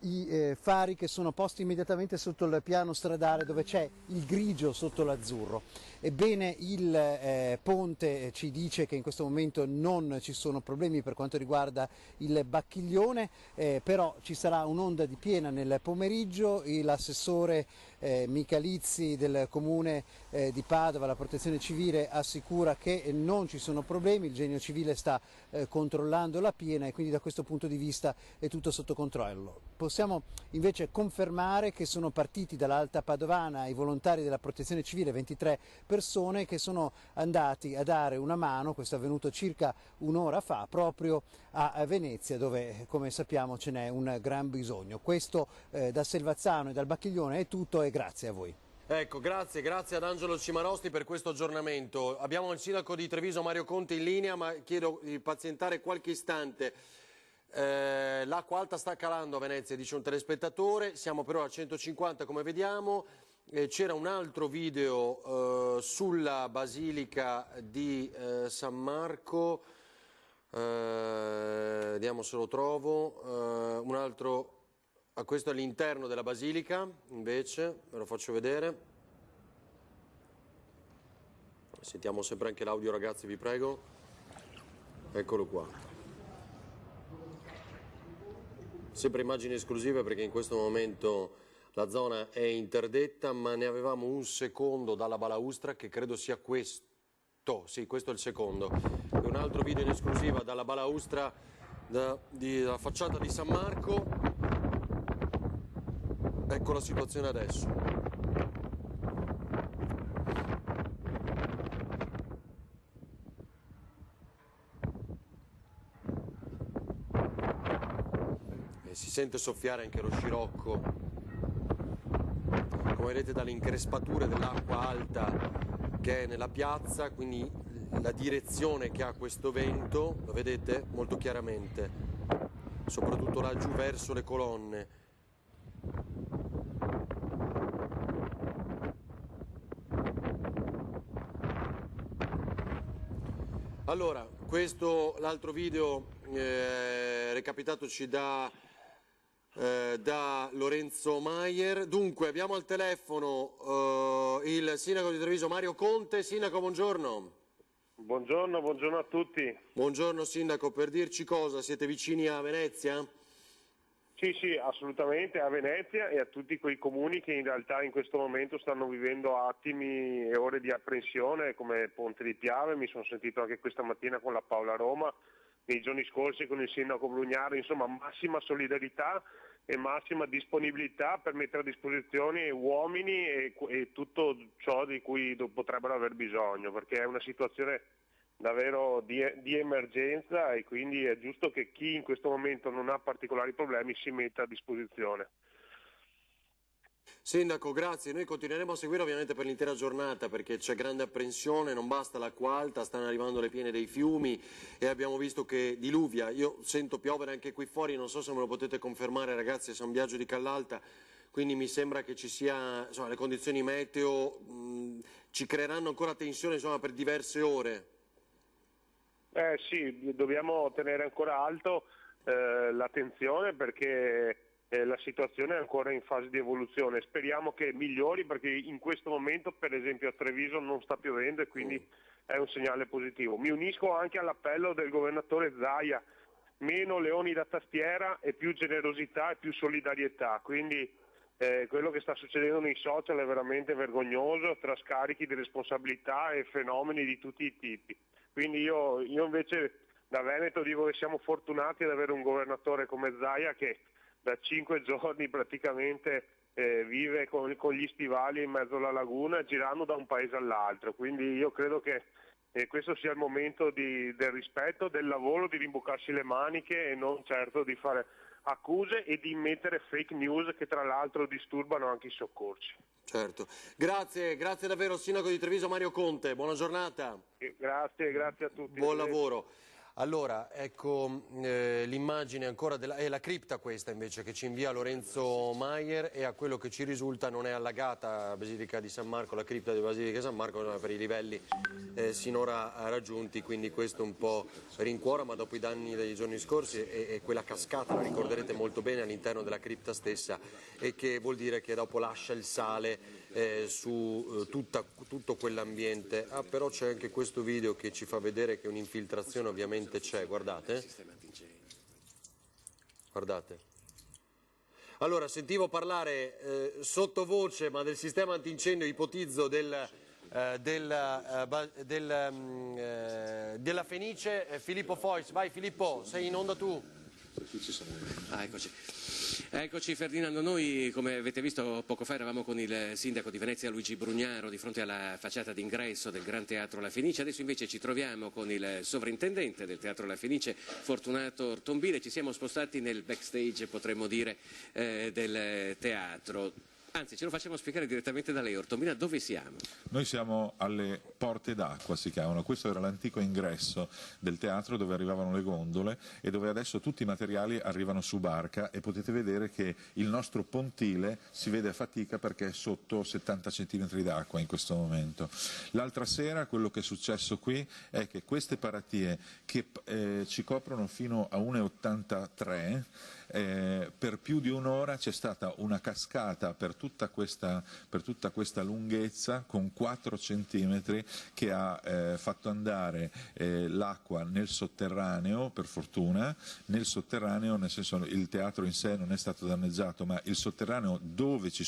i fari che sono posti immediatamente sotto il piano stradale dove c'è il grigio sotto l'azzurro. Ebbene il ponte ci dice che in questo momento non ci sono problemi per quanto riguarda il Bacchiglione, però ci sarà un'onda di piena nel pomeriggio, l'assessore Michalizzi del comune di Padova, la protezione civile assicura che non ci sono problemi, il genio civile sta controllando la piena e quindi da questo punto di vista è tutto sotto controllo. Possiamo invece confermare che sono partiti dall'Alta Padovana i volontari della protezione civile, 23 persone che sono andati a dare una mano, questo è avvenuto circa un'ora fa, proprio a Venezia dove come sappiamo ce n'è un gran bisogno. Questo da Selvazzano e dal Bacchiglione è tutto e grazie a voi. Ecco, grazie ad Angelo Cimarosti per questo aggiornamento. Abbiamo il sindaco di Treviso Mario Conte in linea, ma chiedo di pazientare qualche istante. L'acqua alta sta calando a Venezia, dice un telespettatore, siamo però a 150 come vediamo. C'era un altro video sulla Basilica di San Marco, vediamo se lo trovo, un altro, questo è all'interno della Basilica, invece, ve lo faccio vedere. Sentiamo sempre anche l'audio ragazzi, vi prego. Eccolo qua. Sempre immagini esclusive perché in questo momento la zona è interdetta, ma ne avevamo un secondo dalla balaustra che credo sia questo. Sì, questo è il secondo. E un altro video in esclusiva dalla balaustra della facciata di San Marco. Ecco la situazione adesso. Si sente soffiare anche lo scirocco, come vedete dalle increspature dell'acqua alta che è nella piazza, quindi la direzione che ha questo vento, lo vedete molto chiaramente, soprattutto laggiù verso le colonne. Allora, questo, l'altro video recapitatoci da Lorenzo Maier. Dunque abbiamo al telefono il sindaco di Treviso Mario Conte. Sindaco, buongiorno. Buongiorno a tutti. Buongiorno sindaco, per dirci cosa, siete vicini a Venezia? Sì, assolutamente, a Venezia e a tutti quei comuni che in realtà in questo momento stanno vivendo attimi e ore di apprensione come Ponte di Piave. Mi sono sentito anche questa mattina con la Paola Roma, nei giorni scorsi con il sindaco Brugnaro, insomma massima solidarietà e massima disponibilità per mettere a disposizione uomini e tutto ciò di cui potrebbero aver bisogno, perché è una situazione davvero di emergenza e quindi è giusto che chi in questo momento non ha particolari problemi si metta a disposizione. Sindaco, grazie. Noi continueremo a seguire ovviamente per l'intera giornata perché c'è grande apprensione, non basta l'acqua alta, stanno arrivando le piene dei fiumi e abbiamo visto che diluvia. Io sento piovere anche qui fuori, non so se me lo potete confermare ragazzi, è San Biagio di Callalta, quindi mi sembra che ci sia, insomma, le condizioni meteo ci creeranno ancora tensione, insomma, per diverse ore. Sì, dobbiamo tenere ancora alto l'attenzione perché la situazione è ancora in fase di evoluzione, speriamo che migliori perché in questo momento per esempio a Treviso non sta piovendo e quindi è un segnale positivo. Mi unisco anche all'appello del governatore Zaia, meno leoni da tastiera e più generosità e più solidarietà, quindi quello che sta succedendo nei social è veramente vergognoso tra scarichi di responsabilità e fenomeni di tutti i tipi. Quindi io invece da Veneto dico che siamo fortunati ad avere un governatore come Zaia che da 5 giorni praticamente vive con gli stivali in mezzo alla laguna girando da un paese all'altro, quindi io credo che questo sia il momento del rispetto, del lavoro, di rimboccarsi le maniche e non certo di fare accuse e di mettere fake news che tra l'altro disturbano anche i soccorsi. Certo, grazie davvero Sindaco di Treviso Mario Conte, buona giornata. Grazie a tutti. Buon lavoro. Allora, ecco l'immagine ancora è la cripta questa invece che ci invia Lorenzo Maier e a quello che ci risulta non è allagata la Basilica di San Marco, la cripta di Basilica di San Marco per i livelli sinora raggiunti, quindi questo un po' rincuora, ma dopo i danni dei giorni scorsi e quella cascata, la ricorderete molto bene all'interno della cripta stessa e che vuol dire che dopo lascia il sale su tutto quell'ambiente. Però c'è anche questo video che ci fa vedere che un'infiltrazione ovviamente c'è, guardate. Allora, sentivo parlare sottovoce, ma del sistema antincendio ipotizzo della Fenice. Filippo Fois, vai Filippo, sei in onda tu. Eccoci Ferdinando, noi come avete visto poco fa eravamo con il sindaco di Venezia Luigi Brugnaro di fronte alla facciata d'ingresso del Gran Teatro La Fenice, adesso invece ci troviamo con il sovrintendente del Teatro La Fenice Fortunato Ortombile, ci siamo spostati nel backstage potremmo dire del teatro. Anzi, ce lo facciamo spiegare direttamente da lei, Ortombina, dove siamo? Noi siamo alle Porte d'Acqua, si chiamano. Questo era l'antico ingresso del teatro dove arrivavano le gondole e dove adesso tutti i materiali arrivano su barca e potete vedere che il nostro pontile si vede a fatica perché è sotto 70 cm d'acqua in questo momento. L'altra sera quello che è successo qui è che queste paratie che ci coprono fino a 1,83 per più di un'ora c'è stata una cascata per tutta questa lunghezza con 4 centimetri che ha fatto andare l'acqua nel sotterraneo, per fortuna, nel sotterraneo, nel senso il teatro in sé non è stato danneggiato, ma il sotterraneo dove c'è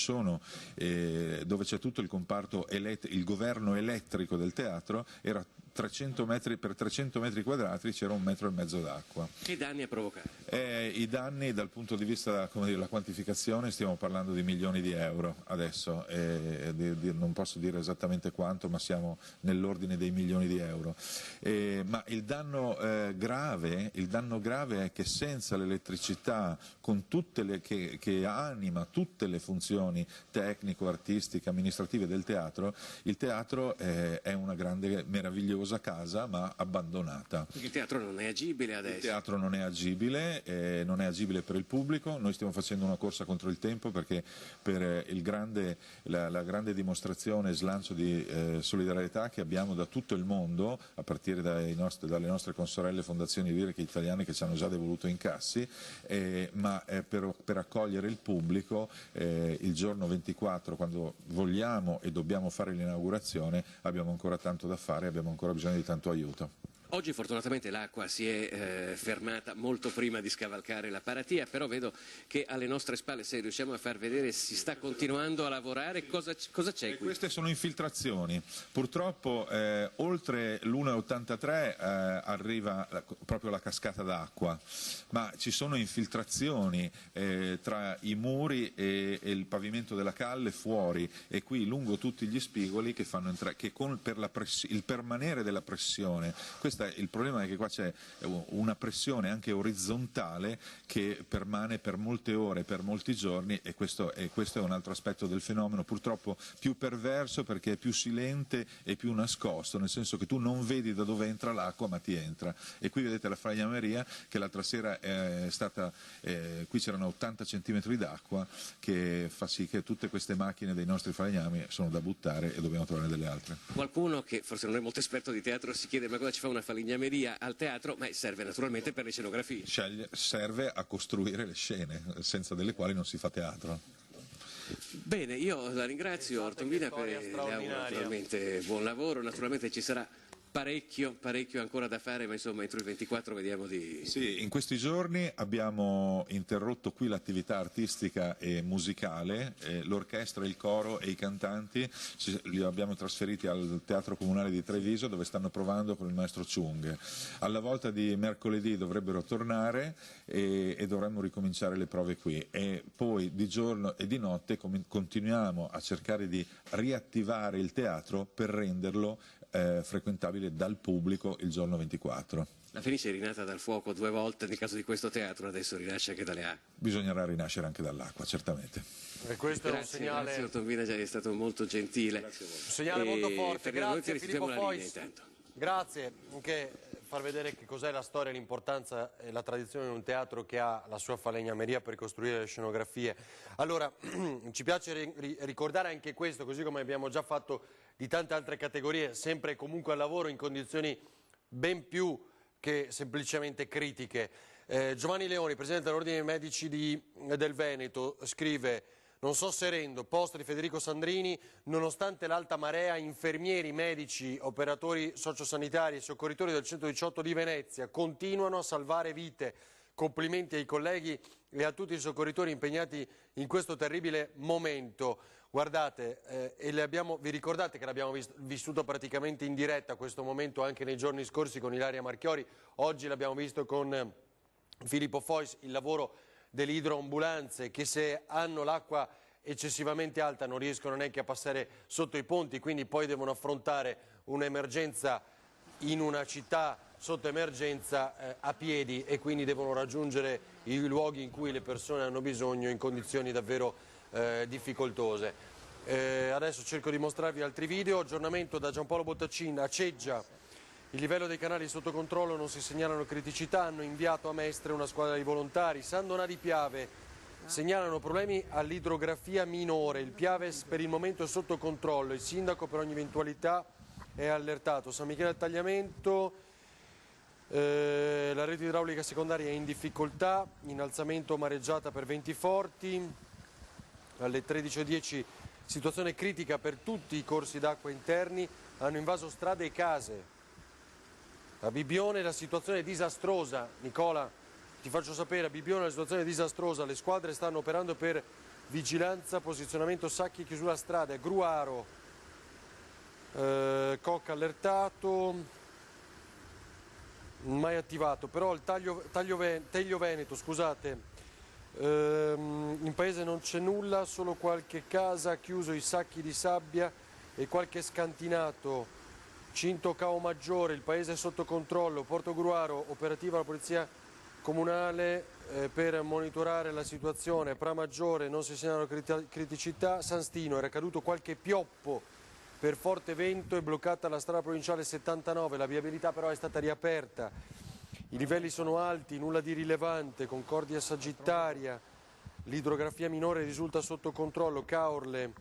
tutto il comparto, il governo elettrico del teatro era 300 metri, per 300 metri quadrati c'era 1,5 metri d'acqua. Che danni ha provocato? I danni dal punto di vista della quantificazione stiamo parlando di milioni di euro adesso, non posso dire esattamente quanto, ma siamo nell'ordine dei milioni di euro. Ma il danno grave è che senza l'elettricità, con che anima tutte le funzioni tecnico, artistiche, amministrative del teatro, il teatro è una grande, meravigliosa casa ma abbandonata. Perché il teatro non è agibile adesso? Il teatro non è agibile per il pubblico, noi stiamo facendo una corsa contro il tempo perché per la grande dimostrazione e slancio di solidarietà che abbiamo da tutto il mondo, a partire dalle nostre consorelle fondazioni liriche italiane che ci hanno già devoluto incassi, ma per accogliere il pubblico il giorno 24, quando vogliamo e dobbiamo fare l'inaugurazione, abbiamo ancora tanto da fare, abbiamo ancora bisogno di tanto aiuto. Oggi fortunatamente l'acqua si è fermata molto prima di scavalcare la paratia, però vedo che alle nostre spalle, se riusciamo a far vedere, si sta continuando a lavorare. Cosa c'è qui? Queste sono infiltrazioni. Purtroppo oltre l'1,83 arriva proprio la cascata d'acqua, ma ci sono infiltrazioni tra i muri e il pavimento della calle fuori e qui lungo tutti gli spigoli che fanno entrare, che per il permanere della pressione, il problema è che qua c'è una pressione anche orizzontale che permane per molte ore, per molti giorni, e questo è un altro aspetto del fenomeno, purtroppo più perverso perché è più silente e più nascosto, nel senso che tu non vedi da dove entra l'acqua ma ti entra. E qui vedete la falegnameria che l'altra sera è stata, qui c'erano 80 centimetri d'acqua, che fa sì che tutte queste macchine dei nostri falegnami sono da buttare e dobbiamo trovare delle altre. Qualcuno che forse non è molto esperto di teatro si chiede: ma cosa ci fa una falegnameria al teatro? Ma serve naturalmente per le scenografie. Serve a costruire le scene, senza delle quali non si fa teatro. Bene, io la ringrazio Ortondina, le auguro naturalmente buon lavoro, naturalmente ci sarà parecchio ancora da fare, ma insomma entro il 24 vediamo di... Sì, in questi giorni abbiamo interrotto qui l'attività artistica e musicale, l'orchestra, il coro e i cantanti li abbiamo trasferiti al Teatro Comunale di Treviso, dove stanno provando con il maestro Chung. Alla volta di mercoledì dovrebbero tornare e dovremmo ricominciare le prove qui, e poi di giorno e di notte continuiamo a cercare di riattivare il teatro per renderlo frequentabile dal pubblico il giorno 24. La Fenice è rinata dal fuoco 2 volte, nel caso di questo teatro adesso rinasce anche dalle acque. Bisognerà rinascere anche dall'acqua, certamente. E questo è un segnale... Grazie Ortondina, è stato molto gentile. Un segnale molto forte, grazie Filippo Fois. Grazie, anche far vedere che cos'è la storia, l'importanza e la tradizione di un teatro che ha la sua falegnameria per costruire le scenografie. Allora, ci piace ricordare anche questo, così come abbiamo già fatto di tante altre categorie, sempre e comunque al lavoro in condizioni ben più che semplicemente critiche. Giovanni Leoni, presidente dell'Ordine dei Medici del Veneto, scrive: non so se rendo, post di Federico Sandrini, nonostante l'alta marea, infermieri, medici, operatori sociosanitari e soccorritori del 118 di Venezia continuano a salvare vite. Complimenti ai colleghi e a tutti i soccorritori impegnati in questo terribile momento. Guardate, vi ricordate che l'abbiamo vissuto praticamente in diretta questo momento anche nei giorni scorsi con Ilaria Marchiori, oggi l'abbiamo visto con Filippo Fois, il lavoro delle idroambulanze che se hanno l'acqua eccessivamente alta non riescono neanche a passare sotto i ponti, quindi poi devono affrontare un'emergenza in una città sotto emergenza a piedi e quindi devono raggiungere i luoghi in cui le persone hanno bisogno in condizioni davvero difficoltose. Adesso cerco di mostrarvi altri video. Aggiornamento da Giampaolo Bottaccin: a Ceggia il livello dei canali è sotto controllo, non si segnalano criticità, hanno inviato a Mestre una squadra di volontari. San Donà di Piave segnalano problemi all'idrografia minore, il Piave per il momento è sotto controllo, il sindaco per ogni eventualità è allertato. San Michele al Tagliamento, la rete idraulica secondaria è in difficoltà, innalzamento mareggiata per venti forti. Alle 13:10 situazione critica per tutti i corsi d'acqua interni, hanno invaso strade e case. A Bibbione la situazione è disastrosa. Nicola, ti faccio sapere, a Bibbione la situazione è disastrosa, le squadre stanno operando per vigilanza, posizionamento sacchi e chiusura strade. Gruaro, Cocca allertato, mai attivato, però il Taglio Veneto, scusate, in paese non c'è nulla, solo qualche casa ha chiuso i sacchi di sabbia e qualche scantinato. Cinto Cao Maggiore, il paese è sotto controllo. Porto Gruaro, operativa la polizia comunale per monitorare la situazione. Pra Maggiore, non si segnalano criticità. San Stino, era caduto qualche pioppo per forte vento, è bloccata la strada provinciale 79, la viabilità però è stata riaperta. I livelli sono alti, nulla di rilevante. Concordia Sagittaria, l'idrografia minore risulta sotto controllo. Caorle,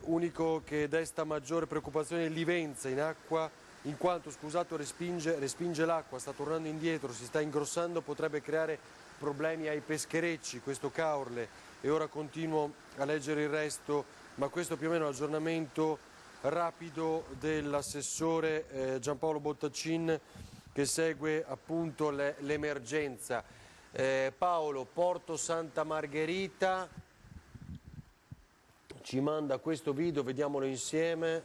unico che desta maggiore preoccupazione è Livenza, in acqua, in quanto respinge l'acqua, sta tornando indietro, si sta ingrossando, potrebbe creare problemi ai pescherecci, questo Caorle. E ora continuo a leggere il resto, ma questo più o meno è l'aggiornamento rapido dell'assessore Giampaolo Bottacin che segue appunto l'emergenza. Paolo, Porto Santa Margherita ci manda questo video, vediamolo insieme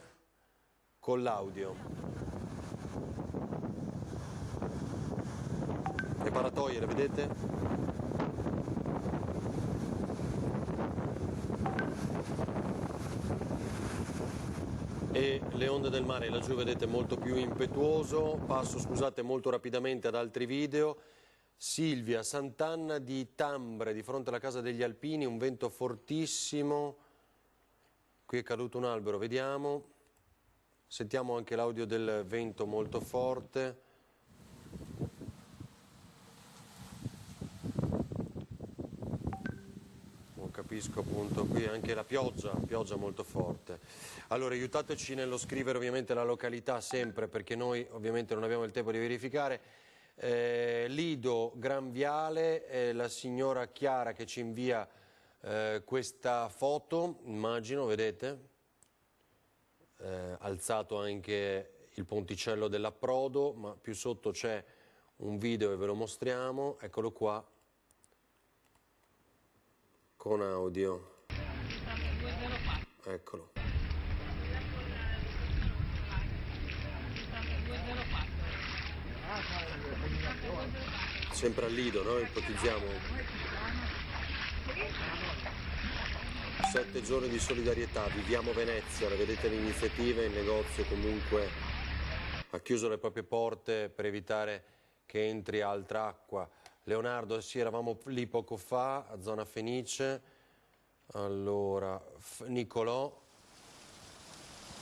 con l'audio. Le paratoie, le vedete? E le onde del mare laggiù vedete molto più impetuoso. Passo, scusate, molto rapidamente ad altri video. Silvia, Sant'Anna di Tambre, di fronte alla casa degli Alpini, un vento fortissimo. Qui è caduto un albero, vediamo. Sentiamo anche l'audio del vento molto forte. Capisco appunto qui anche la pioggia molto forte. Allora aiutateci nello scrivere ovviamente la località sempre, perché noi ovviamente non abbiamo il tempo di verificare. Lido, Gran Viale, la signora Chiara che ci invia questa foto, immagino, vedete, alzato anche il ponticello dell'approdo, ma più sotto c'è un video e ve lo mostriamo, eccolo qua. Con audio, eccolo. Sempre al Lido, no? Ipotizziamo 7 giorni di solidarietà, viviamo Venezia, la vedete le iniziative, il negozio comunque ha chiuso le proprie porte per evitare che entri altra acqua. Leonardo, sì, eravamo lì poco fa, a zona Fenice. Allora, Nicolò.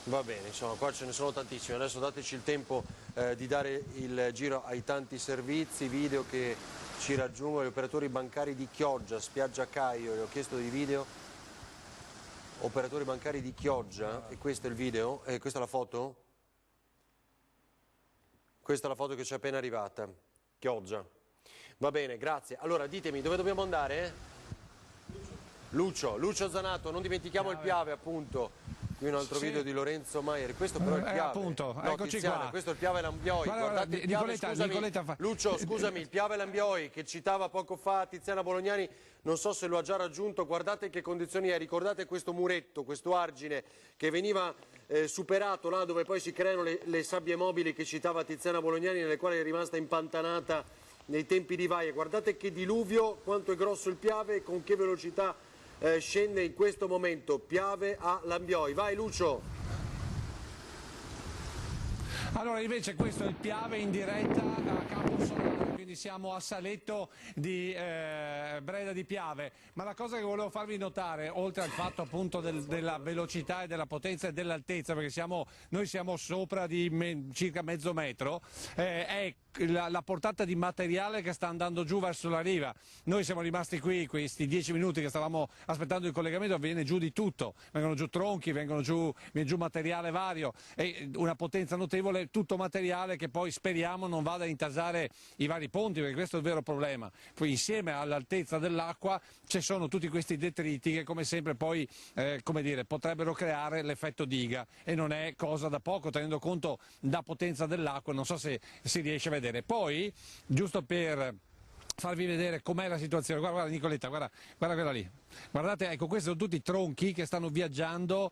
Va bene, insomma, qua ce ne sono tantissimi. Adesso dateci il tempo di dare il giro ai tanti servizi, video che ci raggiungono, gli operatori bancari di Chioggia, spiaggia Caio, gli ho chiesto dei video. Operatori bancari di Chioggia, e questo è il video, e questa è la foto? Questa è la foto che ci è appena arrivata, Chioggia. Va bene, grazie. Allora ditemi dove dobbiamo andare? Lucio Zanato, non dimentichiamo il Piave appunto. Qui un altro video di Lorenzo Maier. Questo però è il Piave. Appunto, no, eccoci Tiziana, qua. questo è il Piave Lambioi. Guardate il Piave, scusami. Lucio, scusami, il Piave Lambioi che citava poco fa Tiziana Bolognani, non so se lo ha già raggiunto, guardate che condizioni è, ricordate questo muretto, questo argine che veniva superato là dove poi si creano le sabbie mobili che citava Tiziana Bolognani, nelle quali è rimasta impantanata nei tempi di Vaia. Guardate che diluvio, quanto è grosso il Piave e con che velocità scende in questo momento. Piave a Lambioi. Vai Lucio. Allora invece questo è il Piave in diretta a Campo Solare, quindi siamo a Saletto di Breda di Piave, ma la cosa che volevo farvi notare, oltre al fatto appunto della velocità e della potenza e dell'altezza, perché noi siamo sopra di circa mezzo metro, è la portata di materiale che sta andando giù verso la riva. Noi siamo rimasti qui questi 10 minuti che stavamo aspettando il collegamento, viene giù di tutto, vengono giù tronchi, viene giù materiale vario, e una potenza notevole, tutto materiale che poi speriamo non vada a intasare i vari ponti, perché questo è il vero problema. Poi insieme all'altezza dell'acqua ci sono tutti questi detriti che come sempre poi potrebbero creare l'effetto diga, e non è cosa da poco tenendo conto della potenza dell'acqua, non so se si riesce a vedere. Poi, giusto per farvi vedere com'è la situazione, guarda Nicoletta, guarda quella lì, guardate, ecco, questi sono tutti tronchi che stanno viaggiando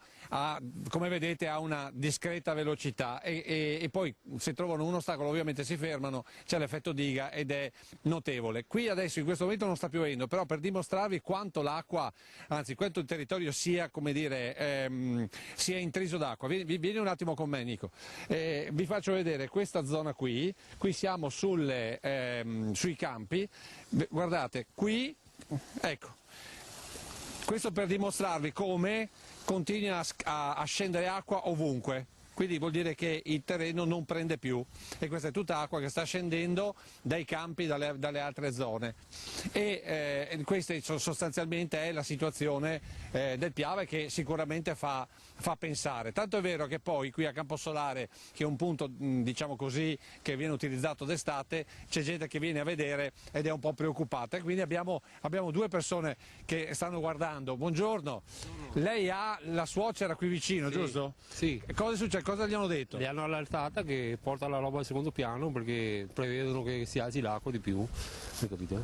come vedete a una discreta velocità, e poi se trovano un ostacolo ovviamente si fermano, c'è l'effetto diga ed è notevole. Qui adesso in questo momento non sta piovendo, però per dimostrarvi quanto l'acqua, anzi quanto il territorio sia, come dire, sia intriso d'acqua, vieni un attimo con me Nico, vi faccio vedere questa zona qui siamo sui campi. Guardate, qui, ecco, questo per dimostrarvi come continua a scendere acqua ovunque. Quindi vuol dire che il terreno non prende più, e questa è tutta acqua che sta scendendo dai campi, dalle altre zone, e questa sostanzialmente è la situazione del Piave, che sicuramente fa fa pensare. Tanto è vero che poi qui a Camposolare, che è un punto diciamo così che viene utilizzato d'estate, c'è gente che viene a vedere ed è un po' preoccupata, e quindi abbiamo due persone che stanno guardando. Buongiorno, lei ha la suocera qui vicino, sì, giusto? Sì. E cosa succede? Cosa gli hanno detto? Le hanno allertata che porta la roba al secondo piano perché prevedono che si alzi l'acqua di più, hai capito?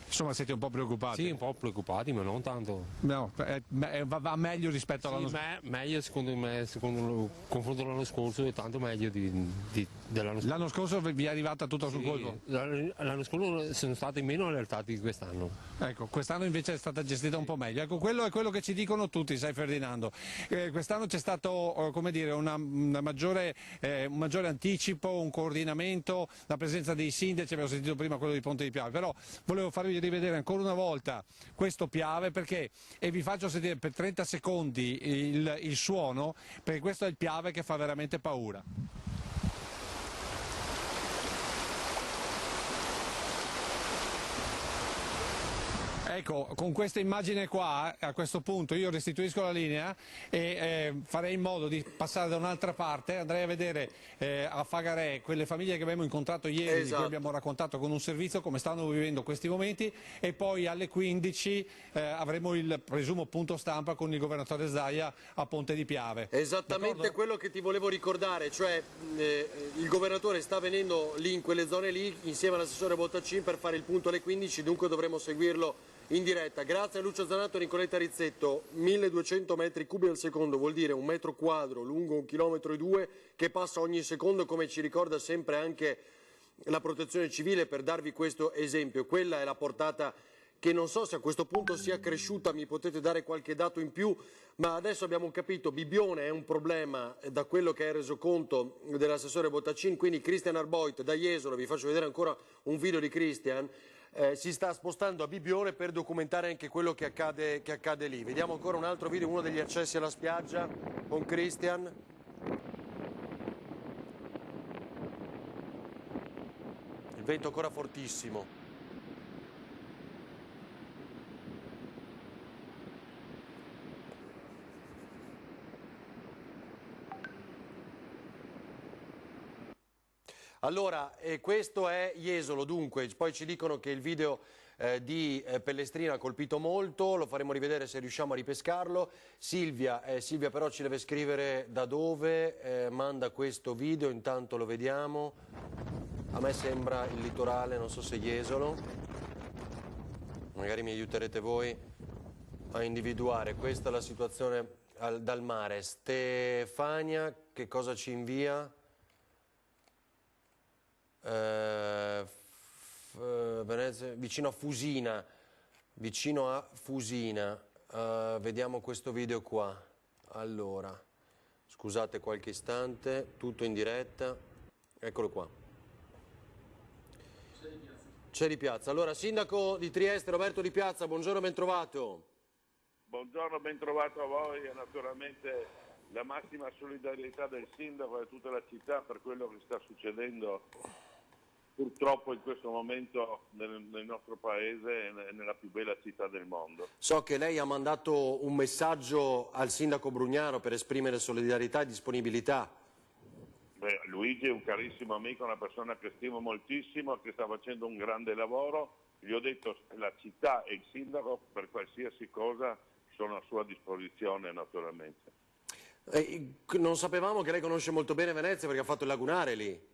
Insomma, siete un po' preoccupati? Sì, un po' preoccupati, ma non tanto. No, va meglio rispetto all'anno scorso? Meglio secondo me, secondo il confronto dell'anno scorso è tanto meglio dell'anno scorso. L'anno scorso vi è arrivata tutto sul colpo? L'anno scorso sono stati meno allertati di quest'anno. Ecco, quest'anno invece è stata gestita un po' meglio. Ecco, quello è quello che ci dicono tutti, sai Ferdinando. Quest'anno c'è stato, come dire, un maggiore anticipo, un coordinamento, la presenza dei sindaci, abbiamo sentito prima quello di Ponte di Piave, però volevo farvi rivedere ancora una volta questo Piave e vi faccio sentire per 30 secondi il suono, perché questo è il Piave che fa veramente paura. Ecco, con questa immagine qua, a questo punto io restituisco la linea e farei in modo di passare da un'altra parte, andrei a vedere a Fagarè quelle famiglie che abbiamo incontrato ieri, di cui abbiamo raccontato con un servizio come stanno vivendo questi momenti, e poi alle 15 avremo il presumo punto stampa con il governatore Zaia a Ponte di Piave. Esattamente quello che ti volevo ricordare, cioè il governatore sta venendo lì in quelle zone lì insieme all'assessore Bottacin per fare il punto alle 15, dunque dovremo seguirlo in diretta. Grazie a Lucio Zanato e Nicoletta Rizzetto. 1200 metri cubi al secondo vuol dire un metro quadro lungo 1,2 km che passa ogni secondo, come ci ricorda sempre anche la Protezione Civile, per darvi questo esempio. Quella è la portata che non so se a questo punto sia cresciuta, mi potete dare qualche dato in più, ma adesso abbiamo capito, Bibbione è un problema da quello che è reso conto dell'assessore Bottacin, quindi Christian Arboit da Jesolo, vi faccio vedere ancora un video di Christian, si sta spostando a Bibbione per documentare anche quello che accade lì. Vediamo ancora un altro video, uno degli accessi alla spiaggia con Christian. Il vento ancora fortissimo. Allora, questo è Jesolo, dunque, poi ci dicono che il video di Pellestrina ha colpito molto, lo faremo rivedere se riusciamo a ripescarlo. Silvia però ci deve scrivere da dove manda questo video, intanto lo vediamo. A me sembra il litorale, non so se Jesolo, magari mi aiuterete voi a individuare. Questa è la situazione dal mare. Stefania, che cosa ci invia? Venezia, vicino a Fusina, vediamo questo video qua. Allora, scusate qualche istante, tutto in diretta, eccolo qua. C'è Di Piazza. Allora, sindaco di Trieste Roberto Di Piazza, buongiorno, ben trovato. Buongiorno, ben trovato a voi e naturalmente la massima solidarietà del sindaco e di tutta la città per quello che sta succedendo purtroppo in questo momento nel nostro paese e nella più bella città del mondo. So che lei ha mandato un messaggio al sindaco Brugnaro per esprimere solidarietà e disponibilità. Beh, Luigi è un carissimo amico, una persona che stimo moltissimo, che sta facendo un grande lavoro. Gli ho detto che la città e il sindaco per qualsiasi cosa sono a sua disposizione naturalmente. Non sapevamo che lei conosce molto bene Venezia perché ha fatto il lagunare lì.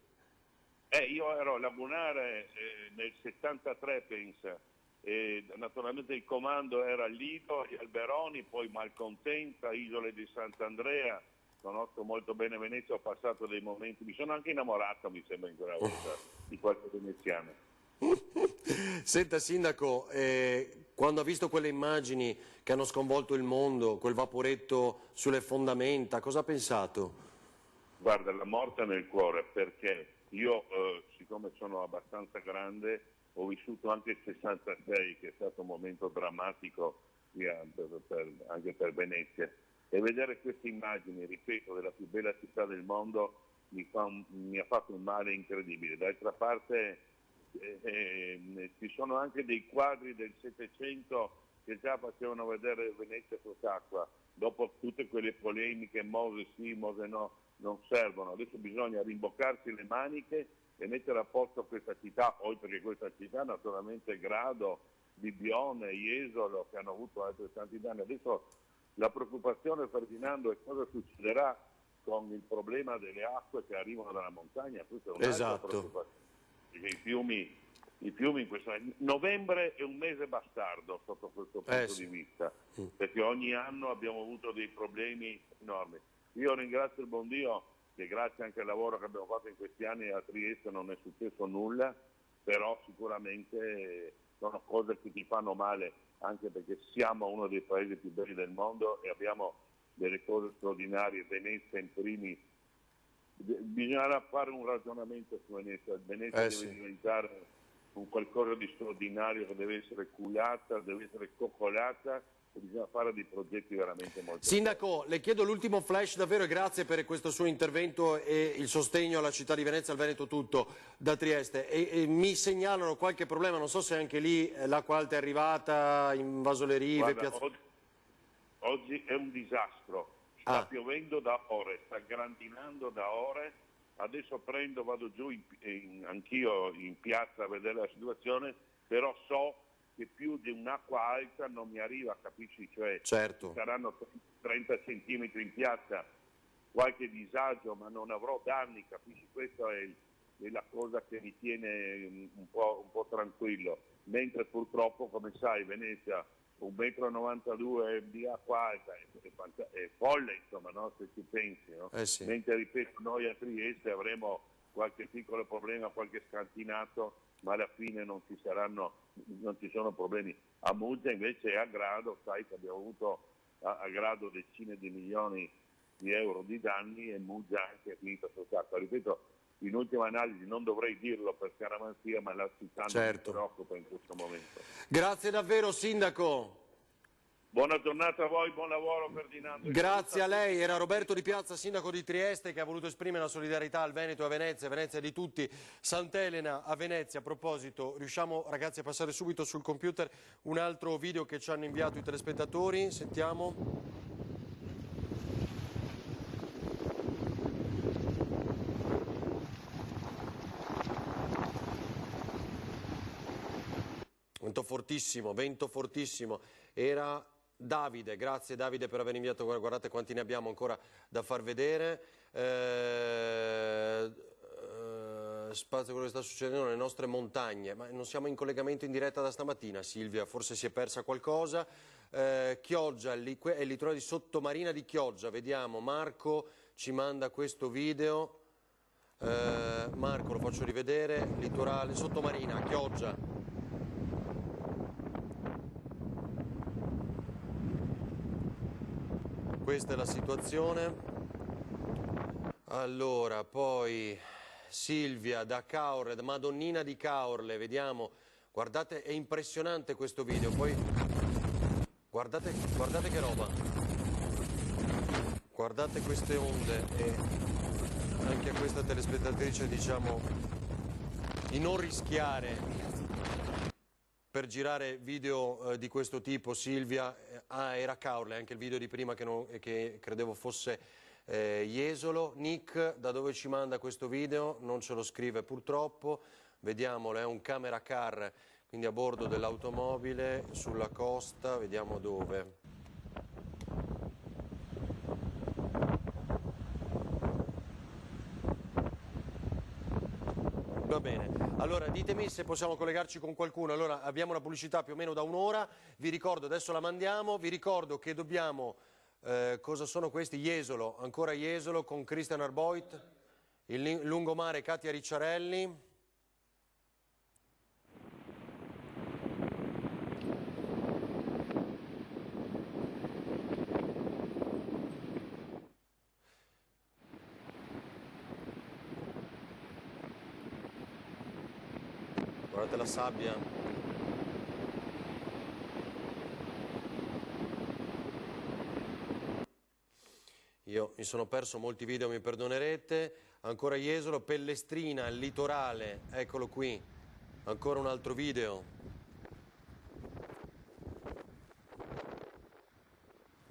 Io ero a lagunare nel 73 pensa, e naturalmente il comando era Lido, gli Alberoni, poi Malcontenta, Isole di Sant'Andrea, conosco molto bene Venezia, ho passato dei momenti, mi sono anche innamorato mi sembra in quella volta di qualche veneziano. Senta sindaco, quando ha visto quelle immagini che hanno sconvolto il mondo, quel vaporetto sulle fondamenta, cosa ha pensato? Guarda, la morte nel cuore, perché io, siccome sono abbastanza grande, ho vissuto anche il 66, che è stato un momento drammatico anche per Venezia, e vedere queste immagini, ripeto, della più bella città del mondo mi ha fatto un male incredibile. D'altra parte ci sono anche dei quadri del Settecento che già facevano vedere Venezia sott'acqua, dopo tutte quelle polemiche, Mose sì, Mose no, non servono. Adesso bisogna rimboccarsi le maniche e mettere a posto questa città, oltre che questa città naturalmente Grado, Bibbione, Jesolo, che hanno avuto altrettanti danni. Adesso la preoccupazione, Ferdinando, è cosa succederà con il problema delle acque che arrivano dalla montagna. Questa è un'altra preoccupazione, perché i fiumi in questo novembre è un mese bastardo sotto questo punto di vista, perché ogni anno abbiamo avuto dei problemi enormi. Io ringrazio il buon Dio che grazie anche al lavoro che abbiamo fatto in questi anni a Trieste non è successo nulla, però sicuramente sono cose che ti fanno male, anche perché siamo uno dei paesi più belli del mondo e abbiamo delle cose straordinarie, Venezia in primis. Bisognerà fare un ragionamento su Venezia. Venezia deve diventare un qualcosa di straordinario, che deve essere culata, deve essere coccolata, e bisogna fare dei progetti veramente molto Sindaco, le chiedo l'ultimo flash davvero e grazie per questo suo intervento e il sostegno alla città di Venezia, al Veneto tutto, da Trieste. E mi segnalano qualche problema, non so se anche lì l'acqua alta è arrivata, invaso le rive. Guarda, oggi è un disastro, sta piovendo da ore, sta grandinando da ore. Adesso vado giù anch'io in piazza a vedere la situazione, però so che più di un'acqua alta non mi arriva, capisci? Cioè saranno 30 centimetri in piazza, qualche disagio, ma non avrò danni, capisci? Questa è la cosa che mi tiene un po' tranquillo, mentre purtroppo, come sai, Venezia 1,92 m di acqua alta è folle, insomma, no? Se ci pensi, no? Mentre, ripeto, noi a Trieste avremo qualche piccolo problema, qualche scantinato, ma alla fine non ci sono problemi. A Muggia invece e a Grado, sai che abbiamo avuto a Grado decine di milioni di euro di danni e Muggia anche è finita sott'acqua. Ripeto, in ultima analisi non dovrei dirlo per scaramanzia, ma la città non mi preoccupa in questo momento. Grazie davvero, Sindaco. Buona giornata a voi, buon lavoro Ferdinando. Grazie a lei, era Roberto Di Piazza, sindaco di Trieste, che ha voluto esprimere la solidarietà al Veneto e a Venezia, Venezia di tutti, Sant'Elena a Venezia. A proposito, riusciamo ragazzi a passare subito sul computer un altro video che ci hanno inviato i telespettatori, sentiamo. Vento fortissimo, era Davide, grazie Davide per aver inviato, guardate quanti ne abbiamo ancora da far vedere, spazio quello che sta succedendo nelle nostre montagne, ma non siamo in collegamento in diretta da stamattina, Silvia, forse si è persa qualcosa. Chioggia, è il litorale di Sottomarina di Chioggia, vediamo, Marco ci manda questo video, Marco lo faccio rivedere, litorale Sottomarina, Chioggia. Questa è la situazione. Allora, poi Silvia da Caorle, da Madonnina di Caorle, vediamo, guardate, è impressionante questo video, poi guardate che roba, guardate queste onde e anche a questa telespettatrice diciamo di non rischiare per girare video di questo tipo. Silvia, era Caorle, anche il video di prima che credevo fosse Jesolo. Nick, da dove ci manda questo video? Non ce lo scrive purtroppo, vediamolo, è un camera car, quindi a bordo dell'automobile, sulla costa, vediamo dove. Va bene, allora ditemi se possiamo collegarci con qualcuno. Allora abbiamo una pubblicità più o meno da un'ora, vi ricordo, adesso la mandiamo, vi ricordo che dobbiamo, cosa sono questi? Jesolo, ancora Jesolo con Christian Arboit, il lungomare Katia Ricciarelli. Guardate la sabbia. Io mi sono perso molti video, mi perdonerete. Ancora Jesolo, Pellestrina, il litorale, eccolo qui. Ancora un altro video.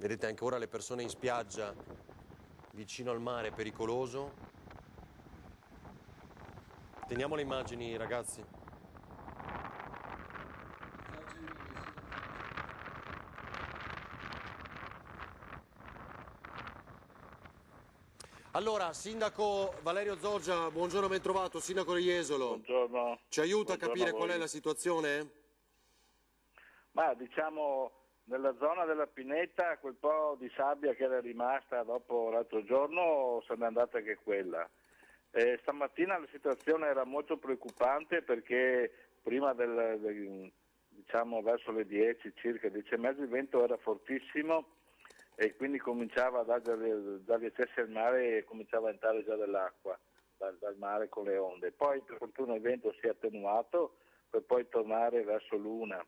Vedete anche ora le persone in spiaggia vicino al mare, pericoloso. Teniamo le immagini, ragazzi. Allora, Sindaco Valerio Zoggia, buongiorno, ben trovato, Sindaco di Jesolo. Buongiorno. Ci aiuta a Buongiorno capire a voi. qual è la situazione? Ma diciamo nella zona della Pineta quel po' di sabbia che era rimasta dopo l'altro giorno se n'è andata anche quella. Stamattina la situazione era molto preoccupante perché prima diciamo verso le 10 circa, 10:30 il vento era fortissimo e quindi cominciava dagli accessi al mare cominciava a entrare già dell'acqua dal mare con le onde. Poi per fortuna il vento si è attenuato per poi tornare verso l'una.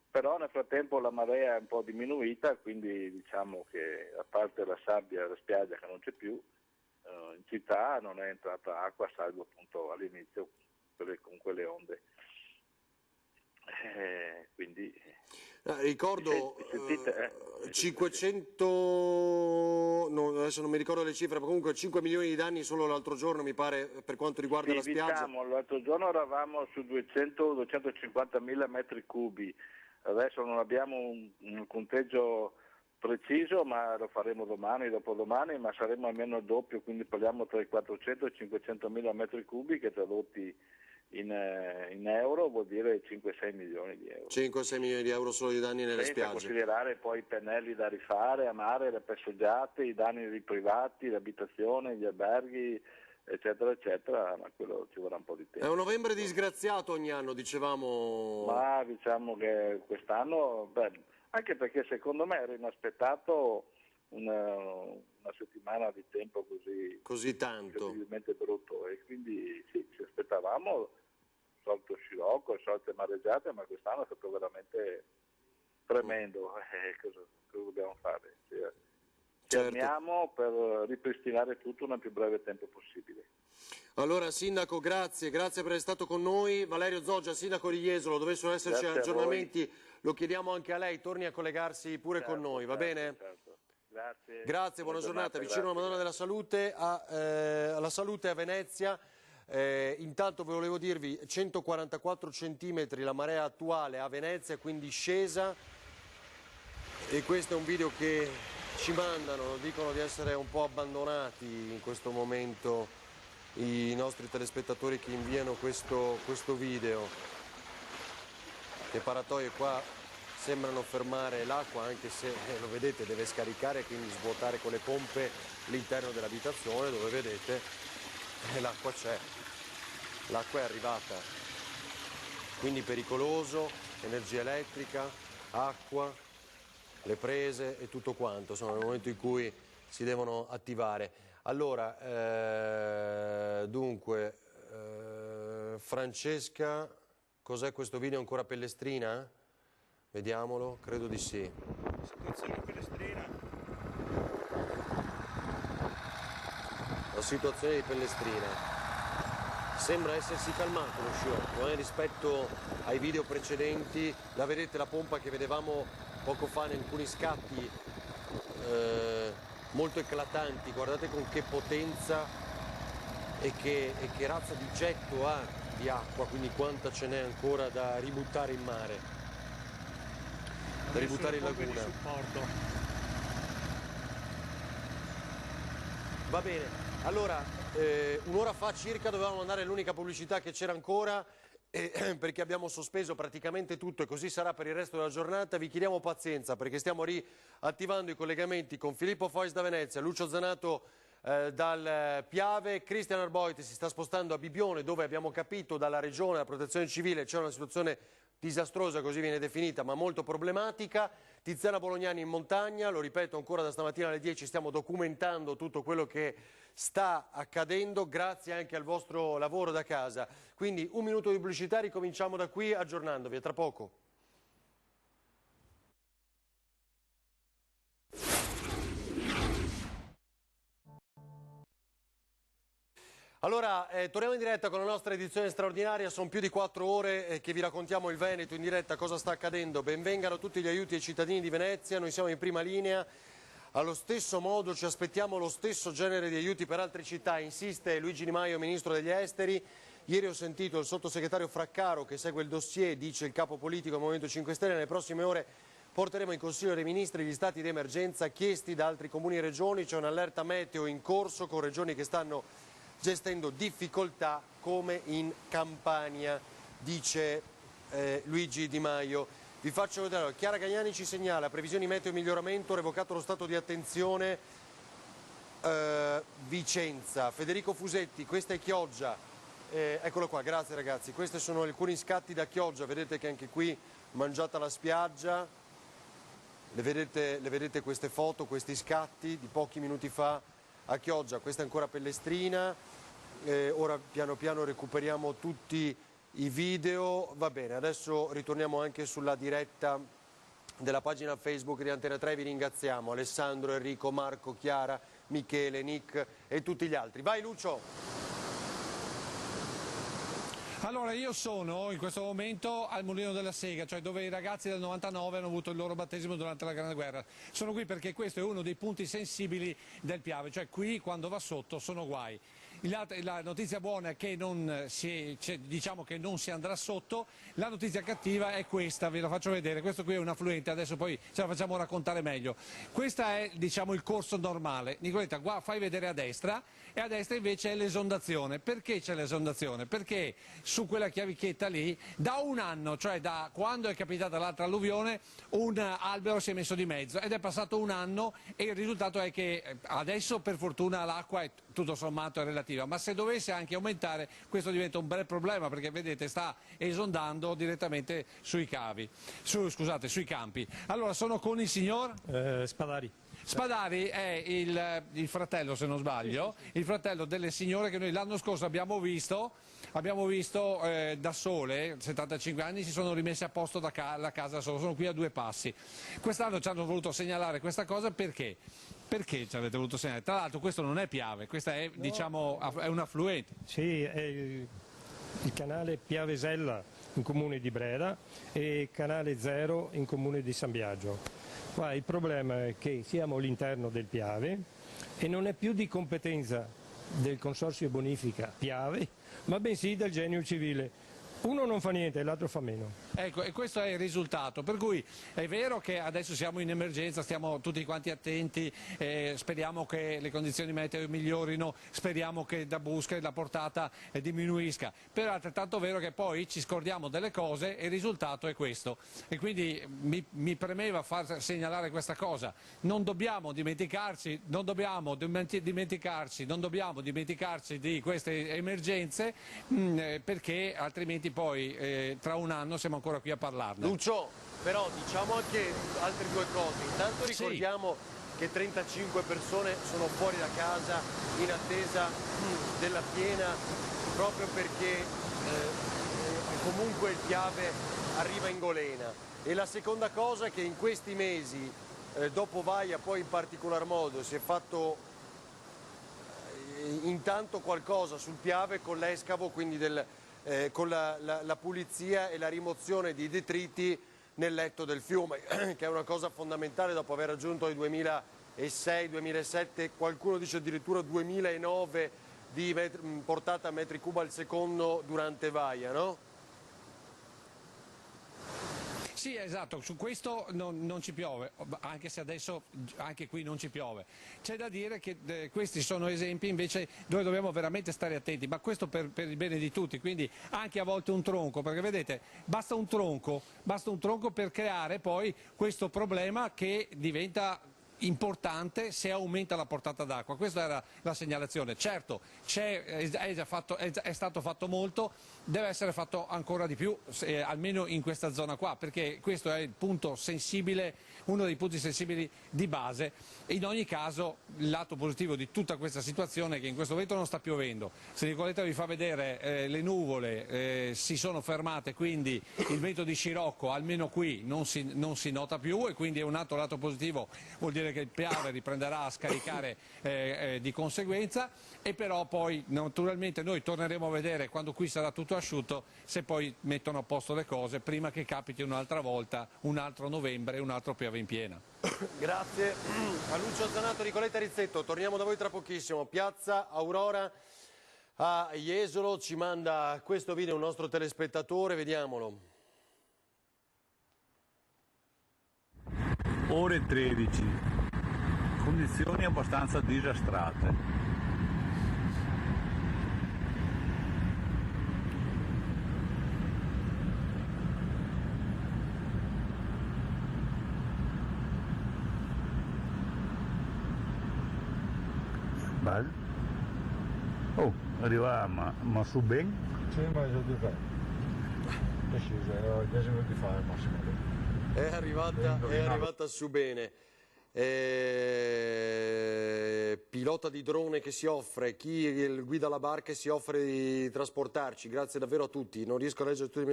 Però nel frattempo la marea è un po' diminuita, quindi diciamo che a parte la sabbia, la spiaggia che non c'è più, in città non è entrata acqua salvo appunto all'inizio con quelle onde. Quindi ricordo sentite, 500, no, adesso non mi ricordo le cifre, ma comunque 5 milioni di danni solo l'altro giorno mi pare per quanto riguarda la spiaggia. Diciamo, l'altro giorno eravamo su 200-250 mila metri cubi, adesso non abbiamo un conteggio preciso, ma lo faremo domani, dopodomani, ma saremo almeno il doppio, quindi parliamo tra i 400 e i 500 mila metri cubi che tradotti in euro vuol dire 5-6 milioni di euro. 5-6 milioni di euro solo di danni nelle Senza spiagge. considerare poi i pennelli da rifare a mare, le passeggiate, i danni dei privati, l'abitazione, gli alberghi, eccetera, eccetera, ma quello ci vorrà un po' di tempo. È un novembre disgraziato ogni anno, dicevamo. Ma diciamo che quest'anno, anche perché secondo me era inaspettato una settimana di tempo così tanto, incredibilmente brutto, e quindi sì, ci aspettavamo il solito scirocco, le solite mareggiate, ma quest'anno è stato veramente tremendo. Cosa dobbiamo fare? Ci armiamo per ripristinare tutto nel più breve tempo possibile. Allora Sindaco, grazie per essere stato con noi. Valerio Zoggia, Sindaco di Jesolo, dovessero esserci Grazie a aggiornamenti, lo chiediamo anche a lei, torni a collegarsi pure con noi, va bene? Certo. Grazie. Grazie, buona giornata. Vicino alla Madonna della Salute, alla Salute a Venezia. Intanto volevo dirvi 144 centimetri la marea attuale a Venezia, quindi scesa, e questo è un video che ci mandano, dicono di essere un po' abbandonati in questo momento i nostri telespettatori che inviano questo video. Le paratoie qua sembrano fermare l'acqua, anche se lo vedete deve scaricare, quindi svuotare con le pompe l'interno dell'abitazione, dove vedete l'acqua c'è, l'acqua è arrivata, quindi pericoloso, energia elettrica, acqua, le prese e tutto quanto, sono nel momento in cui si devono attivare. Allora, dunque, Francesca, cos'è questo video ancora Pellestrina? Vediamolo, credo di sì. Situazione Pellestrina. La situazione di Pellestrina. Sembra essersi calmato lo sciopero rispetto ai video precedenti. La vedete la pompa che vedevamo poco fa in alcuni scatti molto eclatanti, guardate con che potenza e che razza di getto ha di acqua, quindi quanta ce n'è ancora da ributtare in mare, da ributtare in laguna. Va bene, allora un'ora fa circa dovevamo mandare l'unica pubblicità che c'era ancora, perché abbiamo sospeso praticamente tutto e così sarà per il resto della giornata. Vi chiediamo pazienza perché stiamo riattivando i collegamenti con Filippo Fois da Venezia, Lucio Zanato dal Piave, Cristian Arboit si sta spostando a Bibbione, dove abbiamo capito dalla regione, dalla protezione civile, c'è una situazione disastrosa, così viene definita, ma molto problematica. Tiziana Bolognani in montagna, lo ripeto ancora da stamattina alle 10, stiamo documentando tutto quello che sta accadendo, grazie anche al vostro lavoro da casa. Quindi un minuto di pubblicità, ricominciamo da qui aggiornandovi, a tra poco. Allora, torniamo in diretta con la nostra edizione straordinaria, sono più di 4 ore che vi raccontiamo il Veneto in diretta, cosa sta accadendo. Benvengano tutti gli aiuti ai cittadini di Venezia, noi siamo in prima linea, Allo stesso modo ci aspettiamo lo stesso genere di aiuti per altre città, insiste Luigi Di Maio, Ministro degli Esteri. Ieri ho sentito il sottosegretario Fraccaro che segue il dossier, dice il capo politico del Movimento 5 Stelle, nelle prossime ore porteremo in Consiglio dei Ministri gli stati di emergenza chiesti da altri comuni e regioni, c'è un'allerta meteo in corso con regioni che stanno gestendo difficoltà come in Campania, dice Luigi Di Maio. Vi faccio vedere, Chiara Gagnani ci segnala, previsioni meteo miglioramento, revocato lo stato di attenzione, Vicenza. Federico Fusetti, questa è Chioggia, eccolo qua, grazie ragazzi, questi sono alcuni scatti da Chioggia, vedete che anche qui mangiata la spiaggia. Le vedete queste foto, questi scatti di pochi minuti fa a Chioggia, questa è ancora Pellestrina, ora piano piano recuperiamo tutti i video. Va bene, adesso ritorniamo anche sulla diretta della pagina Facebook di Antena 3, vi ringraziamo Alessandro, Enrico, Marco, Chiara, Michele, Nick e tutti gli altri. Vai Lucio! Allora io sono in questo momento al Mulino della Sega, cioè dove i ragazzi del 99 hanno avuto il loro battesimo durante la Grande Guerra. Sono qui perché questo è uno dei punti sensibili del Piave, cioè qui quando va sotto sono guai. La notizia buona è che diciamo che non si andrà sotto, la notizia cattiva è questa, ve la faccio vedere, questo qui è un affluente, adesso poi ce la facciamo raccontare meglio. Questo è diciamo il corso normale, Nicoletta qua fai vedere a destra e a destra invece è l'esondazione. Perché c'è l'esondazione? Perché su quella chiavichetta lì da un anno, cioè da quando è capitata l'altra alluvione, un albero si è messo di mezzo ed è passato un anno e il risultato è che adesso per fortuna l'acqua è tutto sommato è relativa, ma se dovesse anche aumentare questo diventa un bel problema perché vedete sta esondando direttamente sui cavi, sui campi. Allora sono con il signor Spadari. Spadari è il fratello, se non sbaglio, il fratello delle signore che noi l'anno scorso abbiamo visto da sole, 75 anni, si sono rimesse a posto la casa solo, sono qui a 2 passi. Quest'anno ci hanno voluto segnalare questa cosa perché? Perché ci avete voluto segnalare? Tra l'altro questo non è Piave, questo è, diciamo, è un affluente. Sì, è il canale Piavesella in comune di Breda e canale Zero in comune di San Biagio. Qua il problema è che siamo all'interno del Piave e non è più di competenza del Consorzio Bonifica Piave, ma bensì del Genio Civile. Uno non fa niente e l'altro fa meno. Ecco, e questo è il risultato, per cui è vero che adesso siamo in emergenza, stiamo tutti quanti attenti, speriamo che le condizioni meteo migliorino, speriamo che da Busca la portata diminuisca, però è altrettanto vero che poi ci scordiamo delle cose e il risultato è questo. E quindi mi premeva far segnalare questa cosa, non dobbiamo dimenticarci di queste emergenze perché altrimenti poi tra un anno siamo ancora qui a parlarne. Lucio, però diciamo anche altre 2 cose. Intanto ricordiamo che 35 persone sono fuori da casa in attesa della piena proprio perché comunque il Piave arriva in golena. E la seconda cosa è che in questi mesi, dopo Vaia poi in particolar modo, si è fatto intanto qualcosa sul Piave con l'escavo, quindi con la pulizia e la rimozione di detriti nel letto del fiume, che è una cosa fondamentale dopo aver raggiunto i 2006-2007, qualcuno dice addirittura 2009 di portata a metri cubi al secondo durante Vaia, no? Sì, esatto, su questo non ci piove, anche se adesso anche qui non ci piove. C'è da dire che questi sono esempi invece dove dobbiamo veramente stare attenti, ma questo per il bene di tutti, quindi anche a volte un tronco, perché vedete basta un tronco per creare poi questo problema che diventa importante se aumenta la portata d'acqua. Questa era la segnalazione. Certo, è stato fatto molto, deve essere fatto ancora di più, almeno in questa zona qua, perché questo è il punto sensibile, uno dei punti sensibili di base. In ogni caso, il lato positivo di tutta questa situazione è che in questo momento non sta piovendo. Se Nicoletta vi fa vedere le nuvole si sono fermate, quindi il vento di scirocco almeno qui non si nota più e quindi è un altro lato positivo, vuol dire dire che il Piave riprenderà a scaricare di conseguenza, e però poi naturalmente noi torneremo a vedere quando qui sarà tutto asciutto se poi mettono a posto le cose prima che capiti un'altra volta un altro novembre e un altro Piave in piena. Grazie a Lucio Zanato, Nicoletta Rizzetto, torniamo da voi tra pochissimo. Piazza Aurora a Jesolo ci manda questo video un nostro telespettatore, vediamolo. Ore 13, condizioni abbastanza disastrate. Bello. Oh, arriva, ma su ben? Sì, ma già di fare. È sceso, era 10 minuti fa al massimo. È arrivata su bene. Pilota di drone che si offre, chi guida la barca si offre di trasportarci, grazie davvero a tutti. Non riesco a leggere tutti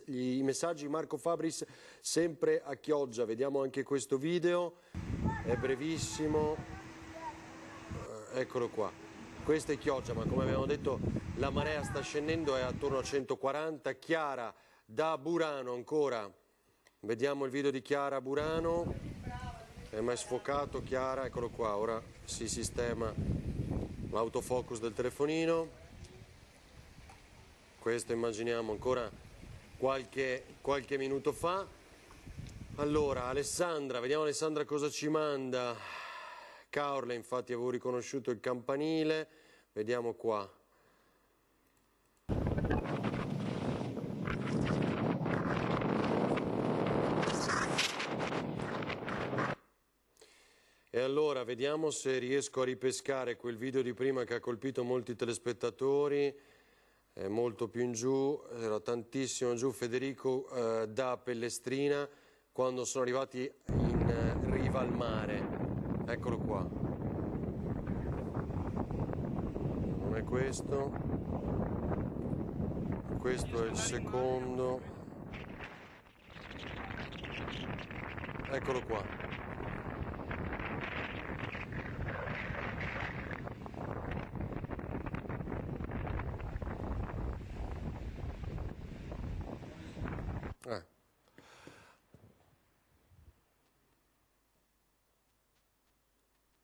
i messaggi. Marco Fabris sempre a Chioggia, vediamo anche questo video, è brevissimo, eccolo qua. Questa è Chioggia, ma come abbiamo detto la marea sta scendendo, è attorno a 140. Chiara da Burano ancora. Vediamo il video di Chiara Burano, è mai sfocato Chiara, eccolo qua, ora si sistema l'autofocus del telefonino. Questo immaginiamo ancora qualche minuto fa. Allora, Alessandra, vediamo Alessandra cosa ci manda. Caorle, infatti avevo riconosciuto il campanile, vediamo qua. E allora vediamo se riesco a ripescare quel video di prima che ha colpito molti telespettatori, è molto più in giù, era tantissimo in giù. Federico da Pellestrina, quando sono arrivati in riva al mare, eccolo qua. Non è questo, questo è il secondo, eccolo qua.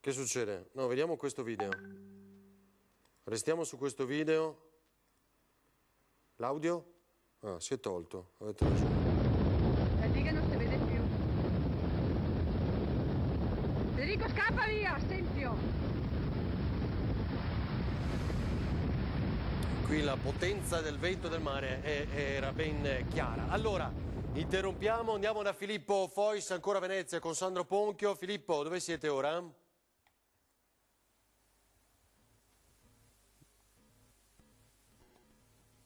Che succede? No, vediamo questo video. Restiamo su questo video. L'audio? Ah, si è tolto, avete ragione. La diga non si vede più. Federico, scappa via, Stempio! Qui la potenza del vento del mare era ben chiara. Allora, interrompiamo, andiamo da Filippo Fois, ancora a Venezia con Sandro Ponchio. Filippo, dove siete ora?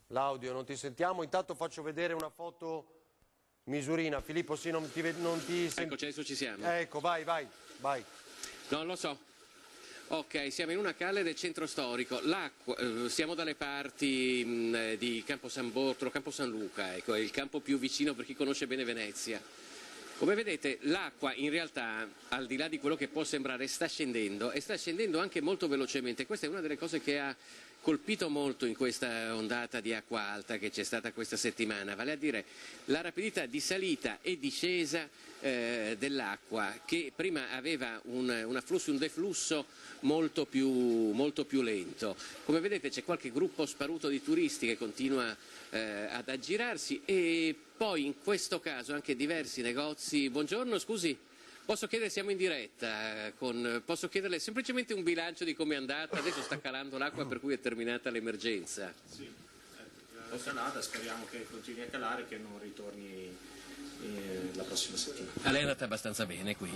L'audio, non ti sentiamo. Intanto faccio vedere una foto misurina. Filippo, sì, non ti sento. Eccoci, adesso ci siamo. Ecco, vai. Non lo so. Ok, siamo in una calle del centro storico. L'acqua, siamo dalle parti di Campo San Bortolo, Campo San Luca, ecco, è il campo più vicino per chi conosce bene Venezia. Come vedete l'acqua in realtà, al di là di quello che può sembrare, sta scendendo e sta scendendo anche molto velocemente. Questa è una delle cose che ha colpito molto in questa ondata di acqua alta che c'è stata questa settimana, vale a dire la rapidità di salita e discesa dell'acqua, che prima aveva un afflusso, un deflusso molto più lento. Come vedete c'è qualche gruppo sparuto di turisti che continua ad aggirarsi, e poi in questo caso anche diversi negozi. Buongiorno, scusi, posso chiedere, siamo in diretta, posso chiederle semplicemente un bilancio di come è andata? Adesso sta calando l'acqua, per cui è terminata l'emergenza. Sì, è calata, speriamo che continui a calare, che non ritorni la prossima settimana. A lei è andata abbastanza bene qui?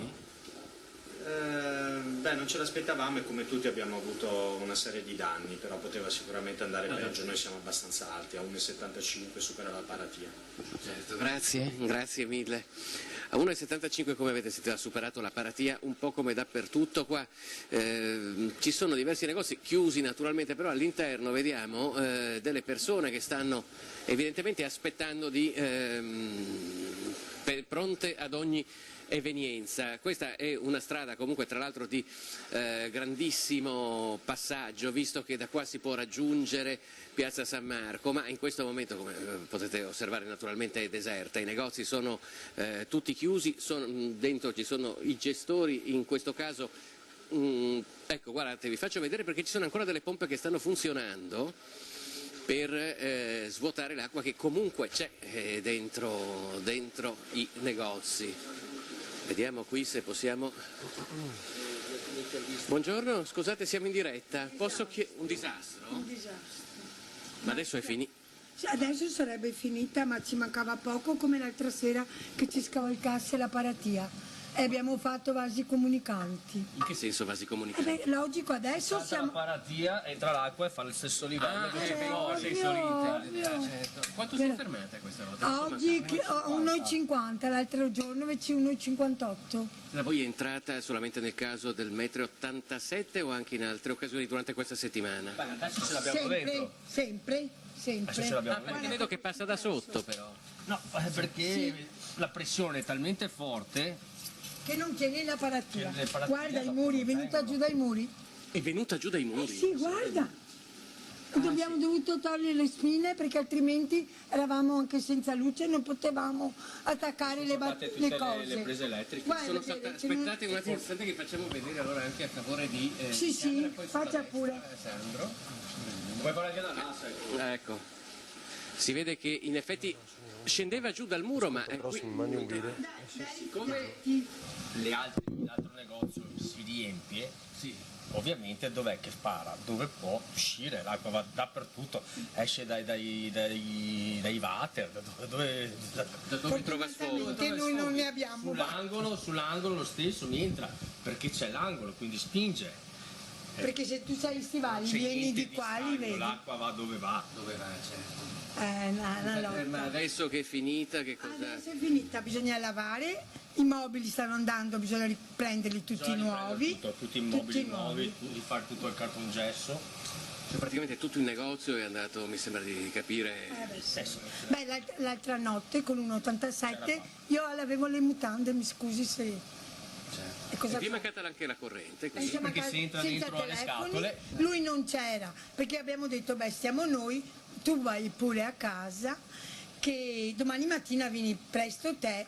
Beh, non ce l'aspettavamo e come tutti abbiamo avuto una serie di danni, però poteva sicuramente andare peggio. Noi siamo abbastanza alti, a 1,75 supera la paratia. Certo, grazie mille. A 1,75 come avete sentito ha superato la paratia un po' come dappertutto qua. Ci sono diversi negozi chiusi naturalmente, però all'interno vediamo delle persone che stanno evidentemente aspettando pronte ad ogni evenienza. Questa è una strada comunque tra l'altro di grandissimo passaggio, visto che da qua si può raggiungere Piazza San Marco, ma in questo momento, come potete osservare, naturalmente è deserta, i negozi sono tutti chiusi, dentro ci sono i gestori, in questo caso ecco, guardate, vi faccio vedere perché ci sono ancora delle pompe che stanno funzionando per svuotare l'acqua che comunque c'è dentro i negozi. Vediamo qui se possiamo... Buongiorno, scusate, siamo in diretta. Posso chiedere... Un disastro? Un disastro. Ma adesso è finito? Adesso sarebbe finita, ma ci mancava poco, come l'altra sera che ci scavalcasse la paratia. E abbiamo fatto vasi comunicanti. In che senso vasi comunicanti? Logico, adesso siamo... la paratia, entra l'acqua e fa lo stesso livello. Certo. Quanto si è fermata questa volta? Oggi 1,50, l'altro giorno invece 1,58. La voi è entrata solamente nel caso del 1,87 m o anche in altre occasioni durante questa settimana? Beh, adesso ce l'abbiamo dentro. Sempre. Adesso ce l'abbiamo perché vedo che passa da sotto però. No, perché la pressione è talmente forte che non tiene la paratia. Guarda i muri, è venuta giù dai muri. È venuta giù dai muri? Sì, guarda. Abbiamo dovuto togliere le spine perché altrimenti eravamo anche senza luce e non potevamo attaccare le cose. Le prese elettriche. Guarda, aspettate un attimo che facciamo vedere allora anche a favore di... sì, faccia pure. Alessandro. Vuoi fare anche da là? Ecco. Si vede che in effetti scendeva giù dal muro, ma... Siccome l'altro negozio si riempie, sì, ovviamente dov'è che spara? Dove può uscire? L'acqua va dappertutto, esce dai water, da dove trova sfogo? Che noi non ne abbiamo. Sull'angolo lo stesso mi entra, perché c'è l'angolo, quindi spinge. Perché se tu sai i stivali, vieni di qua, li vedi. L'acqua va dove va. Certo. Ma adesso che è finita, che cosa? Adesso è finita, bisogna lavare, i mobili stanno andando, bisogna riprenderli tutti nuovi. Tutti i mobili nuovi, rifare tutto il cartongesso. Cioè praticamente tutto il negozio è andato, mi sembra di capire... L'altra notte con un 87 io avevo le mutande, mi scusi se... Certo. E vi è mancata anche la corrente, così? Perché si entra dentro le scatole. Lui non c'era, perché abbiamo detto, stiamo noi, tu vai pure a casa, che domani mattina vieni presto te,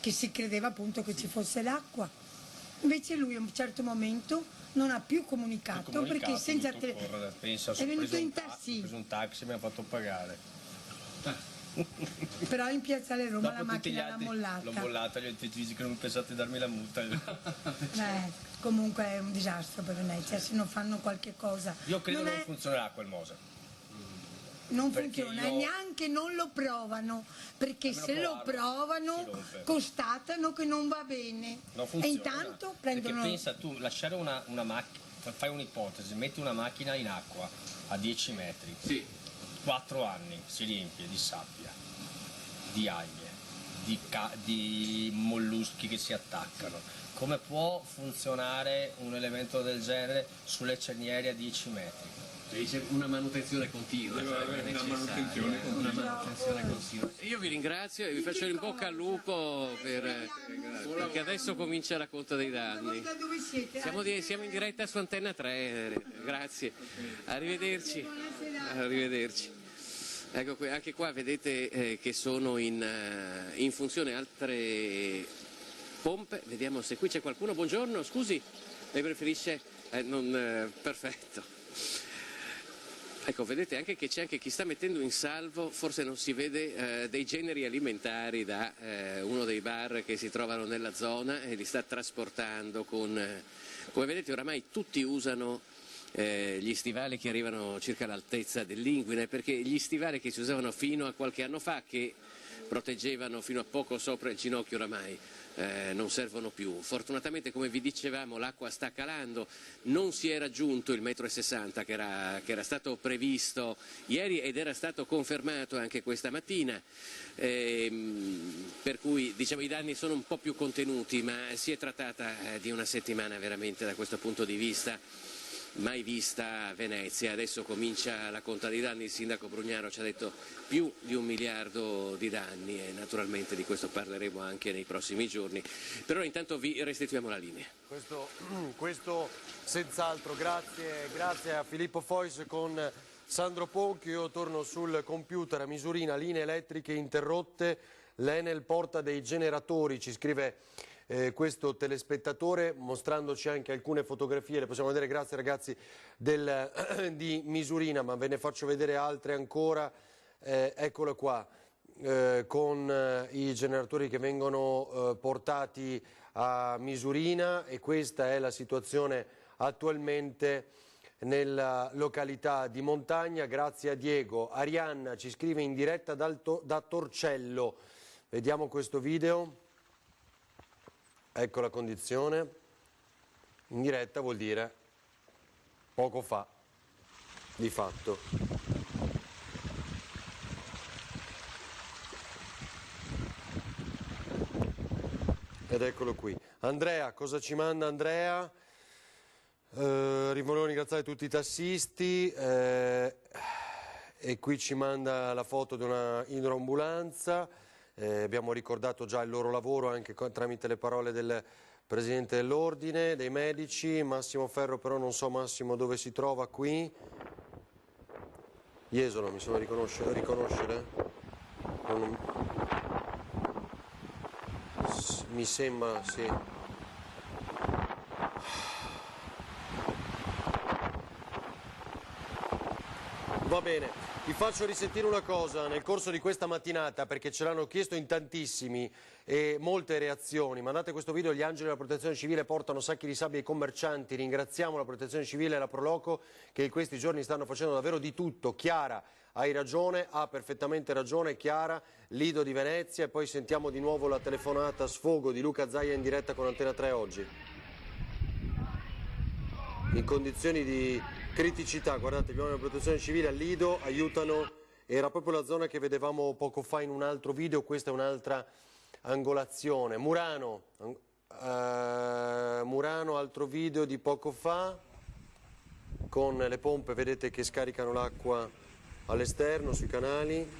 che si credeva appunto che ci fosse l'acqua. Invece lui a un certo momento non ha più comunicato perché senza telefono è venuto in taxi. Ho preso un taxi e mi ha fatto pagare. Però in Piazzale Roma la macchina l'ha mollata. L'ho mollata, gli ho detto che non pensate darmi la multa. Comunque è un disastro per Venezia, se non fanno qualche cosa. Io credo non funzionerà quel Mose. Non funziona, neanche non lo provano, perché se lo provano constatano che non va bene. Non funziona. E intanto prendono... Perché pensa tu, lasciare una macchina, fai un'ipotesi, metti una macchina in acqua a 10 metri. Sì. 4 anni si riempie di sabbia, di alghe, di molluschi che si attaccano. Come può funzionare un elemento del genere sulle cerniere a 10 metri? Dice una manutenzione continua. Una manutenzione continua. Io vi ringrazio e vi faccio in bocca al lupo perché adesso comincia la conta dei danni. Siamo in diretta su Antenna 3, grazie. Arrivederci. Ecco, anche qua vedete che sono in funzione altre pompe. Vediamo se qui c'è qualcuno. Buongiorno, scusi, lei preferisce? Perfetto. Ecco, vedete anche che c'è anche chi sta mettendo in salvo, forse non si vede, dei generi alimentari da uno dei bar che si trovano nella zona e li sta trasportando come vedete oramai tutti usano gli stivali che arrivano circa all'altezza dell'inguine, perché gli stivali che si usavano fino a qualche anno fa, che proteggevano fino a poco sopra il ginocchio oramai, non servono più. Fortunatamente, come vi dicevamo, l'acqua sta calando, non si è raggiunto il 1,60 m che era stato previsto ieri ed era stato confermato anche questa mattina, per cui diciamo i danni sono un po' più contenuti, ma si è trattata di una settimana veramente da questo punto di vista mai vista a Venezia. Adesso comincia la conta dei danni, il sindaco Brugnaro ci ha detto più di 1 miliardo di danni e naturalmente di questo parleremo anche nei prossimi giorni. Per ora intanto vi restituiamo la linea. Questo senz'altro, grazie a Filippo Fois con Sandro Ponchio. Io torno sul computer a Misurina, linee elettriche interrotte, l'Enel porta dei generatori, ci scrive questo telespettatore mostrandoci anche alcune fotografie, le possiamo vedere, grazie ragazzi di Misurina, ma ve ne faccio vedere altre ancora, eccolo qua, con i generatori che vengono portati a Misurina, e questa è la situazione attualmente nella località di Montagna. Grazie a Diego. Arianna ci scrive in diretta da Torcello, vediamo questo video. Ecco la condizione, in diretta vuol dire poco fa, di fatto. Ed eccolo qui. Andrea, cosa ci manda Andrea? Volevo ringraziare tutti i tassisti e qui ci manda la foto di una idroambulanza. Abbiamo ricordato già il loro lavoro anche tramite le parole del Presidente dell'Ordine, dei medici. Massimo Ferro però non so Massimo dove si trova qui. Jesolo mi sembra riconoscere? Mi sembra, sì. Va bene. Vi faccio risentire una cosa nel corso di questa mattinata, perché ce l'hanno chiesto in tantissimi e molte reazioni. Mandate questo video, gli angeli della protezione civile portano sacchi di sabbia ai commercianti. Ringraziamo la protezione civile e la Proloco che in questi giorni stanno facendo davvero di tutto. Chiara, hai ragione, ha perfettamente ragione Chiara, Lido di Venezia, e poi sentiamo di nuovo la telefonata a sfogo di Luca Zaia in diretta con Antena 3 oggi. In condizioni di criticità, guardate, gli uomini della protezione civile al Lido aiutano, era proprio la zona che vedevamo poco fa in un altro video, questa è un'altra angolazione. Murano, altro video di poco fa, con le pompe, vedete che scaricano l'acqua all'esterno sui canali,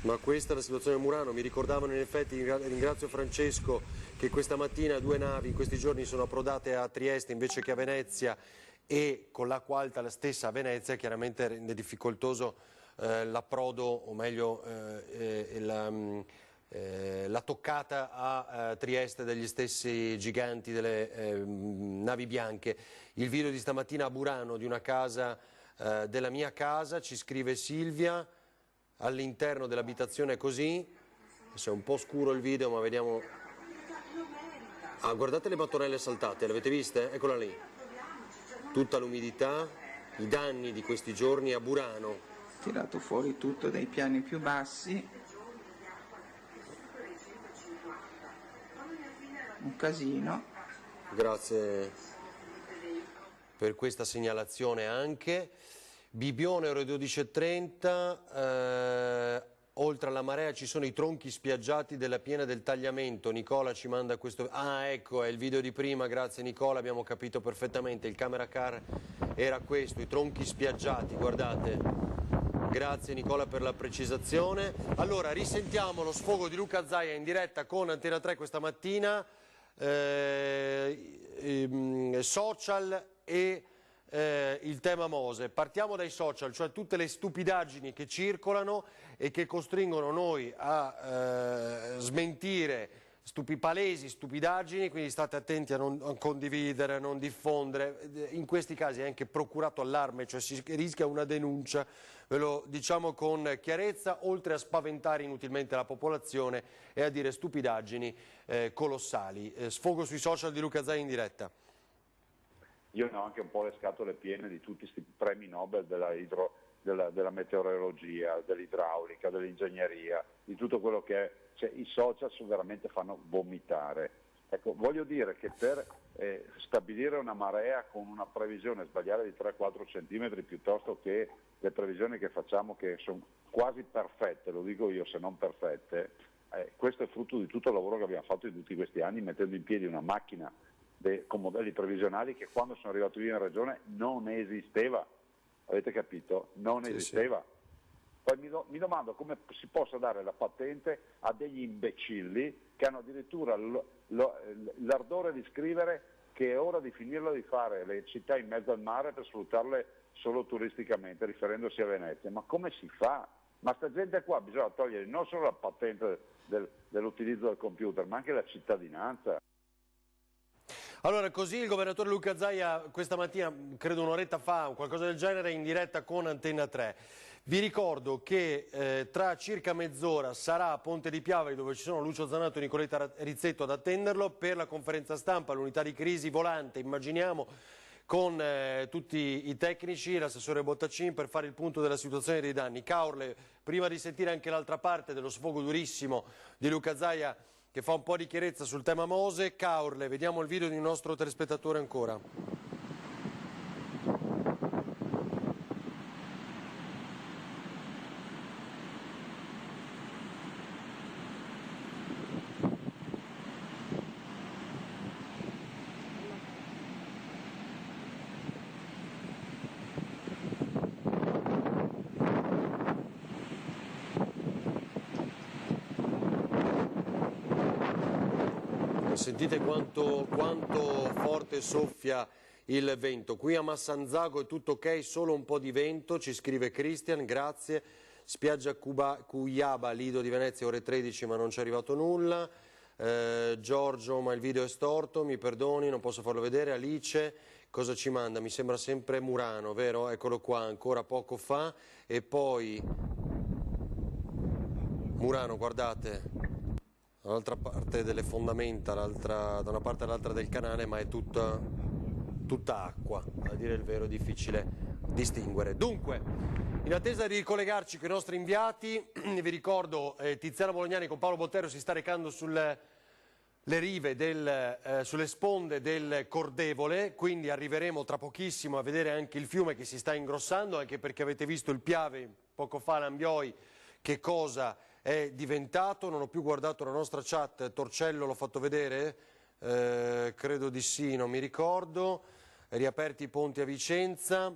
ma questa è la situazione di Murano. Mi ricordavano in effetti, ringrazio Francesco, che questa mattina 2 navi in questi giorni sono approdate a Trieste invece che a Venezia, e con l'acqua alta la stessa a Venezia chiaramente rende difficoltoso l'approdo, o meglio la toccata a Trieste degli stessi giganti delle navi bianche. Il video di stamattina a Burano di una casa, della mia casa, ci scrive Silvia, all'interno dell'abitazione è così, adesso è un po' scuro il video ma vediamo, guardate le mattonelle saltate, le avete viste? Eccola lì. Tutta l'umidità, i danni di questi giorni a Burano. Tirato fuori tutto dai piani più bassi, un casino. Grazie per questa segnalazione anche. Bibbione ore 12:30, oltre alla marea ci sono i tronchi spiaggiati della piena del Tagliamento. Nicola ci manda questo, ecco, è il video di prima, grazie Nicola, abbiamo capito perfettamente, il camera car era questo, i tronchi spiaggiati, guardate. Grazie Nicola per la precisazione. Allora risentiamo lo sfogo di Luca Zaia in diretta con Antena 3 questa mattina, social e il tema Mose. Partiamo dai social, cioè tutte le stupidaggini che circolano e che costringono noi a smentire palesi stupidaggini, quindi state attenti a non condividere, a non diffondere. In questi casi è anche procurato allarme, cioè si rischia una denuncia, ve lo diciamo con chiarezza, oltre a spaventare inutilmente la popolazione e a dire stupidaggini colossali. Sfogo sui social di Luca Zaia in diretta. Io ne ho anche un po' le scatole piene di tutti questi premi Nobel della meteorologia, dell'idraulica, dell'ingegneria, di tutto quello che è, cioè, i social veramente fanno vomitare. Ecco, voglio dire che per stabilire una marea con una previsione sbagliare di 3-4 centimetri piuttosto che le previsioni che facciamo che sono quasi perfette, lo dico io se non perfette, questo è frutto di tutto il lavoro che abbiamo fatto in tutti questi anni mettendo in piedi una macchina con modelli previsionali che quando sono arrivato io in regione non esisteva, avete capito? Non esisteva. Poi mi domando come si possa dare la patente a degli imbecilli che hanno addirittura l'ardore di scrivere che è ora di finirlo di fare le città in mezzo al mare per sfruttarle solo turisticamente, riferendosi a Venezia. Ma come si fa? Ma sta gente qua bisogna togliere non solo la patente dell'utilizzo del computer, ma anche la cittadinanza. Allora, così il governatore Luca Zaia questa mattina, credo un'oretta fa, o qualcosa del genere, in diretta con Antenna 3. Vi ricordo che tra circa mezz'ora sarà a Ponte di Piave, dove ci sono Lucio Zanato e Nicoletta Rizzetto ad attenderlo, per la conferenza stampa, l'unità di crisi volante, immaginiamo, con tutti i tecnici e l'assessore Bottacin per fare il punto della situazione dei danni. Caorle, prima di sentire anche l'altra parte dello sfogo durissimo di Luca Zaia, che fa un po' di chiarezza sul tema Mose. Caorle, vediamo il video di un nostro telespettatore ancora. Sentite quanto forte soffia il vento. Qui a Massanzago è tutto ok, solo un po' di vento, ci scrive Cristian, grazie. Spiaggia Cuyaba, Lido di Venezia, ore 13, ma non ci è arrivato nulla. Giorgio, ma il video è storto, mi perdoni, non posso farlo vedere. Alice, cosa ci manda? Mi sembra sempre Murano, vero? Eccolo qua, ancora poco fa. E poi Murano, guardate, dall'altra parte delle fondamenta, da una parte all'altra del canale, ma è tutta acqua, a dire il vero è difficile distinguere. Dunque, in attesa di ricollegarci con i nostri inviati, vi ricordo Tiziana Bolognani con Paolo Bottero si sta recando sulle rive, sulle sponde del Cordevole, quindi arriveremo tra pochissimo a vedere anche il fiume che si sta ingrossando, anche perché avete visto il Piave poco fa, Lambioi, che cosa è diventato. Non ho più guardato la nostra chat, Torcello l'ho fatto vedere? Credo di sì, non mi ricordo. Riaperti i ponti a Vicenza,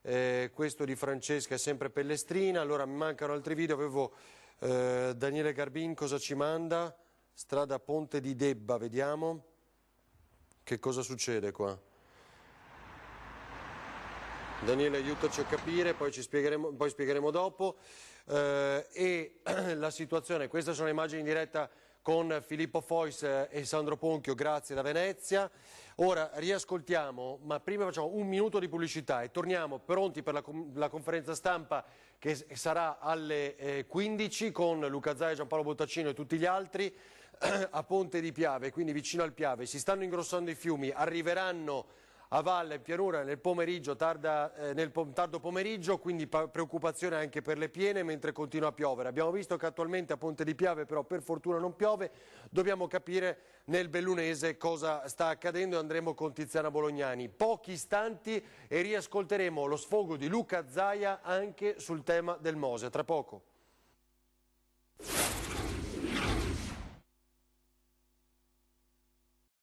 questo di Francesca è sempre Pellestrina. Allora mi mancano altri video, avevo Daniele Garbin, cosa ci manda? Strada Ponte di Debba, vediamo che cosa succede qua. Daniele, aiutaci a capire, poi spiegheremo dopo. E la situazione, queste sono le immagini in diretta con Filippo Fois e Sandro Ponchio, grazie da Venezia. Ora riascoltiamo, ma prima facciamo un minuto di pubblicità e torniamo pronti per la conferenza stampa che sarà alle 15 con Luca Zaia, Giampaolo Bottacino e tutti gli altri a Ponte di Piave, quindi vicino al Piave. Si stanno ingrossando i fiumi, arriveranno a valle, in pianura, nel pomeriggio, nel tardo pomeriggio, quindi preoccupazione anche per le piene mentre continua a piovere. Abbiamo visto che attualmente a Ponte di Piave però per fortuna non piove, dobbiamo capire nel Bellunese cosa sta accadendo e andremo con Tiziana Bolognani. Pochi istanti e riascolteremo lo sfogo di Luca Zaia anche sul tema del Mose, tra poco.